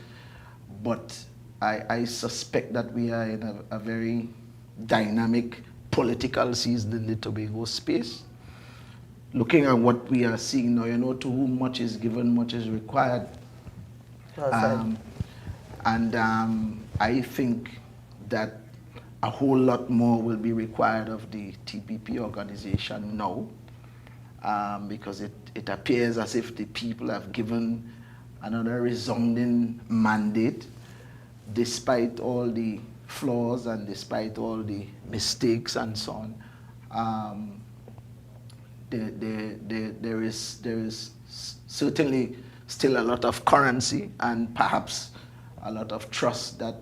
but I suspect that we are in a very dynamic political season in the Tobago space. Looking at what we are seeing now, to whom much is given, much is required. I think that a whole lot more will be required of the TPP organization now, because it appears as if the people have given another resounding mandate, despite all the flaws and despite all the mistakes and so on. There is certainly still a lot of currency and perhaps a lot of trust that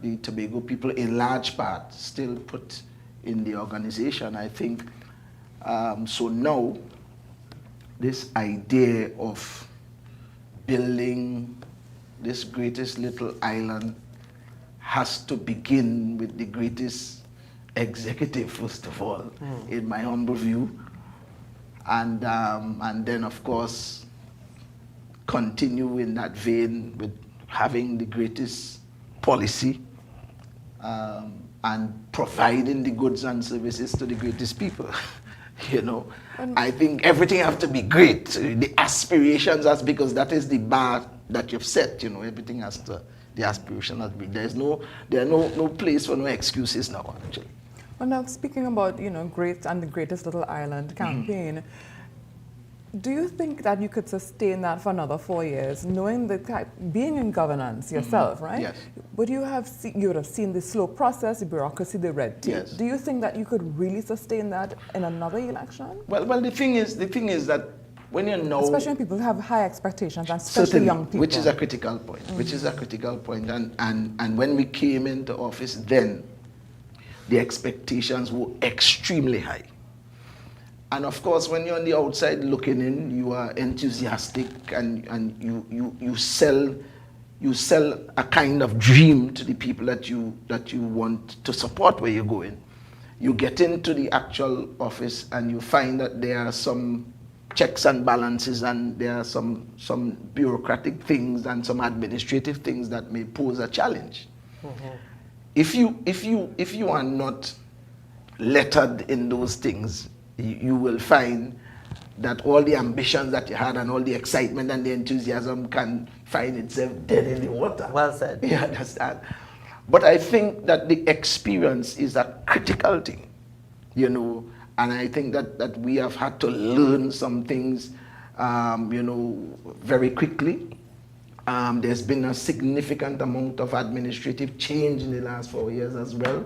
the Tobago people in large part still put in the organization. I think so now this idea of building this greatest little island has to begin with the greatest executive, first of all, in my humble view, and then, of course, continue in that vein with having the greatest policy and providing the goods and services to the greatest people. You know, I think everything has to be great. The aspirations, that's because that is the bar that you've set. You know, everything has to, the aspiration has to be. There are no place for no excuses now, actually. Well, now speaking about, you know, great and the greatest little island campaign, do you think that you could sustain that for another 4 years, knowing the type, being in governance yourself, right? Yes. Would you have you would have seen the slow process, the bureaucracy, the red tape. Yes. Do you think that you could really sustain that in another election? Well, the thing is that when you know, especially when people have high expectations, and especially young people, which is a critical point. Which is a critical point, and when we came into office, then the expectations were extremely high. And of course, when you're on the outside looking in, you are enthusiastic and you sell a kind of dream to the people that you want to support where you're going. You get into the actual office and you find that there are some checks and balances, and there are some bureaucratic things and some administrative things that may pose a challenge. If you are not lettered in those things, you will find that all the ambitions that you had and all the excitement and the enthusiasm can find itself dead in the water. Well said. You understand? But I think that the experience is a critical thing, you know, and I think that we have had to learn some things, you know, very quickly. There's been a significant amount of administrative change in the last 4 years as well,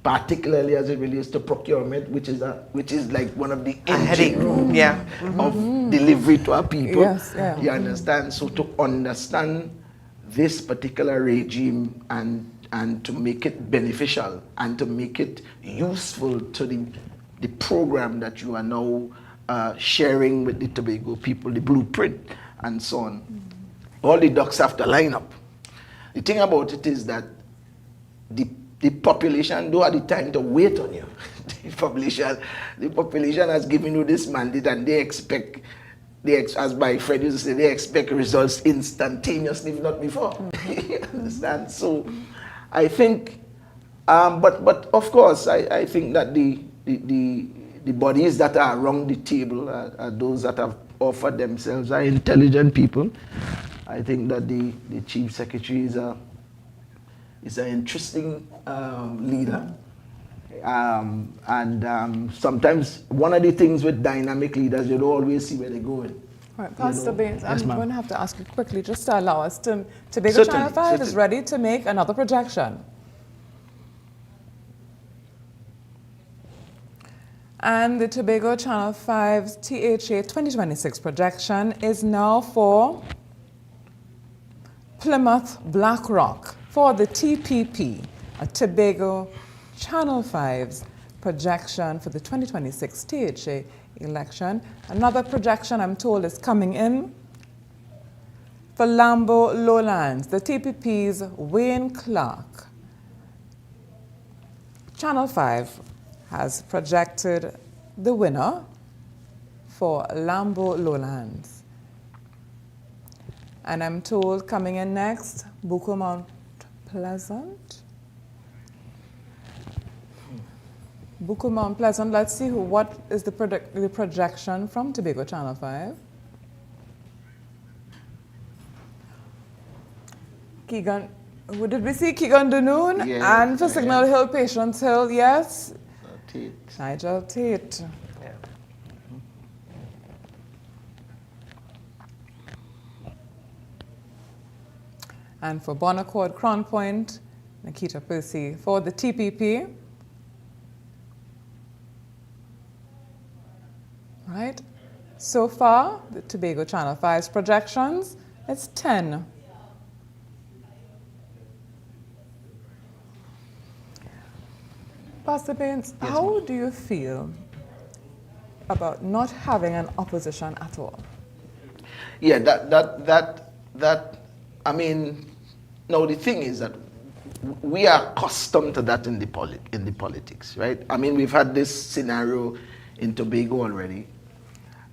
particularly as it relates to procurement, which is like one of the engine room of delivery to our people. Yes, yeah. You understand? So to understand this particular regime and to make it beneficial and to make it useful to the program that you are now sharing with the Tobago people, the blueprint and so on. All the ducks have to line up. The thing about it is that the population don't have the time to wait on you. The population has given you this mandate, and they expect, as my friend used to say, they expect results instantaneously, if not before. You understand? So I think, but of course, I think that the bodies that are around the table are those that have offered themselves, are intelligent people. I think that the Chief Secretary is an interesting leader. Sometimes one of the things with dynamic leaders, you don't always see where they're going. All right, Pastor Baines, Yes, I'm ma'am. going to have to ask you quickly, just to allow us to, Tobago Channel 5 is ready to make another projection. And the Tobago Channel 5's THA 2026 projection is now for Plymouth BlackRock for the TPP, a Tobago Channel 5's projection for the 2026 THA election. Another projection, I'm told, is coming in for Lambo Lowlands, the TPP's Wayne Clark. Channel 5 has projected the winner for Lambo Lowlands. And I'm told coming in next, Bucco Mount Pleasant. Bucco Mount Pleasant, let's see what is the projection from Tobago Channel 5. Keegan, who did we see? Keegan Dunoon? Yeah, And for Signal Hill, Patience Hill, yes? Nigel Tate. And for Bon Accord Crown Point, Nikita Percy. For the TPP, right? So far, the Tobago Channel 5's projections, it's 10. Pastor Baines, how do you feel about not having an opposition at all? Yeah, I mean, now the thing is that we are accustomed to that in the politics, right? I mean, we've had this scenario in Tobago already,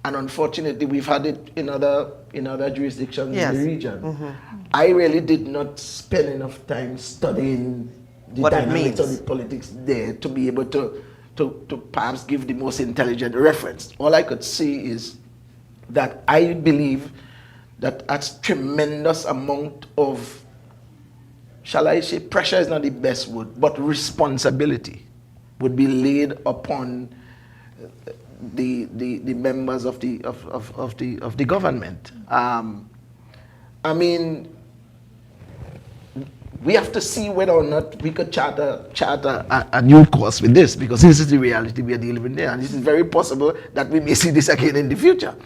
and unfortunately, we've had it in other jurisdictions in the region. I really did not spend enough time studying the what dynamics of the politics there to be able to perhaps give the most intelligent reference. All I could see is that I believe that a tremendous amount of, shall I say, pressure is not the best word, but responsibility would be laid upon the members of the government. I mean, we have to see whether or not we could charter a new course with this, because this is the reality we are dealing with there, and it is very possible that we may see this again in the future.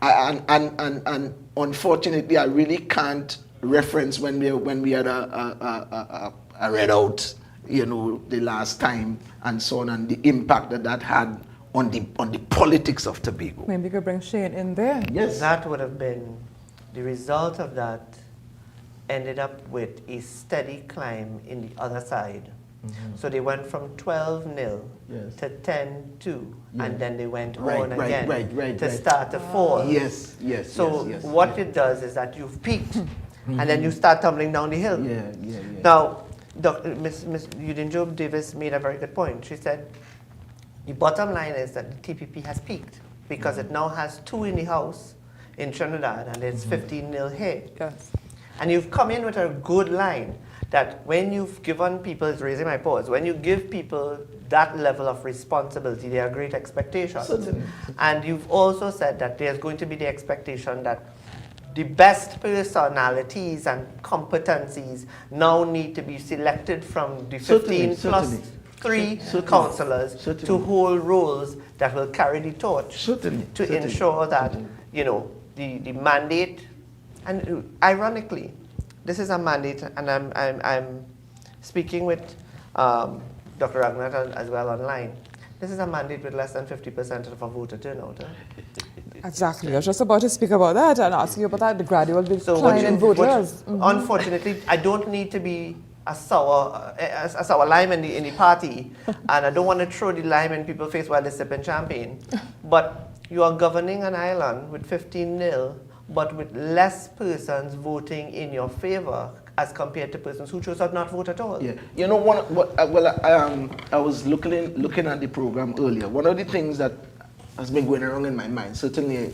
And unfortunately, I really can't reference when we had a readout, the last time and so on, and the impact that had on the politics of Tobago. Maybe you could bring Shane in there. Yes, that would have been the result of that. Ended up with a steady climb in the other side. So they went from 12-0 to 10-2, and then they went on again to start to fall. Yes. So what it does is that you've peaked, and then you start tumbling down the hill. Now, Miss Eugene Job Davis made a very good point. She said, the bottom line is that the TPP has peaked, because it now has 2 in the House in Trinidad, and it's 15-0 here. Yes. And you've come in with a good line that when you've given people, it's raising my pause, when you give people that level of responsibility, there are great expectations. Certainly. And you've also said that there's going to be the expectation that the best personalities and competencies now need to be selected from the 15 plus 3 councillors to hold roles that will carry the torch to ensure that, the mandate. And ironically, this is a mandate, and I'm speaking with Dr. Raghunathan as well online. This is a mandate with less than 50% of a voter turnout. Exactly. I was just about to speak about that and ask you about that, the gradual decline in voters. Unfortunately, I don't need to be a sour lime in the party, and I don't want to throw the lime in people's face while they're sipping champagne. But you are governing an island with 15-0, but with less persons voting in your favor as compared to persons who chose to not vote at all. Yeah, I was looking at the program earlier. One of the things that has been going around in my mind, certainly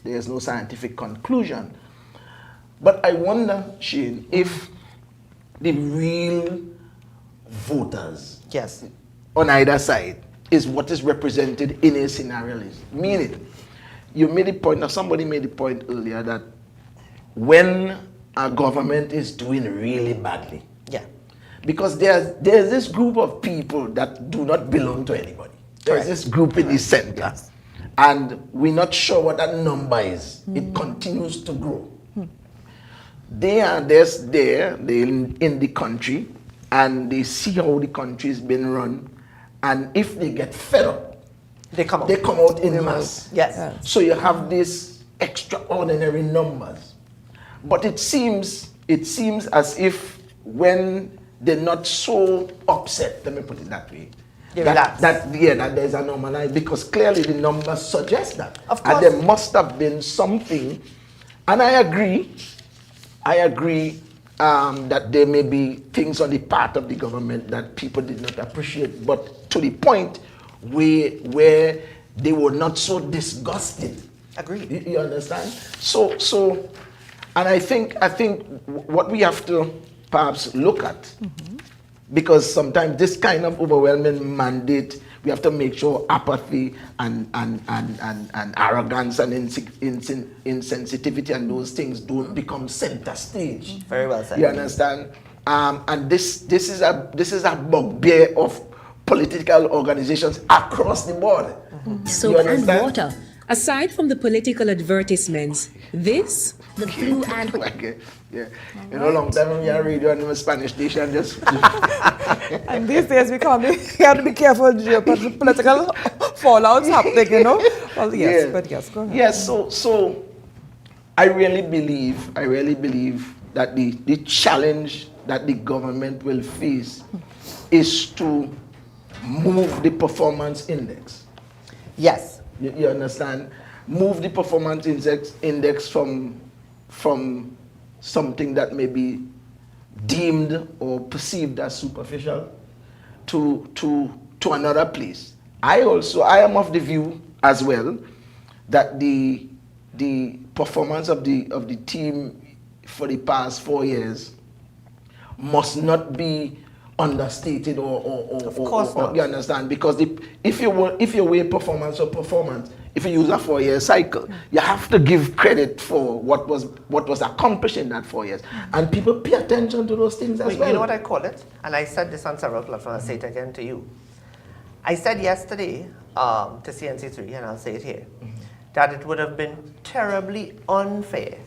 there's no scientific conclusion, but I wonder, Shane, if the real voters on either side is what is represented in a scenario list. Meaning, you made a point, or somebody made a point earlier, that when a government is doing really badly, because there's this group of people that do not belong to anybody. There's this group in the center, and we're not sure what that number is. It continues to grow. They're in the country, and they see how the country is being run, and if they get fed up, they come out in mass. Yes. So you have these extraordinary numbers. But it seems as if when they're not so upset, let me put it that way, that there's a normalized, because clearly the numbers suggest that. Of course. And there must have been something, and I agree that there may be things on the part of the government that people did not appreciate, but to the point where they were not so disgusted. Agreed. You understand? So, and I think what we have to perhaps look at, because sometimes this kind of overwhelming mandate, we have to make sure apathy and arrogance and insensitivity and those things don't become center stage. Very well said. You understand? And this is a bugbear of political organizations across the board. Soap and water. Aside from the political advertisements, the flu and... long time when we are radio on the Spanish station, just... And these days we have to be careful, but political fallouts happening, Well, yes, but yes, go ahead. Yes, so I really believe the challenge that the government will face is to move the performance index. Yes. You understand? Move the performance index from something that may be deemed or perceived as superficial to another place. I am of the view as well that the performance of the team for the past 4 years must not be understated or you understand, because if you weigh performance or performance, if you use a 4-year cycle, you have to give credit for what was accomplished in that 4 years, and people pay attention to those things as well. You know what I call it, and I said this on several platforms. I'll say it again to you. I said yesterday to CNC3, and I'll say it here, that it would have been terribly unfair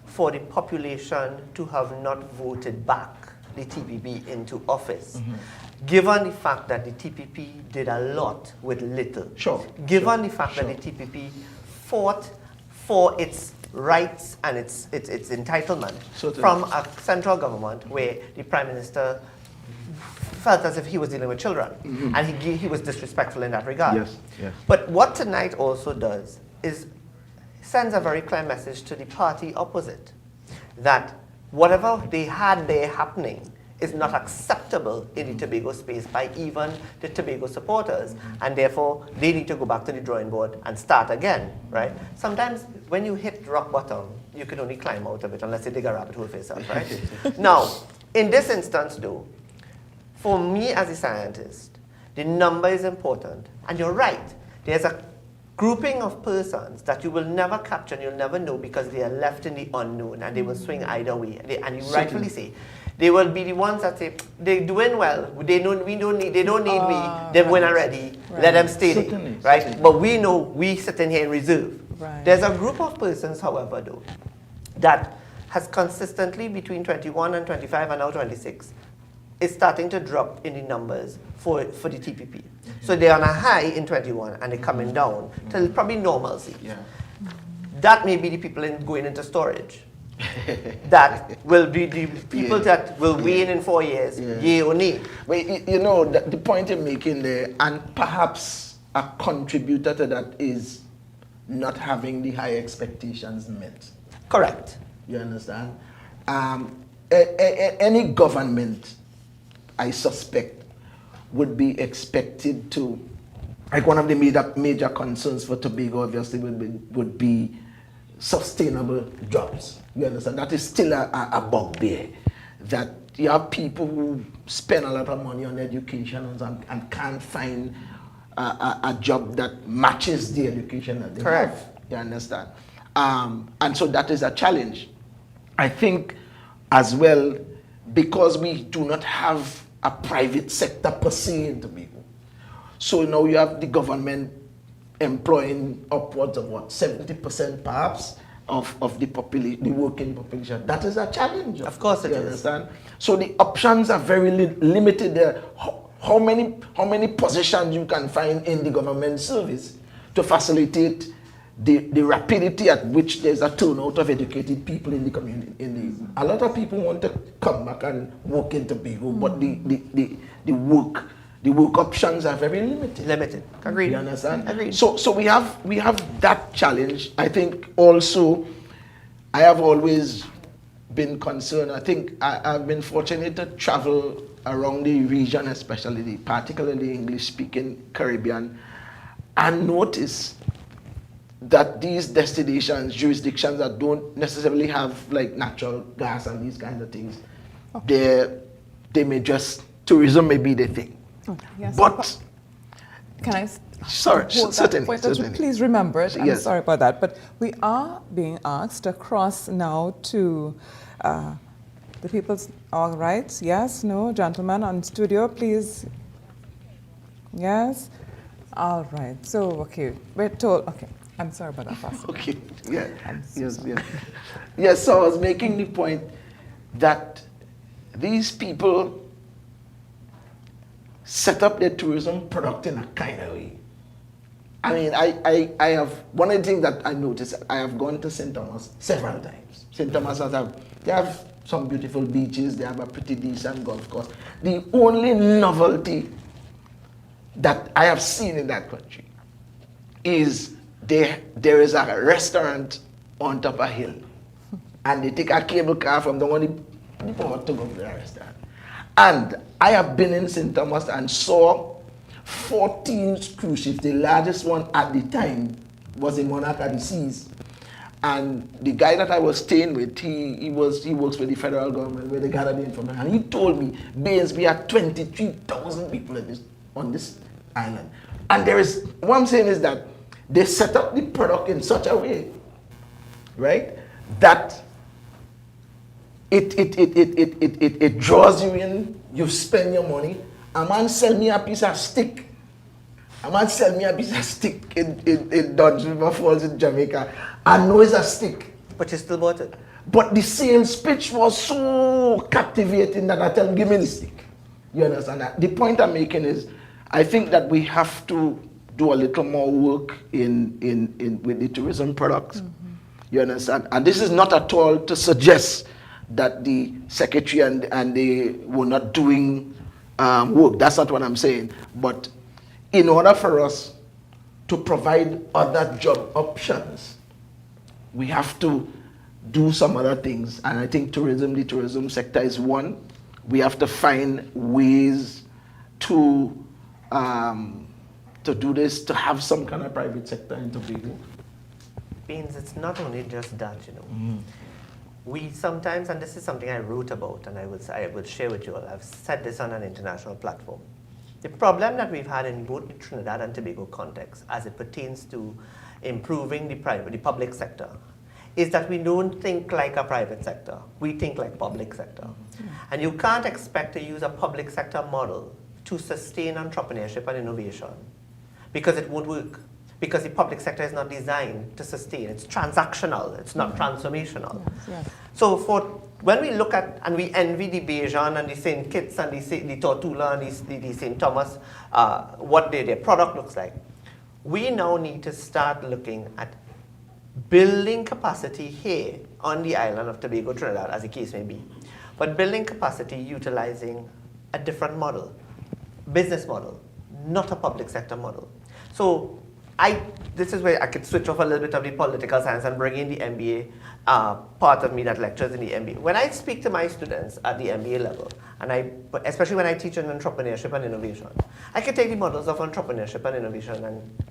for the population to have not voted back the TPP into office, given the fact that the TPP did a lot with little. Given the fact that the TPP fought for its rights and its entitlement from a central government where the Prime Minister felt as if he was dealing with children, and he was disrespectful in that regard. Yes. But what tonight also does is sends a very clear message to the party opposite that whatever they had there happening is not acceptable in the Tobago space by even the Tobago supporters, and therefore they need to go back to the drawing board and start again, right? Sometimes when you hit rock bottom, you can only climb out of it unless you dig a rabbit hole for yourself, right? Now, in this instance though, for me as a scientist, the number is important, and you're right, there's a grouping of persons that you will never capture and you'll never know because they are left in the unknown and they will swing either way. And you rightfully say, they will be the ones that say, they're doing well, they don't need me, they win already, let them stay there, right? Certainly. But we know we sit in here in reserve. Right. There's a group of persons, however, though, that has consistently between 21 and 25 and now 26 is starting to drop in the numbers for the TPP. So they're on a high in 21 and they're coming down till probably normalcy. That may be the people going into storage. That will be the people that will wane in 4 years, yea or nay. Well, you know, the point you're making there, and perhaps a contributor to that is not having the high expectations met. Correct. You understand? Any government, I suspect, would be expected to, like one of the major concerns for Tobago obviously would be sustainable jobs. You understand? That is still a bugbear. That you have people who spend a lot of money on education and can't find a job that matches the education that they have. You understand? And so that is a challenge. I think as well, because we do not have a private sector per se in Tobago. So now you have the government employing upwards of 70% perhaps of the population, the working population. That is a challenge. Of course it is. Understand? So the options are very limited there. How many positions you can find in the government service to facilitate the rapidity at which there's a turnout of educated people in the community. A lot of people want to come back and work in Tobago, but the work options are very limited. Agreed. You understand? Agreed. So we have that challenge. I think also I have always been concerned. I think I've been fortunate to travel around the region, especially particularly English-speaking Caribbean, and notice that these destinations, jurisdictions that don't necessarily have like natural gas and these kinds of things, they may just, tourism may be the thing. Okay, yes, but can I certainly. Please remember it. I'm Yes. sorry about that, but we are being asked across now to the people's all rights. Yes, no, gentlemen on studio, please. Yes, all right. So okay, we're told. Okay, I'm sorry about that, Pastor. Okay, yeah, yes. So I was making the point that these people set up their tourism product in a kind of way I mean, I have, one of the things that I noticed, I have gone to St. Thomas several times. St. Thomas they have some beautiful beaches, they have a pretty decent golf course. The only novelty that I have seen in that country is there is a restaurant on top of a hill. And they take a cable car from the one to go to the restaurant. And I have been in St. Thomas and saw 14 cruise ships. The largest one at the time was in Monarch of the Seas. And the guy that I was staying with, he works with the federal government where they gather the information. And he told me, Baines, we have 23,000 people on this island. And what I'm saying is that they set up the product in such a way, right, that it draws you in, you spend your money. A man sell me a piece of stick. A man sell me a piece of stick in Dodge River Falls in Jamaica. I know it's a stick. But you still bought it. But the sales pitch was so captivating that I tell him, give me the stick. You understand that? The point I'm making is, I think that we have to do a little more work with the tourism products. Mm-hmm. You understand? And this is not at all to suggest that the secretary and they were not doing work. That's not what I'm saying. But in order for us to provide other job options, we have to do some other things. And I think the tourism sector is one. We have to find ways to do this, to have some kind of private sector in Tobago. Baines, it's not only just that, you know. Mm. We sometimes, and this is something I wrote about, and I would share with you all, I've said this on an international platform. The problem that we've had in both the Trinidad and Tobago context, as it pertains to improving the public sector, is that we don't think like a private sector. We think like public sector. Mm-hmm. And you can't expect to use a public sector model to sustain entrepreneurship and innovation, because it won't work. Because the public sector is not designed to sustain. It's transactional, it's not transformational. Yes, yes. So when we look at, and we envy the Bajan and the St. Kitts and the Tortula and the St. Thomas, what their product looks like, we now need to start looking at building capacity here on the island of Tobago, Trinidad, as the case may be. But building capacity utilizing a different model, business model, not a public sector model. So this is where I could switch off a little bit of the political science and bring in the MBA part of me that lectures in the MBA. When I speak to my students at the MBA level, but especially when I teach in entrepreneurship and innovation, I can take the models of entrepreneurship and innovation and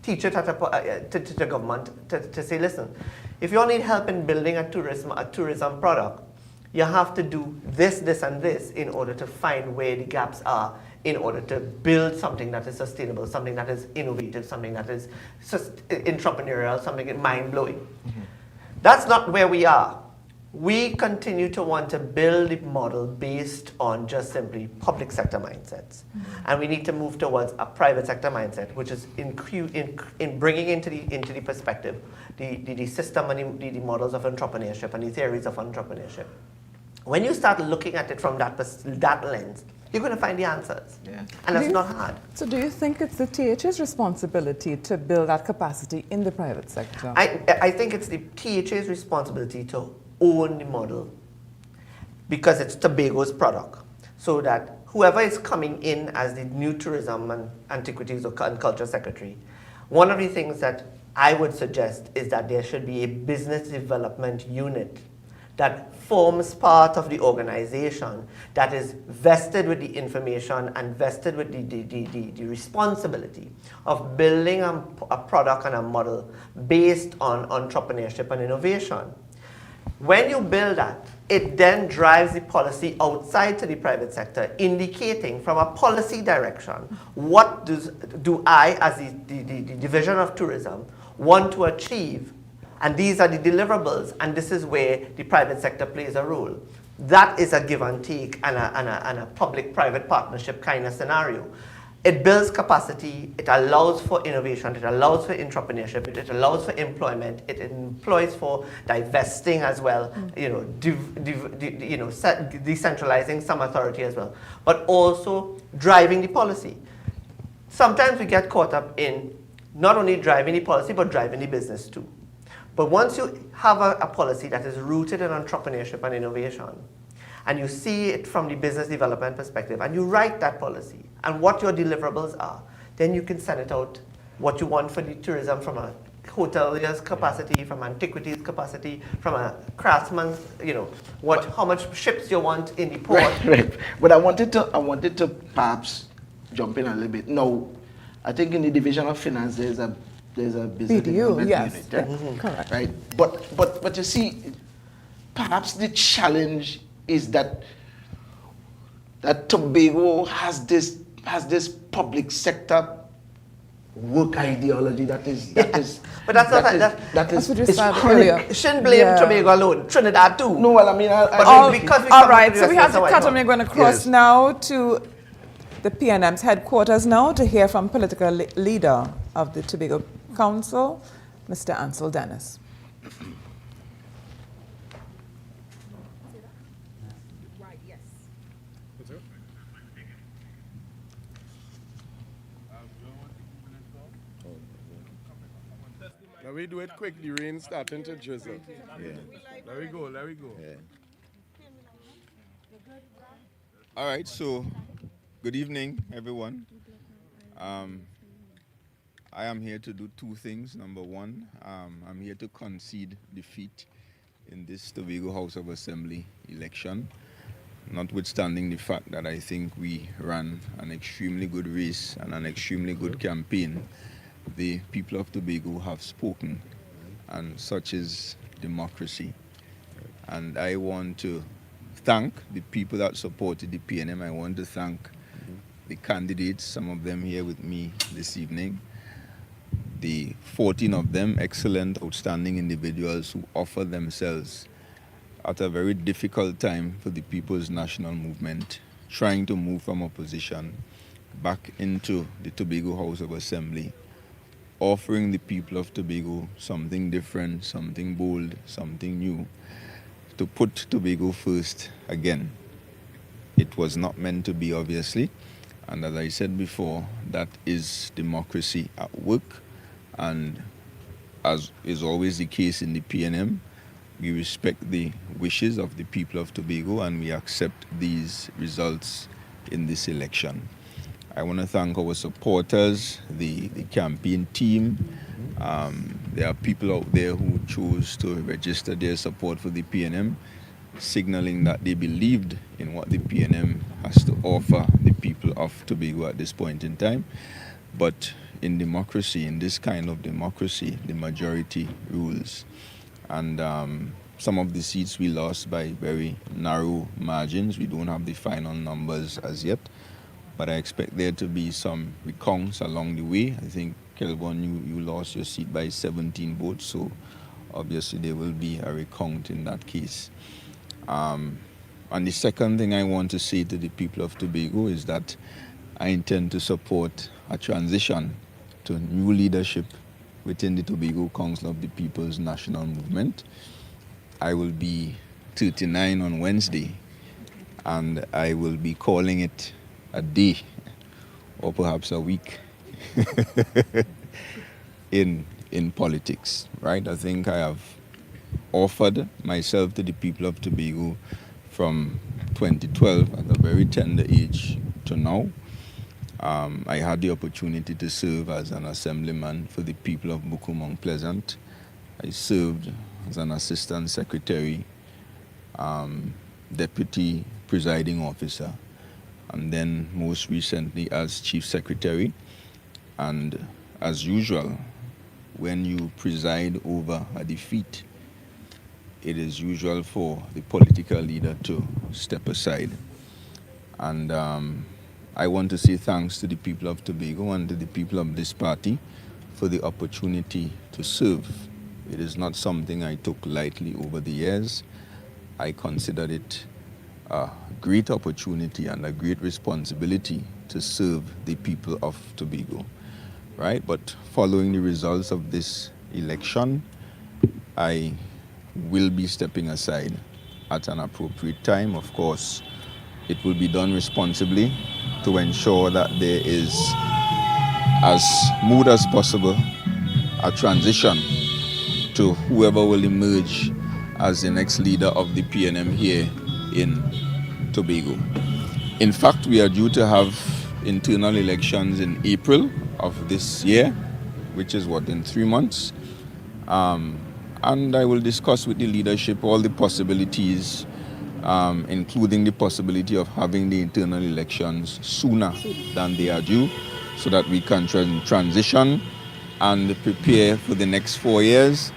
teach it to the government to say, listen, if you all need help in building a tourism product, you have to do this, this, and this in order to find where the gaps are, in order to build something that is sustainable, something that is innovative, something that is entrepreneurial, something mind-blowing. Mm-hmm. That's not where we are. We continue to want to build a model based on just simply public sector mindsets. Mm-hmm. And we need to move towards a private sector mindset, which is in bringing into the perspective the system and the models of entrepreneurship and the theories of entrepreneurship. When you start looking at it from that lens, you're going to find the answers. Yeah. And that's not hard. So do you think it's the THA's responsibility to build that capacity in the private sector? I think it's the THA's responsibility to own the model, because it's Tobago's product, so that whoever is coming in as the new tourism and antiquities and culture secretary, one of the things that I would suggest is that there should be a business development unit that forms part of the organization that is vested with the information and vested with the responsibility of building a product and a model based on entrepreneurship and innovation. When you build that, it then drives the policy outside to the private sector, indicating from a policy direction, what do I, as the Division of Tourism, want to achieve. And these are the deliverables, and this is where the private sector plays a role. That is a give and take and a public-private partnership kind of scenario. It builds capacity, it allows for innovation, it allows for entrepreneurship, it allows for employment, it employs for divesting as well, decentralizing some authority as well, but also driving the policy. Sometimes we get caught up in not only driving the policy, but driving the business too. But once you have a policy that is rooted in entrepreneurship and innovation, and you see it from the business development perspective, and you write that policy, and what your deliverables are, then you can send it out, what you want for the tourism from a hotelier's capacity, from antiquities capacity, from a craftsman's, how much ships you want in the port. Right. But I wanted to perhaps jump in a little bit. No, I think in the division of finance there's a business development unit. Right? Correct. Right. But you see, perhaps the challenge is that Tobago has this public sector work ideology that is but that's what you said earlier. You shouldn't blame Tobago alone. Trinidad too. No, well, I mean, all right. So we have to cut, and we're going to cross now to the PNM's headquarters now to hear from political leader of the Tobago Council, Mr. Ansel Dennis. Now we do it quick, the rain starting to drizzle. Yeah. There we go. Yeah. All right, so good evening, everyone. I am here to do two things. Number one, I'm here to concede defeat in this Tobago House of Assembly election, notwithstanding the fact that I think we ran an extremely good race and an extremely good campaign. The people of Tobago have spoken, and such is democracy. And I want to thank the people that supported the PNM. I want to thank the candidates, some of them here with me this evening. The 14 of them, excellent, outstanding individuals who offered themselves at a very difficult time for the People's National Movement, trying to move from opposition back into the Tobago House of Assembly, offering the people of Tobago something different, something bold, something new, to put Tobago first again. It was not meant to be, obviously, and as I said before, that is democracy at work, and as is always the case in the PNM, we respect the wishes of the people of Tobago and we accept these results in this election. I want to thank our supporters, the campaign team. There are people out there who chose to register their support for the PNM, signaling that they believed in what the PNM has to offer the people of Tobago at this point in time. But in democracy, in this kind of democracy, the majority rules. And some of the seats we lost by very narrow margins. We don't have the final numbers as yet, but I expect there to be some recounts along the way. I think, Kelvin, you lost your seat by 17 votes, so obviously there will be a recount in that case. And the second thing I want to say to the people of Tobago is that I intend to support a transition to new leadership within the Tobago Council of the People's National Movement. I will be 39 on Wednesday, and I will be calling it a day or perhaps a week in politics, right? I think I have offered myself to the people of Tobago from 2012 at a very tender age to now. I had the opportunity to serve as an assemblyman for the people of Buku-Mount Pleasant. I served as an assistant secretary, deputy presiding officer, and then most recently as chief secretary. And as usual, when you preside over a defeat, it is usual for the political leader to step aside. And I want to say thanks to the people of Tobago and to the people of this party for the opportunity to serve. It is not something I took lightly over the years. I considered it a great opportunity and a great responsibility to serve the people of Tobago, right? But following the results of this election, I will be stepping aside at an appropriate time. Of course, it will be done responsibly to ensure that there is as smooth as possible a transition to whoever will emerge as the next leader of the PNM here in Tobago. In fact, we are due to have internal elections in April of this year, which is in 3 months. And I will discuss with the leadership all the possibilities, including the possibility of having the internal elections sooner than they are due, so that we can transition and prepare for the next 4 years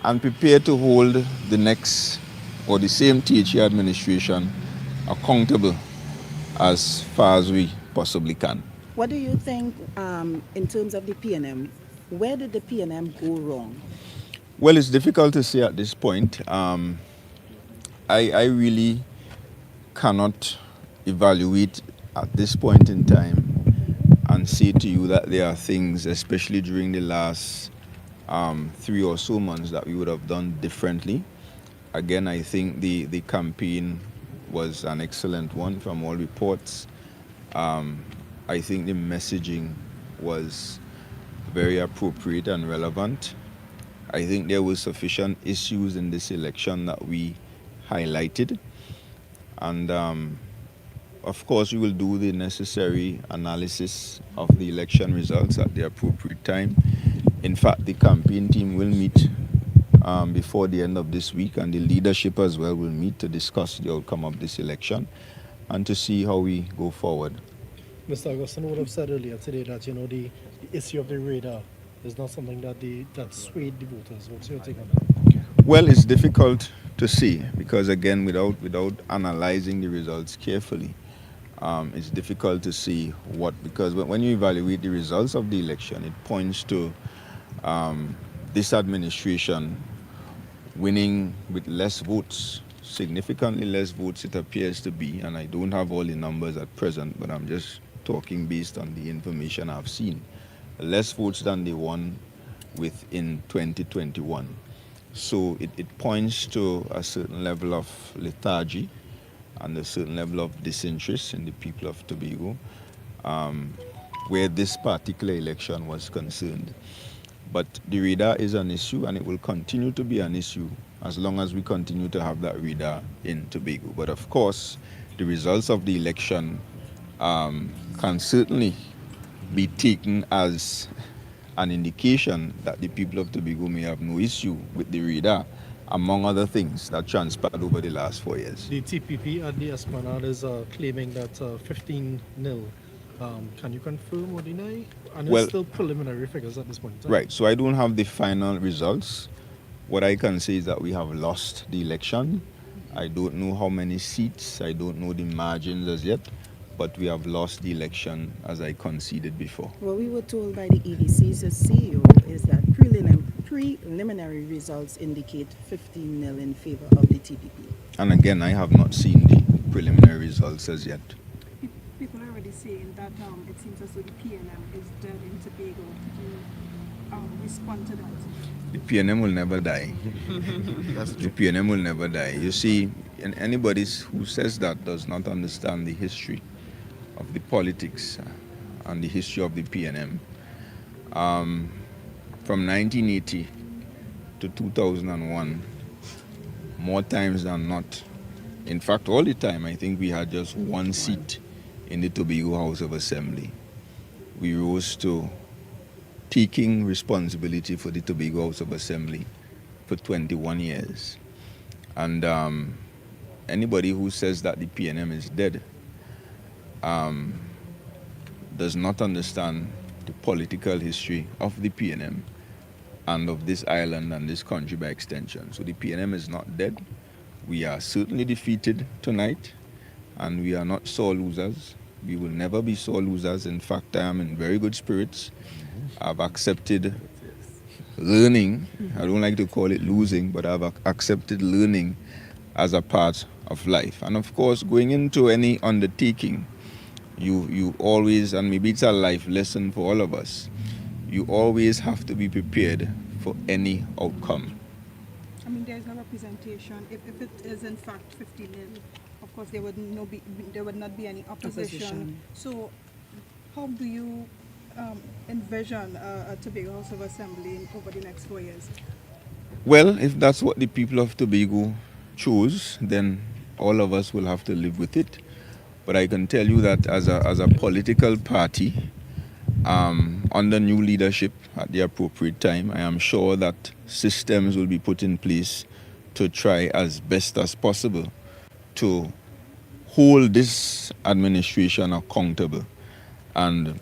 and prepare to hold the next or the same THE administration accountable as far as we possibly can. What do you think in terms of the PNM? Where did the PNM go wrong? Well, it's difficult to say at this point. I really cannot evaluate at this point in time and say to you that there are things, especially during the last 3 or so months, that we would have done differently. Again, I think the campaign was an excellent one from all reports. I think the messaging was very appropriate and relevant. I think there were sufficient issues in this election that we highlighted. And of course, we will do the necessary analysis of the election results at the appropriate time. In fact, the campaign team will meet before the end of this week, and the leadership as well will meet to discuss the outcome of this election and to see how we go forward. Mr. Augustine would have said earlier today that, the issue of the radar is not something that swayed the voters. What's your take on that? Well, it's difficult to see because, again, without analyzing the results carefully, it's difficult to see because when you evaluate the results of the election, it points to this administration winning with less votes, significantly less votes it appears to be, and I don't have all the numbers at present, but I'm just talking based on the information I've seen. Less votes than they won with in 2021. So it points to a certain level of lethargy and a certain level of disinterest in the people of Tobago, where this particular election was concerned. But the radar is an issue, and it will continue to be an issue as long as we continue to have that radar in Tobago. But of course, the results of the election can certainly be taken as an indication that the people of Tobago may have no issue with the radar, among other things that transpired over the last 4 years. The TPP at the Esplanade is claiming that 15-0. Can you confirm or deny? And it's still preliminary figures at this point in time. Right, so I don't have the final results. What I can say is that we have lost the election. I don't know how many seats, I don't know the margins as yet, but we have lost the election as I conceded before. What we were told by the EDC's CEO is that preliminary results indicate 15-0 in favor of the TPP. And again, I have not seen the preliminary results as yet. People are already saying that it seems as though the PNM is dead in Tobago. Do you respond to that? The PNM will never die. The PNM will never die. You see, anybody who says that does not understand the history of the politics and the history of the PNM. From 1980 to 2001, more times than not, in fact, all the time, I think we had just one seat in the Tobago House of Assembly. We rose to taking responsibility for the Tobago House of Assembly for 21 years. And anybody who says that the PNM is dead does not understand the political history of the PNM and of this island and this country by extension. So the PNM is not dead. We are certainly defeated tonight, and we are not sore losers. We will never be sore losers. In fact, I am in very good spirits. I've accepted learning. I don't like to call it losing, but I've accepted learning as a part of life. And of course, going into any undertaking, you always, and maybe it's a life lesson for all of us, you always have to be prepared for any outcome. I mean, there's no representation. If it is in fact 15-0, of course there would not be any opposition. So how do you envision a Tobago House of Assembly over the next 4 years? Well, if that's what the people of Tobago choose, then all of us will have to live with it. But I can tell you that as a political party, under new leadership at the appropriate time, I am sure that systems will be put in place to try as best as possible to hold this administration accountable. And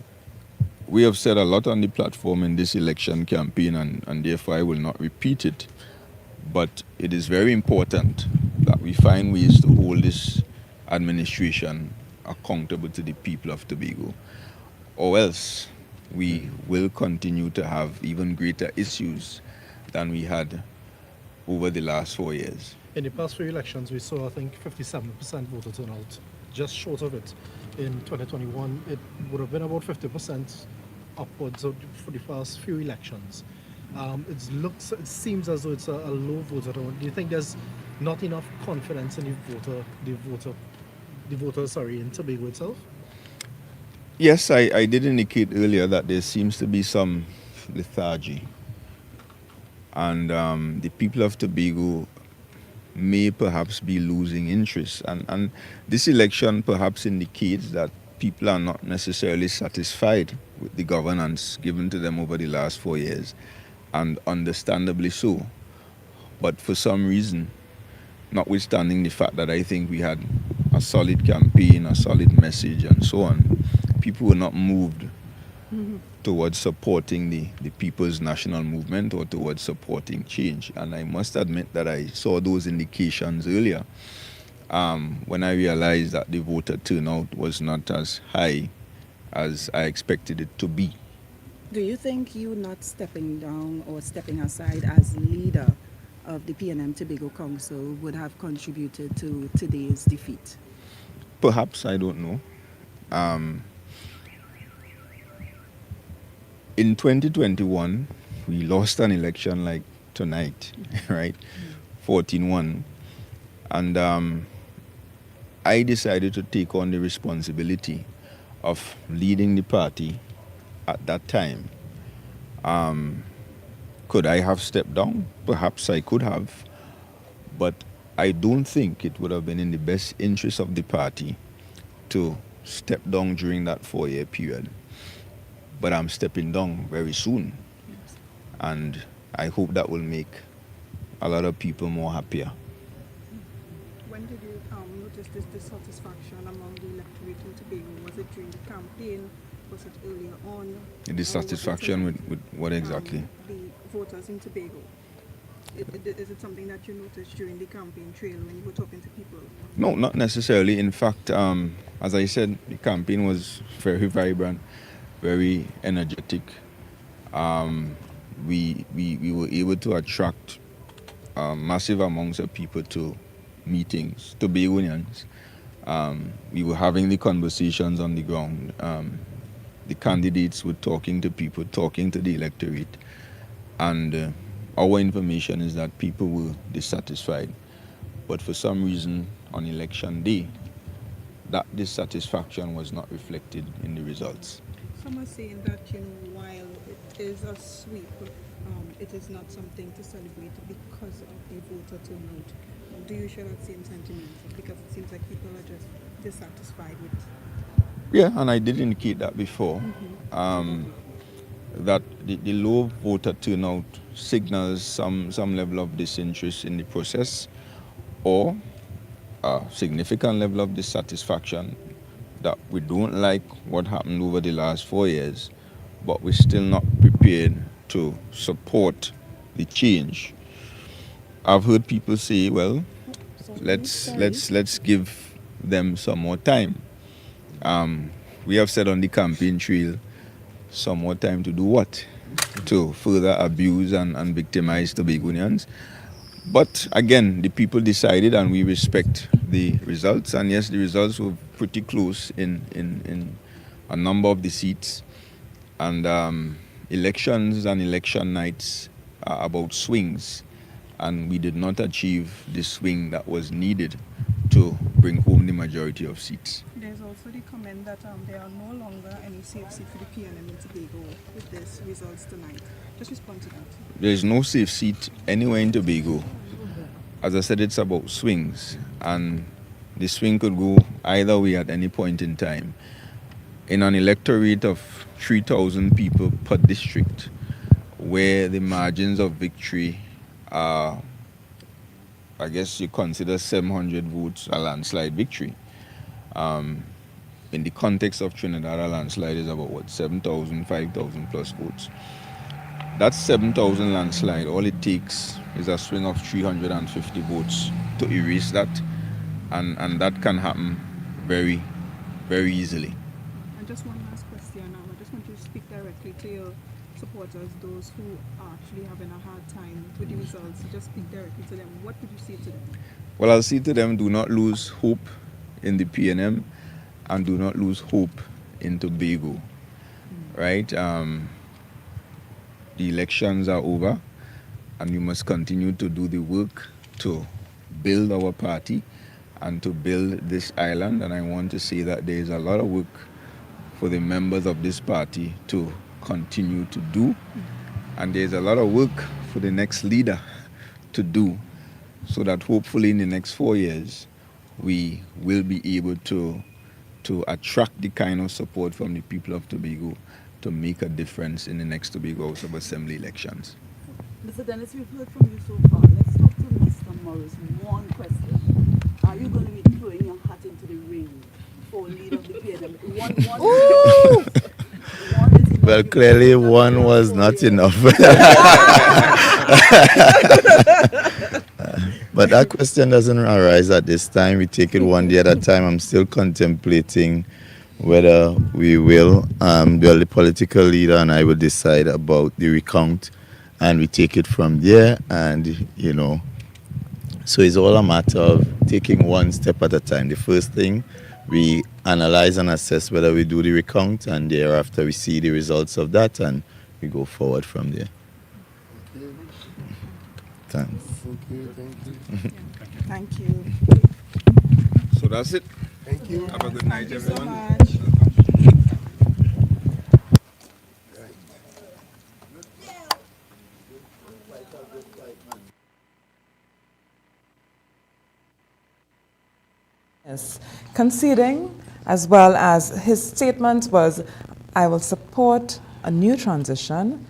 we have said a lot on the platform in this election campaign, and therefore I will not repeat it. But it is very important that we find ways to hold this administration accountable to the people of Tobago, or else we will continue to have even greater issues than we had over the last 4 years. In the past few elections, we saw, I think, 57% voter turnout, just short of it. In 2021, it would have been about 50% upwards for the past few elections. It seems as though it's a low voter turnout. Do you think there's not enough confidence in the voters in Tobago itself? Yes, I did indicate earlier that there seems to be some lethargy. And the people of Tobago may perhaps be losing interest. And this election perhaps indicates that people are not necessarily satisfied with the governance given to them over the last 4 years, and understandably so. But for some reason, notwithstanding the fact that I think we had a solid campaign, a solid message, and so on, people were not moved towards supporting the people's national movement or towards supporting change. And I must admit that I saw those indications earlier when I realized that the voter turnout was not as high as I expected it to be. Do you think you not stepping down or stepping aside as leader of the PNM Tobago Council would have contributed to today's defeat? Perhaps, I don't know. In 2021, we lost an election like tonight, right? 14-1. And I decided to take on the responsibility of leading the party at that time. Could I have stepped down? Perhaps I could have. But I don't think it would have been in the best interest of the party to step down during that 4-year period. But I'm stepping down very soon. And I hope that will make a lot of people more happier. When did you notice this dissatisfaction among the electorate in Tobago? Was it during the campaign? Was it earlier on? The dissatisfaction with what exactly? The voters in Tobago. Is it something that you noticed during the campaign trail when you were talking to people? No, not necessarily. In fact, as I said, the campaign was very vibrant, very energetic. We were able to attract massive amounts of people to meetings, Tobagonians. We were having the conversations on the ground. The candidates were talking to people, talking to the electorate. And our information is that people were dissatisfied. But for some reason, on election day, that dissatisfaction was not reflected in the results. Some are saying that, while it is a sweep, it is not something to celebrate because of the voter turnout. Do you share that same sentiment? Because it seems like people are just dissatisfied with. Yeah, and I did indicate that before. That the low voter turnout signals some level of disinterest in the process, or a significant level of dissatisfaction that we don't like what happened over the last 4 years, but we're still not prepared to support the change. I've heard people say, well, let's give them some more time. We have said on the campaign trail, some more time to do what? To further abuse and victimize Tobagonians. But again, the people decided, and we respect the results. And yes, the results were pretty close in a number of the seats. And elections and election nights are about swings. And we did not achieve the swing that was needed to bring home the majority of seats. There's also the comment that there are no longer any safe seat for the PNM in Tobago with this results tonight. Just respond to that. There's no safe seat anywhere in Tobago. As I said, it's about swings, and the swing could go either way at any point in time. In an electorate of 3,000 people per district, where the margins of victory are, I guess you consider 700 votes a landslide victory. In the context of Trinidad, a landslide is about 7,000, 5,000 plus votes. That's 7,000 landslide. All it takes is a swing of 350 votes to erase that, and that can happen very, very easily. And just one last question. I just want you to speak directly to your supporters, those who are actually having a hard time with the results. Just speak directly to them. What would you say to them? Well, I'll say to them, do not lose hope in the PNM, and do not lose hope in Tobago, right? The elections are over, and you must continue to do the work to build our party and to build this island. And I want to say that there is a lot of work for the members of this party to continue to do, and there's a lot of work for the next leader to do, so that hopefully in the next 4 years we will be able to attract the kind of support from the people of Tobago to make a difference in the next Tobago House of Assembly elections. Mr. Dennis, we've heard from you so far. Let's talk to Mr. Morris. One question. Are you going to be throwing your hat into the ring for leader of the PNM? Well, clearly one was not enough. But that question doesn't arise at this time. We take it one day at a time. I'm still contemplating whether we will. The political leader and I will decide about the recount, and we take it from there. And, so it's all a matter of taking one step at a time. The first thing, we analyze and assess whether we do the recount, and thereafter we see the results of that, and we go forward from there. Thanks. Thank you. So that's it. Thank you. Have a good night, everyone. Yes, conceding, as well as his statement was, I will support a new transition.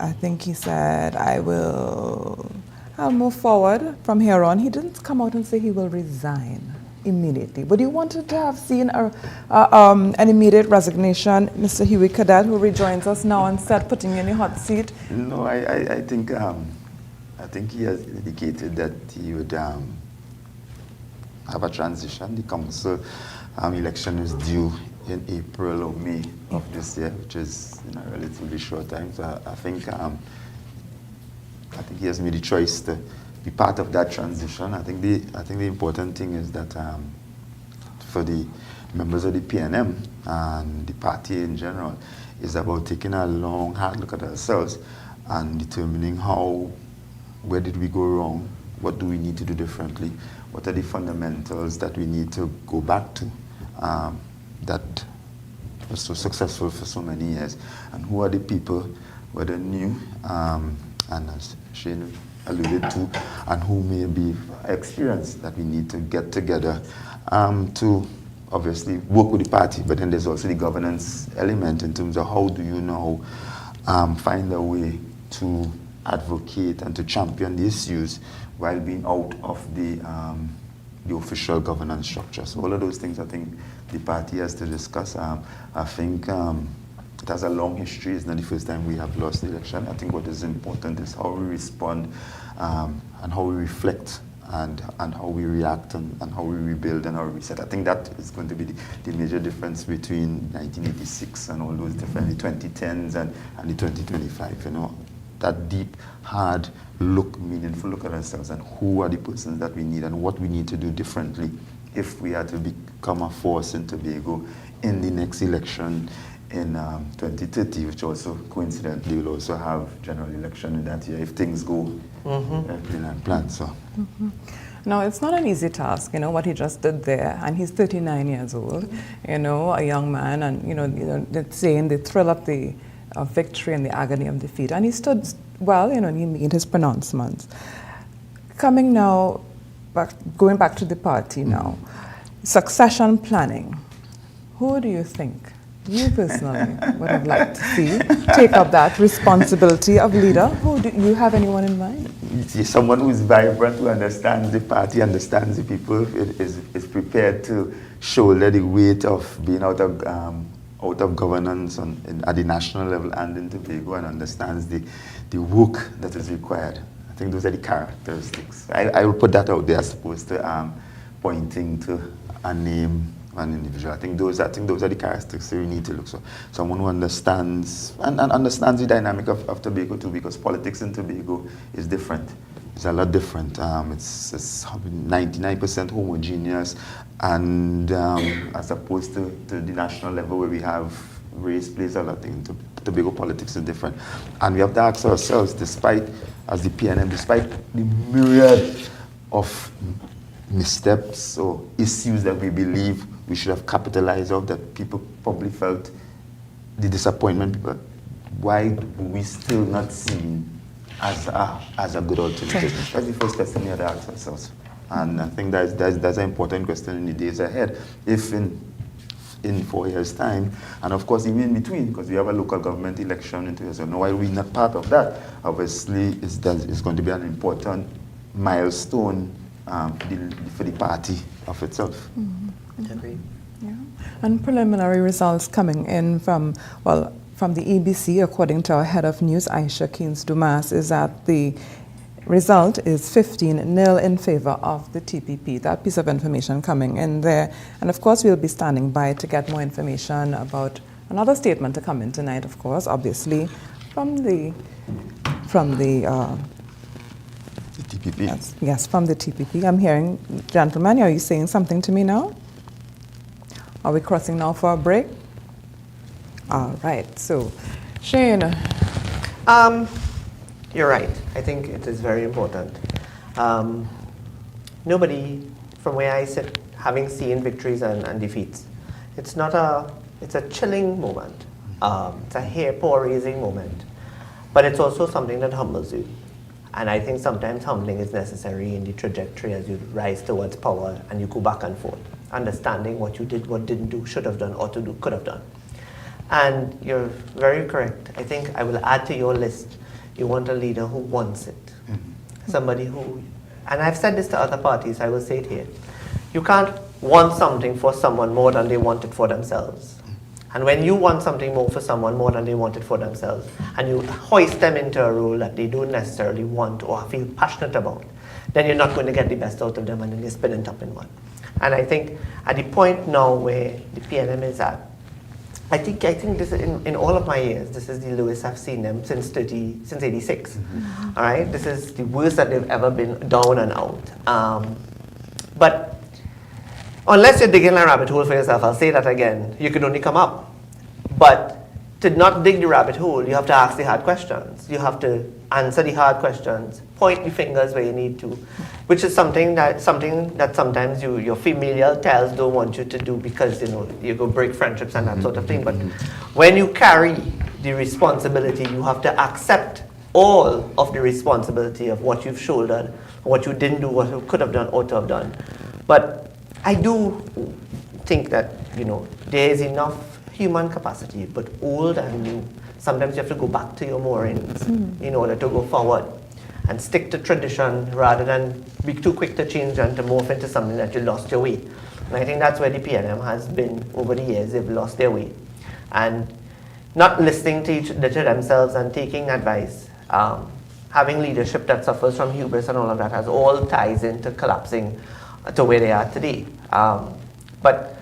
I think he said, I'll move forward from here on. He didn't come out and say he will resign immediately. But you wanted to have seen an immediate resignation, Mr. Huey Cadette, who rejoins us now and said, putting you in the hot seat. No, I think he has indicated that he would have a transition. The council election is due in April or May of this year, which is in a relatively short time. So I think he has made the choice to be part of that transition. I think the important thing is that for the members of the PNM and the party in general, is about taking a long, hard look at ourselves and determining where did we go wrong, what do we need to do differently, what are the fundamentals that we need to go back to that was so successful for so many years, and who are the people, whether new, and as Shane alluded to, and who may be experienced, that we need to get together to obviously work with the party. But then there's also the governance element in terms of how do you now find a way to advocate and to champion the issues while being out of the official governance structure. So all of those things I think the party has to discuss. I think it has a long history. It's not the first time we have lost the election. I think what is important is how we respond and how we reflect and how we react and how we rebuild and how we reset. I think that is going to be the major difference between 1986 and all those different, the 2010s and the 2025, that deep, hard look, meaningful look at ourselves and who are the persons that we need and what we need to do differently if we are to become a force in Tobago in the next election in 2030, which also coincidentally will also have general election in that year if things go plain and planned. So. Now, it's not an easy task, what he just did there, and he's 39 years old, a young man, and, they're saying they thrill up the victory and the agony of defeat, and he stood well, he made his pronouncements. Coming now, going back to the party now, succession planning, who do you think you personally would have liked to see take up that responsibility of leader? Who do you have anyone in mind? Someone who is vibrant, who understands the party, understands the people, is prepared to shoulder the weight of being out of governance at the national level and in Tobago, and understands the work that is required. I think those are the characteristics. I will put that out there as opposed to pointing to a name, an individual. I think those are the characteristics we need to look for. Someone who understands and understands the dynamic of Tobago too, because politics in Tobago is different. It's a lot different. It's 99% homogeneous, and as opposed to the national level where we have race plays a lot in Tobago politics is different. And we have to ask ourselves, despite the myriad of missteps or issues that we believe we should have capitalized on, that people probably felt the disappointment, but why were we still not seen as a good alternative? That's the first question we had to ask ourselves. And I think that's an important question in the days ahead. If in 4 years' time, and of course even in between, because we have a local government election in 2 years, so while we're not part of that, obviously it's going to be an important milestone for the party of itself. Mm-hmm. Yeah. And preliminary results coming in from the EBC, according to our head of news, Aisha Dumas, is that the result is 15-0 in favor of the TPP. That piece of information coming in there. And of course, we'll be standing by to get more information about another statement to come in tonight, of course, obviously, from the TPP. Yes, from the TPP. I'm hearing, gentlemen, are you saying something to me now? Are we crossing now for a break? All right, so Shane. You're right. I think it is very important. Nobody, from where I sit, having seen victories and defeats, it's a chilling moment. It's a hair-paw-raising moment. But it's also something that humbles you. And I think sometimes humbling is necessary in the trajectory as you rise towards power and you go back and forth, understanding what you did, what didn't do, should have done, ought to do, could have done. And you're very correct. I think I will add to your list, you want a leader who wants it. Mm-hmm. Somebody who, and I've said this to other parties, I will say it here. You can't want something for someone more than they want it for themselves. And when you want something more for someone more than they want it for themselves, and you hoist them into a role that they don't necessarily want or feel passionate about, then you're not going to get the best out of them, and then you're spinning top in one. And I think at the point now where the PNM is at, I think this in all of my years, this is the lowest I've seen them since 86. Mm-hmm. All right, this is the worst that they've ever been, down and out. But unless you're digging a rabbit hole for yourself, I'll say that again, you can only come up. But to not dig the rabbit hole, you have to ask the hard questions. You have to answer the hard questions, point the fingers where you need to, which is something that sometimes your familial tells don't want you to do because you go break friendships and that sort of thing. But when you carry the responsibility, you have to accept all of the responsibility of what you've shouldered, what you didn't do, what you could have done, ought to have done. But I do think that there is enough human capacity, but old and new. Sometimes you have to go back to your moorings in order to go forward and stick to tradition rather than be too quick to change and to morph into something that you lost your way. And I think that's where the PNM has been over the years. They've lost their way. And not listening to themselves and taking advice, having leadership that suffers from hubris and all of that has all ties into collapsing to where they are today. But,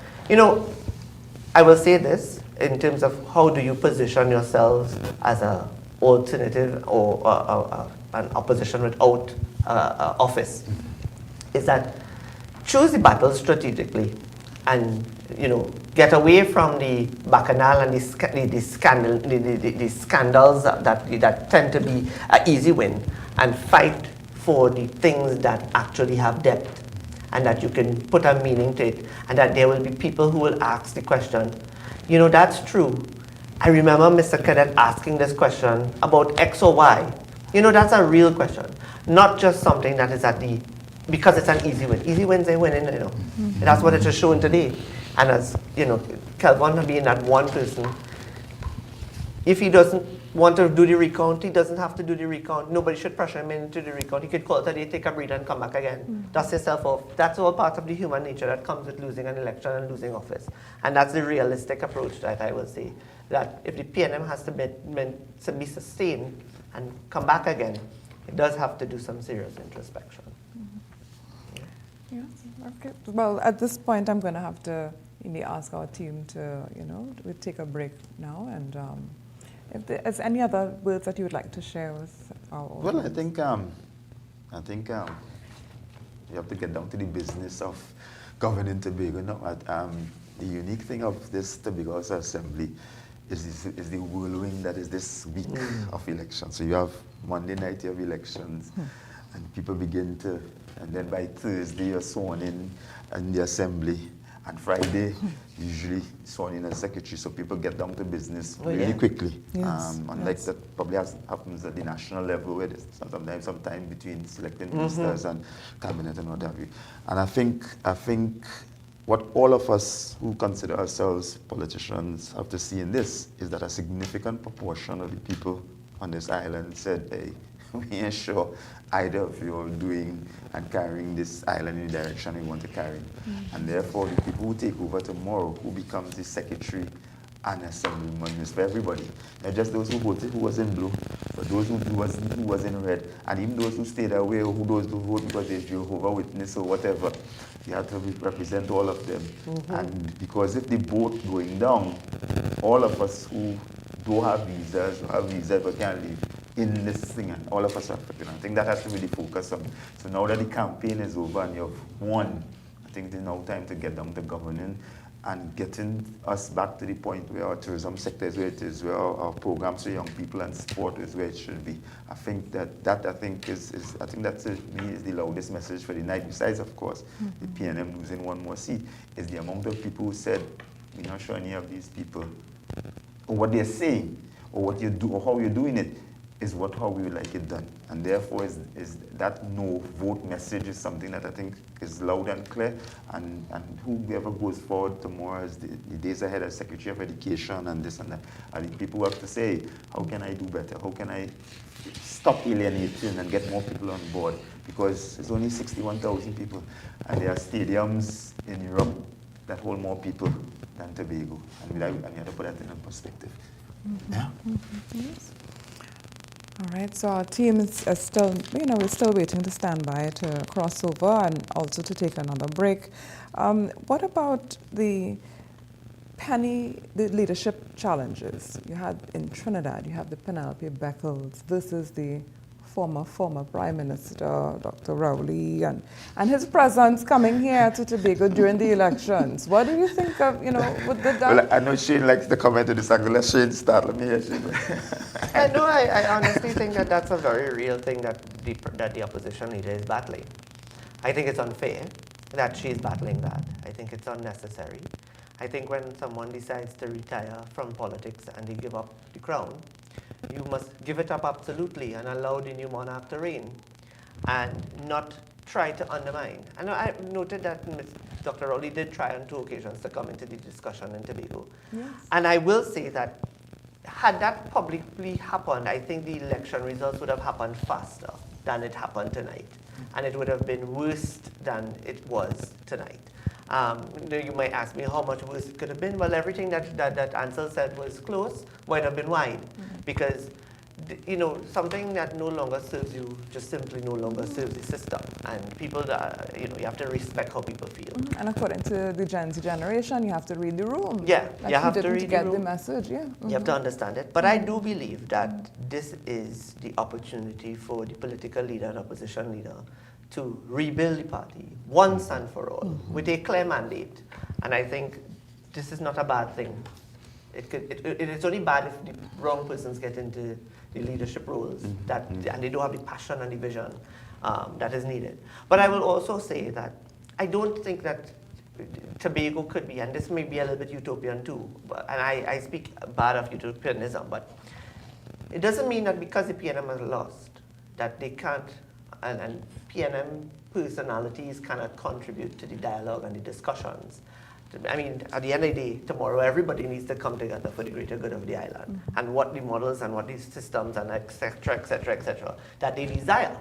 I will say this in terms of how do you position yourselves as an alternative or an opposition without office, is that choose the battles strategically and, get away from the bacchanal and the scandals that tend to be an easy win, and fight for the things that actually have depth and that you can put a meaning to it, and that there will be people who will ask the question, you know, that's true. I remember Mr. Cadet asking this question about X or Y. You know, that's a real question, not just something that is at the, because it's an easy win. Easy wins, they win, you know. Mm-hmm. That's what it is showing today. And as, you know, Kelvin being that one person, if he doesn't want to do the recount, he doesn't have to do the recount. Nobody should pressure him into the recount. He could call today, take a breather, and come back again. Mm-hmm. Dust yourself off. That's all part of the human nature that comes with losing an election and losing office. And that's the realistic approach that I will say. That if the PNM has to be sustained and come back again, it does have to do some serious introspection. Mm-hmm. Yeah. Yes. Okay. Well, at this point, I'm going to have to maybe ask our team to, you know, we take a break now, and if there's any other words that you would like to share with our audience. Well, I think you have to get down to the business of governing Tobago. No, the unique thing of this Tobago House of Assembly is the whirlwind that is this week of elections. So you have Monday night, you have elections, and people begin to, and then by Thursday you're sworn in the assembly, and Friday usually sworn in as secretary, so people get down to business really quickly. Yes. Unlike that probably happens at the national level, where there's sometimes some time between selecting ministers and cabinet and what have you. And I think what all of us who consider ourselves politicians have to see in this is that a significant proportion of the people on this island said, hey, we ain't sure either of you are doing and carrying this island in the direction we want to carry. And therefore, the people who take over tomorrow, who becomes the secretary and assemblyman, is for everybody. Not just those who voted who was in blue, but those who was in red, and even those who stayed away, or those who vote because they're Jehovah's Witness or whatever. You have to represent all of them. And because if the boat going down, all of us who do have visas, but can't live in this thing, and all of us are African. I think that has to be the focus of it. So now that the campaign is over and you've won, I think it's now time to get down to governing and getting us back to the point where our tourism sector is where it is, where our programs for young people and sport is where it should be. I think that's to me is the loudest message for the night. Besides, of course, the PNM losing one more seat, is the amount of people who said, we're not sure any of these people, or what they're saying, or what you do, or how you're doing it, is how we would like it done. And therefore, is that no vote message is something that I think is loud and clear. And whoever goes forward tomorrow, as the days ahead as Secretary of Education and this and that, I think people have to say, how can I do better? How can I stop alienating and get more people on board? Because it's only 61,000 people, and there are stadiums in Europe that hold more people than Tobago. And we have to put that in perspective. Yeah. Yes. All right, so our team is still, we're still waiting to stand by to cross over and also to take another break. What about the leadership challenges? You had in Trinidad, you have the Penelope Beckles versus the former Prime Minister, Dr. Rowley, and his presence coming here to Tobago during the elections. What do you think of, with the... Well, I know Shane likes to comment to this angle. Let Shane start. Let me hear Shane. I honestly think that that's a very real thing that the opposition leader is battling. I think it's unfair that she's battling that. I think it's unnecessary. I think when someone decides to retire from politics and they give up the crown, you must give it up absolutely and allow the new monarch to reign and not try to undermine. And I noted that Dr. Rowley did try on 2 occasions to come into the discussion in Tobago. Yes. And I will say that had that publicly happened, I think the election results would have happened faster than it happened tonight. And it would have been worse than it was tonight. You might ask me how much worse it could have been. Well, everything that Ansel said was close might have been wide, because something that no longer serves you just simply no longer serves the system, and people that you have to respect how people feel. And according to the Gen Z generation, you have to read the room. Yeah, you have to read the room. The message. Yeah, you have to understand it. But I do believe that this is the opportunity for the political leader and opposition leader to rebuild the party once and for all with a clear mandate. And I think this is not a bad thing. It's only bad if the wrong persons get into the leadership roles and they don't have the passion and the vision. that is needed. But I will also say that I don't think that Tobago could be, and this may be a little bit utopian too, and I speak bad of utopianism, but it doesn't mean that because the PNM has lost, that they can't, and PNM personalities cannot contribute to the dialogue and the discussions. I mean, at the end of the day, tomorrow everybody needs to come together for the greater good of the island, and what the models and what the systems and et cetera, that they desire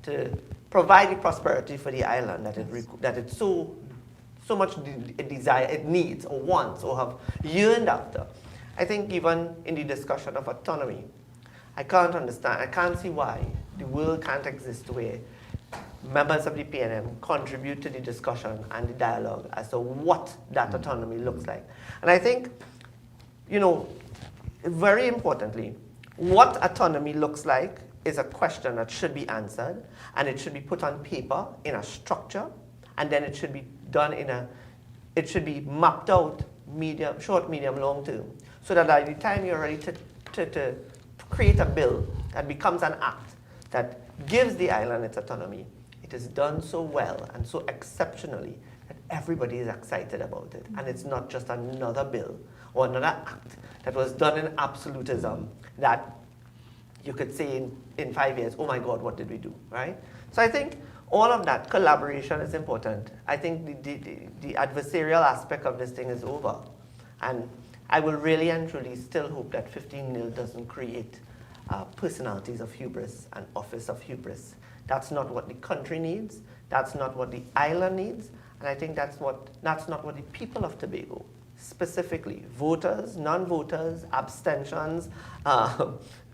to provide the prosperity for the island that it so much it needs or wants or have yearned after. I think even in the discussion of autonomy, I can't see why the world can't exist where members of the PNM contribute to the discussion and the dialogue as to what that autonomy looks like. And I think, very importantly, what autonomy looks like is a question that should be answered, and it should be put on paper in a structure, and then it should be done it should be mapped out short, medium, long term, so that by the time you're ready to create a bill that becomes an act that gives the island its autonomy, it is done so well and so exceptionally that everybody is excited about it. And it's not just another bill or another act that was done in absolutism that you could say in 5 years, oh my God, what did we do, right? So I think all of that collaboration is important. I think the adversarial aspect of this thing is over. And I will really and truly still hope that 15-0 doesn't create personalities of hubris and office of hubris. That's not what the country needs. That's not what the island needs. And I think that's not what the people of Tobago, specifically voters, non-voters, abstentions,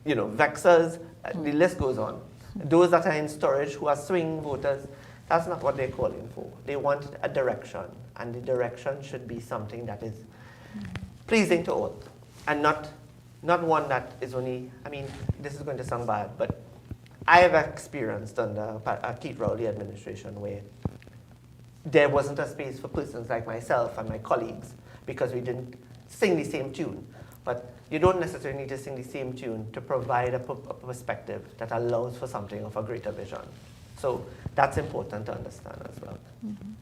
vexers, the list goes on. Those that are in storage who are swing voters, that's not what they're calling for. They want a direction, and the direction should be something that is pleasing to all, and not one that is only, this is going to sound bad, but I have experienced under Keith Rowley administration where there wasn't a space for persons like myself and my colleagues because we didn't sing the same tune. But you don't necessarily need to sing the same tune to provide a perspective that allows for something of a greater vision. So that's important to understand as well. Mm-hmm.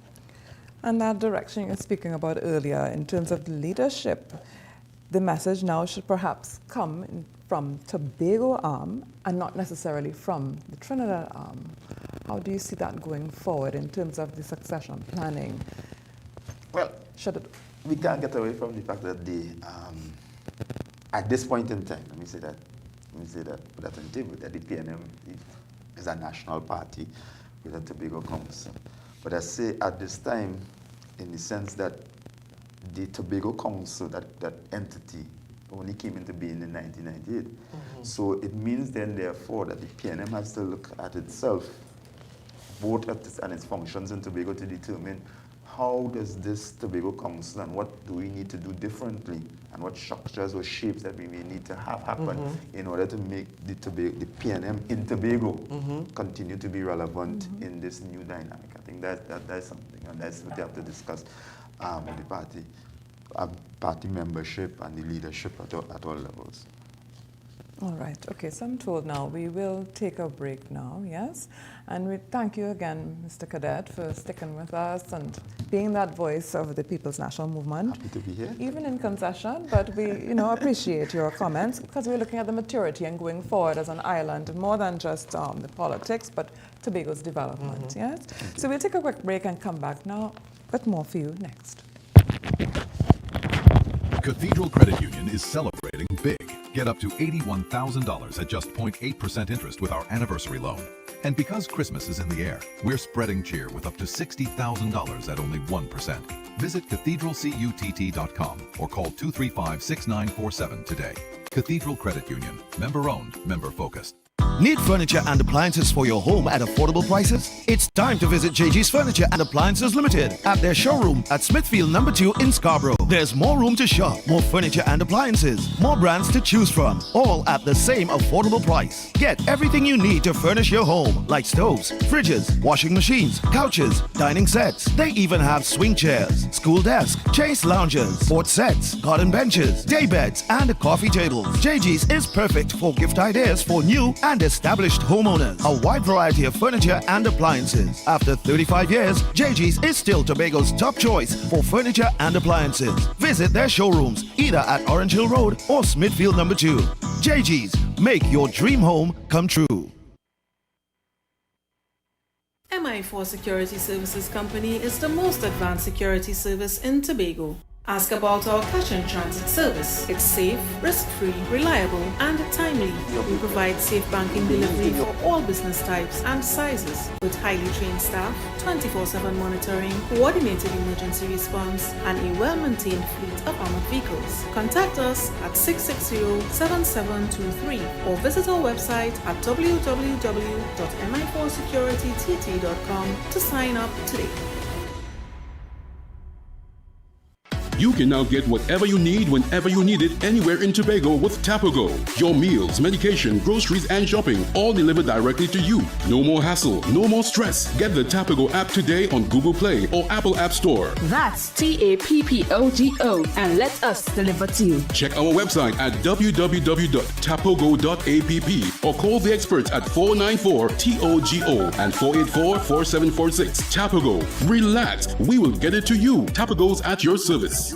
And that direction you're speaking about earlier in terms of leadership, the message now should perhaps come from Tobago arm and not necessarily from the Trinidad arm. How do you see that going forward in terms of the succession planning? Well, we can't get away from the fact that at this point in time, let me say that, put that on the table, that the PNM is a national party with a Tobago Council. But I say at this time, in the sense that the Tobago Council, that entity, only came into being in 1998. Mm-hmm. So it means then, therefore, that the PNM has to look at itself, both at and its functions in Tobago, to determine how does this Tobago Council and what do we need to do differently, and what structures or shapes that we may need to have happen in order to make the PNM in Tobago continue to be relevant in this new dynamic. I think that's something, and that's what we have to discuss with the party membership and the leadership at all levels. All right. Okay, so I'm told now we will take a break now, yes? And we thank you again, Mr. Cadette, for sticking with us and being that voice of the People's National Movement. Happy to be here. Even in concession, but we appreciate your comments because we're looking at the maturity and going forward as an island, more than just the politics, but Tobago's development, yes? So we'll take a quick break and come back now, but more for you next. Cathedral Credit Union is celebrating big. Get up to $81,000 at just 0.8% interest with our anniversary loan. And because Christmas is in the air, we're spreading cheer with up to $60,000 at only 1%. Visit cathedralcutt.com or call 235-6947 today. Cathedral Credit Union. Member-owned, member-focused. Need furniture and appliances for your home at affordable prices? It's time to visit JG's Furniture and Appliances Limited at their showroom at Smithfield No. 2 in Scarborough. There's more room to shop, more furniture and appliances, more brands to choose from, all at the same affordable price. Get everything you need to furnish your home, like stoves, fridges, washing machines, couches, dining sets. They even have swing chairs, school desk, chase loungers, sports sets, garden benches, day beds, and coffee tables. JG's is perfect for gift ideas for new and established homeowners. A wide variety of furniture and appliances. After 35 years, JG's is still Tobago's top choice for furniture and appliances. Visit their showrooms either at Orange Hill Road or Smithfield number 2. JG's, make your dream home come true. MI4 Security Services Company is the most advanced security service in Tobago. Ask about our cash and transit service. It's safe, risk-free, reliable, and timely. We provide safe banking delivery for all business types and sizes with highly trained staff, 24/7 monitoring, coordinated emergency response, and a well-maintained fleet of armored vehicles. Contact us at 660-7723 or visit our website at www.mi4securitytt.com to sign up today. You can now get whatever you need whenever you need it anywhere in Tobago with Tobago. Your meals, medication, groceries, and shopping all delivered directly to you. No more hassle, no more stress. Get the Tobago app today on Google Play or Apple App Store. That's TAPPOGO and let us deliver to you. Check our website at www.tapogo.app or call the experts at 494-TOGO and 484-4746. Tobago. Relax. We will get it to you. Tobago's at your service.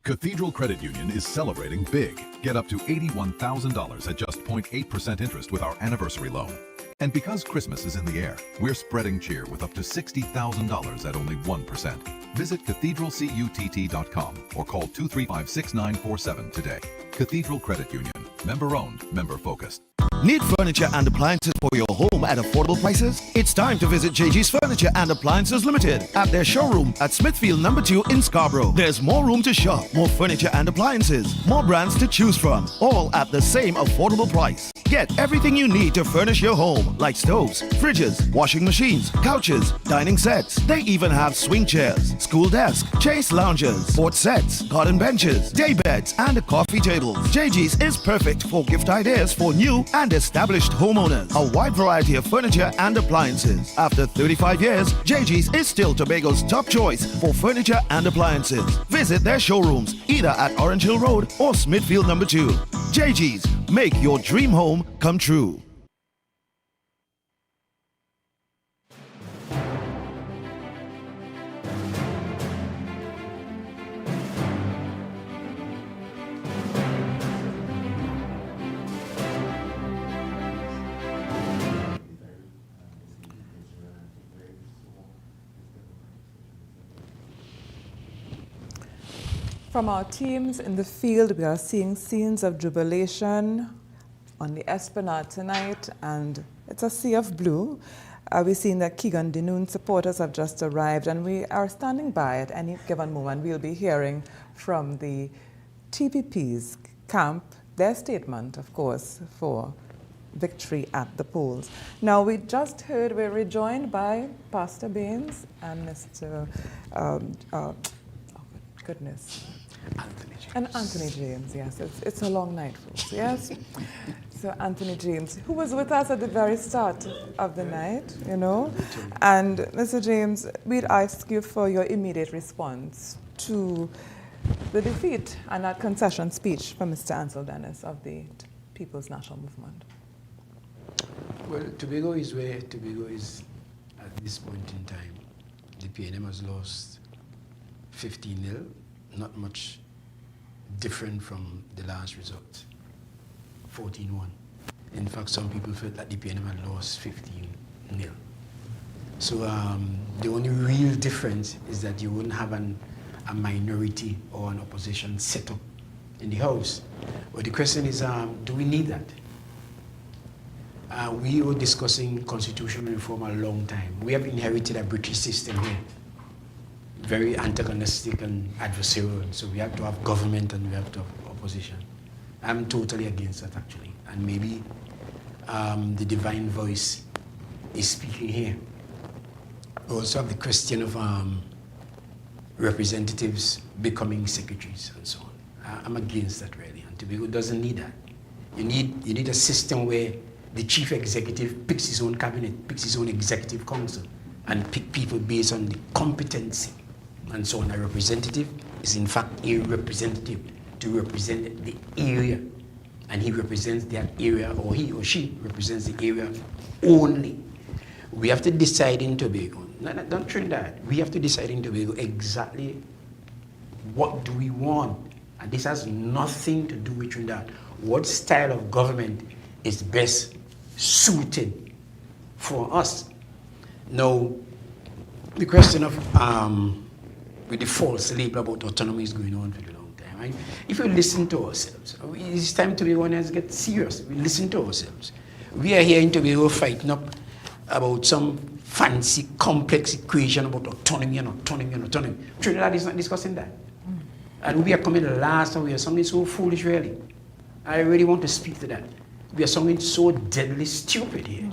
Cathedral Credit Union is celebrating big. Get up to $81,000 at just 0.8% interest with our anniversary loan. And because Christmas is in the air, we're spreading cheer with up to $60,000 at only 1%. Visit cathedralcutt.com or call 235-6947 today. Cathedral Credit Union. Member owned, member focused. Need furniture and appliances for your home at affordable prices? It's time to visit JG's Furniture and Appliances Limited at their showroom at Smithfield number 2 in Scarborough. There's more room to shop, more furniture and appliances, more brands to choose from, all at the same affordable price. Get everything you need to furnish your home, like stoves, fridges, washing machines, couches, dining sets. They even have swing chairs, school desk, chase loungers, sports sets, garden benches, day beds, and coffee tables. JG's is perfect for gift ideas for new and established homeowners. A wide variety of furniture and appliances. After 35 years, JG's is still Tobago's top choice for furniture and appliances. Visit their showrooms either at Orange Hill Road or Smithfield number 2. JG's, make your dream home come true. From our teams in the field, we are seeing scenes of jubilation on the Esplanade tonight, and it's a sea of blue. We've seen that Keegan Denoon supporters have just arrived, and we are standing by at any given moment. We'll be hearing from the TPP's camp, their statement, of course, for victory at the polls. Now, we just heard we're rejoined by Pastor Baines and Mr. Goodness. Anthony James, yes. It's a long night, folks, yes? So Anthony James, who was with us at the very start of the night, you know? And Mr. James, we'd ask you for your immediate response to the defeat and that concession speech from Mr. Ansel Dennis of the People's National Movement. Well, Tobago is where Tobago is at this point in time. The PNM has lost 15-0. Not much different from the last result, 14-1. In fact, some people felt that the PNM had lost 15-0. So the only real difference is that you wouldn't have a minority or an opposition set up in the House. But the question is, do we need that? We were discussing constitutional reform a long time. We have inherited a British system here. very antagonistic and adversarial. So we have to have government and we have to have opposition. I'm totally against that, actually. And maybe the divine voice is speaking here. We also have the question of representatives becoming secretaries and so on. I'm against that, really. And Tobago doesn't need that. You need a system where the chief executive picks his own cabinet, picks his own executive council, and pick people based on the competency and so on. A representative is in fact a representative to represent the area, and he represents that area, or he or she represents the area only. We have to decide in Tobago, don't Trinidad, we have to decide in Tobago exactly what do we want, and this has nothing to do with Trinidad. What style of government is best suited for us? Now, the question of with the false label about autonomy is going on for a long time. Right? If we listen to ourselves, it's time Tobago has to get serious. We listen to ourselves. We are here in Tobago fighting up about some fancy, complex equation about autonomy and autonomy and autonomy. Trinidad is not discussing that. And we are coming last, and we are something so foolish, really. I really want to speak to that. We are something so deadly stupid here.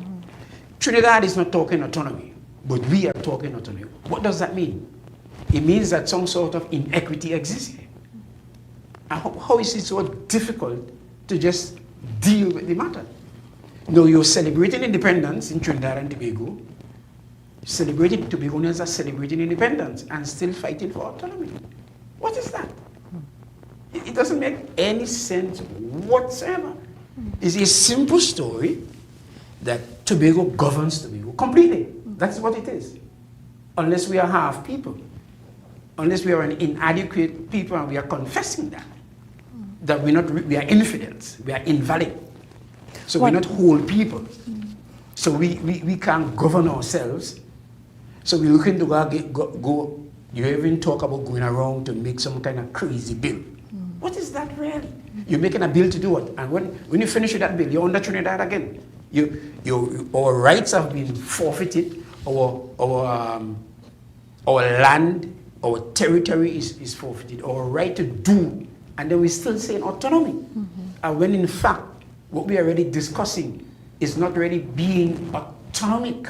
Trinidad is not talking autonomy, but we are talking autonomy. What does that mean? It means that some sort of inequity exists here. How is it so difficult to just deal with the matter? No, you're celebrating independence in Trinidad and Tobago. Celebrating Tobagoans are celebrating independence and still fighting for autonomy. What is that? It doesn't make any sense whatsoever. It's a simple story that Tobago governs Tobago completely. That's what it is. Unless we are half people. Unless we are an inadequate people and we are confessing that we are infidels, we are invalid. So we're not whole people. So we can't govern ourselves. So we're looking to go, you even talk about going around to make some kind of crazy bill. What is that really? You're making a bill to do it, and when you finish with that bill, you're under Trinidad again. Our rights have been forfeited, our land, our territory is forfeited, our right to do, and then we still say autonomy. And when in fact, what we are already discussing is not really being autonomic.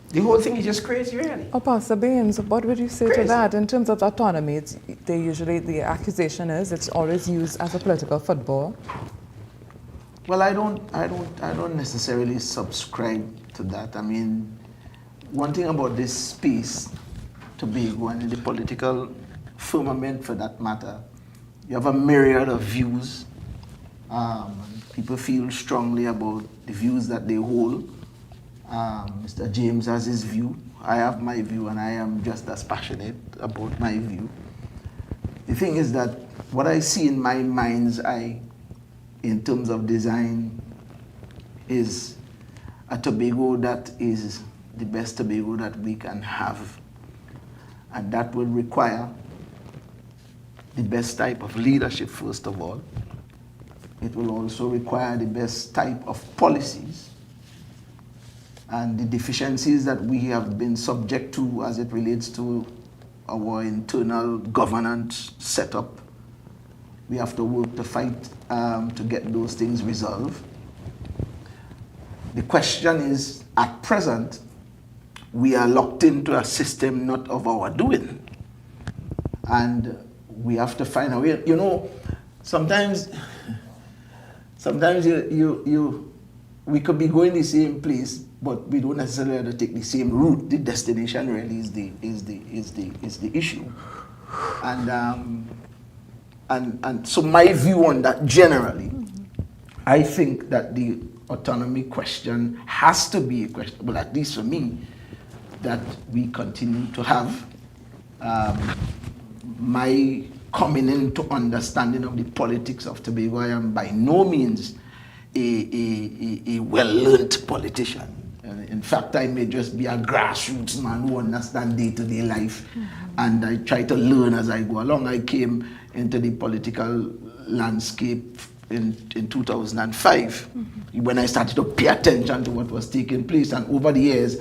The whole thing is just crazy, really. Oh, Pastor Baines, what would you say to that in terms of autonomy? The accusation is it's always used as a political football. Well, I don't necessarily subscribe to that. I mean, one thing about this space, Tobago, and in the political firmament for that matter, you have a myriad of views. People feel strongly about the views that they hold. Mr. James has his view. I have my view, and I am just as passionate about my view. The thing is that what I see in my mind's eye in terms of design is a Tobago that is the best Tobago that we can have. And that will require the best type of leadership, first of all. It will also require the best type of policies. And the deficiencies that we have been subject to as it relates to our internal governance setup, we have to work to fight to get those things resolved. The question is, at present, we are locked into a system not of our doing. And we have to find a way. You know, sometimes we could be going the same place, but we don't necessarily have to take the same route. The destination really is the issue. And so my view on that generally, I think that the autonomy question has to be a question, well, at least for me, that we continue to have. My coming into understanding of the politics of Tobago, I am by no means a well-learned politician. In fact, I may just be a grassroots man who understands day-to-day life, and I try to learn as I go along. I came into the political landscape in 2005, when I started to pay attention to what was taking place, and over the years,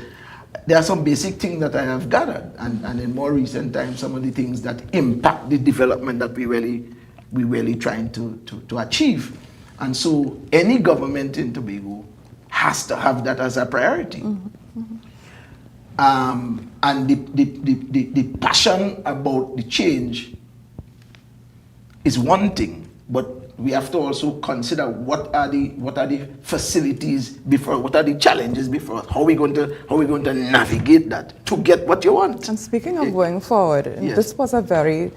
there are some basic things that I have gathered, and in more recent times, some of the things that impact the development that we really trying to achieve. And so any government in Tobago has to have that as a priority. And the passion about the change is one thing, but we have to also consider what are the facilities before, what are the challenges before us, how are we going to navigate that to get what you want. And speaking of going forward, yes. This was a very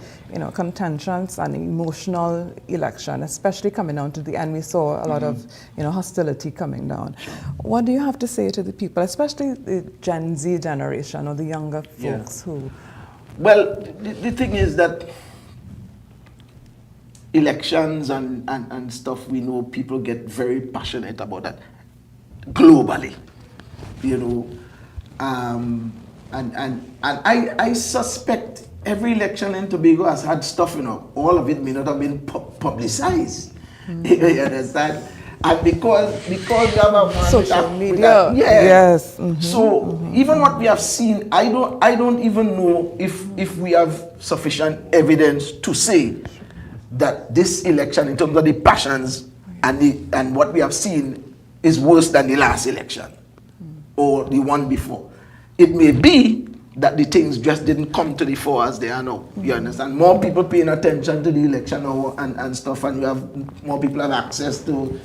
contentious and emotional election, especially coming down to the end. We saw a lot of hostility coming down. What do you have to say to the people, especially the Gen Z generation or the younger folks who? Well, the thing is that elections and stuff, we know people get very passionate about that globally, and I suspect every election in Tobago has had stuff, all of it may not have been publicized. You understand? And because we have a social media, yes. So even what we have seen, I don't even know if we have sufficient evidence to say that this election, in terms of the passions and what we have seen, is worse than the last election or the one before. It may be that the things just didn't come to the fore as they are now. You understand? More people paying attention to the election and stuff, and you have more people have access to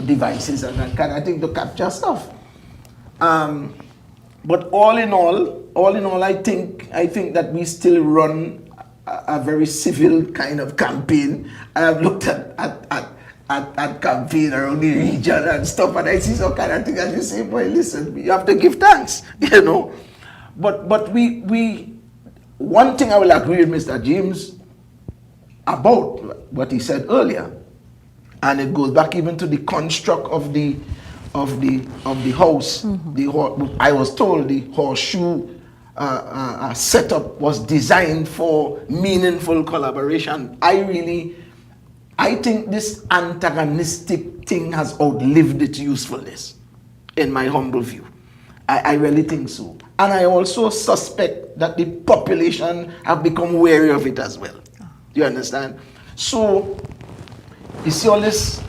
devices and that kind of thing to capture stuff. But all in all, I think that we still run a very civil kind of campaign. I have looked at campaign around the region and stuff, and I see some kind of thing, and you say, boy, listen, you have to give thanks, But we one thing I will agree with Mr. James about what he said earlier, and it goes back even to the construct of the house. I was told the horseshoe setup was designed for meaningful collaboration. I think this antagonistic thing has outlived its usefulness, in my humble view. I really think so. And I also suspect that the population have become wary of it as well. You understand? So, you see all this,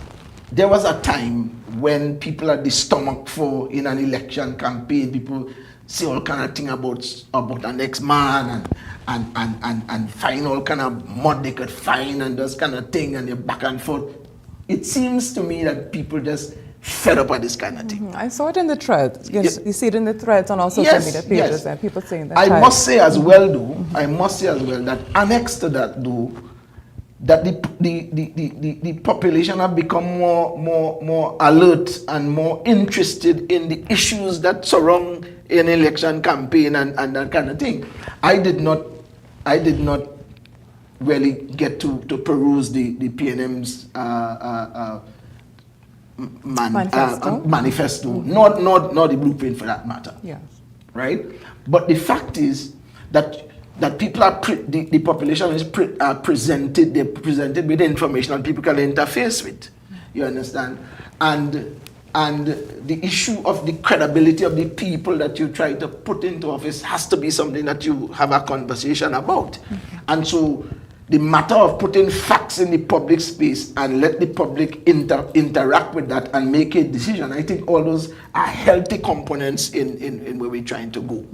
there was a time when people had the stomach for, in an election campaign, people say all kind of thing about the next man and find all kind of mud they could find and this kind of thing, and you're back and forth. It seems to me that people just fed up at this kind of thing. I saw it in the threads. Yes, you see it in the threads on all social media pages, and people saying that. I must say as well, that annexed to that, though, that the population have become more alert and more interested in the issues that surround an election campaign and that kind of thing. I did not really get to peruse the PNM's manifesto, not the blueprint for that matter. Yes. Right? But the fact is that people are the population is presented with information that people can interface with. You understand? And the issue of the credibility of the people that you try to put into office has to be something that you have a conversation about. And so the matter of putting facts in the public space and let the public interact with that and make a decision, I think all those are healthy components in where we're trying to go.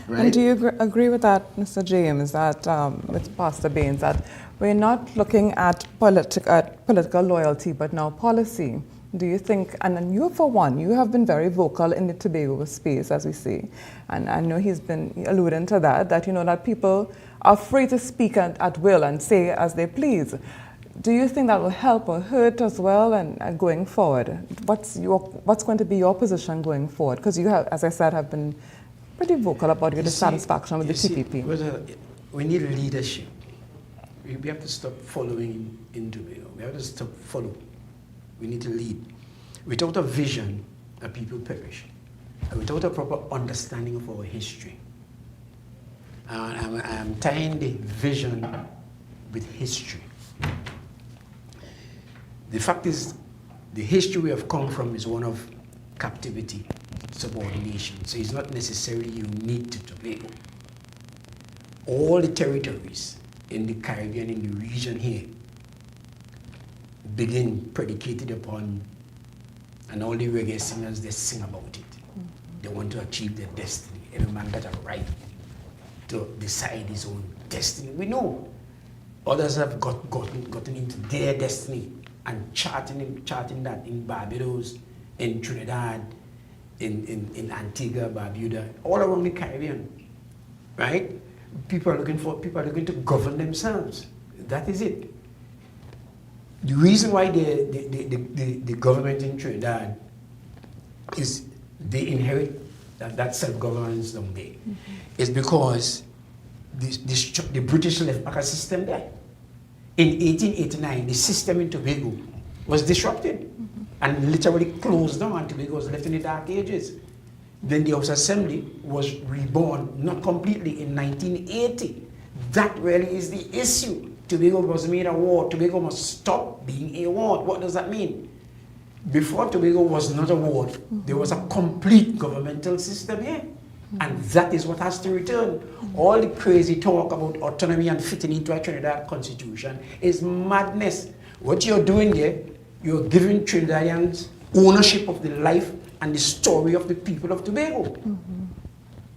Right? And do you agree with that, Mr. James, that with Pastor Baines, that we're not looking at political loyalty, but now policy? Do you think, and you for one, you have been very vocal in the Tobago space, as we see, and I know he's been alluding to that that people are free to speak at will and say as they please. Do you think that will help or hurt as well and going forward? What's going to be your position going forward? Because you have, as I said, have been pretty vocal about your dissatisfaction with the TPP. We need leadership. We have to stop following in Tobago. We have to stop following. We need to lead. Without a vision, the people perish. And without a proper understanding of our history. I'm tying the vision with history. The fact is, the history we have come from is one of captivity, subordination. So it's not necessarily unique to Tobago. All the territories in the Caribbean, in the region here, begin predicated upon, and all the reggae singers, they sing about it. They want to achieve their destiny. Every man got a right to decide his own destiny. We know others have gotten into their destiny and charting that in Barbados, in Trinidad, in Antigua, Barbuda, all around the Caribbean, right? People are looking to govern themselves. That is it. The reason why the government in Trinidad is they inherit that self-governance down there is because the British left back a system there. In 1889, the system in Tobago was disrupted and literally closed down, and Tobago was left in the dark ages. Then the House of Assembly was reborn, not completely, in 1980. That really is the issue. Tobago was made a ward. Tobago must stop being a ward. What does that mean? Before Tobago was not a ward, there was a complete governmental system here. And that is what has to return. All the crazy talk about autonomy and fitting into a Trinidad constitution is madness. What you're doing there, you're giving Trinidadians ownership of the life and the story of the people of Tobago.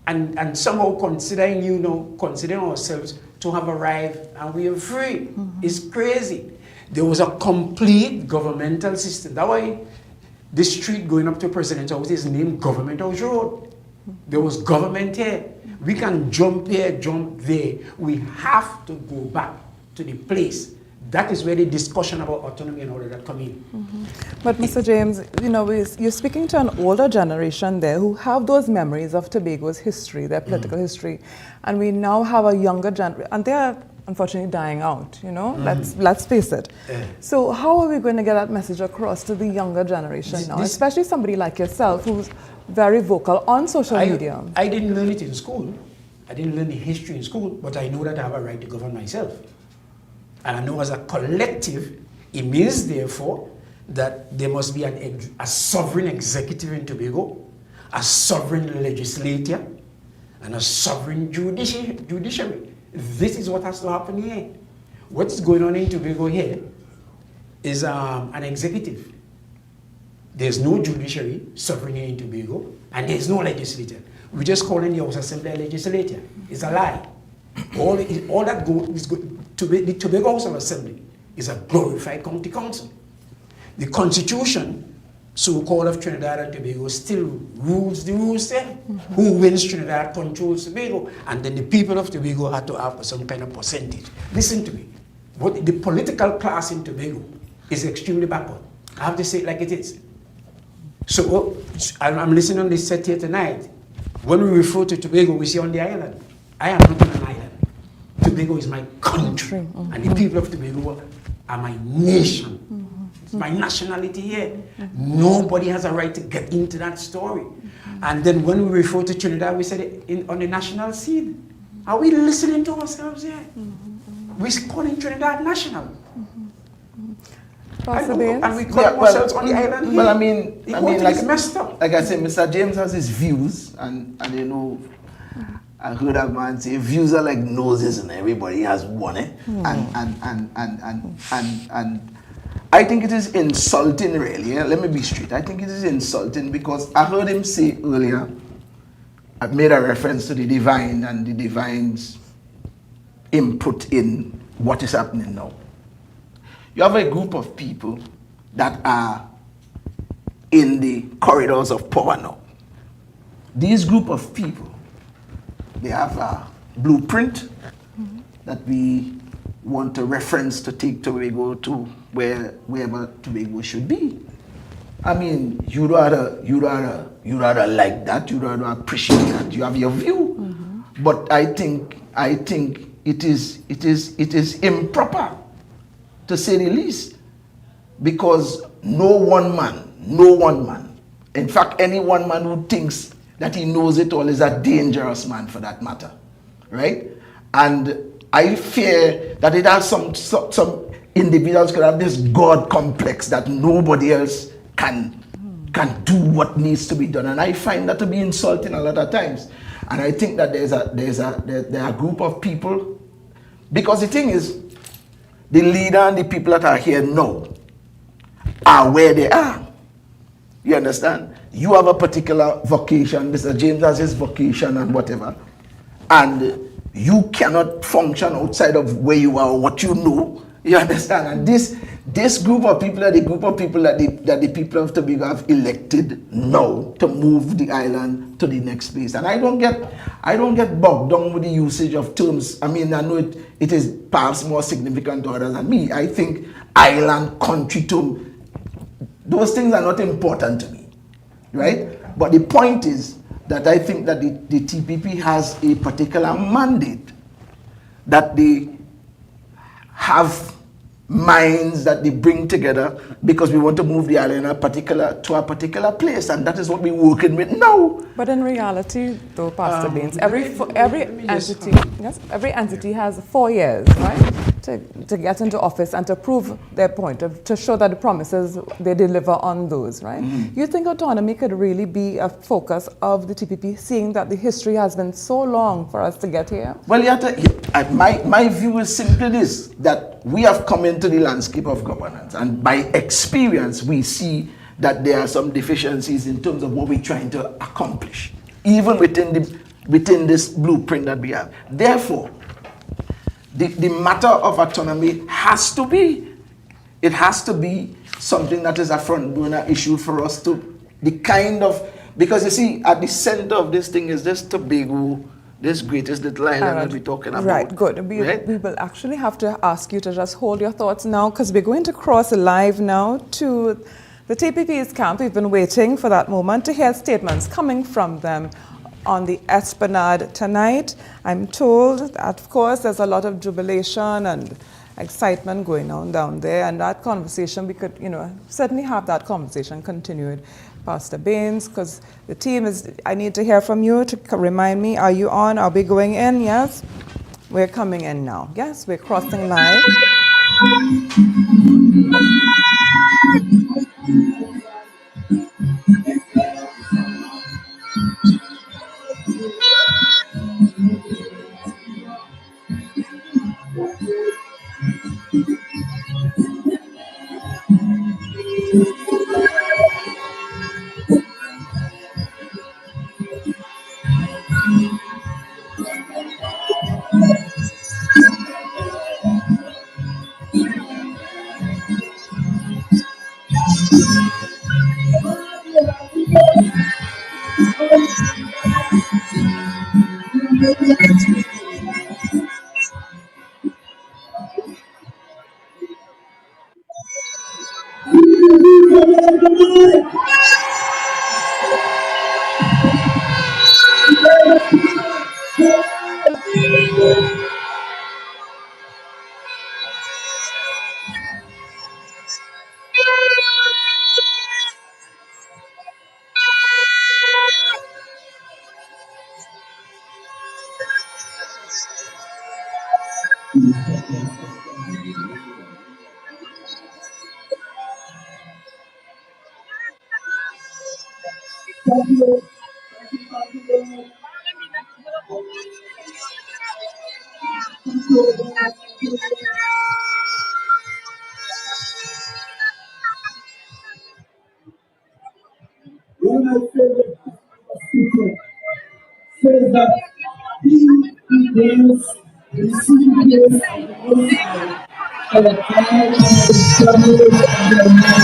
And somehow considering ourselves to have arrived and we are free. It's crazy. There was a complete governmental system. That's why the street going up to President House is named Government House Road. There was government here. We can jump here, jump there. We have to go back to the place. That is where the discussion about autonomy and all of that come in. But Mr. James, you're speaking to an older generation there who have those memories of Tobago's history, their political history, and we now have a younger generation, and they are unfortunately dying out. Let's face it. So how are we going to get that message across to the younger generation now, especially somebody like yourself who's very vocal on social media? I didn't learn it in school. I didn't learn the history in school, but I know that I have a right to govern myself. And I know as a collective, it means therefore that there must be a sovereign executive in Tobago, a sovereign legislature, and a sovereign judiciary. This is what has to happen here. What's going on in Tobago here is an executive. There's no judiciary sovereign here in Tobago, and there's no legislature. We just call in the House of Assembly a legislature. It's a lie. All that is good. The Tobago House of Assembly is a glorified county council. The constitution, so-called of Trinidad and Tobago, still rules the rules there. Who wins Trinidad controls Tobago, and then the people of Tobago had to have some kind of percentage. Listen to me. The political class in Tobago is extremely backward. I have to say it like it is. So I'm listening on this set here tonight. When we refer to Tobago, we say on the island. I am not on an island. Tobago is my country, and the people of Tobago are my nation. It's my nationality here. Nobody has a right to get into that story. And then when we refer to Trinidad, we said it on the national scene. Are we listening to ourselves here? We're calling Trinidad national. And we call ourselves on the island here. Well, I mean, like messed up. Like I said, Mr. James has his views, and I heard that man say views are like noses, and everybody has one. And I think it is insulting, really. Let me be straight. I think it is insulting because I heard him say earlier, I made a reference to the divine and the divine's input in what is happening now. You have a group of people that are in the corridors of power now. These group of people, they have a blueprint that we want to reference to take Tobago to wherever Tobago should be. I mean, you'd rather like that, you'd rather appreciate that, you have your view. But I think it is improper, to say the least, because no one man, in fact, any one man who thinks that he knows it all is a dangerous man for that matter, right? And I fear that it has some individuals could have this God complex that nobody else can can do what needs to be done. And I find that to be insulting a lot of times. And I think that there are a group of people, because the thing is, the leader and the people that are here now are where they are. You understand? You have a particular vocation, Mr. James has his vocation and whatever, and you cannot function outside of where you are or what you know. You understand? And this group of people are the group of people that the people of Tobago have elected now to move the island to the next place. And I don't get bogged down with the usage of terms. I mean, I know it is perhaps more significant to others than me. I think island, country term, those things are not important to me, right? But the point is that I think that the TPP has a particular mandate, that they have minds that they bring together because we want to move the island to a particular place, and that is what we're working with now. But in reality, though, Pastor Baines, every entity has 4 years, right, to get into office and to prove their point, to show that the promises they deliver on those, right? Mm-hmm. You think autonomy could really be a focus of the TPP, seeing that the history has been so long for us to get here? Well, my view is simply this, that we have come into the landscape of governance, and by experience we see that there are some deficiencies in terms of what we're trying to accomplish, even within this blueprint that we have. Therefore, the matter of autonomy has to be something that is a front burner issue for us to, because you see, at the center of this thing is this Tobago, this greatest little island that we're talking about. Right, good. We will actually have to ask you to just hold your thoughts now, because we're going to cross live now to the TPP's camp. We've been waiting for that moment to hear statements coming from them on the Esplanade tonight. I'm told that, of course, there's a lot of jubilation and excitement going on down there, and that conversation, we could, certainly have that conversation continued. Pastor Baines, because the team is, I need to hear from you to remind me, are you on? Are we going in? Yes? We're coming in now. Yes, we're crossing live. One of my favorite speakers says that he begins the secrets of the Most High for the time of the struggles of the American.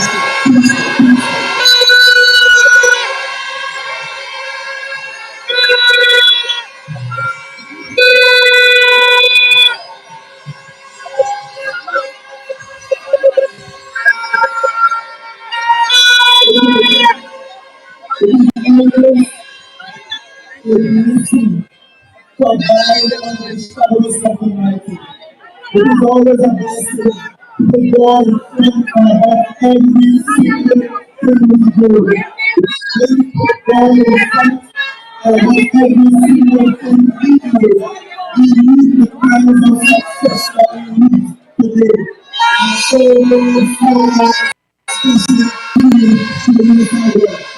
To abide under the shadows of the Almighty. It is always a blessing to be born in above every single thing we do. Born in front above every single thing we do. We need the kinds of success that we need today. And so much to the Most High God.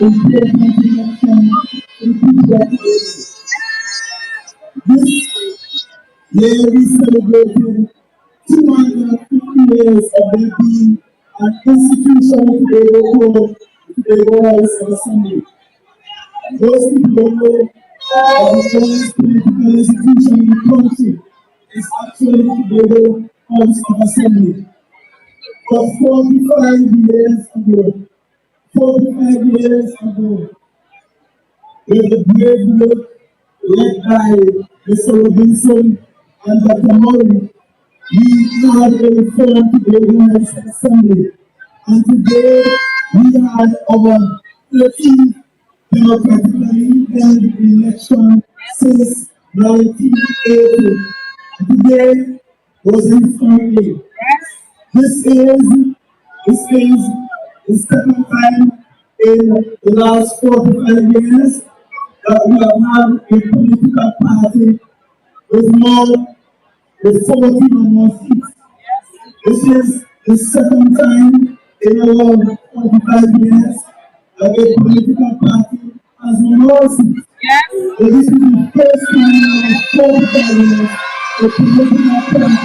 important election in people. This year we celebrated 250 years of there being an institution of Tobago House of Assembly. Most people don't know that the oldest political institution in the country is actually Tobago House of Assembly. But 45 years ago, with the brave work led by Mr. Robinson and Dr. Murray, we had a reform Tobago House of Assembly. And today, we had our 13th democratically held election since 1980. Today was a historic day. This is the second time in the last 45 years that we have had a political party with more than 40 or more seats. This is the second time in our 45 years that a political party has more seats. So this is the first time in our 45 years a political party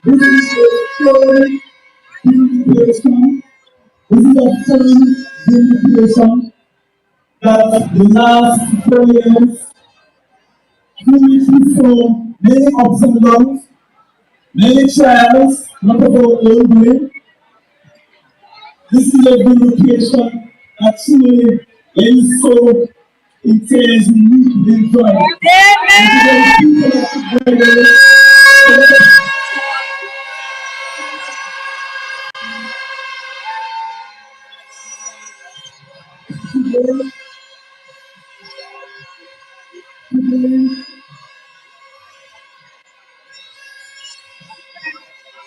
This is a third vindication. This is a third vindication that the last 4 years, through which we saw many ups and downs, many trials, not of our own doing. This is a vindication that truly, when you saw it tears, we need to enjoy. And today, people of Tobago,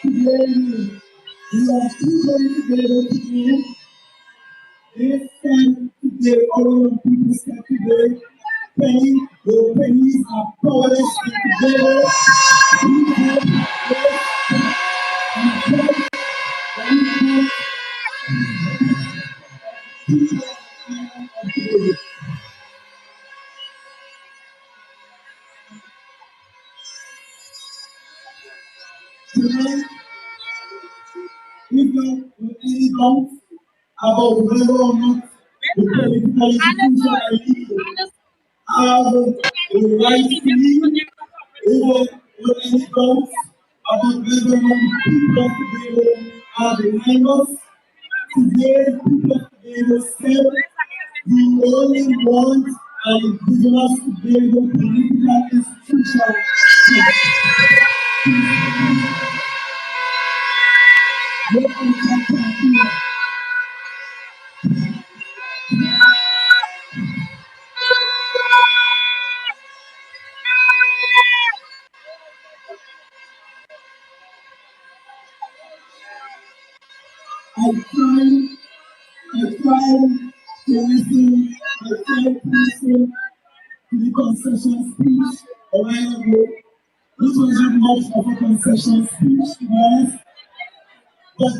today, we are people together today. They stand today, all of people stand today. Your pennies are powerless and together. Tonight, if there were any doubts about whether or not the political institution I lead have the right to lead, if there were any doubts about whether or not the people of Tobago are behind us, today, people of Tobago said we only want an indigenous Tobago political institution. I tried to listen to the concession speech a while ago, which wasn't much of a concession speech, to be honest. But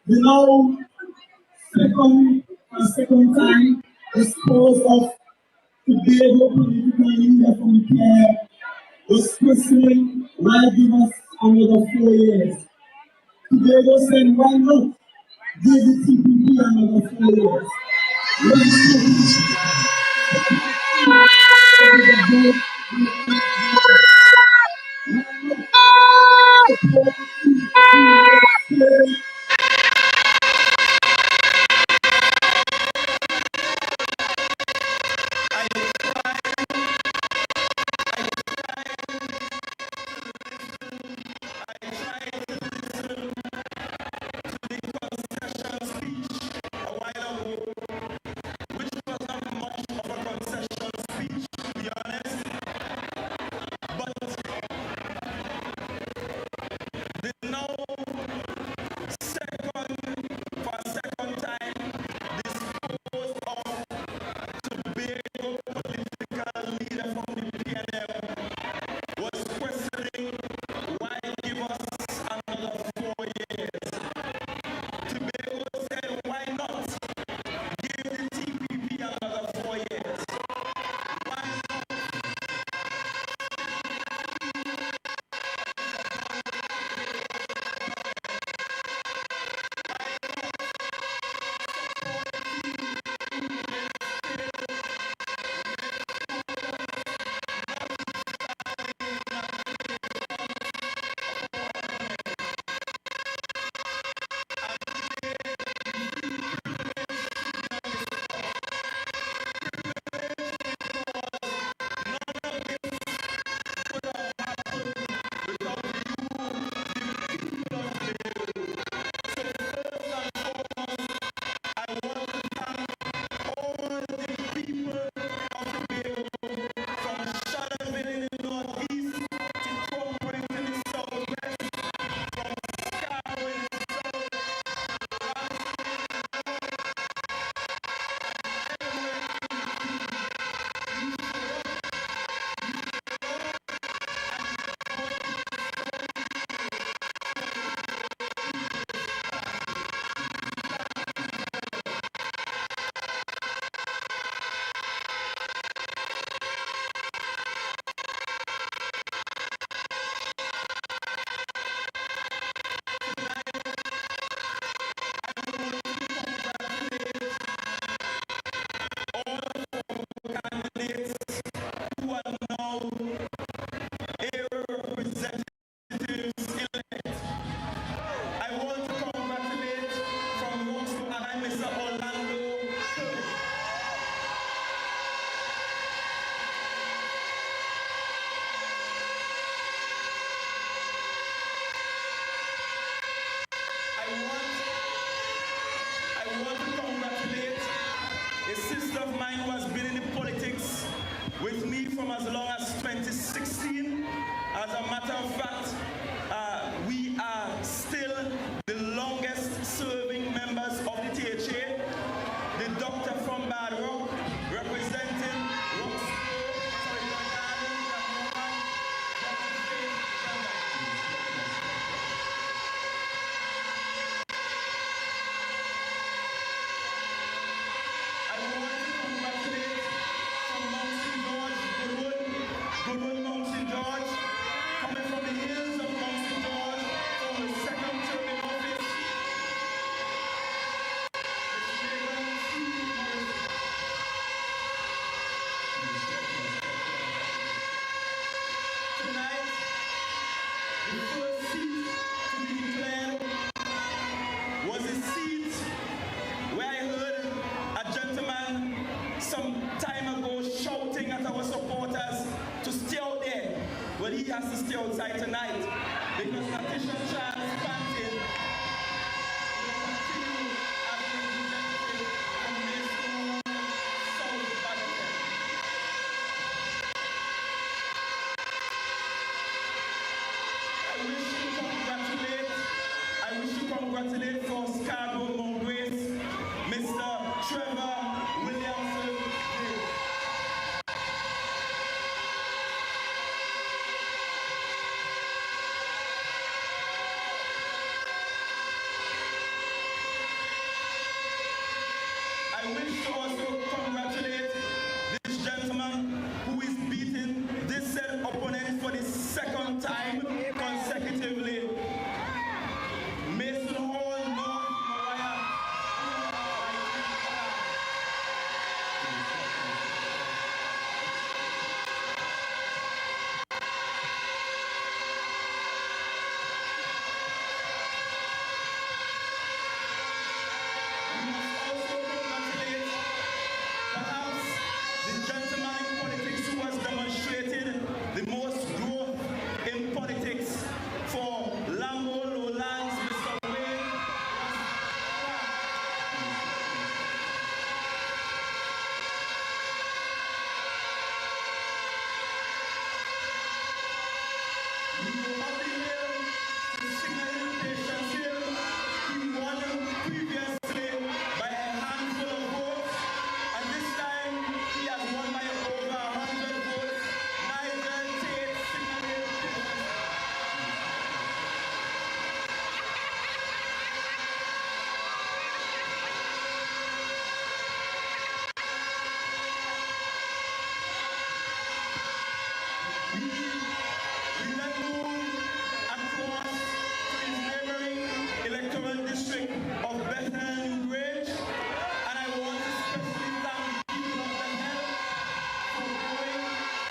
the now second time disposed of Tobago political leader from the care was questioning why give us another 4 years. Tobago said, why not give the TPP another 4 years? stay outside tonight because Natisha Chance Pantin will continue as the representative from Mason South Badminton. I wish to congratulate for Scarborough Mount Grace, Mr. Trevor Williamson. I wish to also congratulate this gentleman who is beating this said opponent for the second time consecutively. Mason Hall, North Mariah. We must also congratulate perhaps the gentleman in politics who has demonstrated the most growth in politics for Lambo Lowlands, Mr. Wayne. We will not be here to signal patience here. He won previously by a handful of votes, and this time he has won by over 100 votes. Nigel Tate signaling patience. We then move across to his neighboring electoral district of Bethel New Grange, and I want to especially thank the people of Bethel for going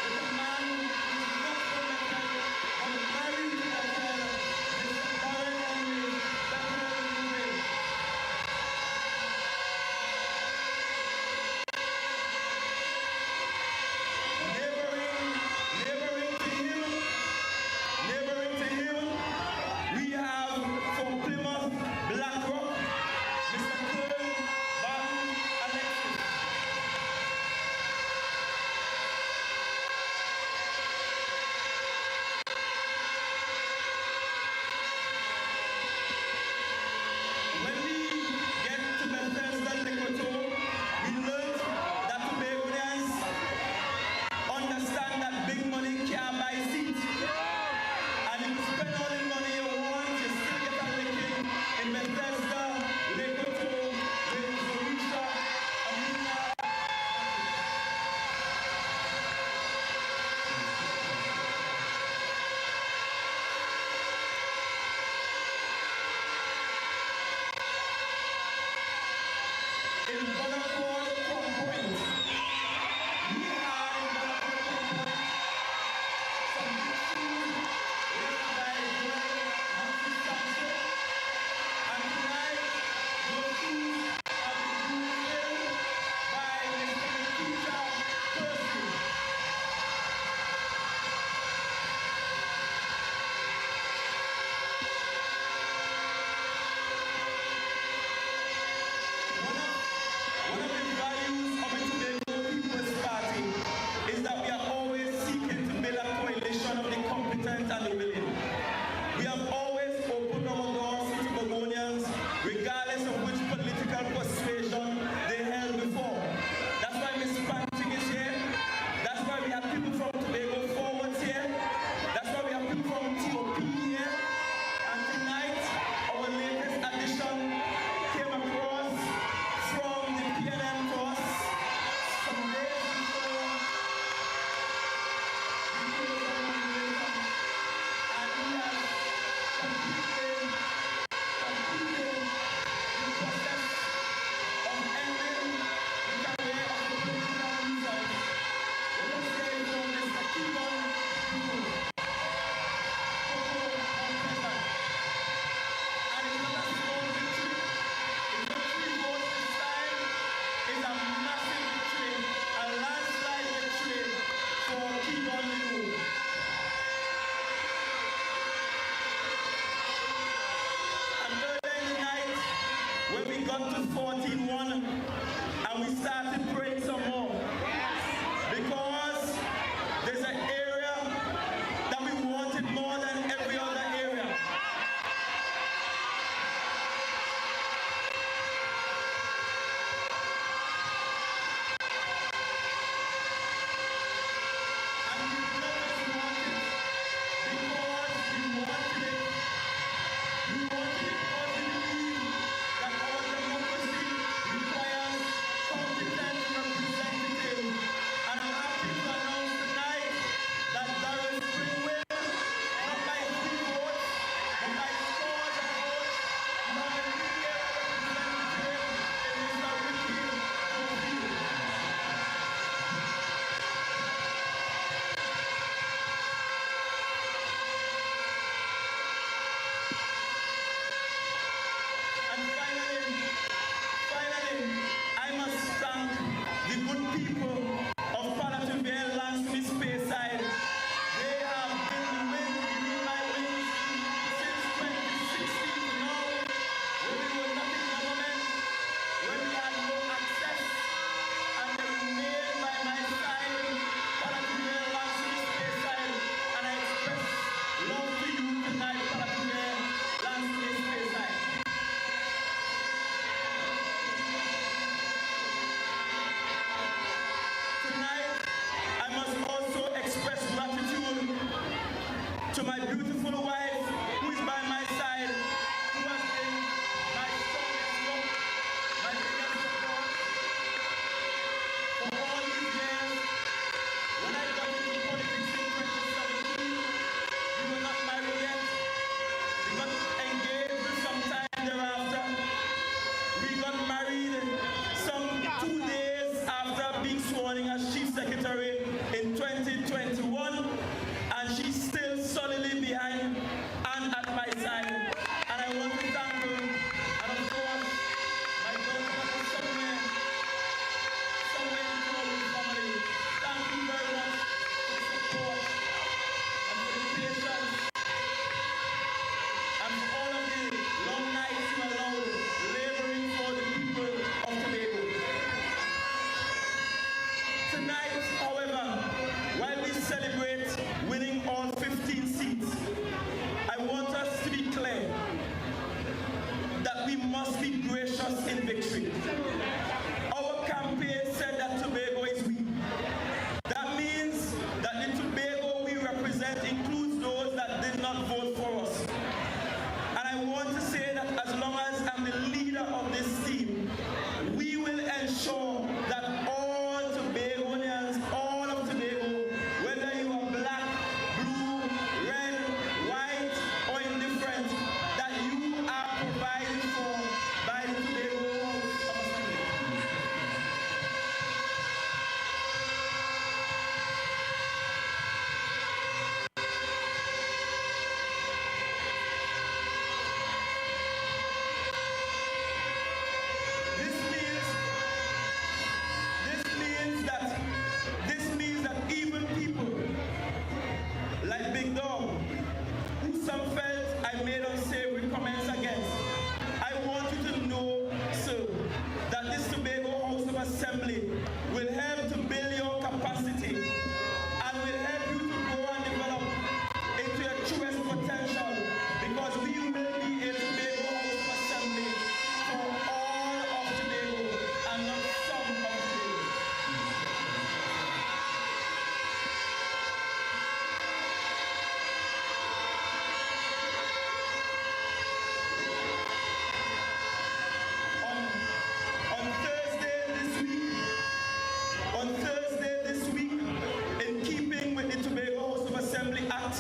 with a man who is not from Bethel, but married to Bethel, Mr. Darren Henry, Bethel New Grange. Neighboring to him, we have from Plymouth, Blackrock, Mr. Cole Barton Alexis. When we get to Bethesda, Nickocy, we learned that Tobagonians understand that big money can't buy seats. And if you spend all the money you want, you still get a licking in Bethesda, Nickocy, with Zorisha, Amina. In Bonaparte, Crown Point, we had in Bonaparte, Crown Point, some issues raised by Joel Nancy Sampson, and tonight those issues have been fulfilled by Mr. Nikita Percy. One of the values of the Tobago People's Party is that we are always seeking to build a coalition of the competent and the willing. We have always opened our doors to Tobagonians, regardless of which political persuasion they held before. That's why Ms. Panting is here. That's why we have people from Tobago Forwards here. That's why we have people from TOP here. And tonight, our latest addition came across from the PNM to us some days before the close of the election. And he has completed got to 14-1 and we started praying some more. Because there's an area that we wanted more than every other area.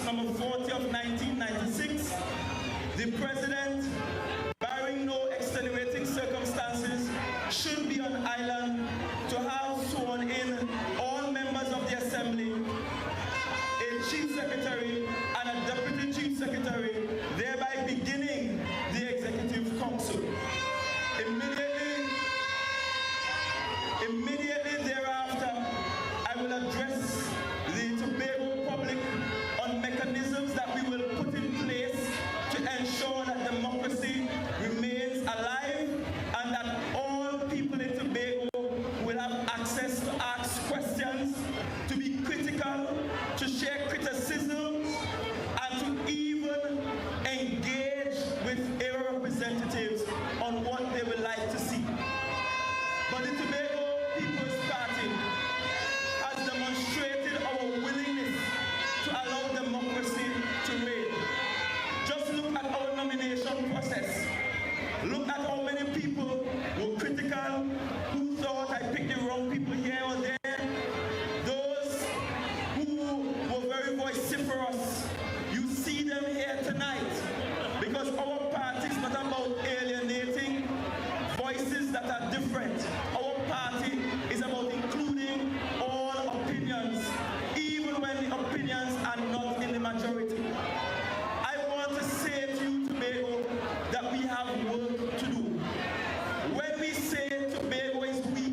Number 40 of 1996, the President, barring no extenuating circumstances, should be on island to have sworn in all members of the Assembly, a Chief Secretary and a Deputy Chief Secretary, thereby beginning the Executive Council. Immediately thereafter, I will address the Tobago public on mechanisms that we will put in place to ensure that democracy election process. Look at how many people were critical, who thought I picked the wrong people here or there. Those who were very vociferous, you see them here tonight. Because our party is not about alienating voices that are different. Our party is about including all opinions, even when the opinions are not in the majority. I want to say to you, Tobago, that we have work to do. When we say Tobago is we,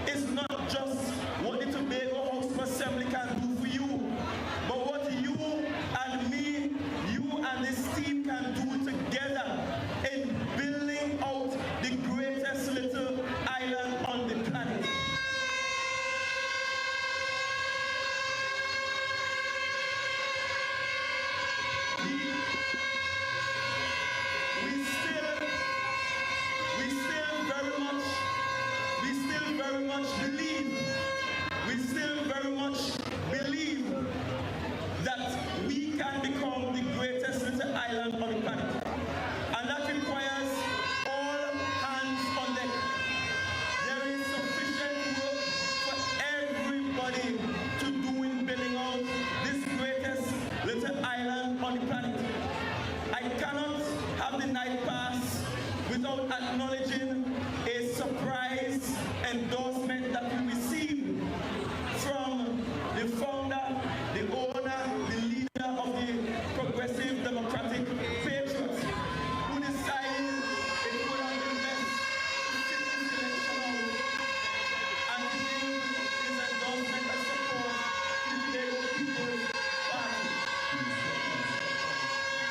it's not just what the Tobago House of Assembly can do for you, but what you and me, you and this team can do together in building out the greatest little island on the planet. We still very much believe that we can become the greatest little island on the planet. And that requires all hands on deck. There is sufficient work for everybody to do in building out this greatest little island on the planet. I cannot have the night pass without acknowledging a surprise endorsement that we received from the founder, the owner, the leader of the Progressive Democratic Patriots, who decided it would have been best to sit this election out and to give his endorsement and support to the Tobago People's Party.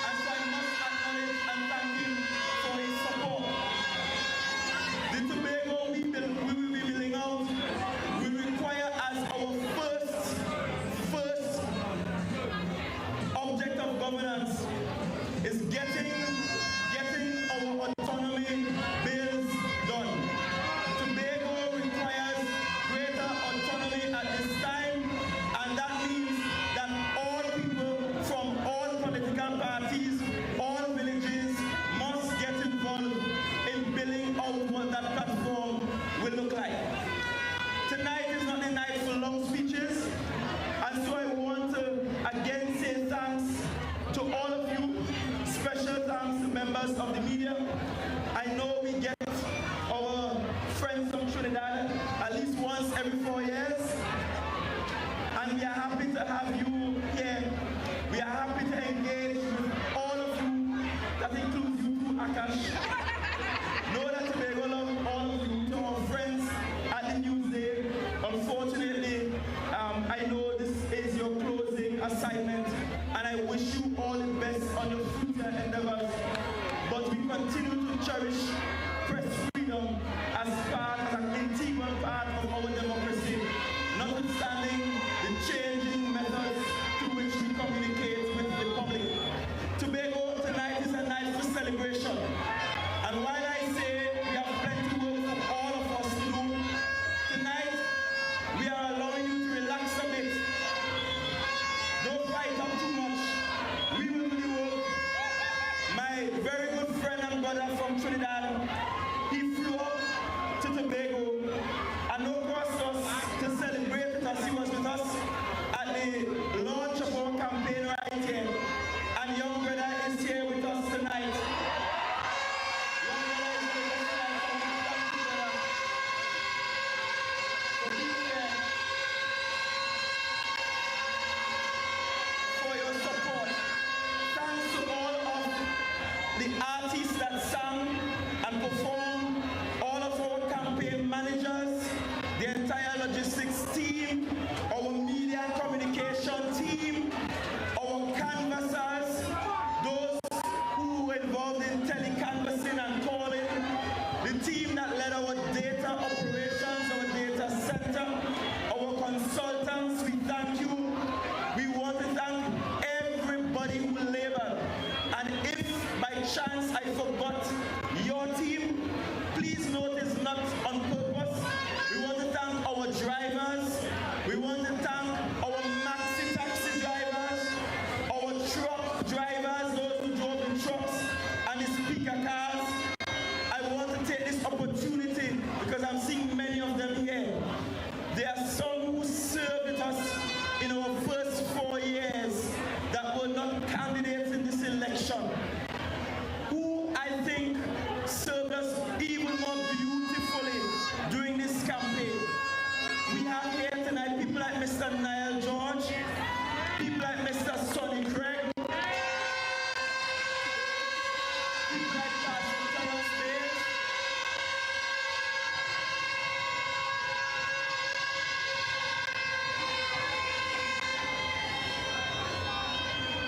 And so I must acknowledge and thank him for his support. The Tobago we will be building out will require as our first object of governance is getting our autonomy bills done. Tobago requires greater autonomy at this time, and that means that all people from all political parties, all villages must get involved in building out what that platform will look like. Tonight is not a night for long speeches, and so I want to again say thanks to all of you. Special thanks to members of the media. I know we get our friends from Trinidad at least once every 4 years, and we are happy to have you here. We are happy to engage with all of you. That includes you too, Akash. Know that Tobago love all of you. To our friends at the Newsday, unfortunately, I know this is your closing assignment, and I wish you all the best on your future endeavors. But we continue to cherish press freedom as an integral part of our democracy, notwithstanding the changing methods through which we communicate with the public. Tobago, tonight is a night for celebration. And while I say we have plenty work for all of us to do, tonight we are allowing you to relax a bit. Don't fight up too much. We will do the work. My very good friend and brother from Trinidad, he flew up to Tobago and no cost us to celebrate with us. He was with us at the launch of our campaign right here. And young brother is here with us tonight. For your support. Thanks to all of the artists that sang and performed, all of our campaign managers, the entire logistics team, our media and communication team, our canvassers, those who were involved in telecanvassing and calling, the team that led our data operations, our data center, our consultants, we thank you. We want to thank everybody who labored. And if by chance I forgot your team, please note it's not on purpose. We want to thank our drivers. We want to thank our maxi taxi drivers, our truck drivers, those who drove in trucks, and the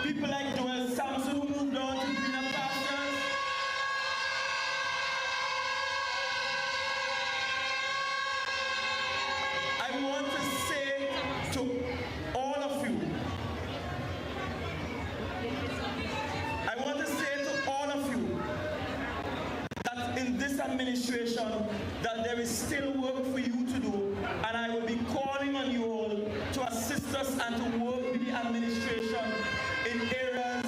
People like Joel Samson who moved on to greener pastures. I want to say to all of you, that in this administration, that there is still work for you to do, and I will be calling on you all to assist us and to work with the administration in areas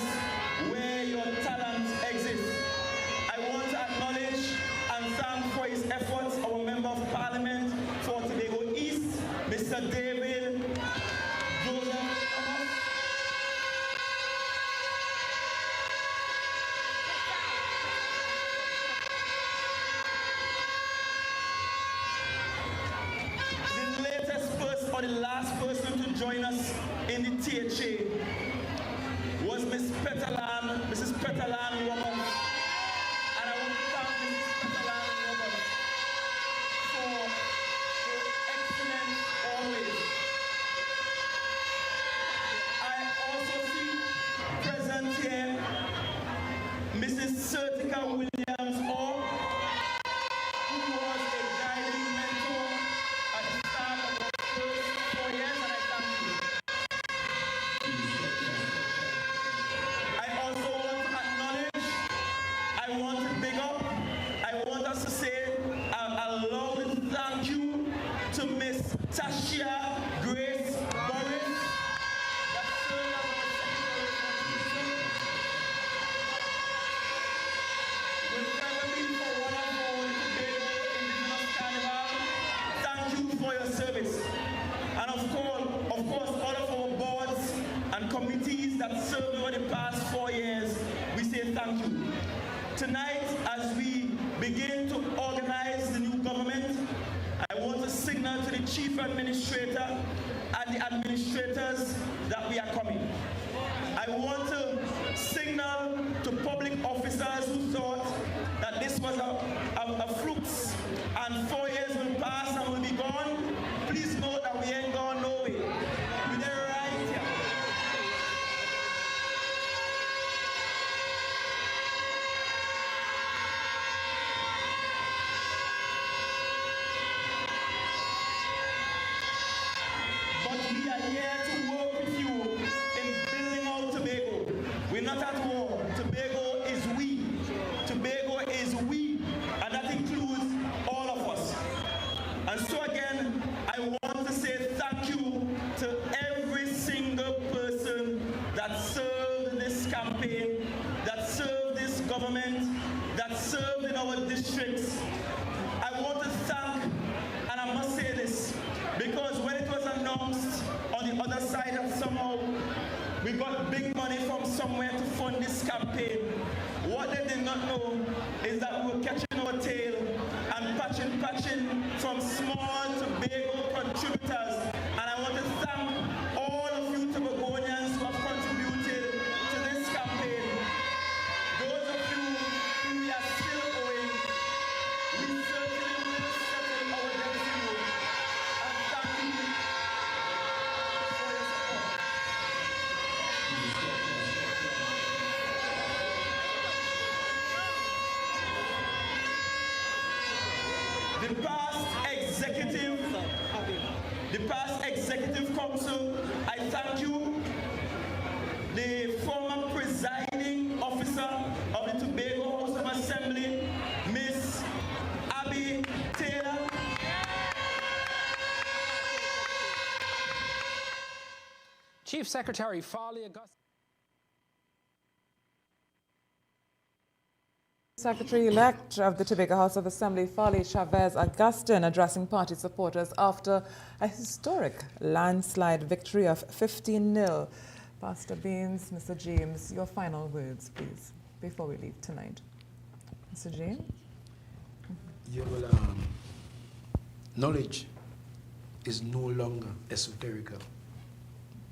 where your talent exists. I want to acknowledge and thank for his efforts our Member of Parliament for Tobago East, Mr. David Joseph. The latest person or the last person to join us in the THA was Mrs. Petalan Roberts. And I want to thank Mrs. Petalan Roberts for her excellence always. I also see present here Mrs. Sertica Williams-Orr, who was a guiding mentor at the start of our first 4 years, and I thank you. I also want to acknowledge, I want to big up, I want us to say a loud thank you to Miss Tashia Grace Morris, that served as our Secretary for Tourism. Will forever be for one of our Tobago Indigenous Carnival. Thank you for your service. And of course, all of our boards and committees that served over the past 4 years, we say thank you. Tonight, as we begin to organize the new government, I want to signal to the Chief Administrator and the administrators that we are coming. I want to signal to public officers who thought that this was a flukes and 4 years will pass and will be gone. Please know that we ain't gone nowhere. We're there right here. But we are here to work with you in building out Tobago. We're not at war. Tobago is we. Tobago is we. And that includes all of us. And so again, I want to say thank you to every single person that served this campaign, that served this government, that served in our districts. I want to thank, and I must say this, because when it was announced on the other side that somehow we got big money from somewhere to fund this campaign, what they did not know is that we were catching our tail and patching from small Tobago contributors. And I want to thank all of you Tobagonians who have contributed to this campaign. Those of you who we are still owing, we certainly will settle our debts to you. And thank you for your support. The past executive council, I thank you. The former presiding officer of the Tobago House of Assembly, Miss Abby Taylor. Chief Secretary Farley Augustin. Secretary-elect of the Tobago House of Assembly, Farley Chavez Augustin, addressing party supporters after a historic landslide victory of 15-0. Pastor Baines, Mr. James, your final words, please, before we leave tonight. Mr. James? Yeah, well, knowledge is no longer esoterical.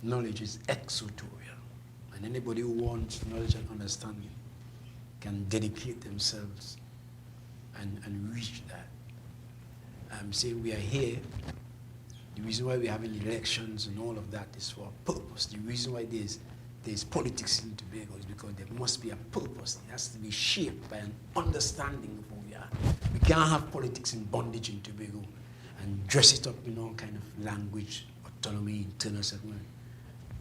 Knowledge is exoterial. And anybody who wants knowledge and understanding can dedicate themselves and reach that. I'm saying we are here. The reason why we're having elections and all of that is for a purpose. The reason why there's politics in Tobago is because there must be a purpose. It has to be shaped by an understanding of who we are. We can't have politics in bondage in Tobago and dress it up in all kind of language, autonomy, internal settlement.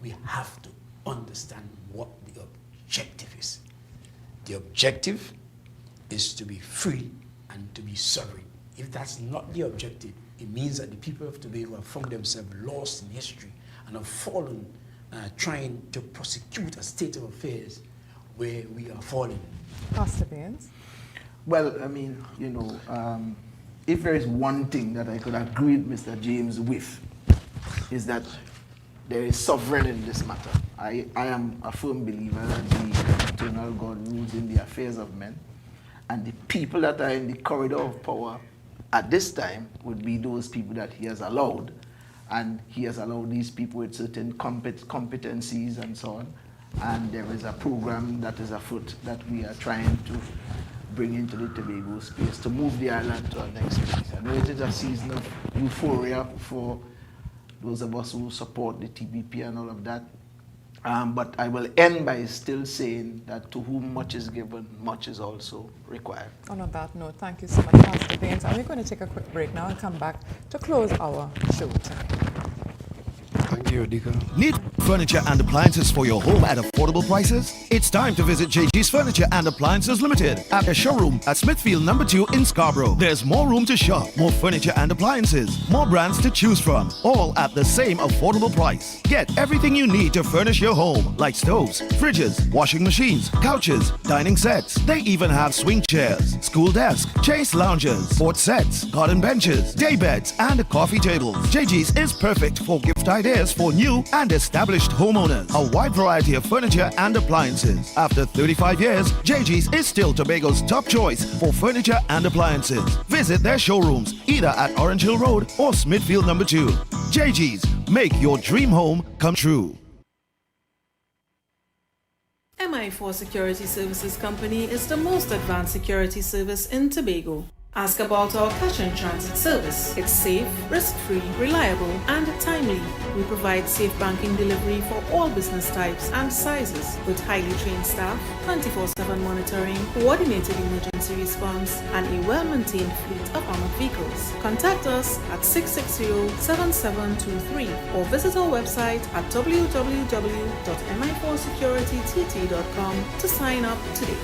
We have to understand what the objective is. The objective is to be free and to be sovereign. If that's not the objective, it means that the people of Tobago have found themselves lost in history and have fallen trying to prosecute a state of affairs where we are falling. Pastor Baines? Well, I mean, you know, if there is one thing that I could agree with Mr. James with, is that there is sovereign in this matter. I am a firm believer that the eternal God rules in the affairs of men, and the people that are in the corridor of power at this time would be those people that he has allowed, and he has allowed these people with certain competencies and so on, and there is a program that is afoot that we are trying to bring into the Tobago space to move the island to our next place. I know it is a season of euphoria for those of us who support the TBP and all of that. But I will end by still saying that to whom much is given, much is also required. And on that note, thank you so much, Pastor Baines. And we're going to take a quick break now and come back to close our show tonight. Thank you, Odeka. Need furniture and appliances for your home at affordable prices? It's time to visit JG's Furniture and Appliances Limited at their showroom at Smithfield number 2 in Scarborough. There's more room to shop, more furniture and appliances, more brands to choose from, all at the same affordable price. Get everything you need to furnish your home, like stoves, fridges, washing machines, couches, dining sets. They even have swing chairs, school desks, chase lounges, sports sets, garden benches, day beds, and coffee tables. JG's is perfect for gift ideas for new and established homeowners. A wide variety of furniture and appliances. After 35 years, JG's is still Tobago's top choice for furniture and appliances. Visit their showrooms either at Orange Hill Road or Smithfield number 2. JG's, make your dream home come true. MI4 Security Services Company is the most advanced security service in Tobago. Ask about our cash and transit service. It's safe, risk-free, reliable, and timely. We provide safe banking delivery for all business types and sizes with highly trained staff, 24/7 monitoring, coordinated emergency response, and a well-maintained fleet of armored vehicles. Contact us at 660-7723 or visit our website at www.mi4securitytt.com to sign up today.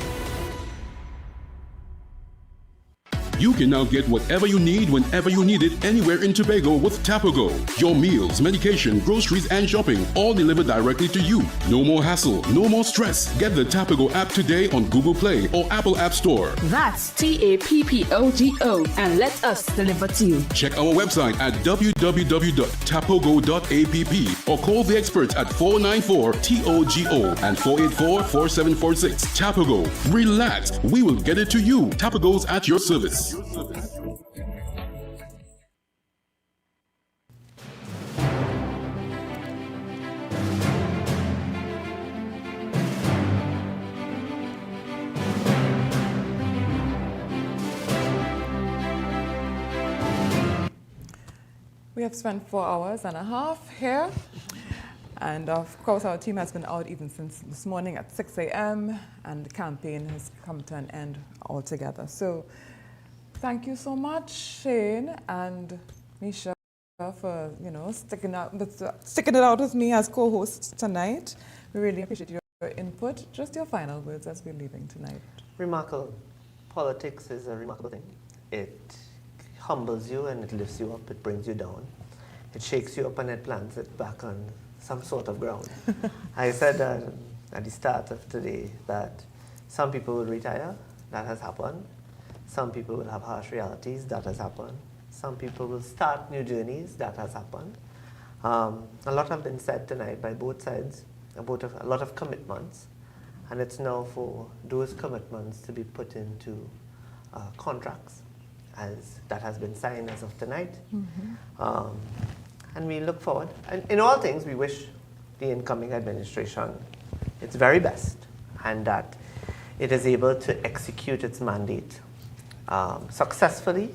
You can now get whatever you need whenever you need it anywhere in Tobago with Tobago. Your meals, medication, groceries, and shopping all delivered directly to you. No more hassle, no more stress. Get the Tobago app today on Google Play or Apple App Store. That's TAPPOGO, and let us deliver to you. Check our website at www.tapogo.app or call the experts at 494-TOGO and 484-4746. Tobago. Relax. We will get it to you. Tobago's at your service. We have spent 4 hours and a half here. And of course, our team has been out even since this morning at 6 a.m. and the campaign has come to an end altogether. So thank you so much, Shane and Meisha, for sticking it out with me as co-hosts tonight. We really appreciate your input. Just your final words as we're leaving tonight. Remarkable. Politics is a remarkable thing. It humbles you and it lifts you up. It brings you down. It shakes you up and it plants it back on some sort of ground. I said at the start of today that some people will retire. That has happened. Some people will have harsh realities. That has happened. Some people will start new journeys. That has happened. A lot have been said tonight by both sides about a lot of commitments. And it's now for those commitments to be put into contracts, as that has been signed as of tonight. Mm-hmm. And we look forward. And in all things, we wish the incoming administration its very best, and that it is able to execute its mandate successfully,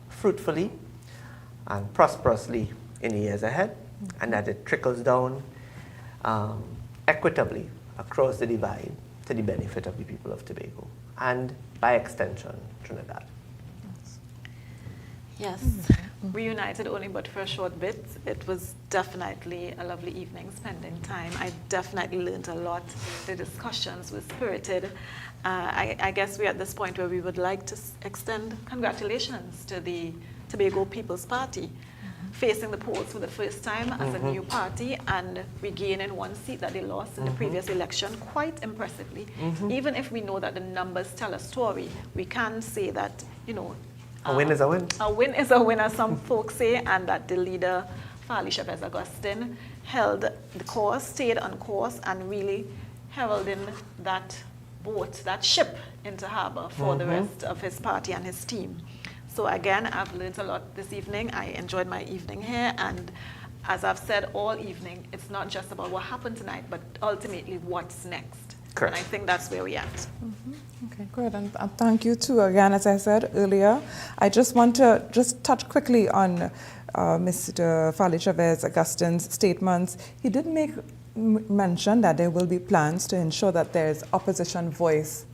fruitfully, and prosperously in the years ahead, and that it trickles down equitably across the divide to the benefit of the people of Tobago, and by extension, Trinidad. Yes, reunited only but for a short bit. It was definitely a lovely evening spending time. I definitely learned a lot. The discussions were spirited. I guess we're at this point where we would like to extend congratulations to the Tobago People's Party, facing the polls for the first time as a new party and regaining one seat that they lost in the previous election quite impressively. Even if we know that the numbers tell a story, we can say that, you know, a win is a win. A win is a win, as some folks say, and that the leader, Aisha McKnight, held the course, stayed on course, and really heralding that boat, that ship into harbor for the rest of his party and his team. So again, I've learned a lot this evening. I enjoyed my evening here, and as I've said all evening, it's not just about what happened tonight, but ultimately what's next. Correct. And I think that's where we're at. Okay, good. And thank you too. Again, as I said earlier, I just want to touch quickly on Mr. Fali Chavez Augustine's statements. He did make mention that there will be plans to ensure that there is opposition voice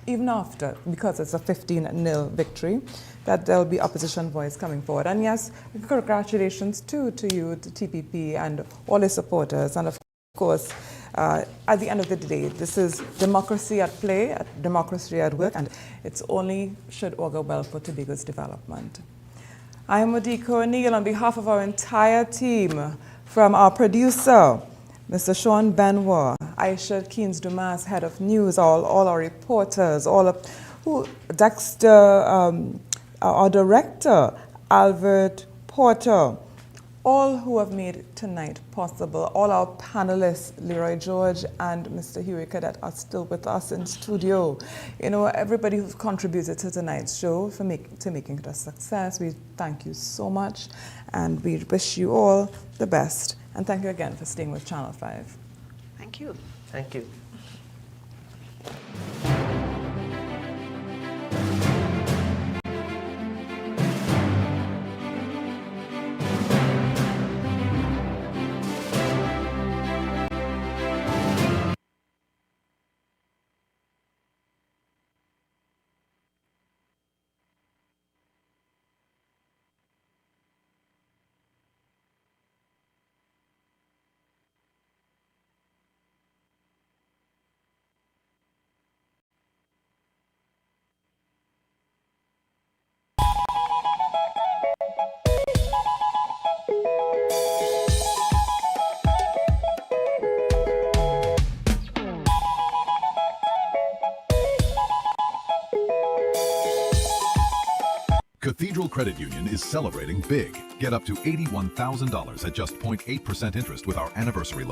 even after, because it's a 15-0 victory, that there will be opposition voice coming forward. And yes, congratulations too to you, to TPP, and all his supporters. And of course, at the end of the day, this is democracy at play, democracy at work, and it's only should augur well for Tobago's development. I am Odeka O'Neil on behalf of our entire team, from our producer, Mr. Sean Benoit, Aisha Keynes-Dumas, head of news, all our reporters, Dexter, our director, Albert Porter, all who have made tonight possible. All our panelists, Leroy George and Mr. Huey Cadette, are still with us in studio. You know, everybody who's contributed to tonight's show to making it a success. We thank you so much, and we wish you all the best. And thank you again for staying with Channel 5. Thank you. Thank you. Cathedral Credit Union is celebrating big. Get up to $81,000 at just 0.8% interest with our anniversary loan.